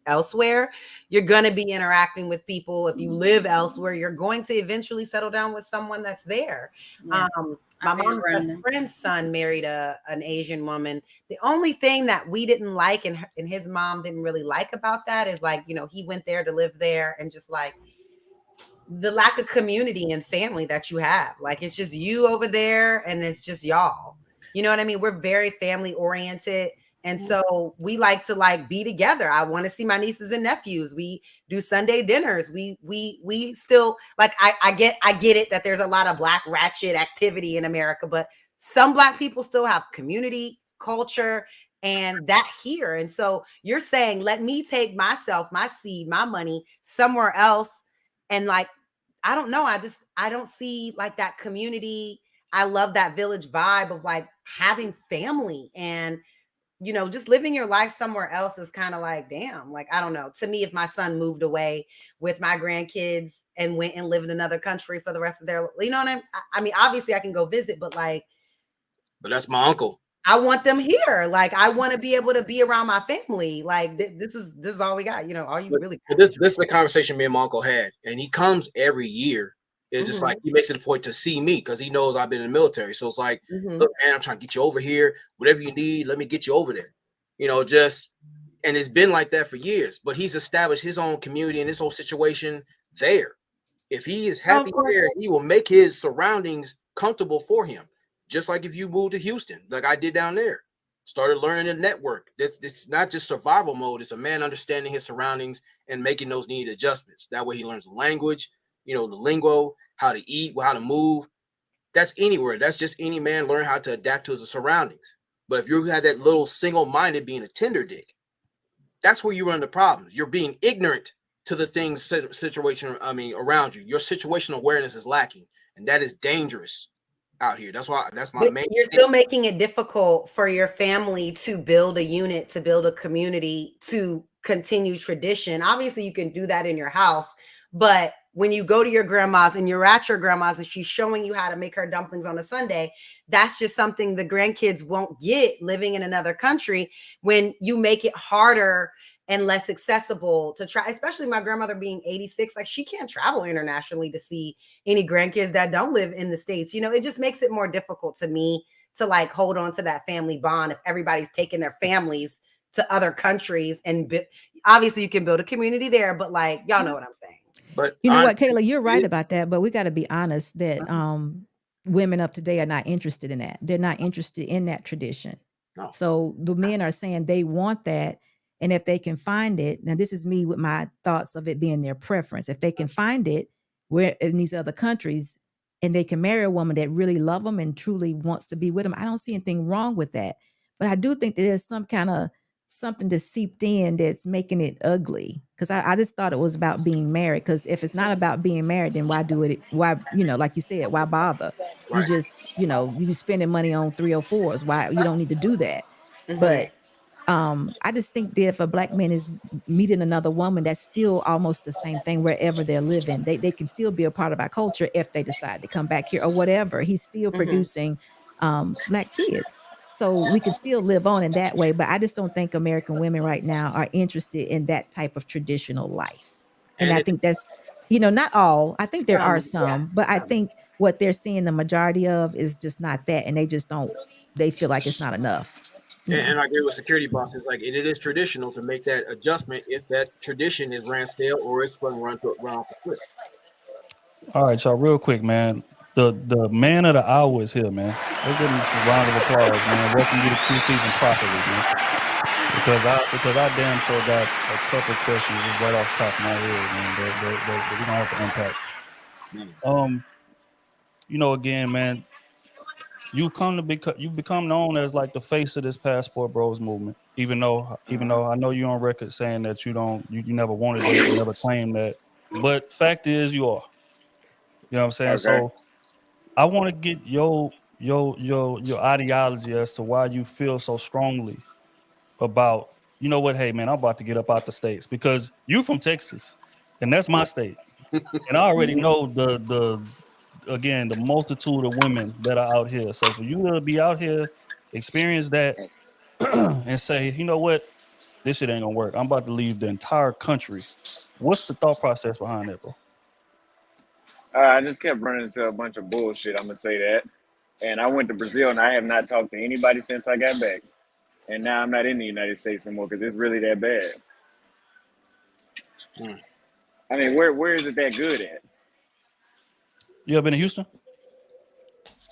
Speaker 3: elsewhere, you're going to be interacting with people. If you live elsewhere, you're going to eventually settle down with someone that's there.
Speaker 6: Yeah.
Speaker 3: My
Speaker 6: I've been
Speaker 3: mom's best
Speaker 6: around
Speaker 3: friend's son married an Asian woman. The only thing that we didn't like and his mom didn't really like about that is like, he went there to live there and just like the lack of community and family that you have. Like, it's just you over there and it's just y'all. You know what I mean? We're very family oriented. And so we like to like be together. I want to see my nieces and nephews. We do Sunday dinners. We still like, I get it that there's a lot of Black ratchet activity in America, but some Black people still have community, culture, and that here. And so you're saying, let me take myself, my seed, my money somewhere else. And like, I don't know. I don't see like that community. I love that village vibe of like having family and, just living your life somewhere else is kind of like, damn, like, I don't know. To me, if my son moved away with my grandkids and went and lived in another country for the rest of their, you know what I mean? Obviously I can go visit, but like,
Speaker 2: But that's my uncle.
Speaker 3: I want them here. Like, I want to be able to be around my family. Like this is all we got. All you really got.
Speaker 2: But this is the conversation me and my uncle had, and he comes every year. It's just like he makes it a point to see me because he knows I've been in the military. So it's like, look, man, I'm trying to get you over here. Whatever you need, let me get you over there. And it's been like that for years. But he's established his own community and his whole situation there. If he is happy there, he will make his surroundings comfortable for him. Just like if you move to Houston, like I did down there, started learning the network. It's not just survival mode. It's a man understanding his surroundings and making those needed adjustments. That way he learns the language, the lingo, how to eat, how to move. That's anywhere. That's just any man learn how to adapt to his surroundings. But if you have that little single-minded being a tender dick, that's where you run into problems. You're being ignorant to the things situation around you. Your situational awareness is lacking, and that is dangerous out here. That's my main.
Speaker 3: You're still making it difficult for your family to build a unit, to build a community, to continue tradition. Obviously, you can do that in your house, but when you go to your grandma's and you're at your grandma's and she's showing you how to make her dumplings on a Sunday, that's just something the grandkids won't get living in another country when you make it harder and less accessible to try, especially my grandmother being 86, like she can't travel internationally to see any grandkids that don't live in the States. It just makes it more difficult to me to like hold on to that family bond if everybody's taking their families to other countries. And obviously you can build a community there, but like, y'all know what I'm saying.
Speaker 2: But
Speaker 5: You know what, Kayla, you're right about that, but we got to be honest that women of today are not interested in that. They're not interested in that tradition.
Speaker 2: No.
Speaker 5: So the men are saying they want that. And if they can find it, now this is me with my thoughts of it being their preference. If they can find it where in these other countries and they can marry a woman that really love them and truly wants to be with them, I don't see anything wrong with that. But I do think that there's some kind of something that seeped in that's making it ugly. Because I just thought it was about being married. Because if it's not about being married, then why do it? Why, like you said, why bother? You
Speaker 2: Right.
Speaker 5: just, you spending money on 304s. Why you don't need to do that. But I just think that if a black man is meeting another woman, that's still almost the same thing wherever they're living. They can still be a part of our culture if they decide to come back here or whatever. He's still producing black kids. So we can still live on in that way. But I just don't think American women right now are interested in that type of traditional life. And I think that's, not all. I think there are some, but I think what they're seeing the majority of is just not that. And they feel like it's not enough.
Speaker 2: And I agree with Security Boss. It's like it is traditional to make that adjustment if that tradition is ran stale or it's going to run off the cliff.
Speaker 1: All right, y'all, real quick, man. The man of the hour is here, man. Let's give him a round of applause, man. Welcome you to preseason properly, man. Because I damn sure got a couple questions just right off the top of my head, man. That we're gonna have to unpack. Again, man, you've become known as like the face of this Passport Bros movement. Even though I know you're on record saying that you never wanted it, you never claimed that. But fact is, you are. You know what I'm saying?
Speaker 21: Okay.
Speaker 1: So I want to get your ideology as to why you feel so strongly about, hey man, I'm about to get up out the States, because you from Texas and that's my state. And I already know the multitude of women that are out here. So for you to be out here, experience that and say, you know what, this shit ain't gonna work. I'm about to leave the entire country. What's the thought process behind that, bro?
Speaker 21: I just kept running into a bunch of bullshit. I'm gonna say that. And I went to Brazil, and I have not talked to anybody since I got back. And now I'm not in the United States anymore because it's really that bad. I mean, where is it that good at?
Speaker 1: You ever been in Houston?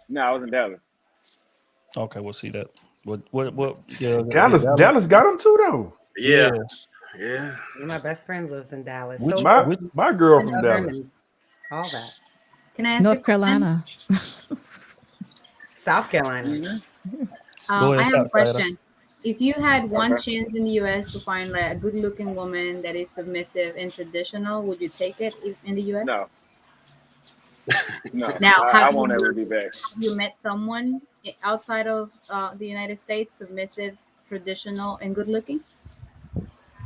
Speaker 21: No, I was in Dallas.
Speaker 1: Okay, we'll see that. What? Yeah,
Speaker 4: Dallas got them too, though.
Speaker 2: Yeah.
Speaker 3: My best friend lives in Dallas.
Speaker 4: My girl from Dallas.
Speaker 3: All that.
Speaker 6: Can I ask
Speaker 5: North Carolina.
Speaker 3: South Carolina.
Speaker 6: I have a question. If you had one chance in the U.S. to find a good-looking woman that is submissive and traditional, would you take it in the U.S.?
Speaker 21: No. No.
Speaker 6: Now,
Speaker 21: I won't ever be back.
Speaker 6: You met someone outside of the United States, submissive, traditional, and good-looking?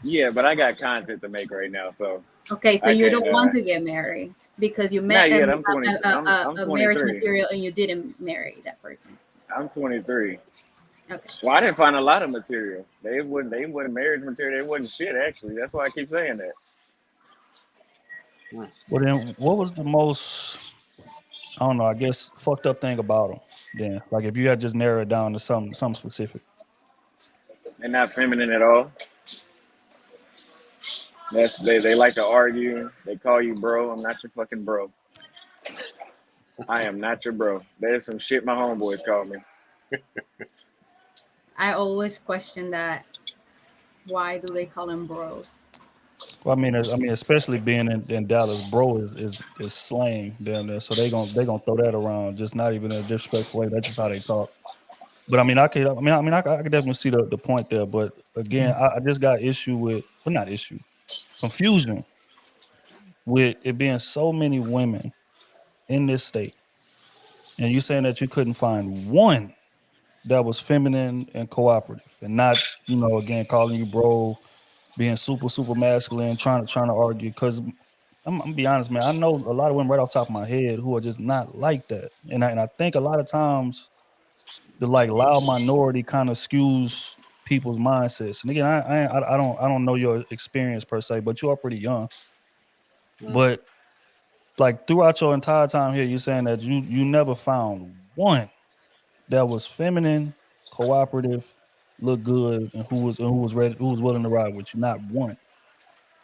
Speaker 21: Yeah, but I got content to make right now, so.
Speaker 6: Okay, so you don't want to get married because you met
Speaker 21: Not yet.
Speaker 6: a
Speaker 21: I'm 23.
Speaker 6: marriage material and you didn't marry that person.
Speaker 21: I'm 23.
Speaker 6: Okay.
Speaker 21: Well, I didn't find a lot of material. They wasn't marriage material. They wasn't shit, actually. That's why I keep saying that.
Speaker 1: Well, then, what was the most, I don't know, I guess, fucked up thing about them? Then, like, if you had just narrowed it down to something specific.
Speaker 21: They're not feminine at all. They like to argue. They call you bro. I'm not your fucking bro. I am not your bro. There's some shit my homeboys call me.
Speaker 6: I always question that. Why do they call them bros?
Speaker 1: Well, I mean, especially being in Dallas, bro is slang down there, so they gonna throw that around, just not even in a disrespectful way. That's just how they talk. But I could definitely see the point there. But again, I just got confusion with it being so many women in this state, and you saying that you couldn't find one that was feminine and cooperative, and not, again, calling you bro, being super masculine, trying to argue. Because I'm gonna be honest, man, I know a lot of women right off the top of my head who are just not like that, and I think a lot of times the loud minority kind of skews people's mindsets. And again, I don't know your experience per se, but you are pretty young. But like throughout your entire time here, you're saying that you never found one that was feminine, cooperative, looked good, and who was ready, who was willing to ride with you. Not one.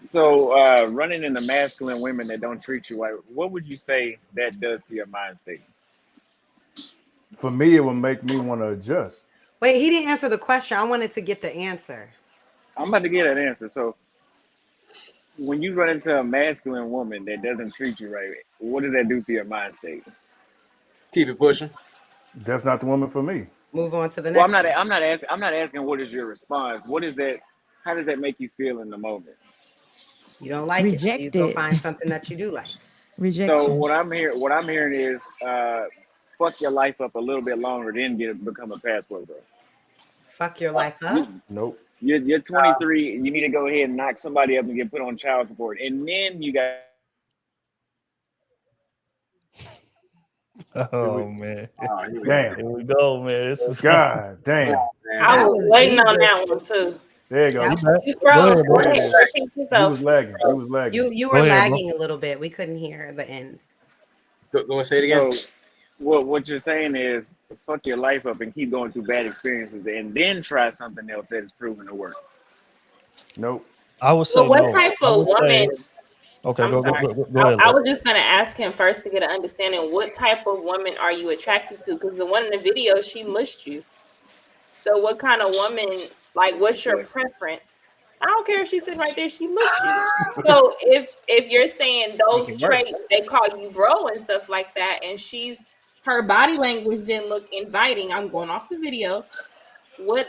Speaker 21: So running into masculine women that don't treat you right, what would you say that does to your mind state?
Speaker 4: For me, it would make me want to adjust.
Speaker 3: Wait, he didn't answer the question. I wanted to get the answer.
Speaker 21: I'm about to get that answer. So when you run into a masculine woman that doesn't treat you right, what does that do to your mind state?
Speaker 2: Keep it pushing.
Speaker 4: That's not the woman for me.
Speaker 3: Move on to the
Speaker 21: Well,
Speaker 3: next.
Speaker 21: I'm not asking what is your response. What is that? How does that make you feel in the moment?
Speaker 3: You don't like it. So you go
Speaker 5: Rejected.
Speaker 3: find something that you do like.
Speaker 5: Rejection.
Speaker 21: So what I'm hearing is fuck your life up a little bit longer, then become a passport bro.
Speaker 3: Fuck your life up.
Speaker 4: Nope.
Speaker 21: You're 23. You need to go ahead and knock somebody up and get put on child support, and then you got.
Speaker 1: Oh man.
Speaker 4: Damn.
Speaker 1: Here we go, man. This is
Speaker 4: God damn.
Speaker 8: I was waiting on that one too.
Speaker 4: There you go.
Speaker 8: You froze.
Speaker 1: Go ahead,
Speaker 8: Repeat
Speaker 4: He
Speaker 8: yourself.
Speaker 4: was lagging. He was lagging.
Speaker 3: You
Speaker 1: Go
Speaker 3: were
Speaker 1: ahead, bro.
Speaker 3: lagging a little bit. We couldn't hear the end.
Speaker 2: Go and say it again.
Speaker 21: So what you're saying is fuck your life up and keep going through bad experiences, and then try something else that is proven to work.
Speaker 4: Nope.
Speaker 1: I would say
Speaker 8: But what
Speaker 1: no.
Speaker 8: type
Speaker 1: I
Speaker 8: of
Speaker 1: would say-
Speaker 8: woman?
Speaker 1: Okay,
Speaker 8: I'm
Speaker 1: go
Speaker 8: sorry.
Speaker 1: ahead.
Speaker 8: I
Speaker 1: Lo.
Speaker 8: was just gonna ask him first to get an understanding. What type of woman are you attracted to? Because the one in the video, she mushed you. So what kind of woman? Like, what's your preference? I don't care if she's sitting right there. She mushed you. So if you're saying those
Speaker 21: Make it worse.
Speaker 8: traits, they call you bro and stuff like that, and her body language didn't look inviting. I'm going off the video. What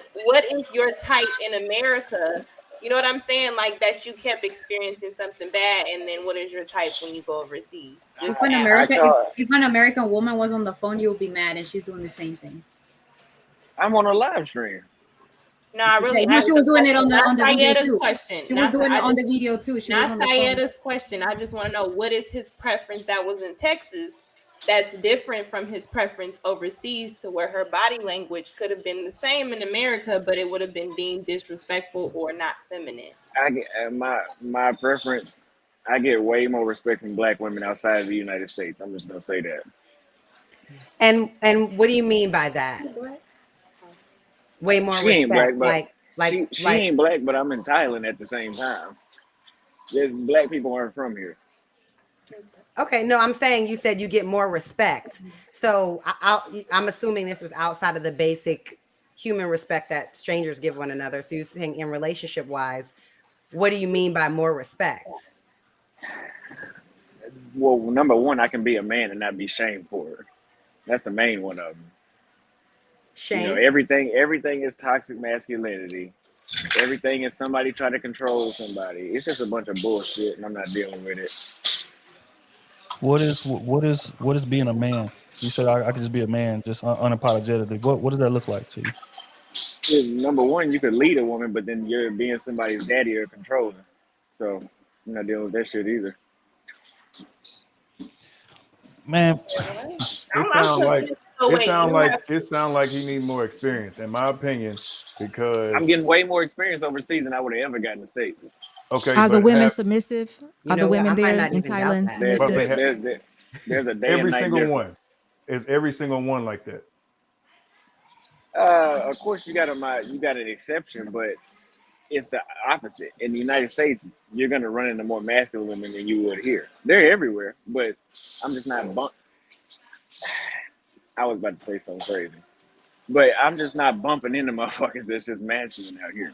Speaker 8: is your type in America? You know what I'm saying? Like that you kept experiencing something bad, and then what is your type when you go overseas? Just
Speaker 6: If an
Speaker 8: ask.
Speaker 6: American, if an American woman was on the phone, you would be mad, and she's doing the same thing.
Speaker 21: I'm on a live stream.
Speaker 8: No, I really.
Speaker 6: No, she was doing it on the video
Speaker 8: Sayeda's
Speaker 6: too.
Speaker 8: question.
Speaker 6: She was doing it on the video too. She was
Speaker 8: Not
Speaker 6: on the phone.
Speaker 8: Sayeda's question. I just want to know what is his preference that was in Texas that's different from his preference overseas, to where her body language could have been the same in America, but it would have been deemed disrespectful or not feminine.
Speaker 21: I get my preference. I get way more respect from black women outside of the United States. I'm just gonna say that.
Speaker 3: And what do you mean by that? Way more
Speaker 21: She ain't
Speaker 3: respect.
Speaker 21: black, but she ain't black, but I'm in Thailand at the same time. There's black people aren't from here.
Speaker 3: Okay, no, I'm saying you said you get more respect. So I'm assuming this is outside of the basic human respect that strangers give one another. So you're saying in relationship wise, what do you mean by more respect?
Speaker 21: Well, number one, I can be a man and not be shamed for it. That's the main one of them.
Speaker 3: Shame.
Speaker 21: You know, everything is toxic masculinity. Everything is somebody trying to control somebody. It's just a bunch of bullshit, and I'm not dealing with it.
Speaker 1: What is being a man? You said I could just be a man, just unapologetically. What does that look like to you?
Speaker 21: Number one, you could lead a woman, but then you're being somebody's daddy or controlling. So I'm not dealing with that shit either.
Speaker 1: Man,
Speaker 4: it sounds like he needs more experience, in my opinion, because
Speaker 21: I'm getting way more experience overseas than I would have ever gotten in the States.
Speaker 4: Okay,
Speaker 5: Are the women submissive? Are the women there
Speaker 3: not
Speaker 5: in
Speaker 3: even doubt
Speaker 5: Thailand
Speaker 3: that.
Speaker 5: submissive?
Speaker 21: There's a day
Speaker 4: every
Speaker 21: and night
Speaker 4: single
Speaker 21: difference.
Speaker 4: one. Is every single one like that?
Speaker 21: Of course, you got an exception, but it's the opposite. In the United States, you're gonna run into more masculine women than you would here. They're everywhere, but I'm just not I was about to say something crazy, but I'm just not bumping into motherfuckers that's just masculine out here.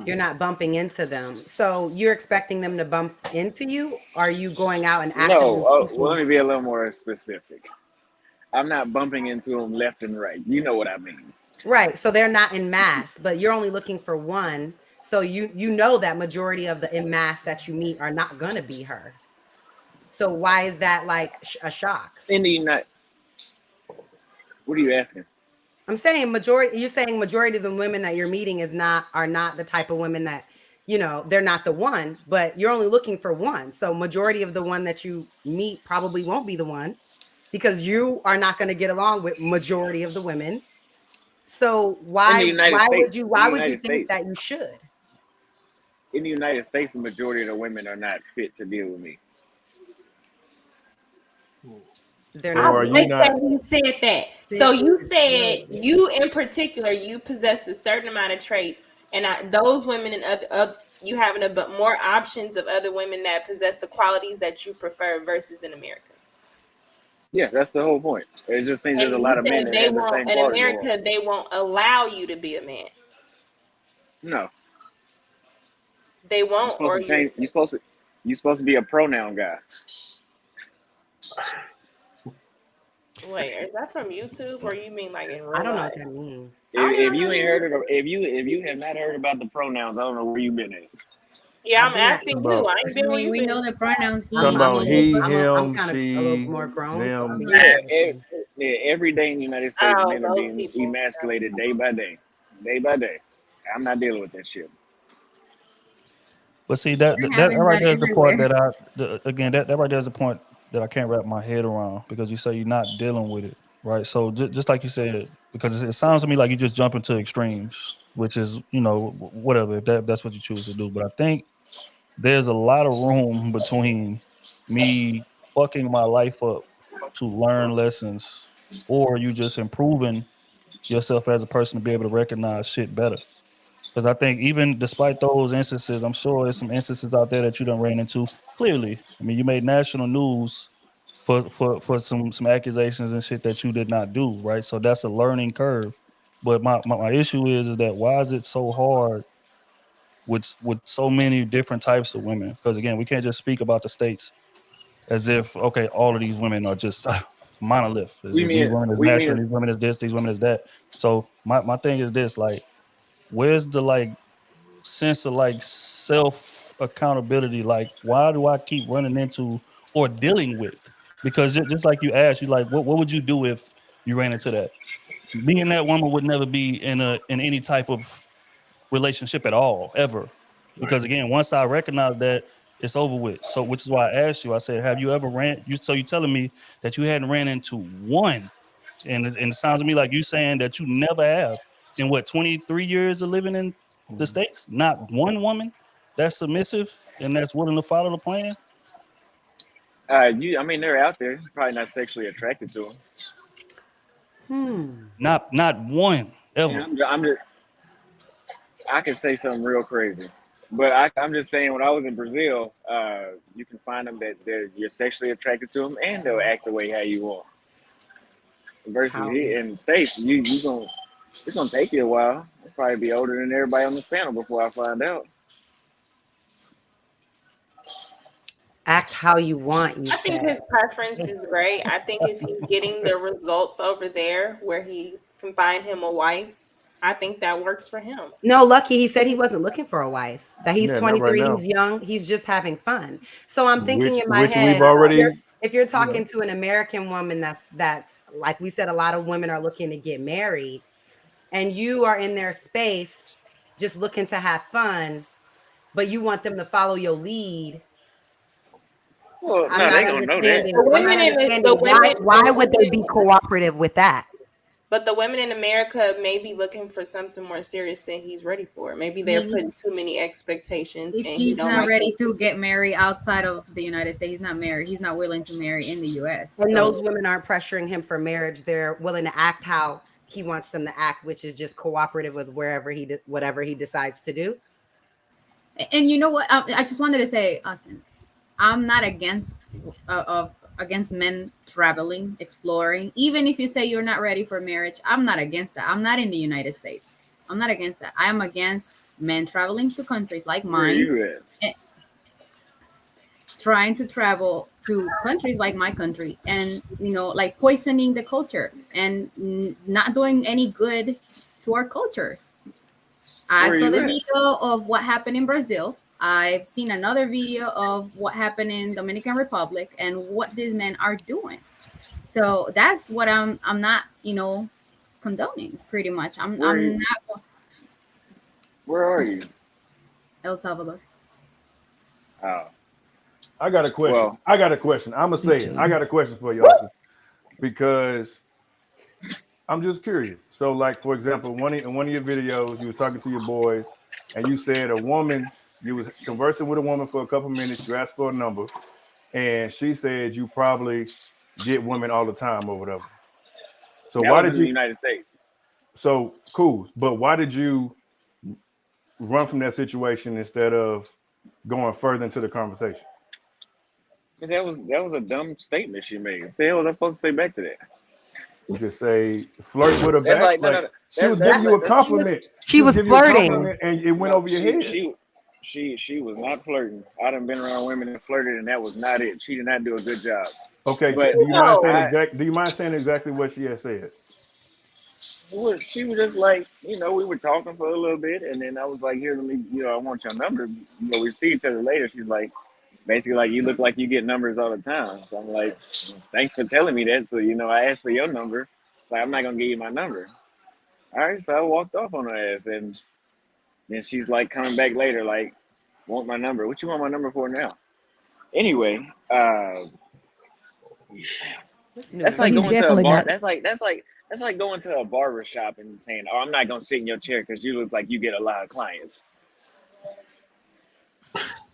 Speaker 3: You're not bumping into them. So you're expecting them to bump into you? Are you going out and actively
Speaker 21: No, well, let me be a little more specific. I'm not bumping into them left and right. You know what I mean.
Speaker 3: Right. So they're not in mass, but you're only looking for one. So you know that majority of the in mass that you meet are not gonna be her. So why is that like a shock?
Speaker 21: In the United, what are you asking?
Speaker 3: I'm saying majority. You're saying majority of the women that you're meeting are not the type of women that, you know, they're not the one. But you're only looking for one. So majority of the one that you meet probably won't be the one, because you are not going to get along with majority of the women. So why would you think that you should?
Speaker 21: In the United States, the majority of the women are not fit to deal with me.
Speaker 3: They're
Speaker 8: I like that you said that. So you said you in particular, you possess a certain amount of traits, and those women and other you having more options of other women that possess the qualities that you prefer versus in America.
Speaker 21: Yeah, that's the whole point. It just seems there's a lot of men that have the same
Speaker 8: in
Speaker 21: quality.
Speaker 8: America, they won't allow you to be a man.
Speaker 21: No,
Speaker 8: They
Speaker 21: you're
Speaker 8: won't,
Speaker 21: supposed
Speaker 8: or
Speaker 21: to change. You're supposed to be a pronoun guy.
Speaker 8: wait, is that from YouTube or you mean like in real
Speaker 3: I don't know
Speaker 8: life?
Speaker 3: what that means.
Speaker 21: If you ain't heard of, if you have not heard about the pronouns, I don't know where you been at.
Speaker 8: Yeah,
Speaker 3: I've
Speaker 8: I'm
Speaker 3: been at
Speaker 8: asking
Speaker 4: About-
Speaker 8: you. I ain't been where you
Speaker 6: we
Speaker 8: been.
Speaker 6: know the pronouns
Speaker 4: Talking
Speaker 6: he,
Speaker 4: about
Speaker 6: she,
Speaker 4: he,
Speaker 6: but
Speaker 4: him,
Speaker 3: kind of a
Speaker 4: she,
Speaker 3: little more grown, so I'll
Speaker 4: them.
Speaker 3: be
Speaker 21: Every day in the United States,
Speaker 8: Oh,
Speaker 21: men are
Speaker 8: those
Speaker 21: being
Speaker 8: people.
Speaker 21: emasculated day by day, day by day. I'm not dealing with that shit.
Speaker 1: But see that
Speaker 6: They're
Speaker 1: that
Speaker 6: having
Speaker 1: right
Speaker 6: that
Speaker 1: there is the part
Speaker 6: everywhere.
Speaker 1: that again that right there is the point that I can't wrap my head around because you say you're not dealing with it, right? So just like you said, because it sounds to me like you just jump into extremes, which is whatever if that's what you choose to do. But I think there's a lot of room between me fucking my life up to learn lessons, or you just improving yourself as a person to be able to recognize shit better. Because I think even despite those instances, I'm sure there's some instances out there that you done ran into. Clearly, I mean, you made national news for some accusations and shit that you did not do, right? So that's a learning curve. But my issue is that why is it so hard with so many different types of women? Because again, we can't just speak about the states as if okay, all of these women are just monolith. It's
Speaker 21: We
Speaker 1: just these
Speaker 21: mean
Speaker 1: women is
Speaker 21: we mean
Speaker 1: masculine,
Speaker 21: is
Speaker 1: these women is this, these women is that. So my thing is this: like, where's the sense of self accountability? Like, why do I keep running into or dealing with? Because just like you asked, you like, what would you do if you ran into that? Me and that woman would never be in any type of relationship at all, ever. Because again, once I recognize that, it's over with. So, which is why I asked you. I said, "Have you ever ran?" So you're telling me that you hadn't ran into one, and it sounds to me like you saying that you never have in what 23 years of living in the States. Not one woman that's submissive and that's willing to follow the plan.
Speaker 21: I mean, they're out there. Probably not sexually attracted to them.
Speaker 1: Not one ever.
Speaker 21: I can say something real crazy, but I'm just saying when I was in Brazil, you can find them that you're sexually attracted to them and they'll act the way how you want. Versus here in the States, it's gonna take you a while. I'll probably be older than everybody on this panel before I find out.
Speaker 3: Act how you want.
Speaker 8: I think his preference is great. I think if he's getting the results over there where he can find him a wife, I think that works for him.
Speaker 3: No, Lucky, he said he wasn't looking for a wife. That he's
Speaker 4: Yeah, not right
Speaker 3: 23,
Speaker 4: now.
Speaker 3: he's young, he's just having fun. So I'm thinking
Speaker 4: Which
Speaker 3: in my head,
Speaker 4: we've already.
Speaker 3: if you're talking to an American woman that's like we said, a lot of women are looking to get married, and you are in their space just looking to have fun, but you want them to follow your lead.
Speaker 21: Well,
Speaker 3: I'm
Speaker 21: no,
Speaker 3: not
Speaker 21: they gonna know that.
Speaker 3: understanding why would they be cooperative with that?
Speaker 8: But the women in America may be looking for something more serious than he's ready for. Maybe they're putting too many expectations.
Speaker 6: If
Speaker 8: And
Speaker 6: he's
Speaker 8: don't
Speaker 6: not
Speaker 8: like
Speaker 6: ready to get married outside of the United States, he's not married. He's not willing to marry in the U.S.
Speaker 3: And
Speaker 6: So-
Speaker 3: those women aren't pressuring him for marriage. They're willing to act how he wants them to act, which is just cooperative with whatever he decides to do.
Speaker 6: And you know what? I just wanted to say, Austin, I'm not against men traveling, exploring. Even if you say you're not ready for marriage, I'm not against that. I'm not in the United States. I'm not against that. I am against men traveling to countries like mine.
Speaker 21: Where you at?
Speaker 6: Trying to travel to countries like my country and like poisoning the culture and not doing any good to our cultures. I saw the video of what happened in Brazil. I've seen another video of what happened in Dominican Republic and what these men are doing. So that's what I'm not, condoning pretty much. I'm not.
Speaker 21: Where are you?
Speaker 6: El Salvador.
Speaker 21: Oh.
Speaker 4: I got a question.
Speaker 21: Well,
Speaker 4: I'm gonna say it. I got a question for you, Austin, because I'm just curious. So, like for example, in one of your videos, you were talking to your boys, and you said you was conversing with a woman for a couple minutes. You asked for a number, and she said you probably get women all the time or whatever. So
Speaker 21: that
Speaker 4: why
Speaker 21: was
Speaker 4: did
Speaker 21: in
Speaker 4: you?
Speaker 21: the United States?
Speaker 4: So cool, but why did you run from that situation instead of going further into the conversation?
Speaker 21: Because that was a dumb statement she made. What the hell was I supposed to say back to that?
Speaker 4: You could say flirt with her
Speaker 13: That's
Speaker 4: back.
Speaker 13: like no,
Speaker 4: Like
Speaker 13: no,
Speaker 4: she was
Speaker 13: that's
Speaker 4: giving you a
Speaker 13: that's
Speaker 4: compliment.
Speaker 3: She was
Speaker 4: giving you a
Speaker 3: flirting.
Speaker 4: compliment and it went
Speaker 13: no,
Speaker 4: over your head.
Speaker 13: she was not flirting. I done been around women that flirted, and that was not it. She did not do a good job.
Speaker 4: Okay,
Speaker 13: But
Speaker 4: do you mind saying exactly what she had said?
Speaker 13: She was just like, you know, we were talking for a little bit, and then I was like, here, let me, you know, I want your number. You know, we see each other later. She's like, basically like, you look like you get numbers all the time. So I'm like, thanks for telling me that. So, you know, I asked for your number. So I'm not going to give you my number. All right. So I walked off on her ass. And then she's like coming back later, like, want my number. What you want my number for now? Anyway, that's
Speaker 5: So
Speaker 13: like
Speaker 5: he's
Speaker 13: going to a
Speaker 5: definitely
Speaker 13: bar.
Speaker 5: not.
Speaker 13: That's like going to a barber shop and saying, "Oh, I'm not gonna sit in your chair because you look like you get a lot of clients."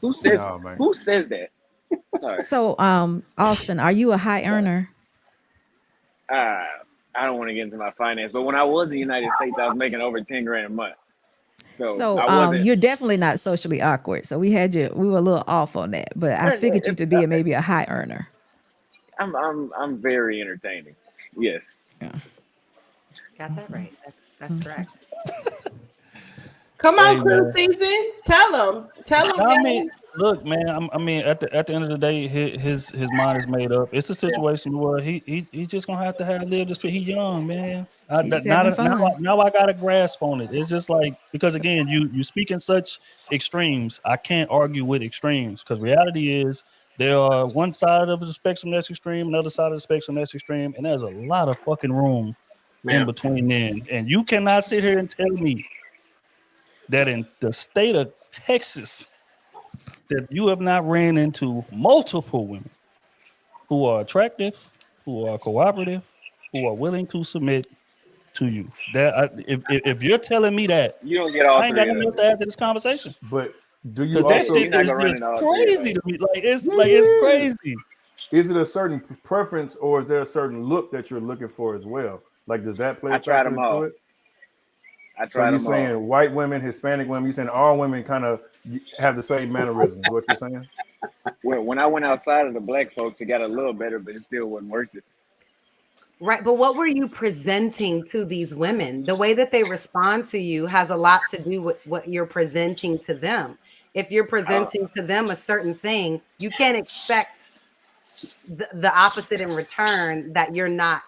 Speaker 13: Who says that? Sorry.
Speaker 5: So, Austin, are you a high earner?
Speaker 13: I don't want to get into my finance, but when I was in the United States, I was making over 10 grand a month. So I wasn't.
Speaker 5: You're definitely not socially awkward. So we were a little off on that, but I figured you to be maybe a high earner.
Speaker 13: I'm very entertaining. Yes.
Speaker 5: Yeah.
Speaker 3: Got that right. That's correct.
Speaker 8: Come on,
Speaker 1: Hey,
Speaker 8: Crew
Speaker 1: man.
Speaker 8: Season. Tell them.
Speaker 1: No, I mean, look, man. I mean, at the end of the day, his mind is made up. It's a situation where he's just gonna have to live this. He's young, man.
Speaker 5: He's having fun.
Speaker 1: Now I got a grasp on it. It's just like, because again, you speak in such extremes. I can't argue with extremes, because reality is there are one side of the spectrum that's extreme, another side of the spectrum that's extreme, and there's a lot of fucking room in between then. And you cannot sit here and tell me that in the state of Texas, that you have not ran into multiple women who are attractive, who are cooperative, who are willing to submit to you. That if you're telling me that,
Speaker 13: You don't get all
Speaker 1: I ain't
Speaker 13: three
Speaker 1: got
Speaker 13: of
Speaker 1: nothing else
Speaker 13: them.
Speaker 1: to add to this conversation.
Speaker 4: But do you
Speaker 1: Because that
Speaker 4: also
Speaker 1: shit
Speaker 13: You're not
Speaker 1: is
Speaker 13: gonna run
Speaker 1: just
Speaker 13: into all three of
Speaker 1: crazy
Speaker 13: them.
Speaker 1: to me. Like it's crazy.
Speaker 4: Is it a certain preference, or is there a certain look that you're looking for as well? Like, does that play a
Speaker 13: I tried
Speaker 4: factor
Speaker 13: them
Speaker 4: into
Speaker 13: all.
Speaker 4: it?
Speaker 13: I
Speaker 4: So
Speaker 13: tried
Speaker 4: you're
Speaker 13: them all.
Speaker 4: saying white women, Hispanic women, you're saying all women kind of have the same mannerisms, what you're saying?
Speaker 13: Well, when I went outside of the black folks, it got a little better, but it still wasn't worth it.
Speaker 3: Right. But what were you presenting to these women? The way that they respond to you has a lot to do with what you're presenting to them. If you're presenting to them a certain thing, you can't expect the opposite in return that you're not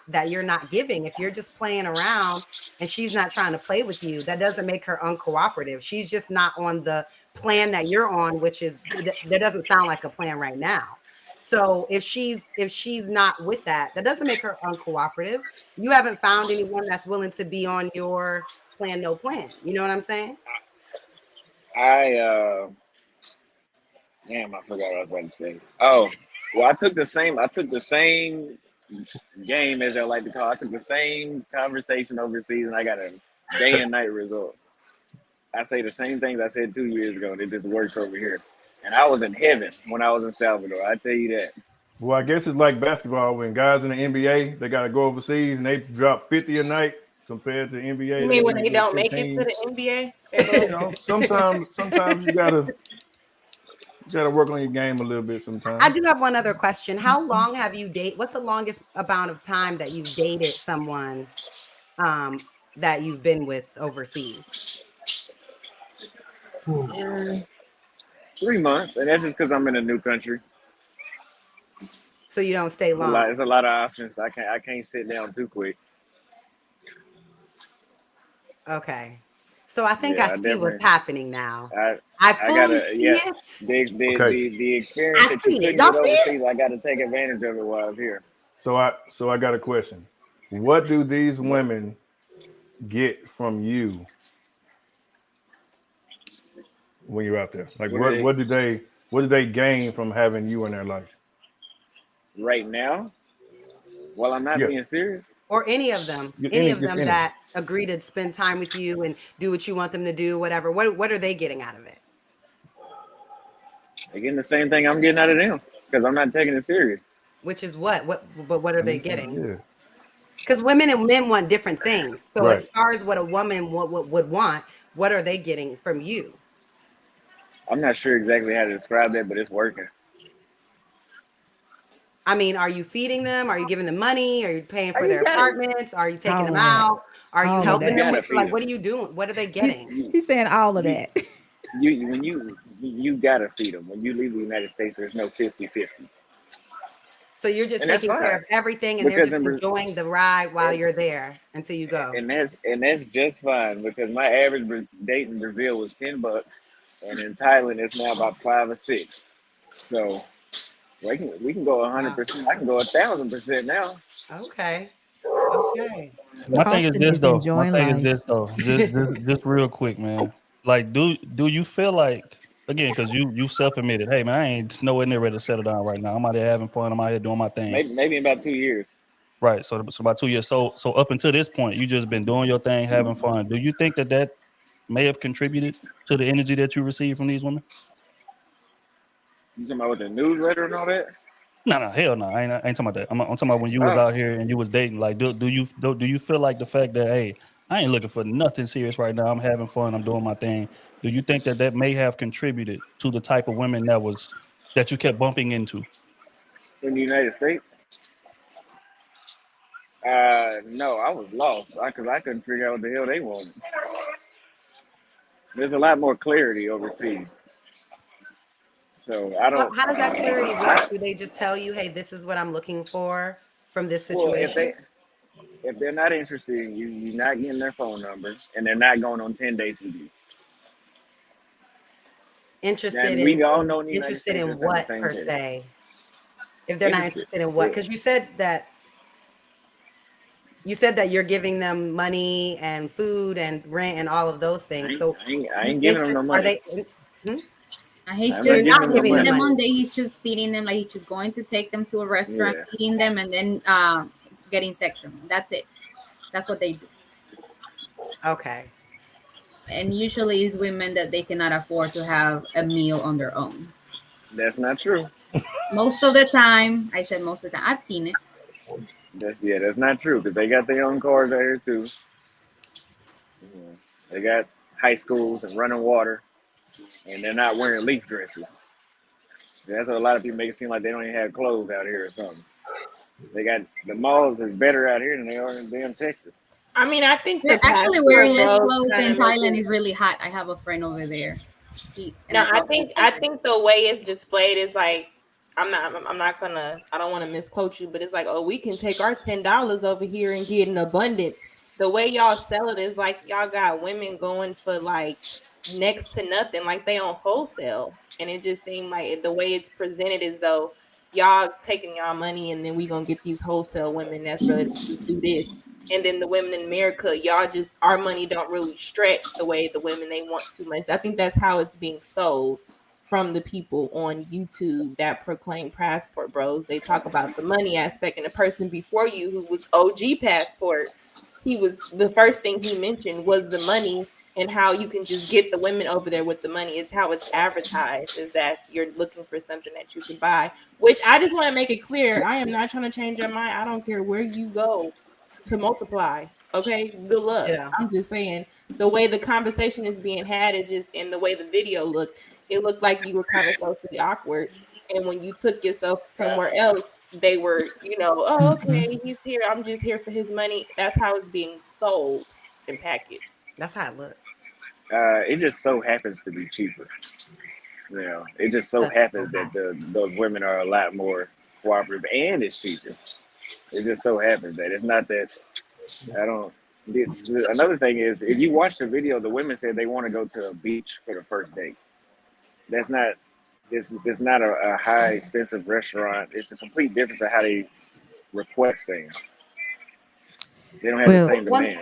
Speaker 3: giving. If you're just playing around and she's not trying to play with you, that doesn't make her uncooperative. She's just not on the plan that you're on, which is that doesn't sound like a plan right now. So if she's not with that, that doesn't make her uncooperative. You haven't found anyone that's willing to be on your plan, no plan. You know what I'm saying?
Speaker 13: Damn, I forgot what I was about to say. Oh, well, I took the same game, as I like to call it. I took the same conversation overseas, and I got a day and night result. I say the same things I said 2 years ago, and it just works over here. And I was in heaven when I was in Salvador. I tell you that.
Speaker 4: Well, I guess it's like basketball when guys in the NBA, they got to go overseas and they drop 50 a night compared to NBA.
Speaker 8: You mean when they
Speaker 4: usually
Speaker 8: don't make it
Speaker 4: 15.
Speaker 8: to the NBA?
Speaker 4: You know, sometimes you gotta work on your game a little bit sometimes.
Speaker 3: I do have one other question. How long have you dated? What's the longest amount of time that you've dated someone that you've been with overseas?
Speaker 13: 3 months, and that's just because I'm in a new country.
Speaker 3: So you don't stay long.
Speaker 13: There's a lot of options. I can't sit down too quick.
Speaker 3: Okay. So I think
Speaker 13: Yeah,
Speaker 3: I see what's happening now.
Speaker 13: I
Speaker 3: fully
Speaker 13: gotta,
Speaker 3: see
Speaker 13: yeah.
Speaker 3: it.
Speaker 13: The experience
Speaker 3: I
Speaker 13: that you
Speaker 3: see it.
Speaker 13: couldn't
Speaker 3: Y'all
Speaker 13: get
Speaker 3: see it?
Speaker 13: overseas, I got to take advantage of it while I'm here.
Speaker 4: So I got a question. What do these women get from you when you're out there? Like what do they gain from having you in their life?
Speaker 13: Right now, while I'm not being serious,
Speaker 3: Or any of them, any of them that agree to spend time with you and do what you want them to do, whatever. What are they getting out of it?
Speaker 13: they're getting the same thing I'm getting out of them because I'm not taking it serious.
Speaker 3: Which is what are they getting?
Speaker 4: Yeah.
Speaker 3: Because women and men want different things. So
Speaker 4: Right.
Speaker 3: as far as what a woman would want, what are they getting from you?
Speaker 13: I'm not sure exactly how to describe that, but it's working.
Speaker 3: I mean, are you feeding them? Are you giving them money? Are you paying for
Speaker 8: You
Speaker 3: their
Speaker 8: gotta-
Speaker 3: apartments? Are you taking
Speaker 5: All
Speaker 3: them
Speaker 5: of that.
Speaker 3: out? Are you
Speaker 5: All of
Speaker 3: helping
Speaker 5: that.
Speaker 3: them
Speaker 21: gotta
Speaker 3: with
Speaker 21: feed
Speaker 3: like
Speaker 21: them.
Speaker 3: what are you doing? What are they getting?
Speaker 5: He's saying all of that.
Speaker 21: You gotta feed them. When you leave the United States, there's no 50-50.
Speaker 3: So you're just
Speaker 21: And that's
Speaker 3: taking care
Speaker 21: fine.
Speaker 3: of everything, and they're
Speaker 21: Because
Speaker 3: just
Speaker 21: in Bra-
Speaker 3: enjoying the ride while
Speaker 21: and,
Speaker 3: you're there until you go.
Speaker 21: and that's just fine because my average date in Brazil was $10, and in Thailand it's now about 5 or 6. So we can go 100%. I can go 1,000% now.
Speaker 3: Okay. Okay.
Speaker 1: My thing is
Speaker 5: Austin
Speaker 1: this
Speaker 5: is
Speaker 1: though.
Speaker 5: enjoying
Speaker 1: My thing is
Speaker 5: life.
Speaker 1: this though. Just real quick, man. Like, do you feel like again? Because you self admitted, hey man, I ain't nowhere near ready to settle down right now. I'm out here having fun. I'm out here doing my thing.
Speaker 21: Maybe in about 2 years.
Speaker 1: Right. So about 2 years. So up until this point, you just been doing your thing, having fun. Do you think that may have contributed to the energy that you receive from these women?
Speaker 21: You talking about with the newsletter and all that?
Speaker 1: No, hell no. I ain't talking about that. I'm talking about when you was
Speaker 21: Oh.
Speaker 1: out here and you was dating. Like, do you feel like the fact that hey, I ain't looking for nothing serious right now. I'm having fun. I'm doing my thing. Do you think that may have contributed to the type of women that you kept bumping into?
Speaker 21: In the United States? No, I was lost because I couldn't figure out what the hell they wanted. There's a lot more clarity overseas. So I
Speaker 3: So
Speaker 21: don't.
Speaker 3: how does that clarity work? Do they just tell you, hey, this is what I'm looking for from this
Speaker 21: Well,
Speaker 3: situation?
Speaker 21: if they're not interested in you, you're not getting their phone number, and they're not going on 10 dates with you.
Speaker 3: Interested
Speaker 21: And
Speaker 3: in
Speaker 21: we all know in the United
Speaker 3: interested
Speaker 21: States
Speaker 3: in
Speaker 21: it's not the
Speaker 3: what
Speaker 21: same
Speaker 3: per
Speaker 21: case.
Speaker 3: se? If they're not interested in what? Because you said that you're giving them money and food and rent and all of those things. So
Speaker 21: I ain't giving them no
Speaker 3: are
Speaker 21: money.
Speaker 3: they?
Speaker 6: And he's
Speaker 21: I'm
Speaker 6: just
Speaker 21: not giving them
Speaker 6: feeding
Speaker 21: no
Speaker 6: them
Speaker 21: money.
Speaker 6: one day. He's just feeding them, like he's just going to take them to a restaurant,
Speaker 21: Yeah.
Speaker 6: feeding them, and then getting sex from them. That's it. That's what they do.
Speaker 3: Okay.
Speaker 6: And usually it's women that they cannot afford to have a meal on their own.
Speaker 21: That's not true.
Speaker 6: Most of the time, I said most of the time, I've seen it.
Speaker 21: That's not true because they got their own cars out here too. Yeah. They got high schools and running water, and they're not wearing leaf dresses. That's what a lot of people make it seem like they don't even have clothes out here or something. They got the malls is better out here than they are in damn Texas.
Speaker 8: I mean, I think
Speaker 6: They're
Speaker 8: the
Speaker 6: actually
Speaker 8: passport
Speaker 6: wearing less
Speaker 8: bros
Speaker 6: clothes
Speaker 8: kinda
Speaker 6: in
Speaker 8: make
Speaker 6: Thailand.
Speaker 8: it-
Speaker 6: Is really hot. I have a friend over there.
Speaker 8: No, I think the way it's displayed is like I don't want to misquote you, but it's like, oh, we can take our $10 over here and get an abundance. The way y'all sell it is like y'all got women going for like next to nothing, like they on wholesale, and it just seemed like the way it's presented is though y'all taking y'all money and then we gonna get these wholesale women that's ready to do this. And then the women in America, y'all just our money don't really stretch the way the women they want too much. I think that's how it's being sold from the people on YouTube that proclaim Passport Bros. They talk about the money aspect, and the person before you who was OG Passport, he was the first thing he mentioned was the money and how you can just get the women over there with the money. It's how it's advertised is that you're looking for something that you can buy, which I just want to make it clear. I am not trying to change your mind. I don't care where you go to multiply. Okay, good luck.
Speaker 3: Yeah.
Speaker 8: I'm just saying the way the conversation is being had is just in the way the video looked. It looked like you were kind of socially awkward, and when you took yourself somewhere else, they were, oh, okay, he's here. I'm just here for his money. That's how it's being sold and packaged.
Speaker 3: That's how it looks.
Speaker 21: It just so happens to be cheaper. It just so happens that those women are a lot more cooperative and it's cheaper. It just so happens that it's not that I don't. Another thing is, if you watch the video, the women said they want to go to a beach for the first date. That's not. It's not a high expensive restaurant. It's a complete difference of how they request things. They don't have the same demand.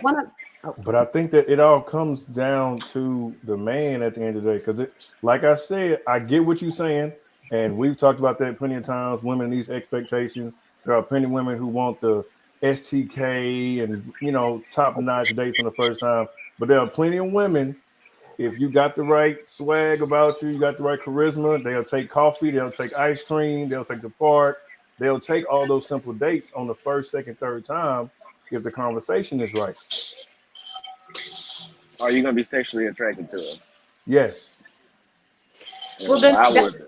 Speaker 4: But I think that it all comes down to the man at the end of the day. Because, like I said, I get what you're saying. And we've talked about that plenty of times. Women, these expectations. There are plenty of women who want the STK and, top-notch dates on the first time. But there are plenty of women, if you got the right swag about you, you got the right charisma, they'll take coffee, they'll take ice cream, they'll take the park. They'll take all those simple dates on the first, second, third time if the conversation is right.
Speaker 21: Are you going to be sexually attracted to them?
Speaker 4: Yes.
Speaker 3: Well, then
Speaker 21: I wasn't.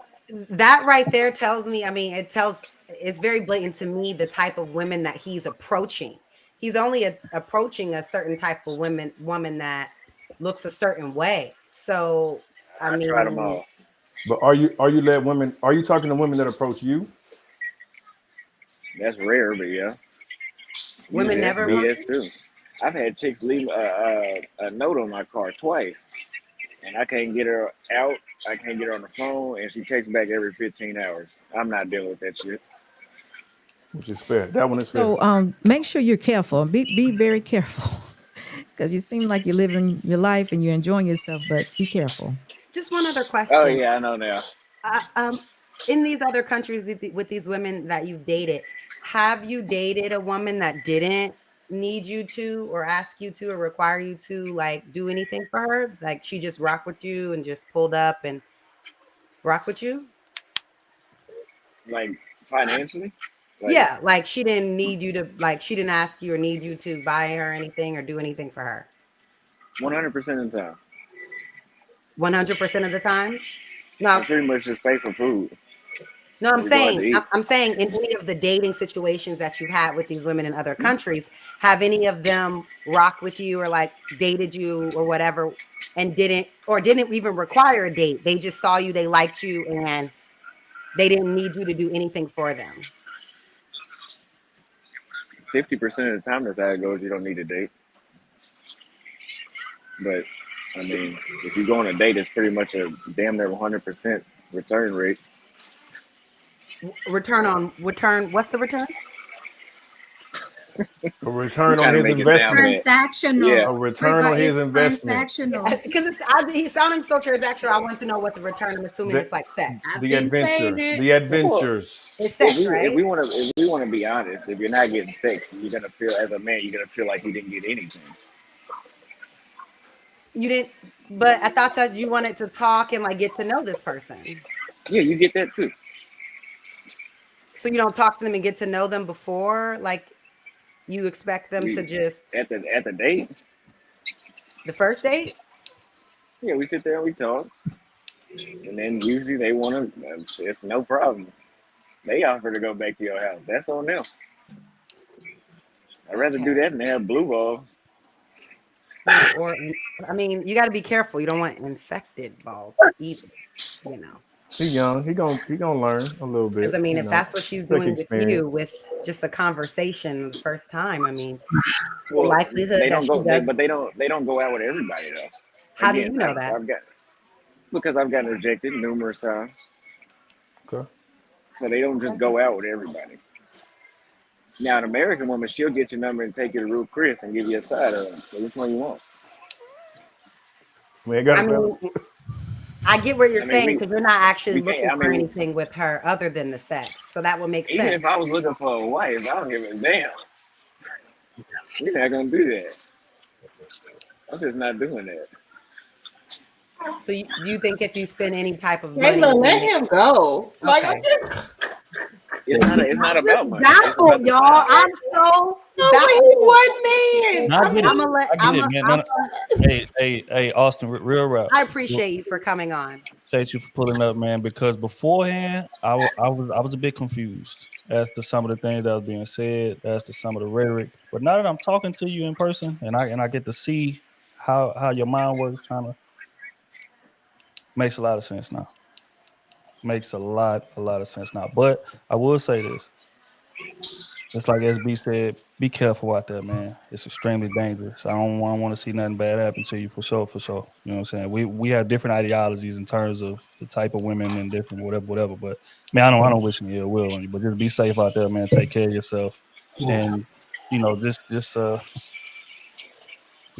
Speaker 3: that right there tells me, it tells it's very blatant to me the type of women that he's approaching. He's only approaching a certain type of woman that looks a certain way. So I mean,
Speaker 21: tried them all.
Speaker 4: But are you talking to women that approach you?
Speaker 21: That's rare, but yeah.
Speaker 3: Women
Speaker 21: That's
Speaker 3: never
Speaker 21: BS too. I've had chicks leave a note on my car twice, and I can't get her out. I can't get her on the phone, and she texts back every 15 hours. I'm not dealing with that shit.
Speaker 4: Which is fair. That one is fair.
Speaker 5: So make sure you're careful. Be very careful. Because you seem like you're living your life and you're enjoying yourself, but be careful.
Speaker 3: just one other question.
Speaker 21: Oh yeah, I know now.
Speaker 3: In these other countries with these women that you've dated, have you dated a woman that didn't need you to or ask you to or require you to like do anything for her? Like she just rocked with you and just pulled up and rock with you?
Speaker 21: Like financially? Like,
Speaker 3: Yeah, like she didn't need you to, like she didn't ask you or need you to buy her anything or do anything for her.
Speaker 21: 100% of the time.
Speaker 3: 100% of the time? No,
Speaker 21: I pretty much just pay for food.
Speaker 3: no, I'm
Speaker 21: We go out to
Speaker 3: saying,
Speaker 21: eat.
Speaker 3: I'm saying in any of the dating situations that you've had with these women in other countries, have any of them rocked with you or like dated you or whatever and didn't even require a date? They just saw you, they liked you, and they didn't need you to do anything for them.
Speaker 21: 50% of the time, that's how it goes. You don't need a date. But I mean, if you go on a date, it's pretty much a damn near 100% return rate.
Speaker 3: Return. What's the return?
Speaker 4: A return
Speaker 21: Trying
Speaker 4: on
Speaker 21: to
Speaker 4: his
Speaker 21: make it sound
Speaker 4: investment.
Speaker 21: bad.
Speaker 6: Transactional.
Speaker 21: Yeah.
Speaker 4: A return on his
Speaker 6: It's
Speaker 4: investment.
Speaker 6: transactional.
Speaker 3: Because he's sounding so transactional. I want to know what the return. I'm assuming
Speaker 4: The-
Speaker 3: it's like sex.
Speaker 6: I've
Speaker 4: The
Speaker 6: been
Speaker 4: adventure.
Speaker 6: saying it.
Speaker 4: The adventures.
Speaker 3: It's sex,
Speaker 21: If
Speaker 3: right?
Speaker 21: we want to be honest, if you're not getting sex, you're gonna feel as a man, you're gonna feel like you didn't get anything.
Speaker 3: You didn't, but I thought that you wanted to talk and like get to know this person.
Speaker 21: Yeah, you get that too.
Speaker 3: So you don't talk to them and get to know them before, like you expect them to just
Speaker 21: At the date.
Speaker 3: the first date.
Speaker 21: Yeah, we sit there and we talk, and then usually they want to. It's no problem. They offer to go back to your house. That's on them. I'd rather do that than have blue balls.
Speaker 3: Or I mean, you got to be careful. You don't want infected balls either. You know,
Speaker 4: He young. He gonna learn a little bit.
Speaker 3: because I mean,
Speaker 4: you
Speaker 3: if
Speaker 4: know.
Speaker 3: that's what she's
Speaker 4: Quick
Speaker 3: doing with you,
Speaker 4: experience.
Speaker 3: with just a conversation the first time, I mean, the
Speaker 21: Well,
Speaker 3: likelihood
Speaker 21: they
Speaker 3: that
Speaker 21: don't
Speaker 3: she
Speaker 21: go,
Speaker 3: does.
Speaker 21: but they don't go out with everybody though.
Speaker 3: How do
Speaker 21: Again,
Speaker 3: you know that?
Speaker 21: Because I've gotten rejected numerous times.
Speaker 4: Okay.
Speaker 21: So they don't just go out with everybody. Now, an American woman, she'll get your number and take you to Ruth Chris and give you a side of them. So which one you want?
Speaker 4: We ain't got
Speaker 3: I mean, I get what you're
Speaker 21: I mean,
Speaker 3: saying
Speaker 21: we-
Speaker 3: because you're not actually
Speaker 21: we can't-
Speaker 3: looking
Speaker 21: I
Speaker 3: for
Speaker 21: mean,
Speaker 3: anything with her other than the sex. So that would make
Speaker 21: Even
Speaker 3: sense.
Speaker 21: if I was looking for a wife, I don't give a damn. We're not gonna do that. I'm just not doing that.
Speaker 3: So you think if you spend any type of money,
Speaker 8: Kayla,
Speaker 3: you
Speaker 8: let
Speaker 3: can
Speaker 8: him go. Like,
Speaker 3: Okay.
Speaker 8: I'm just.
Speaker 21: It's not about money. It's
Speaker 3: baffled,
Speaker 21: about the
Speaker 3: y'all.
Speaker 21: time.
Speaker 3: I'm so
Speaker 8: No,
Speaker 3: baffled.
Speaker 8: he one man.
Speaker 1: No, I get it.
Speaker 3: I'm gonna let.
Speaker 1: I get it, man. No, no. Hey, Austin, real rap.
Speaker 3: I appreciate you for coming on.
Speaker 1: Appreciate you for pulling up, man. Because beforehand, I was a bit confused as to some of the things that was being said, as to some of the rhetoric. But now that I'm talking to you in person, and I get to see how your mind works, kind of makes a lot of sense now. Makes a lot of sense now. But I will say this. Just like SB said, be careful out there, man. It's extremely dangerous. I don't want to see nothing bad happen to you for sure. You know what I'm saying? We have different ideologies in terms of the type of women and different whatever. But man, I don't wish any ill will on you. But just be safe out there, man. Take care of yourself. And you know, just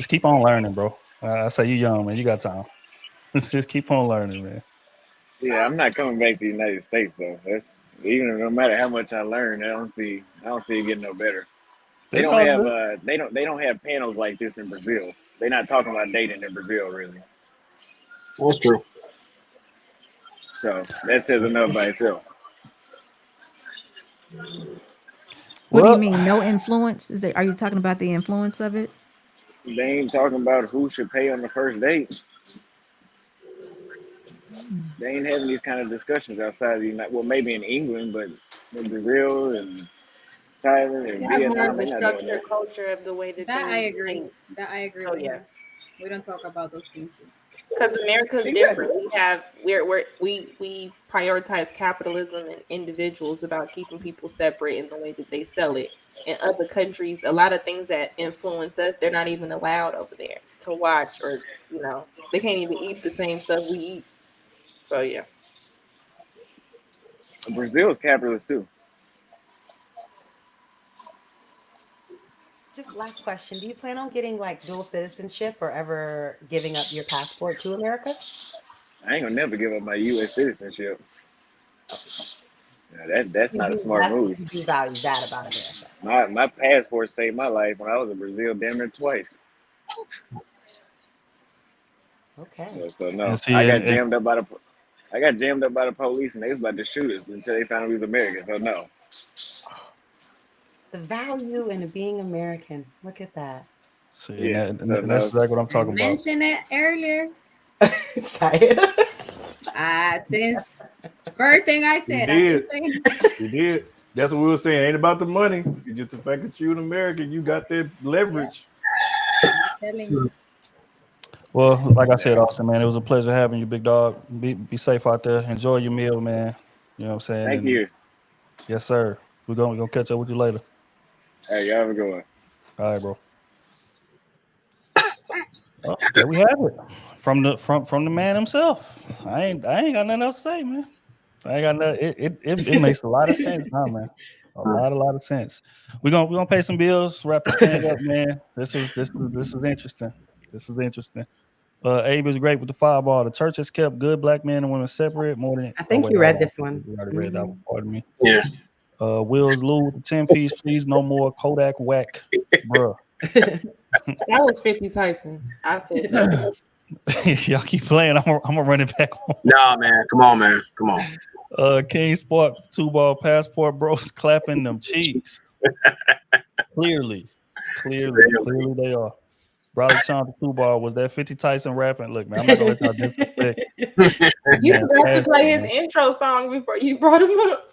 Speaker 1: keep on learning, bro. I say you young, man. You got time. Just keep on learning, man.
Speaker 21: Yeah, I'm not coming back to the United States though. That's even no matter how much I learn, I don't see it getting no better. They
Speaker 1: That's
Speaker 21: don't
Speaker 1: all
Speaker 21: have they don't have panels like this in Brazil. They're not talking about dating in Brazil really.
Speaker 2: That's true.
Speaker 21: So that says enough by itself.
Speaker 5: What do you mean? No influence? Are you talking about the influence of it?
Speaker 21: They ain't talking about who should pay on the first date. They ain't having these kind of discussions outside of the United. Well, maybe in England, but in Brazil and Thailand and
Speaker 8: They have more of
Speaker 21: Vietnam.
Speaker 8: a
Speaker 21: They're not doing
Speaker 8: structured
Speaker 21: that.
Speaker 8: culture of the way that
Speaker 6: That I
Speaker 8: they
Speaker 6: agree.
Speaker 8: think.
Speaker 6: That I agree
Speaker 8: Oh,
Speaker 6: with
Speaker 8: yeah.
Speaker 6: him. We don't talk about those things.
Speaker 8: Because America's different. We prioritize capitalism and individuals about keeping people separate in the way that they sell it. In other countries, a lot of things that influence us, they're not even allowed over there to watch, or they can't even eat the same stuff we eat. So yeah.
Speaker 21: Brazil is capitalist too.
Speaker 3: Just last question. Do you plan on getting like dual citizenship or ever giving up your passport to America?
Speaker 21: I ain't gonna never give up my U.S. citizenship. That's not a smart move.
Speaker 3: You do value that about America.
Speaker 21: My passport saved my life when I was in Brazil damn near twice.
Speaker 3: Okay.
Speaker 21: So no,
Speaker 1: And see,
Speaker 21: I got
Speaker 1: and-
Speaker 21: jammed up by the police, and they was about to shoot us until they found out we was American. So no.
Speaker 3: The value in being American. Look at that.
Speaker 1: See,
Speaker 21: Yeah,
Speaker 1: and
Speaker 21: so
Speaker 1: that's exactly what I'm talking about.
Speaker 6: Mentioned it earlier. Since first thing I said, I
Speaker 4: did.
Speaker 6: didn't say.
Speaker 4: You did. That's what we were saying. Ain't about the money. It's just the fact that you're an American. You got that leverage.
Speaker 6: Telling you.
Speaker 1: Well, like I said, Austin, man, it was a pleasure having you, big dog. Be safe out there. Enjoy your meal, man. You know what I'm saying?
Speaker 21: Thank
Speaker 1: And-
Speaker 21: you.
Speaker 1: Yes, sir. We're gonna catch up with you later.
Speaker 21: Hey, y'all have a good one.
Speaker 1: All right, bro. Oh, there we have it. From the man himself. I ain't got nothing else to say, man. I ain't got nothing. It makes a lot of sense now, man. A lot of sense. We're gonna pay some bills, wrap this thing up, man. This was interesting. This was interesting. Abe is great with the fireball. The church has kept good black men and women separate more than.
Speaker 3: I think you read this one.
Speaker 1: We already read that one. Pardon me.
Speaker 2: Yeah.
Speaker 1: Will's Lou with the 10-piece, please. No more Kodak whack, bruh.
Speaker 8: That was 50 Tyson. I said that.
Speaker 1: Y'all keep playing. I'm gonna run it back on.
Speaker 2: Nah, man. Come on, man. Come on.
Speaker 1: King Spark, 2-ball passport bros clapping them cheeks. Clearly they are. Riley Sean, the 2-ball, was that 50 Tyson rapping? Look, man, I'm not gonna let y'all disrespect.
Speaker 8: You forgot to play his intro song before you brought him up.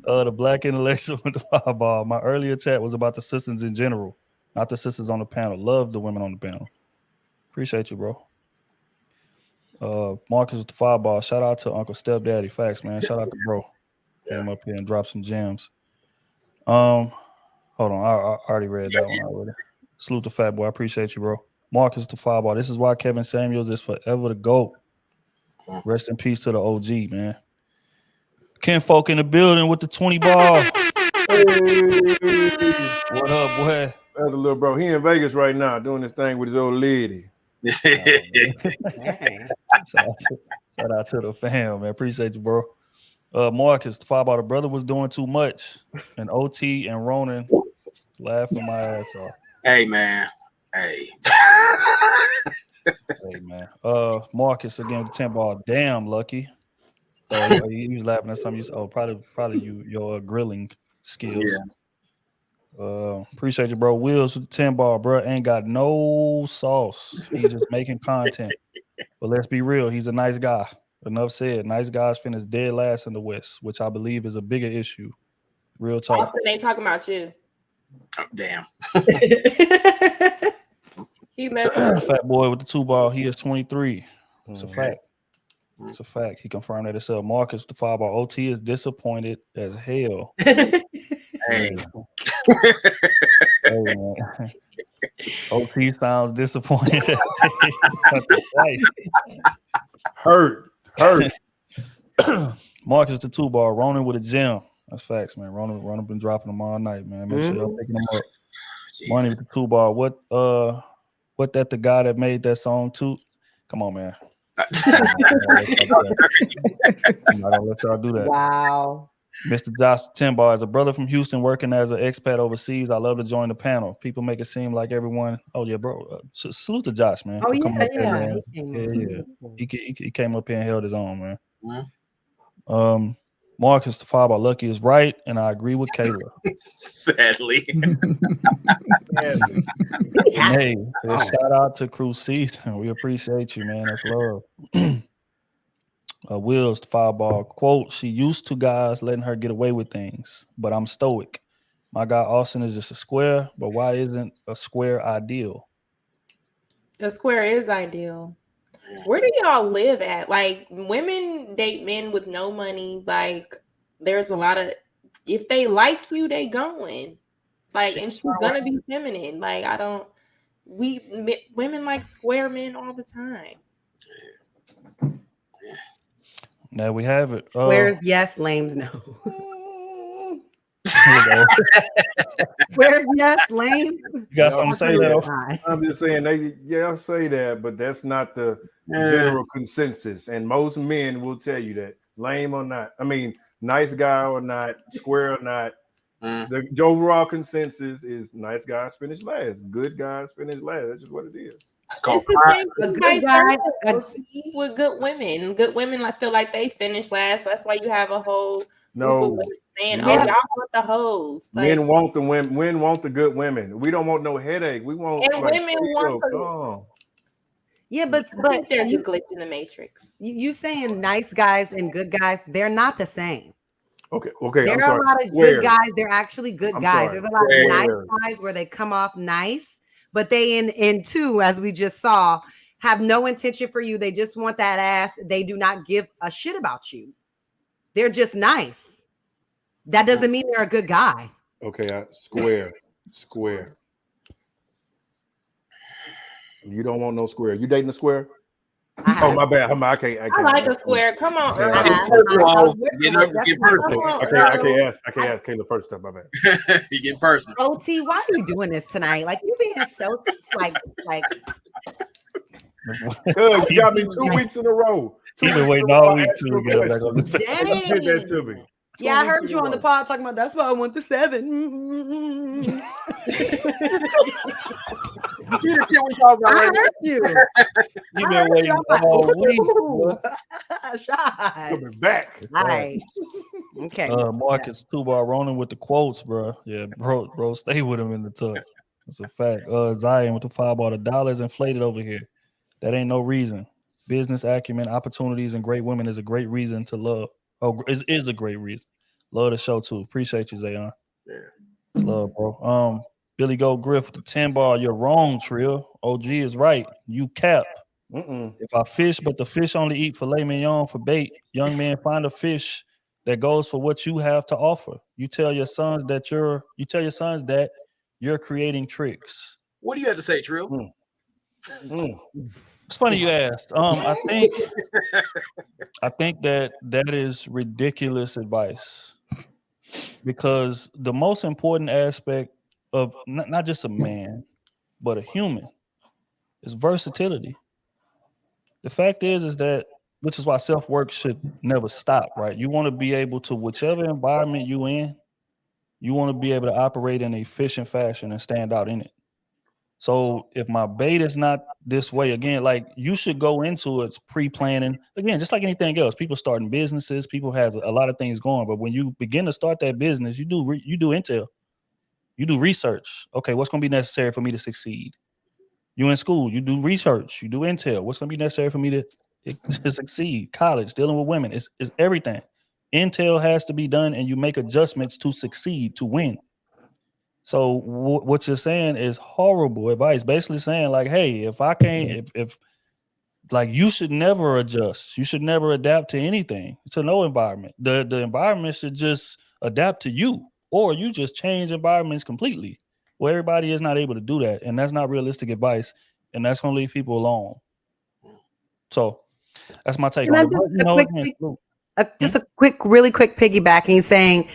Speaker 1: The black intellectual with the fireball. My earlier chat was about the sisters in general, not the sisters on the panel. Love the women on the panel. Appreciate you, bro. Marcus with the fireball. Shout out to Uncle Stepdaddy. Facts, man. Shout out to bro. Came up here and dropped some gems. Hold on. I already read that one already. Salute the fat boy. I appreciate you, bro. Marcus the fireball. This is why Kevin Samuels is forever the GOAT. Rest in peace to the OG, man. Ken Folk in the building with the 20 ball. What up, boy?
Speaker 4: That's a little bro. He in Vegas right now doing this thing with his old lady.
Speaker 1: Shout out to the fam, man. Appreciate you, bro. Marcus, the fireball. The brother was doing too much, and OT and Ronan laughing my ass off.
Speaker 2: Hey, man. Hey.
Speaker 1: Hey, man. Marcus again with the 10 ball. Damn, Lucky. He was laughing at something. Probably your grilling skills.
Speaker 2: Yeah.
Speaker 1: Appreciate you, bro. Wills with the 10 ball, bro. Ain't got no sauce. He's just making content. But let's be real. He's a nice guy. Enough said. Nice guys finish dead last in the West, which I believe is a bigger issue. Real talk.
Speaker 8: Austin ain't talking about you.
Speaker 2: Oh, damn.
Speaker 8: He left.
Speaker 1: Fat boy with the 2 ball. He is 23. It's a fact. It's a fact. He confirmed that himself. Marcus, the 5 ball. OT is disappointed as hell.
Speaker 2: Hey.
Speaker 1: Hey, man. OT sounds disappointed.
Speaker 4: Hurt.
Speaker 1: Marcus, the 2 ball. Ronan with a gem. That's facts, man. Ronan been dropping them all night, man. Make sure y'all picking them up. Money with the 2 ball. What that the guy that made that song too? Come on, man. I'm not gonna let y'all do that.
Speaker 3: Wow.
Speaker 1: Mr. Josh 10 ball, as a brother from Houston working as an expat overseas, I love to join the panel. People make it seem like everyone. Oh yeah, bro. Salute to Josh, man.
Speaker 3: Oh
Speaker 1: for coming up here,
Speaker 3: yeah.
Speaker 1: man. He came up here and held his own, man. Marcus the 5 ball. Lucky is right, and I agree with Kayla.
Speaker 2: Sadly.
Speaker 1: Hey, shout out to Crew Season. We appreciate you, man. That's love. Will's fireball quote: "She used to guys letting her get away with things, but I'm stoic. My guy Austin is just a square, but why isn't a square ideal?"
Speaker 8: The square is ideal. Where do y'all live at? Like, women date men with no money. Like, there's a lot of, if they like you, they going. Like, and she's gonna be feminine. Like, women like square men all the time.
Speaker 1: There we have it.
Speaker 3: Squares, yes. Lames, no. Squares, yes. Lames.
Speaker 1: You got something to say there?
Speaker 4: I'm just saying I'll say that, but that's not the general consensus. And most men will tell you that, lame or not. I mean, nice guy or not, square or not. The overall consensus is nice guys finish last, good guys finish last. That's just what it is.
Speaker 8: It's the same thing with good women. Good women feel like they finish last. That's why you have a whole group of women saying, "Oh, y'all want the hoes." Like,
Speaker 4: men want the women. Men want the good women. We don't want no headache. We want
Speaker 8: women want
Speaker 3: Yeah, but
Speaker 8: I think there's a glitch in the matrix.
Speaker 3: You saying nice guys and good guys? They're not the same.
Speaker 4: Okay.
Speaker 3: There are a lot of good guys. They're actually good guys. There's a lot of nice guys where they come off nice, but they in two, as we just saw, have no intention for you. They just want that ass. They do not give a shit about you. They're just nice. That doesn't mean they're a good guy.
Speaker 4: Okay, square. You don't want no square. You dating a square? Oh, my bad. I can't.
Speaker 8: I like a square. Come on, Earl.
Speaker 4: I can't ask Caleb first stuff. My bad.
Speaker 2: You get personal.
Speaker 3: OT, why are you doing this tonight? Like, you being so like.
Speaker 4: You got me 2 weeks in a row.
Speaker 1: You've been waiting all week to get back on this.
Speaker 4: Did that to me.
Speaker 3: Yeah, I heard you on the pod talking about that's why I want the 7.
Speaker 2: You see the shit we talking about?
Speaker 3: I heard you.
Speaker 1: You've been waiting all week.
Speaker 4: Coming back.
Speaker 3: Right. Okay.
Speaker 1: Marcus Tubar rolling with the quotes, bro. Yeah, bro, stay with him in the tuck. That's a fact. Zion with the $5 the dollars inflated over here. That ain't no reason. Business acumen, opportunities, and great women is a great reason to love. Oh, is a great reason. Love the show too. Appreciate you, Zayon.
Speaker 2: Yeah.
Speaker 1: It's love, bro. Billy Gold Griff with the 10 ball. You're wrong, Trill. OG is right. You cap. If I fish, but the fish only eat filet mignon for bait, young man, find a fish that goes for what you have to offer. You tell your sons that you're creating tricks.
Speaker 2: What do you have to say, Trill?
Speaker 1: It's funny you asked. I think that is ridiculous advice, because the most important aspect of not just a man, but a human is versatility. The fact is that, which is why self-work should never stop, right? You want to be able to, whichever environment you in, you want to be able to operate in an efficient fashion and stand out in it. So if my bait is not this way, again, like, you should go into it pre-planning. Again, just like anything else, people starting businesses, people has a lot of things going. But when you begin to start that business, you do intel, you do research. Okay, what's going to be necessary for me to succeed? You in school, you do research, you do intel. What's going to be necessary for me to succeed? College, dealing with women, it's everything. Intel has to be done, and you make adjustments to succeed, to win. So what you're saying is horrible advice. Basically saying, like, hey, if I can't, if like, you should never adjust. You should never adapt to anything, to no environment. The environment should just adapt to you, or you just change environments completely. Well, everybody is not able to do that, and that's not realistic advice, and that's going to leave people alone. So that's my take on it.
Speaker 3: Just a really quick piggybacking, saying,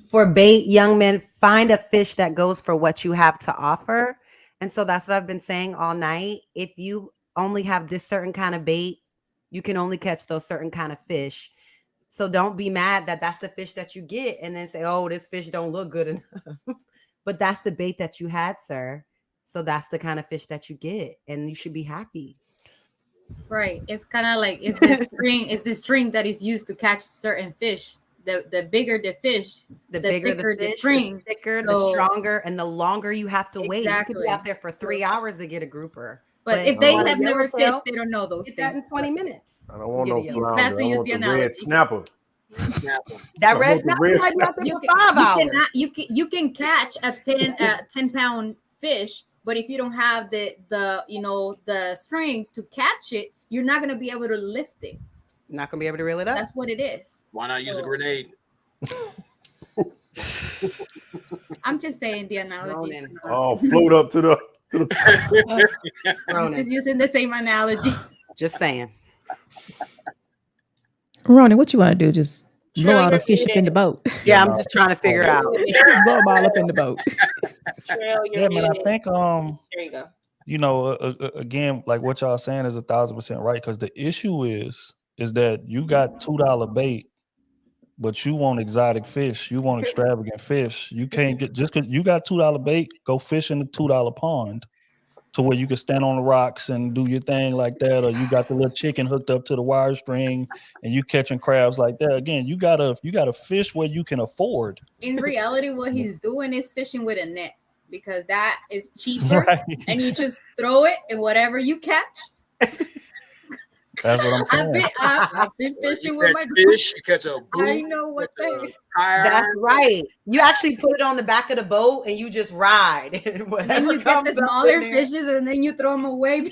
Speaker 3: for bait, young men, find a fish that goes for what you have to offer. And so that's what I've been saying all night. If you only have this certain kind of bait, you can only catch those certain kind of fish. So don't be mad that that's the fish that you get and then say, oh, this fish don't look good enough. But that's the bait that you had, sir. So that's the kind of fish that you get, and you should be happy.
Speaker 9: Right. It's kind of like, it's the string that is used to catch certain fish. The bigger the fish, the thicker the string,
Speaker 3: the thicker, the stronger, and the longer you have to wait. You could be out there for 3 hours to get a grouper.
Speaker 6: But if they
Speaker 3: on a
Speaker 6: have never
Speaker 3: yellowtail,
Speaker 6: fished, they don't know those
Speaker 3: get that
Speaker 6: things.
Speaker 3: in 20 minutes.
Speaker 4: I don't want
Speaker 3: Get
Speaker 4: no
Speaker 3: a yellow.
Speaker 4: flounder.
Speaker 6: to
Speaker 4: I
Speaker 6: use
Speaker 4: want
Speaker 6: the
Speaker 4: the red
Speaker 6: analogy.
Speaker 4: snapper.
Speaker 3: That
Speaker 4: I
Speaker 3: red
Speaker 4: want the
Speaker 3: snapper
Speaker 4: red
Speaker 3: might be out there
Speaker 6: You
Speaker 3: for
Speaker 6: can,
Speaker 3: 5
Speaker 6: you
Speaker 3: hours.
Speaker 6: cannot you can catch a 10-pound fish, but if you don't have the strength to catch it, you're not gonna be able to lift it.
Speaker 3: Not gonna be able to reel it up.
Speaker 6: That's what it is.
Speaker 2: Why not use a grenade?
Speaker 6: I'm just saying the analogy.
Speaker 4: Oh, float up to the
Speaker 6: I'm just using the same analogy.
Speaker 3: Just saying.
Speaker 5: Ronnie, what you want to do? Just blow
Speaker 3: Trail
Speaker 5: out a
Speaker 3: your
Speaker 5: fish
Speaker 3: feet
Speaker 5: up in the
Speaker 3: in.
Speaker 5: boat.
Speaker 3: Yeah, I'm just trying to figure out.
Speaker 5: Just blow them all up in the boat.
Speaker 1: Yeah, man. I think
Speaker 8: There you go.
Speaker 1: again, like what y'all saying is 1,000% right. Because the issue is that you got $2 bait, but you want exotic fish. You want extravagant fish. You can't get just because you got $2 bait. Go fish in the $2 pond, to where you can stand on the rocks and do your thing like that, or you got the little chicken hooked up to the wire string and you catching crabs like that. Again, you gotta fish where you can afford.
Speaker 6: In reality, what he's doing is fishing with a net, because that is cheaper,
Speaker 1: Right.
Speaker 6: and you just throw it and whatever you catch.
Speaker 1: That's what I'm saying.
Speaker 6: I've been fishing with my
Speaker 2: fish. You catch a
Speaker 6: I know what they.
Speaker 3: That's right. You actually put it on the back of the boat and you just ride.
Speaker 6: Then you get the smaller fishes and then you throw them away.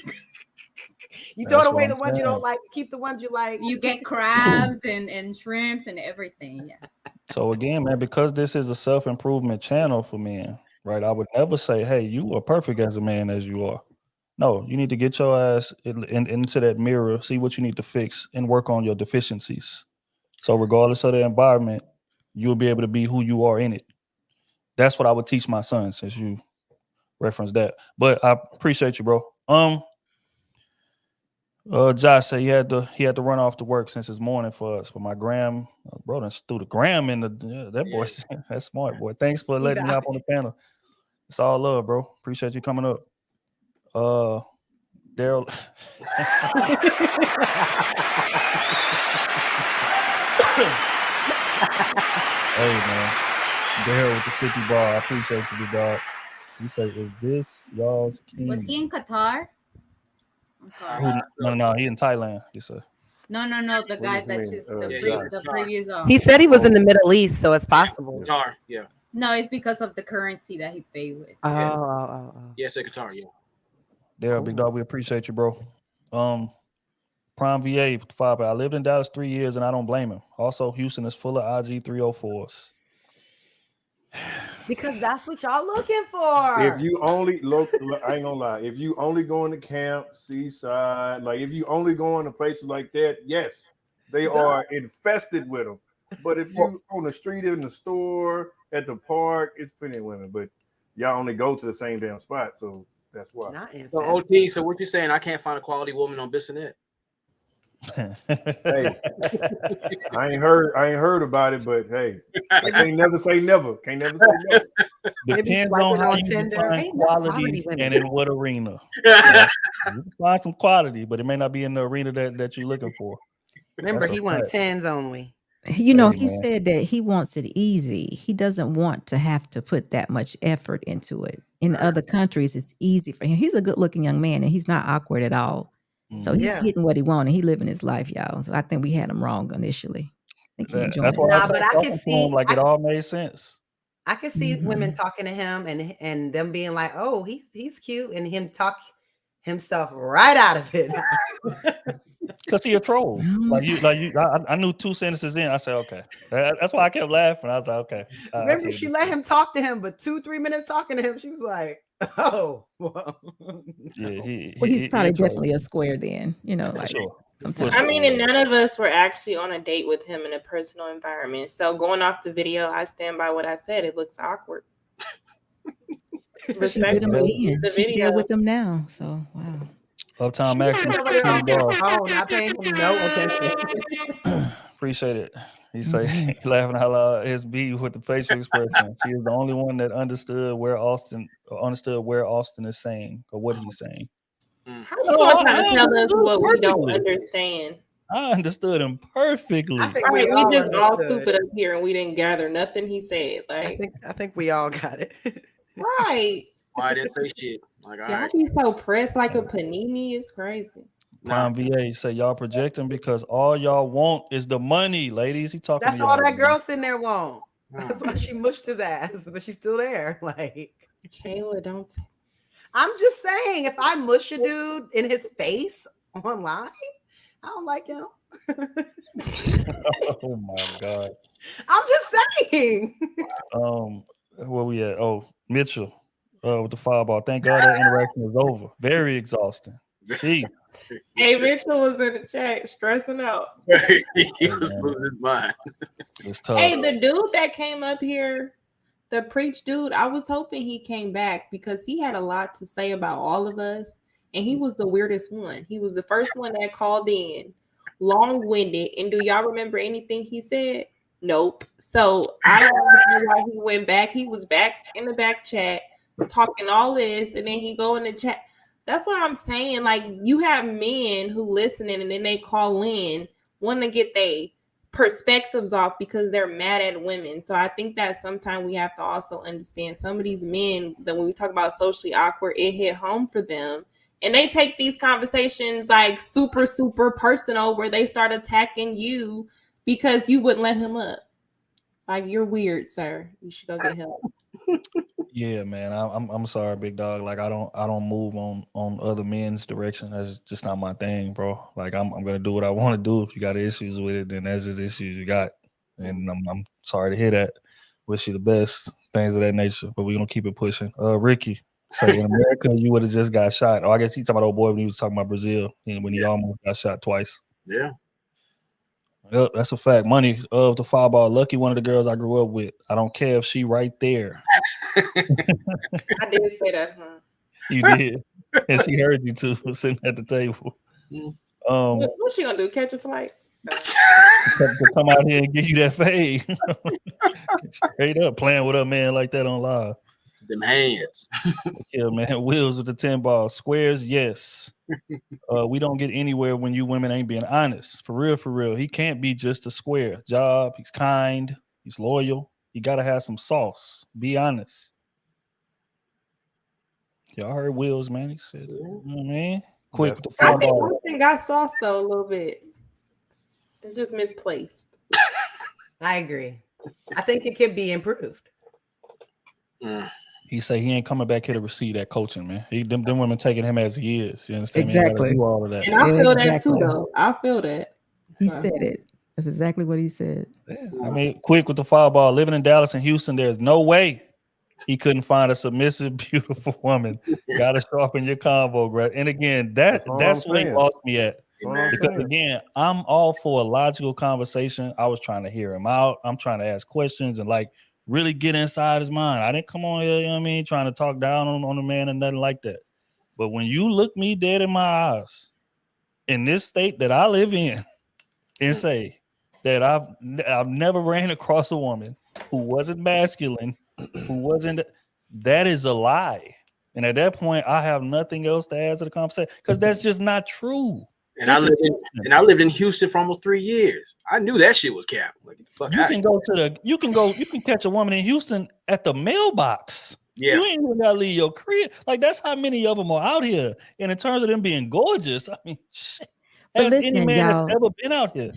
Speaker 3: You throw
Speaker 1: That's
Speaker 3: away
Speaker 1: what
Speaker 3: the
Speaker 1: I'm
Speaker 3: ones you
Speaker 1: saying.
Speaker 3: don't like, keep the ones you like.
Speaker 6: You get crabs and shrimps and everything. Yeah.
Speaker 1: So again, man, because this is a self-improvement channel for men, right? I would never say, hey, you are perfect as a man as you are. No, you need to get your ass into that mirror, see what you need to fix, and work on your deficiencies. So regardless of the environment, you'll be able to be who you are in it. That's what I would teach my son, since you referenced that. But I appreciate you, bro. Josh said he had to run off to work since it's morning for us. But my bro done threw the gram in that boy. That's smart, boy. Thanks for letting me hop on the panel. It's all love, bro. Appreciate you coming up. Daryl. Hey man, Daryl with the 50 ball. I appreciate you, big dog. You say, is this y'all's king?
Speaker 6: Was he in Qatar? I'm sorry.
Speaker 1: No, he in Thailand. He said.
Speaker 6: No. The guy that just the previous.
Speaker 3: He said he was in the Middle East, so it's possible.
Speaker 2: Qatar, yeah.
Speaker 6: No, it's because of the currency that he paid with.
Speaker 3: Oh.
Speaker 2: Yeah, say Qatar, yeah.
Speaker 1: Daryl, big dog, we appreciate you, bro. Prime VA, 5. I lived in Dallas 3 years, and I don't blame him. Also, Houston is full of IG 304s.
Speaker 3: Because that's what y'all looking for.
Speaker 4: If you only look, I ain't gonna lie. If you only going to camp, seaside, like if you only going to places like that, yes, they are infested with them. But if you on the street, in the store, at the park, it's plenty of women. But y'all only go to the same damn spot, so that's why.
Speaker 2: So OT, so what you saying? I can't find a quality woman on Bissonnette.
Speaker 4: Hey, I ain't heard about it, but hey, I can't never say never. Can't never say never.
Speaker 1: Depends on how you define quality and in what arena. You can find some quality, but it may not be in the arena that you're looking for.
Speaker 3: Remember,
Speaker 1: That's
Speaker 3: he
Speaker 1: a
Speaker 3: wants
Speaker 1: fact.
Speaker 3: 10s only.
Speaker 5: You know,
Speaker 1: Hey,
Speaker 5: he
Speaker 1: man.
Speaker 5: said that he wants it easy. He doesn't want to have to put that much effort into it. In other countries, it's easy for him. He's a good-looking young man, and he's not awkward at all. So he's
Speaker 3: Yeah.
Speaker 5: getting what he wanted. He living his life, y'all. So I think we had him wrong initially. I think he enjoying
Speaker 1: That's what I'm
Speaker 3: Nah,
Speaker 1: saying.
Speaker 3: but I can
Speaker 1: Talking to
Speaker 3: see-
Speaker 1: him like it all made sense.
Speaker 3: I can see women talking to him and them being like, "Oh, he's cute," and him talk himself right out of it.
Speaker 1: Because he a troll. I knew 2 sentences in. I said, okay. That's why I kept laughing. I was like, okay. I
Speaker 3: Remember,
Speaker 1: see
Speaker 3: she
Speaker 1: what
Speaker 3: let him talk to him, but 2-3 minutes talking to him, she was like, "Oh, well."
Speaker 1: Yeah,
Speaker 5: Well, he's probably definitely a square then. You know, like sometimes.
Speaker 8: I mean, and none of us were actually on a date with him in a personal environment. So going off the video, I stand by what I said. It looks awkward.
Speaker 5: She with him again.
Speaker 8: The
Speaker 5: She's there
Speaker 8: video.
Speaker 5: with him now. So wow.
Speaker 1: Uptown Max.
Speaker 3: Over there on her phone, not paying him no attention.
Speaker 1: Appreciate it. He say laughing out loud. His B with the facial expression. She is the only one that understood where Austin is saying or what he's saying.
Speaker 8: How you all trying to tell us what we don't understand?
Speaker 1: I understood him perfectly.
Speaker 8: Right, we just all stupid up here and we didn't gather nothing he said. Like
Speaker 3: I think we all got it.
Speaker 8: right.
Speaker 2: why I didn't say shit. Like, all
Speaker 8: Y'all
Speaker 2: right.
Speaker 8: be so pressed like a panini. It's crazy.
Speaker 1: Prime VA say y'all projecting because all y'all want is the money, ladies. He talking
Speaker 3: That's
Speaker 1: to
Speaker 3: all
Speaker 1: y'all.
Speaker 3: that girl sitting there want. That's why she mushed his ass, but she's still there. Like,
Speaker 8: Kayla, don't say.
Speaker 3: I'm just saying, if I mush a dude in his face online, I don't like him.
Speaker 1: Oh my God.
Speaker 3: I'm just saying.
Speaker 1: Where we at? Oh, Mitchell with the fireball. Thank God that interaction is over. Very exhausting. Gee.
Speaker 8: Hey, Mitchell was in the chat stressing out.
Speaker 2: He was losing his mind.
Speaker 1: It's tough.
Speaker 8: Hey, the dude that came up here, the preach dude, I was hoping he came back because he had a lot to say about all of us. And he was the weirdest one. He was the first one that called in, long-winded. And do y'all remember anything he said? Nope. So I don't understand why he went back. He was back in the back chat talking all this, and then he go in the chat. That's what I'm saying. Like, you have men who listening and then they call in, want to get their perspectives off because they're mad at women. So I think that sometimes we have to also understand some of these men that when we talk about socially awkward, it hit home for them. And they take these conversations like super, super personal where they start attacking you because you wouldn't let him up. Like, you're weird, sir. You should go get help.
Speaker 1: Yeah, man. I'm sorry, big dog. Like I don't move on other men's direction. That's just not my thing, bro. Like I'm gonna do what I want to do. If you got issues with it, then that's just issues you got. And I'm sorry to hear that. Wish you the best, things of that nature. But we're gonna keep it pushing. Ricky, say in America you would have just got shot. Oh, I guess he talking about old boy when he was talking about Brazil and when he almost got shot twice.
Speaker 2: Yeah.
Speaker 1: Yep, that's a fact. Money of the fireball. Lucky one of the girls I grew up with. I don't care if she right there.
Speaker 8: I did say that, huh?
Speaker 1: You did. And she heard you too, sitting at the table.
Speaker 8: What's she gonna do? Catch a flight?
Speaker 1: To come out here and give you that fade. Straight up playing with a man like that on live.
Speaker 2: Them hands.
Speaker 1: Yeah, man. Wheels with the 10 ball. Squares, yes. We don't get anywhere when you women ain't being honest. For real, for real. He can't be just a square. Job, he's kind, he's loyal. You gotta have some sauce. Be honest. Y'all heard Wheels, man. He said, you know what I mean? Quick with the
Speaker 8: I
Speaker 1: foul
Speaker 8: think
Speaker 1: ball.
Speaker 8: one thing got sauce though a little bit. It's just misplaced.
Speaker 3: I agree. I think it could be improved.
Speaker 1: He said he ain't coming back here to receive that coaching, man. Them women taking him as he is. You understand? Me? He gotta
Speaker 5: Exactly.
Speaker 1: do all of that.
Speaker 8: And I feel that
Speaker 5: Exactly.
Speaker 8: too, though. I feel that.
Speaker 5: He said it. That's exactly what he said.
Speaker 1: I mean, quick with the foul ball. Living in Dallas and Houston, there's no way he couldn't find a submissive, beautiful woman. Gotta sharpen your convo, Greg. And again, that's
Speaker 4: what
Speaker 1: where
Speaker 4: I'm
Speaker 1: he
Speaker 4: saying.
Speaker 1: lost me at.
Speaker 4: Amen.
Speaker 1: Because again, I'm all for a logical conversation. I was trying to hear him out. I'm trying to ask questions and like really get inside his mind. I didn't come on here, you know what I mean, trying to talk down on the man and nothing like that. But when you look me dead in my eyes in this state that I live in and say that I've never ran across a woman who wasn't masculine, who wasn't, that is a lie. And at that point, I have nothing else to add to the conversation because that's just not true.
Speaker 2: And I lived in Houston for almost 3 years. I knew that shit was cap. Like, fuck,
Speaker 1: You can catch a woman in Houston at the mailbox.
Speaker 2: Yeah.
Speaker 1: You ain't even gotta leave your crib. Like that's how many of them are out here. And in terms of them being gorgeous, I mean, shit.
Speaker 5: But
Speaker 1: Has
Speaker 5: listen,
Speaker 1: any man
Speaker 5: y'all.
Speaker 1: that's ever been out here?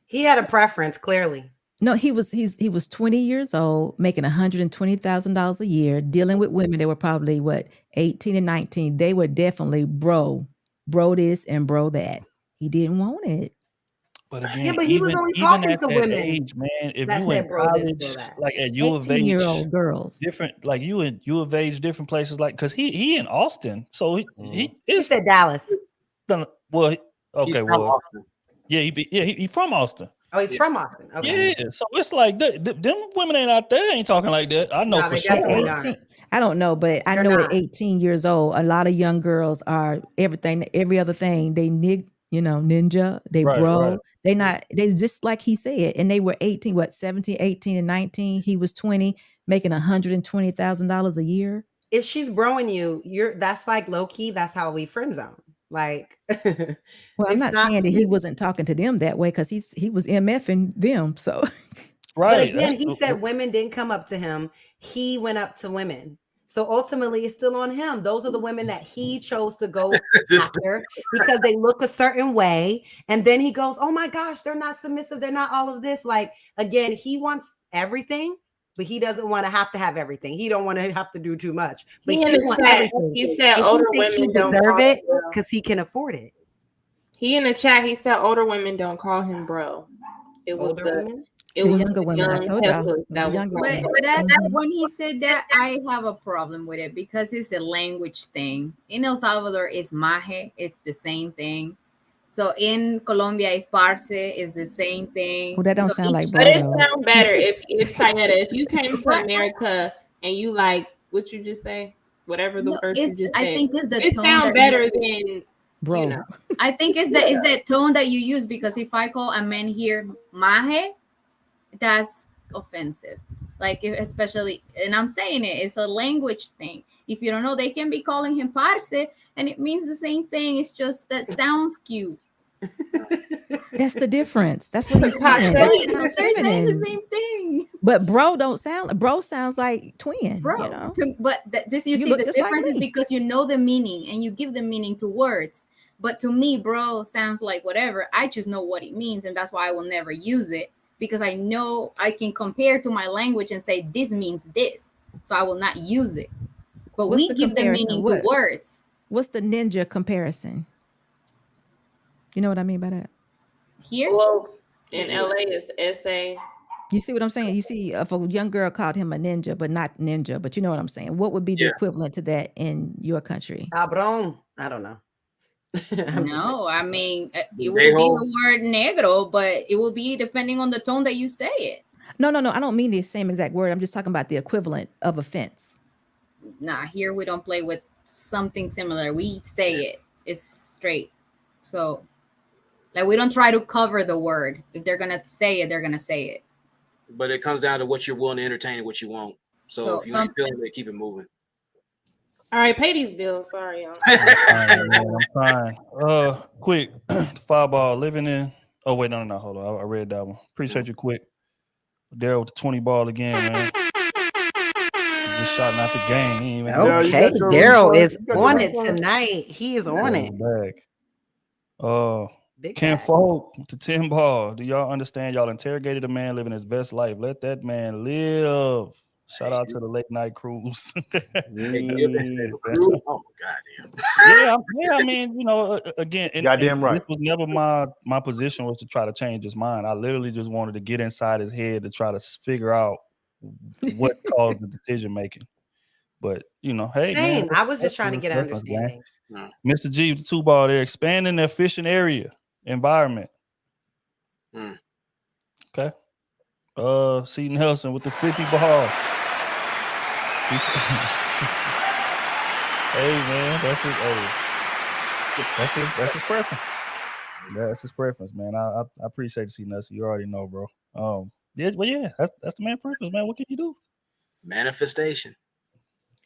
Speaker 3: He had a preference, clearly.
Speaker 5: No, he was 20 years old, making $120,000 a year, dealing with women that were probably 18 and 19. They were definitely bro this and bro that. He didn't want it.
Speaker 1: But again,
Speaker 3: Yeah, but he was only talking
Speaker 1: at
Speaker 3: to
Speaker 1: that
Speaker 3: women
Speaker 1: age, man, if
Speaker 3: that
Speaker 1: you in
Speaker 3: said bro this,
Speaker 1: college,
Speaker 3: bro that.
Speaker 1: like at U of H,
Speaker 5: 18-year-old girls.
Speaker 1: different, like you of age, different places, like because he in Austin, so he
Speaker 3: said Dallas.
Speaker 1: Well, okay,
Speaker 2: He's from
Speaker 1: well,
Speaker 2: Austin.
Speaker 1: yeah, he from Austin.
Speaker 3: Oh, he's from Austin. Okay.
Speaker 1: Yeah, so it's like them women ain't out there ain't talking like that. I know
Speaker 3: Nah,
Speaker 1: for
Speaker 3: they
Speaker 1: sure.
Speaker 3: definitely
Speaker 5: At
Speaker 3: not.
Speaker 5: 18, I don't know, but I
Speaker 3: They're
Speaker 5: know
Speaker 3: not.
Speaker 5: at 18 years old, a lot of young girls are every other thing. They ninja, they
Speaker 1: Right,
Speaker 5: bro.
Speaker 1: right.
Speaker 5: They just like he said, and they were 18, 17, 18, and 19. He was 20, making $120,000 a year.
Speaker 3: If she's broing you, that's like low key. That's how we friend zone. Like,
Speaker 5: Well, I'm
Speaker 3: it's
Speaker 5: not saying that he wasn't talking to them that way because he was MFing them. So
Speaker 3: But again, he said women didn't come up to him. He went up to women. So ultimately, it's still on him. Those are the women that he chose to go after because they look a certain way. And then he goes, oh my gosh, they're not submissive. They're not all of this. Like, again, he wants everything, but he doesn't want to have everything. He don't want to have to do too much. But
Speaker 8: He in
Speaker 3: he
Speaker 8: the
Speaker 3: wants
Speaker 8: chat,
Speaker 3: everything.
Speaker 8: he said
Speaker 3: And
Speaker 8: older
Speaker 3: he thinks
Speaker 8: women
Speaker 3: he
Speaker 8: don't
Speaker 3: deserve
Speaker 8: call
Speaker 3: it
Speaker 8: him bro.
Speaker 3: because he can afford it.
Speaker 8: He in the chat, he said older women don't call him bro. It was
Speaker 3: Older women?
Speaker 8: It
Speaker 5: The
Speaker 8: was
Speaker 5: younger
Speaker 8: the
Speaker 5: women, I
Speaker 8: young
Speaker 5: told y'all.
Speaker 8: peppers
Speaker 5: It was
Speaker 8: that
Speaker 5: the
Speaker 8: was
Speaker 5: younger
Speaker 8: calling
Speaker 5: women.
Speaker 8: him
Speaker 9: But
Speaker 8: bro.
Speaker 9: that, when he said that, I have a problem with it because it's a language thing. In El Salvador, it's maje, it's the same thing. So in Colombia, it's parce, it's the same thing.
Speaker 5: Well, that don't
Speaker 9: So
Speaker 5: sound like
Speaker 8: But
Speaker 5: bro
Speaker 8: it
Speaker 5: though.
Speaker 8: sounds better if Sayeda, if you came to
Speaker 9: But-
Speaker 8: America and you like what you just say, whatever the
Speaker 9: No,
Speaker 8: word you
Speaker 9: it's.
Speaker 8: just
Speaker 9: I
Speaker 8: said,
Speaker 9: think it's the
Speaker 8: it
Speaker 9: tone
Speaker 8: sounds
Speaker 9: that
Speaker 8: better
Speaker 9: you-
Speaker 8: than
Speaker 5: Bro.
Speaker 8: you know.
Speaker 9: I think it's the tone that you use because if I call a man here maje, that's offensive. Like especially, and I'm saying it, it's a language thing. If you don't know, they can be calling him parce, and it means the same thing. It's just that sounds cute.
Speaker 5: That's the difference. That's what he's saying.
Speaker 9: They're
Speaker 5: It sounds
Speaker 9: saying
Speaker 5: feminine.
Speaker 9: the same thing,
Speaker 5: But bro sounds like twin,
Speaker 9: bro.
Speaker 5: you know.
Speaker 9: But this you
Speaker 5: You
Speaker 9: see
Speaker 5: look
Speaker 9: the
Speaker 5: just like
Speaker 9: difference is
Speaker 5: me.
Speaker 9: because you know the meaning and you give the meaning to words. But to me, bro sounds like whatever. I just know what it means, and that's why I will never use it because I know I can compare to my language and say this means this, so I will not use it. But
Speaker 5: What's
Speaker 9: we
Speaker 5: the
Speaker 9: give the
Speaker 5: comparison?
Speaker 9: meaning to words.
Speaker 5: What's the ninja comparison? You know what I mean by that?
Speaker 9: Here,
Speaker 8: Well, in LA it's SA.
Speaker 5: You see what I'm saying? You see, if a young girl called him a ninja, but not ninja, but you know what I'm saying? What would be the
Speaker 2: Yeah.
Speaker 5: equivalent to that in your country?
Speaker 3: Cabron. I don't know.
Speaker 9: no, I mean it
Speaker 2: They
Speaker 9: will be
Speaker 2: hold-
Speaker 9: the word negro, but it will be depending on the tone that you say it.
Speaker 5: No. I don't mean the same exact word. I'm just talking about the equivalent of offense.
Speaker 9: Nah, here we don't play with something similar. We say it. It's straight. So like we don't try to cover the word. If they're gonna say it, they're gonna say it.
Speaker 2: But it comes down to what you're willing to entertain and what you won't. So
Speaker 9: So
Speaker 2: if you ain't feeling it, keep it moving.
Speaker 8: All right, pay these bills. Sorry, y'all.
Speaker 1: I'm fine. Quick, Fireball living in. Oh wait, no, hold on. I read that one. Appreciate you, quick. Daryl with the 20 ball again, man. Just shouting out the game. He ain't even
Speaker 3: Okay, Daryl is on it tonight. He is on it. Big
Speaker 1: Ken
Speaker 3: guy.
Speaker 1: Folk with the 10 ball. Do y'all understand? Y'all interrogated a man living his best life. Let that man live. Shout out to the late night cruise.
Speaker 2: Oh goddamn.
Speaker 1: Yeah, I mean, you know, again,
Speaker 4: Goddamn right.
Speaker 1: This was never my position was to try to change his mind. I literally just wanted to get inside his head to try to figure out what caused the decision making. But you know, hey,
Speaker 3: Same.
Speaker 1: man,
Speaker 3: I was just trying to get
Speaker 1: preference, man.
Speaker 3: understanding.
Speaker 1: Mr. G with the 2 ball, they're expanding their fishing area environment. Okay. C. Nelson with the 50 ball. Hey man, that's his. That's his preference. That's his preference, man. I appreciate C. Nelson. You already know, bro. Yeah, well, yeah, that's the man preference, man. What can you do?
Speaker 2: Manifestation.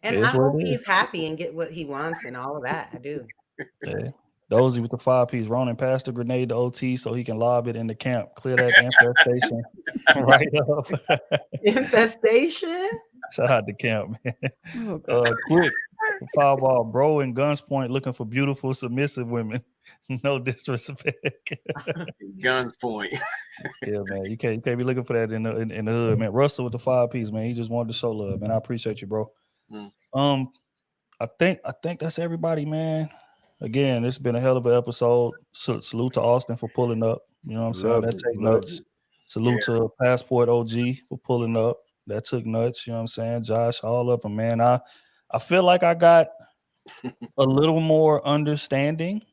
Speaker 3: And
Speaker 1: It
Speaker 3: I
Speaker 1: is what
Speaker 3: hope
Speaker 1: it is.
Speaker 3: he's happy and get what he wants and all of that. I do.
Speaker 1: Yeah. Dozy with the 5-piece. Ronan passed the grenade to OT so he can lob it in the camp. Clear that infestation right up.
Speaker 3: Infestation?
Speaker 1: Shout out to camp, man.
Speaker 3: Oh, God.
Speaker 1: Quick. Fireball, bro, in Guns Point looking for beautiful, submissive women. No disrespect.
Speaker 2: Guns Point.
Speaker 1: Yeah, man. You can't be looking for that in the hood, man. Russell with the 5-piece, man. He just wanted to show love, man. I appreciate you, bro. I think that's everybody, man. Again, it's been a hell of an episode. Salute to Austin for pulling up. You know what I'm saying?
Speaker 4: Love
Speaker 1: That
Speaker 4: it,
Speaker 1: take
Speaker 4: love
Speaker 1: nuts.
Speaker 4: it.
Speaker 1: Salute to Passport OG for pulling up. That took nuts. You know what I'm saying? Josh, all of them, man. I feel like I got a little more understanding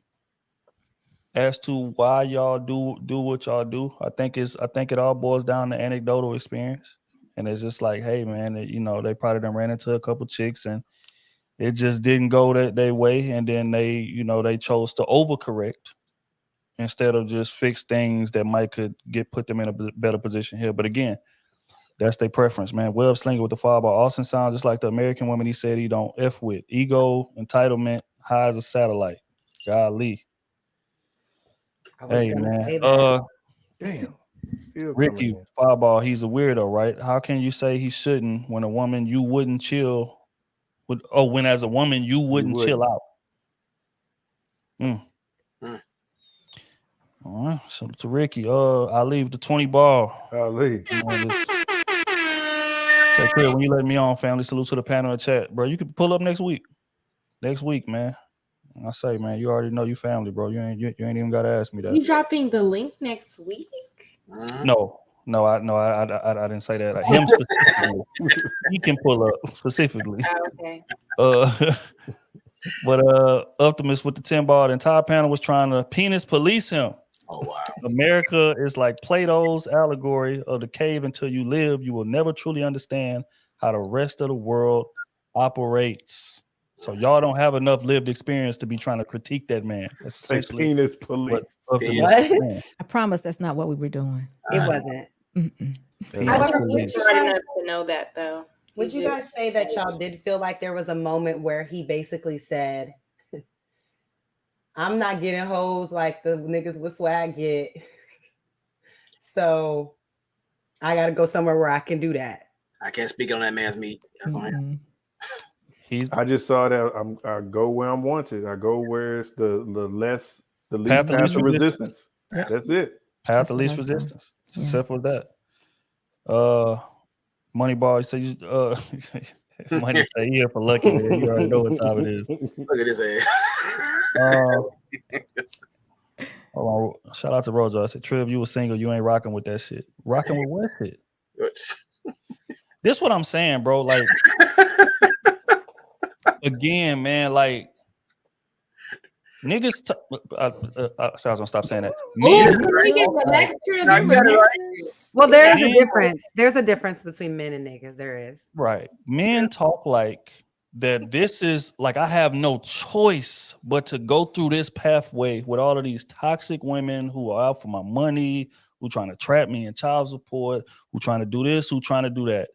Speaker 1: as to why y'all do what y'all do. I think it all boils down to anecdotal experience. And it's just like, hey, man, you know, they probably done ran into a couple chicks and it just didn't go their way. And then they chose to overcorrect instead of just fix things that could put them in a better position here. But again, that's their preference, man. Web Slinger with the Fireball. Austin sounds just like the American woman he said he don't F with. Ego, entitlement, high as a satellite. Golly. Hey, man.
Speaker 4: Damn. Still
Speaker 1: Ricky,
Speaker 4: coming
Speaker 1: Fireball, he's a weirdo, right? How can you say he shouldn't when a woman you wouldn't chill When as a woman you wouldn't chill out. All right, so to Ricky, I leave the 20 ball.
Speaker 4: I'll leave.
Speaker 1: Take care when you let me on, family. Salute to the panel and chat, bro. You can pull up next week. Next week, man. I say, man, you already know you family, bro. You ain't even gotta ask me that.
Speaker 8: You dropping the link next week?
Speaker 1: No, I didn't say that. Him specifically. He can pull up specifically.
Speaker 8: Okay.
Speaker 1: But Optimus with the 10 ball, the entire panel was trying to penis police him.
Speaker 2: Oh wow.
Speaker 1: America is like Plato's allegory of the cave. Until you live, you will never truly understand how the rest of the world operates. So y'all don't have enough lived experience to be trying to critique that man. That's essentially
Speaker 4: penis police.
Speaker 5: I promise that's not what we were doing.
Speaker 3: It wasn't.
Speaker 8: I wasn't smart enough to know that though.
Speaker 3: Would you guys say that y'all did feel like there was a moment where he basically said, I'm not getting hoes like the niggas with swag get, so I gotta go somewhere where I can do that?
Speaker 2: I can't speak on that man's meat. That's on him.
Speaker 4: I just saw that I go where I'm wanted. I go where it's the least
Speaker 1: Path
Speaker 4: path
Speaker 1: of
Speaker 4: of
Speaker 1: least
Speaker 4: resistance. That's it.
Speaker 1: Path of least resistance. It's as simple as that. Moneyball, you say money say here for lucky, man. You already know what time it is.
Speaker 2: Look at his ass.
Speaker 1: Hold on. Shout out to Rojo. I said, Triv, you were single, you ain't rocking with that shit. Rocking with what shit? This what I'm saying, bro. Like again, man, like niggas sounds gonna stop saying that.
Speaker 3: Well, there's a difference. There's a difference between men and niggas. There is.
Speaker 1: Right. Men talk like that. This is like I have no choice but to go through this pathway with all of these toxic women who are out for my money, who trying to trap me in child support, who trying to do this, who trying to do that.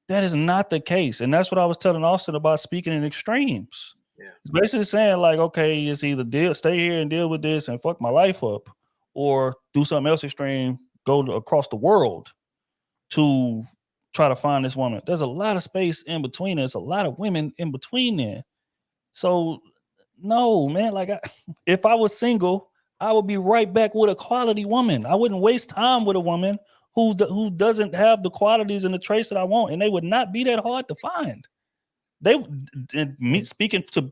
Speaker 1: That is not the case. And that's what I was telling Austin about speaking in extremes. Yeah. It's basically saying like, okay, it's either stay here and deal with this and fuck my life up, or do something else extreme, go across the world to try to find this woman. There's a lot of space in between. There's a lot of women in between there. So no, man, like if I was single, I would be right back with a quality woman. I wouldn't waste time with a woman who doesn't have the qualities and the traits that I want, and they would not be that hard to find.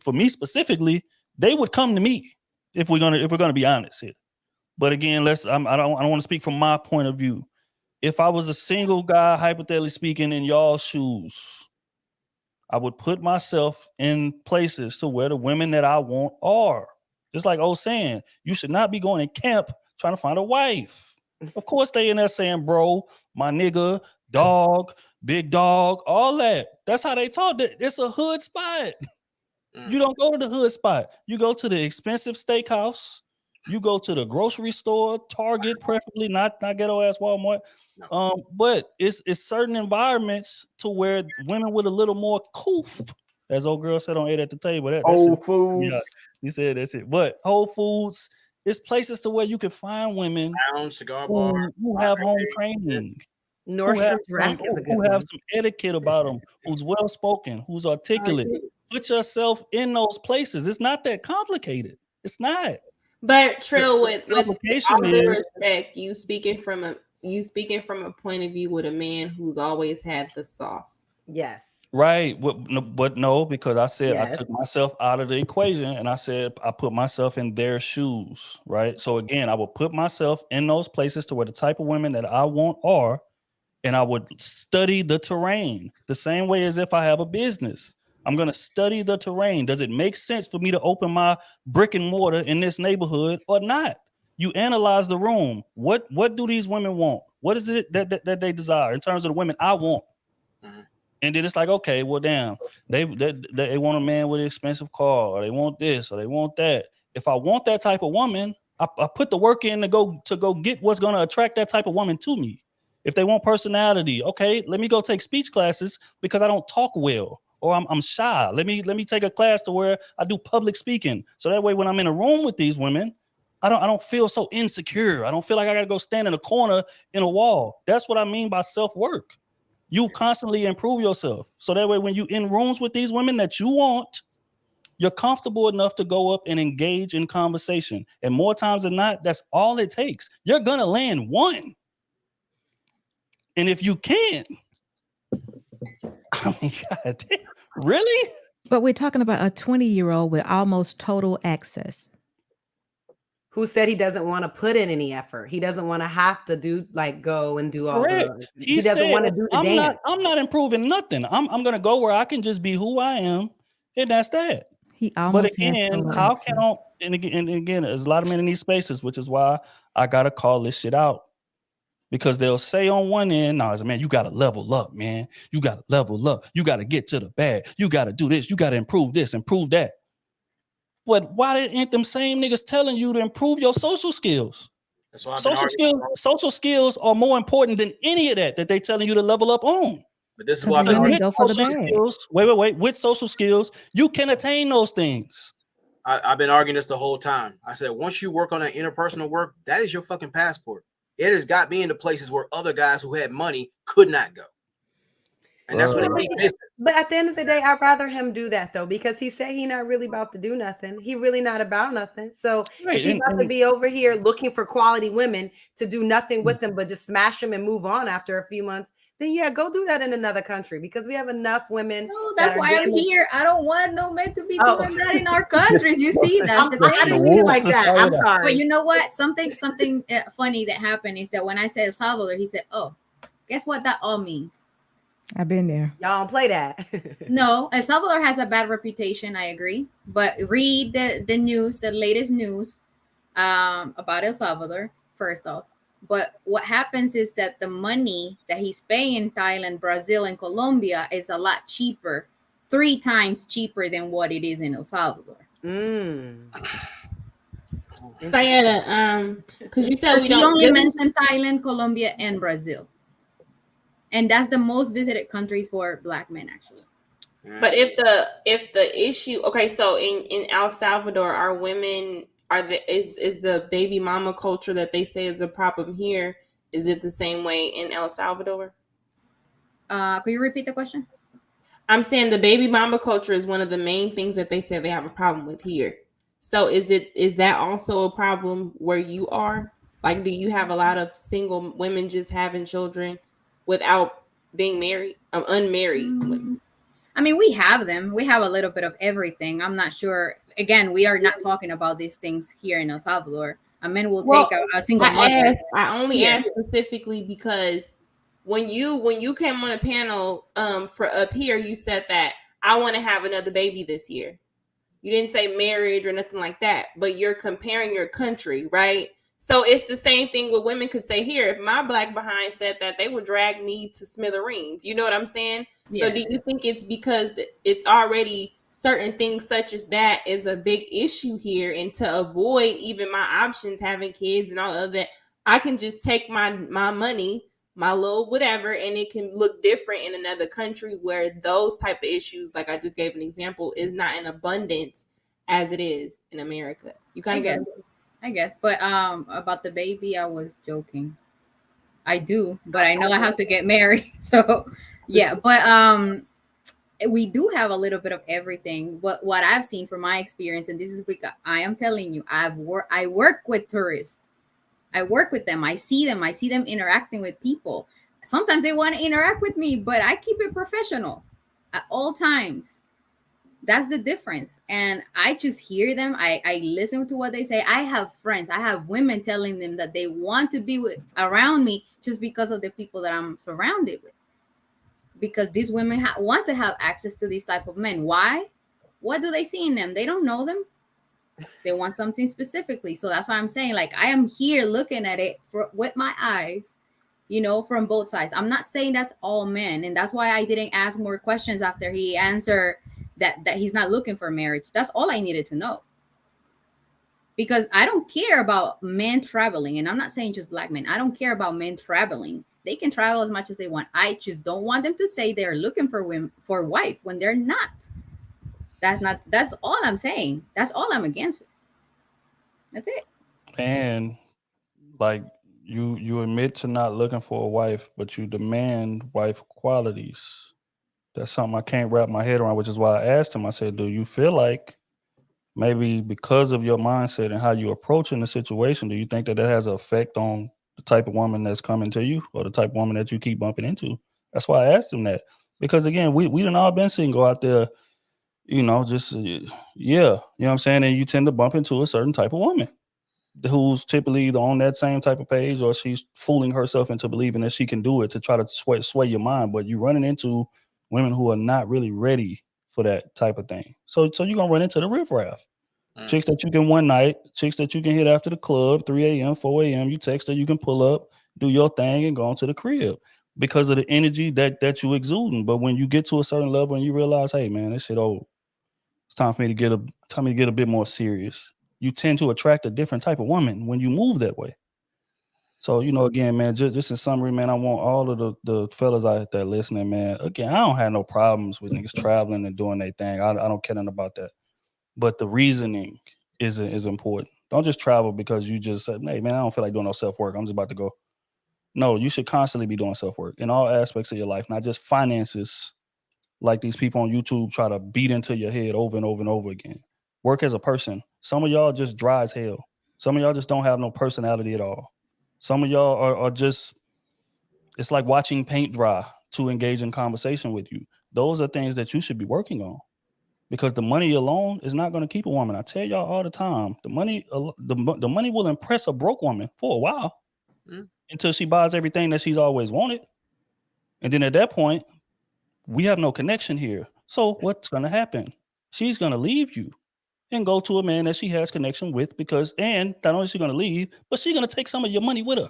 Speaker 1: For me specifically, they would come to me if we're gonna be honest here. But again, I don't want to speak from my point of view. If I was a single guy, hypothetically speaking, in y'all's shoes, I would put myself in places to where the women that I want are. Just like saying, you should not be going in camp trying to find a wife. Of course, they in there saying, bro, my nigga, dog, big dog, all that. That's how they talk. It's a hood spot. You don't go to the hood spot. You go to the expensive steakhouse. You go to the grocery store, Target, preferably not ghetto ass Walmart. No. But it's certain environments to where women with a little more coof, as old girl said on Ate at the Table.
Speaker 4: Whole Foods.
Speaker 1: Yeah, you said that shit. But Whole Foods, it's places to where you can find women
Speaker 2: cigar bar,
Speaker 1: who have home training. Who have some etiquette about them, who's well spoken, who's articulate. Put yourself in those places. It's not that complicated. It's not.
Speaker 8: But Trill, with all due respect, you speaking from a point of view with a man who's always had the sauce.
Speaker 3: Yes.
Speaker 1: Right. But no, because I said I took myself out of the equation and I said I put myself in their shoes. Right. So again, I will put myself in those places to where the type of women that I want are. And I would study the terrain the same way as if I have a business. I'm going to study the terrain. Does it make sense for me to open my brick and mortar in this neighborhood or not? You analyze the room. What do these women want? What is it that they desire in terms of the women I want? Mm-hmm. And then it's like, okay, well, damn, they want a man with an expensive car, or they want this, or they want that. If I want that type of woman, I put the work in to go get what's going to attract that type of woman to me. If they want personality, okay, let me go take speech classes because I don't talk well or I'm shy. Let me take a class to where I do public speaking. So that way, when I'm in a room with these women, I don't feel so insecure. I don't feel like I got to go stand in a corner in a wall. That's what I mean by self-work. You constantly improve yourself. So that way, when you in rooms with these women that you want, you're comfortable enough to go up and engage in conversation. And more times than not, that's all it takes. You're gonna land one. And if you can, I mean, God damn, really?
Speaker 5: But we're talking about a 20-year-old with almost total access.
Speaker 3: Who said he doesn't want to put in any effort? He doesn't want to have to go and do all
Speaker 1: Correct.
Speaker 3: the.
Speaker 1: He
Speaker 3: doesn't
Speaker 1: said,
Speaker 3: want to do the dance.
Speaker 1: I'm not improving nothing. I'm gonna go where I can just be who I am, and that's that.
Speaker 5: He
Speaker 1: But
Speaker 5: almost has
Speaker 1: again,
Speaker 5: total
Speaker 1: how
Speaker 5: access.
Speaker 1: can I? And again, there's a lot of men in these spaces, which is why I gotta call this shit out. Because they'll say on one end, "No, man, you gotta level up, man. You gotta level up. You gotta get to the bag. You gotta do this. You gotta improve this, improve that." But why ain't them same niggas telling you to improve your social skills?
Speaker 2: That's why I've been
Speaker 1: Social skills are more important than any of that they telling you to level up on.
Speaker 2: But this is why
Speaker 5: women go for the bag.
Speaker 1: Wait. With social skills, you can attain those things.
Speaker 2: I've been arguing this the whole time. I said, once you work on that interpersonal work, that is your fucking passport. It has got me into places where other guys who had money could not go. And that's what it keeps missing.
Speaker 3: But at the end of the day, I'd rather him do that though, because he said he not really about to do nothing. He really not about nothing. So
Speaker 1: Right,
Speaker 3: if he's about to be over here looking for quality women to do nothing with them, but just smash them and move on after a few months, then yeah, go do that in another country, because we have enough women.
Speaker 9: No, that's why I'm here. I don't want no men to be doing that in our countries. You see, that's the
Speaker 3: I
Speaker 9: thing.
Speaker 3: didn't mean it like that. I'm sorry.
Speaker 9: But you know what? Something funny that happened is that when I said El Salvador, he said, "Oh, guess what that all means."
Speaker 5: I've been there.
Speaker 3: Y'all don't play that.
Speaker 9: No, El Salvador has a bad reputation. I agree, but read the news, the latest news about El Salvador first off. But what happens is that the money that he's paying in Thailand, Brazil, and Colombia is a lot cheaper, 3 times cheaper than what it is in El Salvador.
Speaker 8: Sayada, because you said we don't
Speaker 9: only mentioned Thailand, Colombia, and Brazil. And that's the most visited country for Black men, actually.
Speaker 8: But if the issue, okay, so in El Salvador, are women is the baby mama culture that they say is a problem here? Is it the same way in El Salvador?
Speaker 9: Could you repeat the question?
Speaker 8: I'm saying the baby mama culture is one of the main things that they say they have a problem with here. So is that also a problem where you are? Like, do you have a lot of single women just having children without being married, unmarried women?
Speaker 9: I mean, we have them. We have a little bit of everything. I'm not sure. Again, we are not talking about these things here in El Salvador. A man will take a single mother.
Speaker 8: I only asked specifically because when you came on a panel for up here, you said that I want to have another baby this year. You didn't say marriage or nothing like that, but you're comparing your country, right? So it's the same thing what women could say here. If my Black behind said that, they would drag me to smithereens. You know what I'm saying? Yeah. So do you think it's because it's already certain things such as that is a big issue here, and to avoid even my options, having kids and all of that, I can just take my money, my little whatever, and it can look different in another country where those type of issues, like I just gave an example, is not in abundance as it is in America. You kind of
Speaker 9: I guess, but about the baby, I was joking. I do, but I know I have to get married, so yeah. But we do have a little bit of everything. But what I've seen from my experience, and this is because I am telling you, I work with tourists. I work with them. I see them interacting with people. Sometimes they want to interact with me, but I keep it professional at all times. That's the difference. And I just hear them. I listen to what they say. I have friends. I have women telling them that they want to be around me just because of the people that I'm surrounded with. Because these women want to have access to these type of men. Why? What do they see in them? They don't know them. They want something specifically. So that's what I'm saying. Like, I am here looking at it with my eyes, from both sides. I'm not saying that's all men. And that's why I didn't ask more questions after he answered that he's not looking for marriage. That's all I needed to know. Because I don't care about men traveling. And I'm not saying just Black men. I don't care about men traveling. They can travel as much as they want. I just don't want them to say they're looking for women, for a wife, when they're not. That's all I'm saying. That's all I'm against. That's it.
Speaker 1: And like You admit to not looking for a wife, but you demand wife qualities. That's something I can't wrap my head around, which is why I asked him. I said, do you feel like maybe because of your mindset and how you approaching the situation, do you think that has an effect on the type of woman that's coming to you or the type of woman that you keep bumping into? That's why I asked him that. Because again, we done all been single out there, just you know what I'm saying? And you tend to bump into a certain type of woman who's typically either on that same type of page or she's fooling herself into believing that she can do it to try to sway your mind. But you're running into women who are not really ready for that type of thing. So you're going to run into the riffraff. Chicks that you can one night, chicks that you can hit after the club, 3 a.m., 4 a.m., you text her, you can pull up, do your thing and go on to the crib because of the energy that you exuding. But when you get to a certain level and you realize, hey, man, this shit old. It's time for me to get a bit more serious. You tend to attract a different type of woman when you move that way. So, again, man, just in summary, man, I want all of the fellas out there listening, man. Again, I don't have no problems with niggas traveling and doing their thing. I don't care nothing about that. But the reasoning is important. Don't just travel because you just said, hey, man, I don't feel like doing no self-work. I'm just about to go. No, you should constantly be doing self-work in all aspects of your life, not just finances like these people on YouTube try to beat into your head over and over and over again. Work as a person. Some of y'all just dry as hell. Some of y'all just don't have no personality at all. Some of y'all are just, it's like watching paint dry to engage in conversation with you. Those are things that you should be working on because the money alone is not going to keep a woman. I tell y'all all the time, the money will impress a broke woman for a while until she buys everything that she's always wanted. And then at that point, we have no connection here. So what's going to happen? She's going to leave you and go to a man that she has connection with and not only is she going to leave, but she's going to take some of your money with her.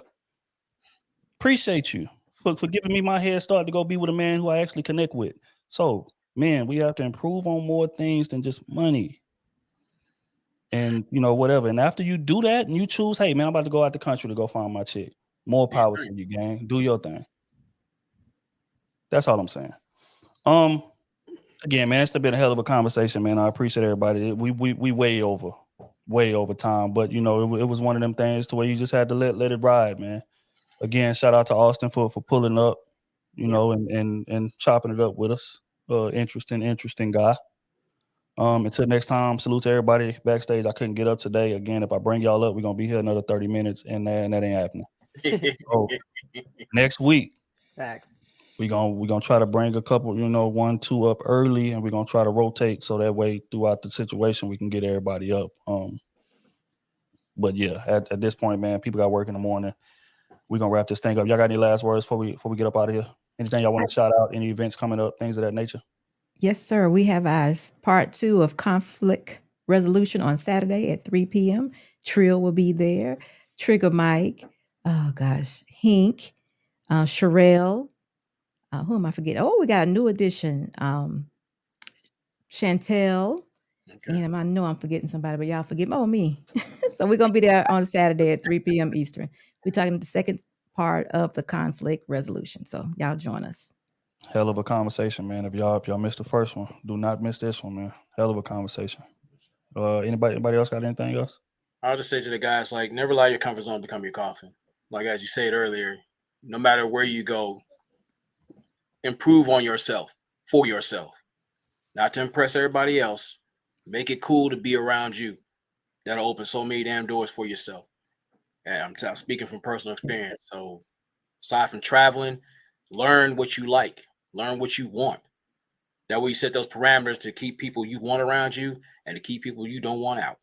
Speaker 1: Appreciate you for giving me my head start to go be with a man who I actually connect with. So, man, we have to improve on more things than just money and, whatever. And after you do that and you choose, hey, man, I'm about to go out the country to go find my chick. More power to you, gang. Do your thing. That's all I'm saying. Again, man, it's been a hell of a conversation, man. I appreciate everybody. We way over time, but it was one of them things to where you just had to let it ride, man. Again, shout out to Austin for pulling up, and chopping it up with us. Interesting guy. Until next time, salute to everybody backstage. I couldn't get up today. Again, if I bring y'all up, we're gonna be here another 30 minutes, and that ain't happening. So, next week.
Speaker 3: Back.
Speaker 1: We're gonna try to bring a couple, 1, 2 up early, and we're gonna try to rotate so that way throughout the situation we can get everybody up. But yeah, at this point, man, people got work in the morning. We're gonna wrap this thing up. Y'all got any last words before we get up out of here? Anything y'all want to shout out? Any events coming up? Things of that nature?
Speaker 5: Yes, sir. We have our part 2 of conflict resolution on Saturday at 3 p.m. Trill will be there. Trigger Mike. Oh gosh, Hink, Sherelle. Who am I forgetting? Oh, we got a new addition. Chantel. Okay. And I know I'm forgetting somebody, but y'all forget me. So we're going to be there on Saturday at 3 p.m. Eastern. We're talking the second part of the conflict resolution. So y'all join us.
Speaker 1: Hell of a conversation, man. If y'all missed the first one, do not miss this one, man. Hell of a conversation. Anybody else got anything else?
Speaker 2: I'll just say to the guys, never allow your comfort zone become your coffin. Like, as you said earlier, no matter where you go, improve on yourself, for yourself, not to impress everybody else. Make it cool to be around you. That'll open so many damn doors for yourself. And I'm speaking from personal experience. So aside from traveling, learn what you like, learn what you want. That way you set those parameters to keep people you want around you and to keep people you don't want out.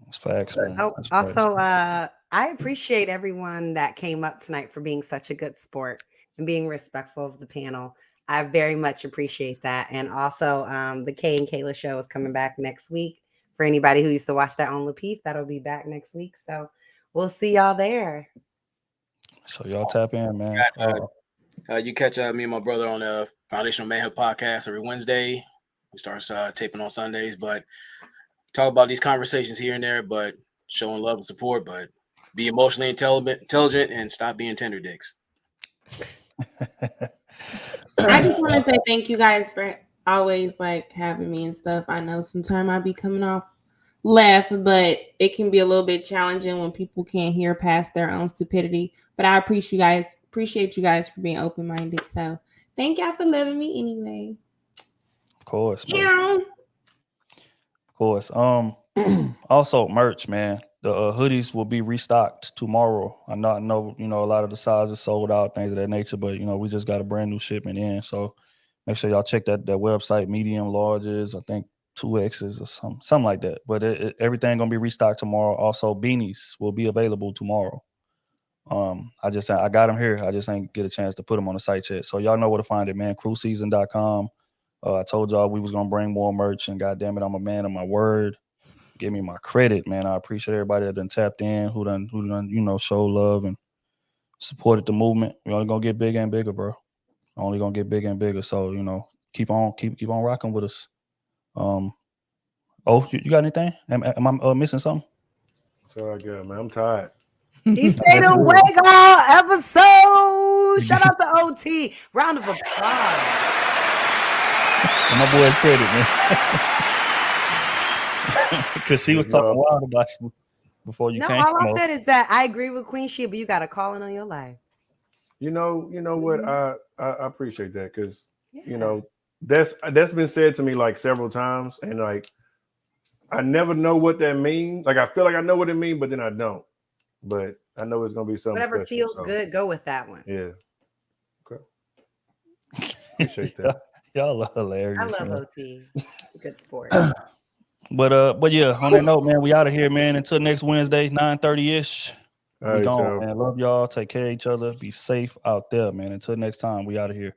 Speaker 1: That's facts, man. That's
Speaker 3: also, I appreciate everyone that came up tonight for being such a good sport and being respectful of the panel. I very much appreciate that. And also, the Kay and Kayla show is coming back next week. For anybody who used to watch that on Lapeef, that'll be back next week. So we'll see y'all there.
Speaker 1: So y'all tap in, man.
Speaker 2: You catch me and my brother on the Foundational Manhood podcast every Wednesday. We start taping on Sundays, but talk about these conversations here and there, but showing love and support, but be emotionally intelligent and stop being tender dicks.
Speaker 8: I just want to say thank you guys for always having me and stuff. I know sometime I'll be coming off left, but it can be a little bit challenging when people can't hear past their own stupidity. But I appreciate you guys for being open-minded. So thank y'all for loving me anyway.
Speaker 1: Of course, man.
Speaker 8: Yeah.
Speaker 1: Of course. Also merch, man. The hoodies will be restocked tomorrow. I know, a lot of the sizes sold out, things of that nature, but we just got a brand new shipment in. So make sure y'all check that website, medium, larges, I think 2X's or something like that. But everything gonna be restocked tomorrow. Also, beanies will be available tomorrow. I got them here. I just ain't get a chance to put them on the site yet. So y'all know where to find it, man. Crewseason.com. I told y'all we was gonna bring more merch, and goddamn it, I'm a man of my word. Give me my credit, man. I appreciate everybody that done tapped in, who done show love and supported the movement. We're only gonna get bigger and bigger, bro. Only gonna get bigger and bigger. So keep on rocking with us. You got anything? Am I missing something?
Speaker 4: So I got, man. I'm tired.
Speaker 3: He stayed awake all episode. Shout out to OT. Round of applause.
Speaker 1: And my boy's credit, man. Because she was talking wild about you before you came.
Speaker 3: No, all I said is that I agree with Queen Sheba. You got a calling on your life.
Speaker 4: You know what? I appreciate that because that's been said to me like several times, and like I never know what that means. Like I feel like I know what it means, but then I don't. But I know it's gonna be something.
Speaker 3: Whatever
Speaker 4: special,
Speaker 3: feels
Speaker 4: so.
Speaker 3: good, go with that one.
Speaker 4: Yeah. Okay. Appreciate that.
Speaker 1: Y'all are hilarious.
Speaker 3: I love
Speaker 1: man.
Speaker 3: OT. Good sport.
Speaker 1: But yeah, on that note, man, we out of here, man. Until next Wednesday, 9:30ish.
Speaker 4: All
Speaker 1: We
Speaker 4: right,
Speaker 1: gone,
Speaker 4: y'all.
Speaker 1: man. Love y'all. Take care of each other. Be safe out there, man. Until next time, we out of here.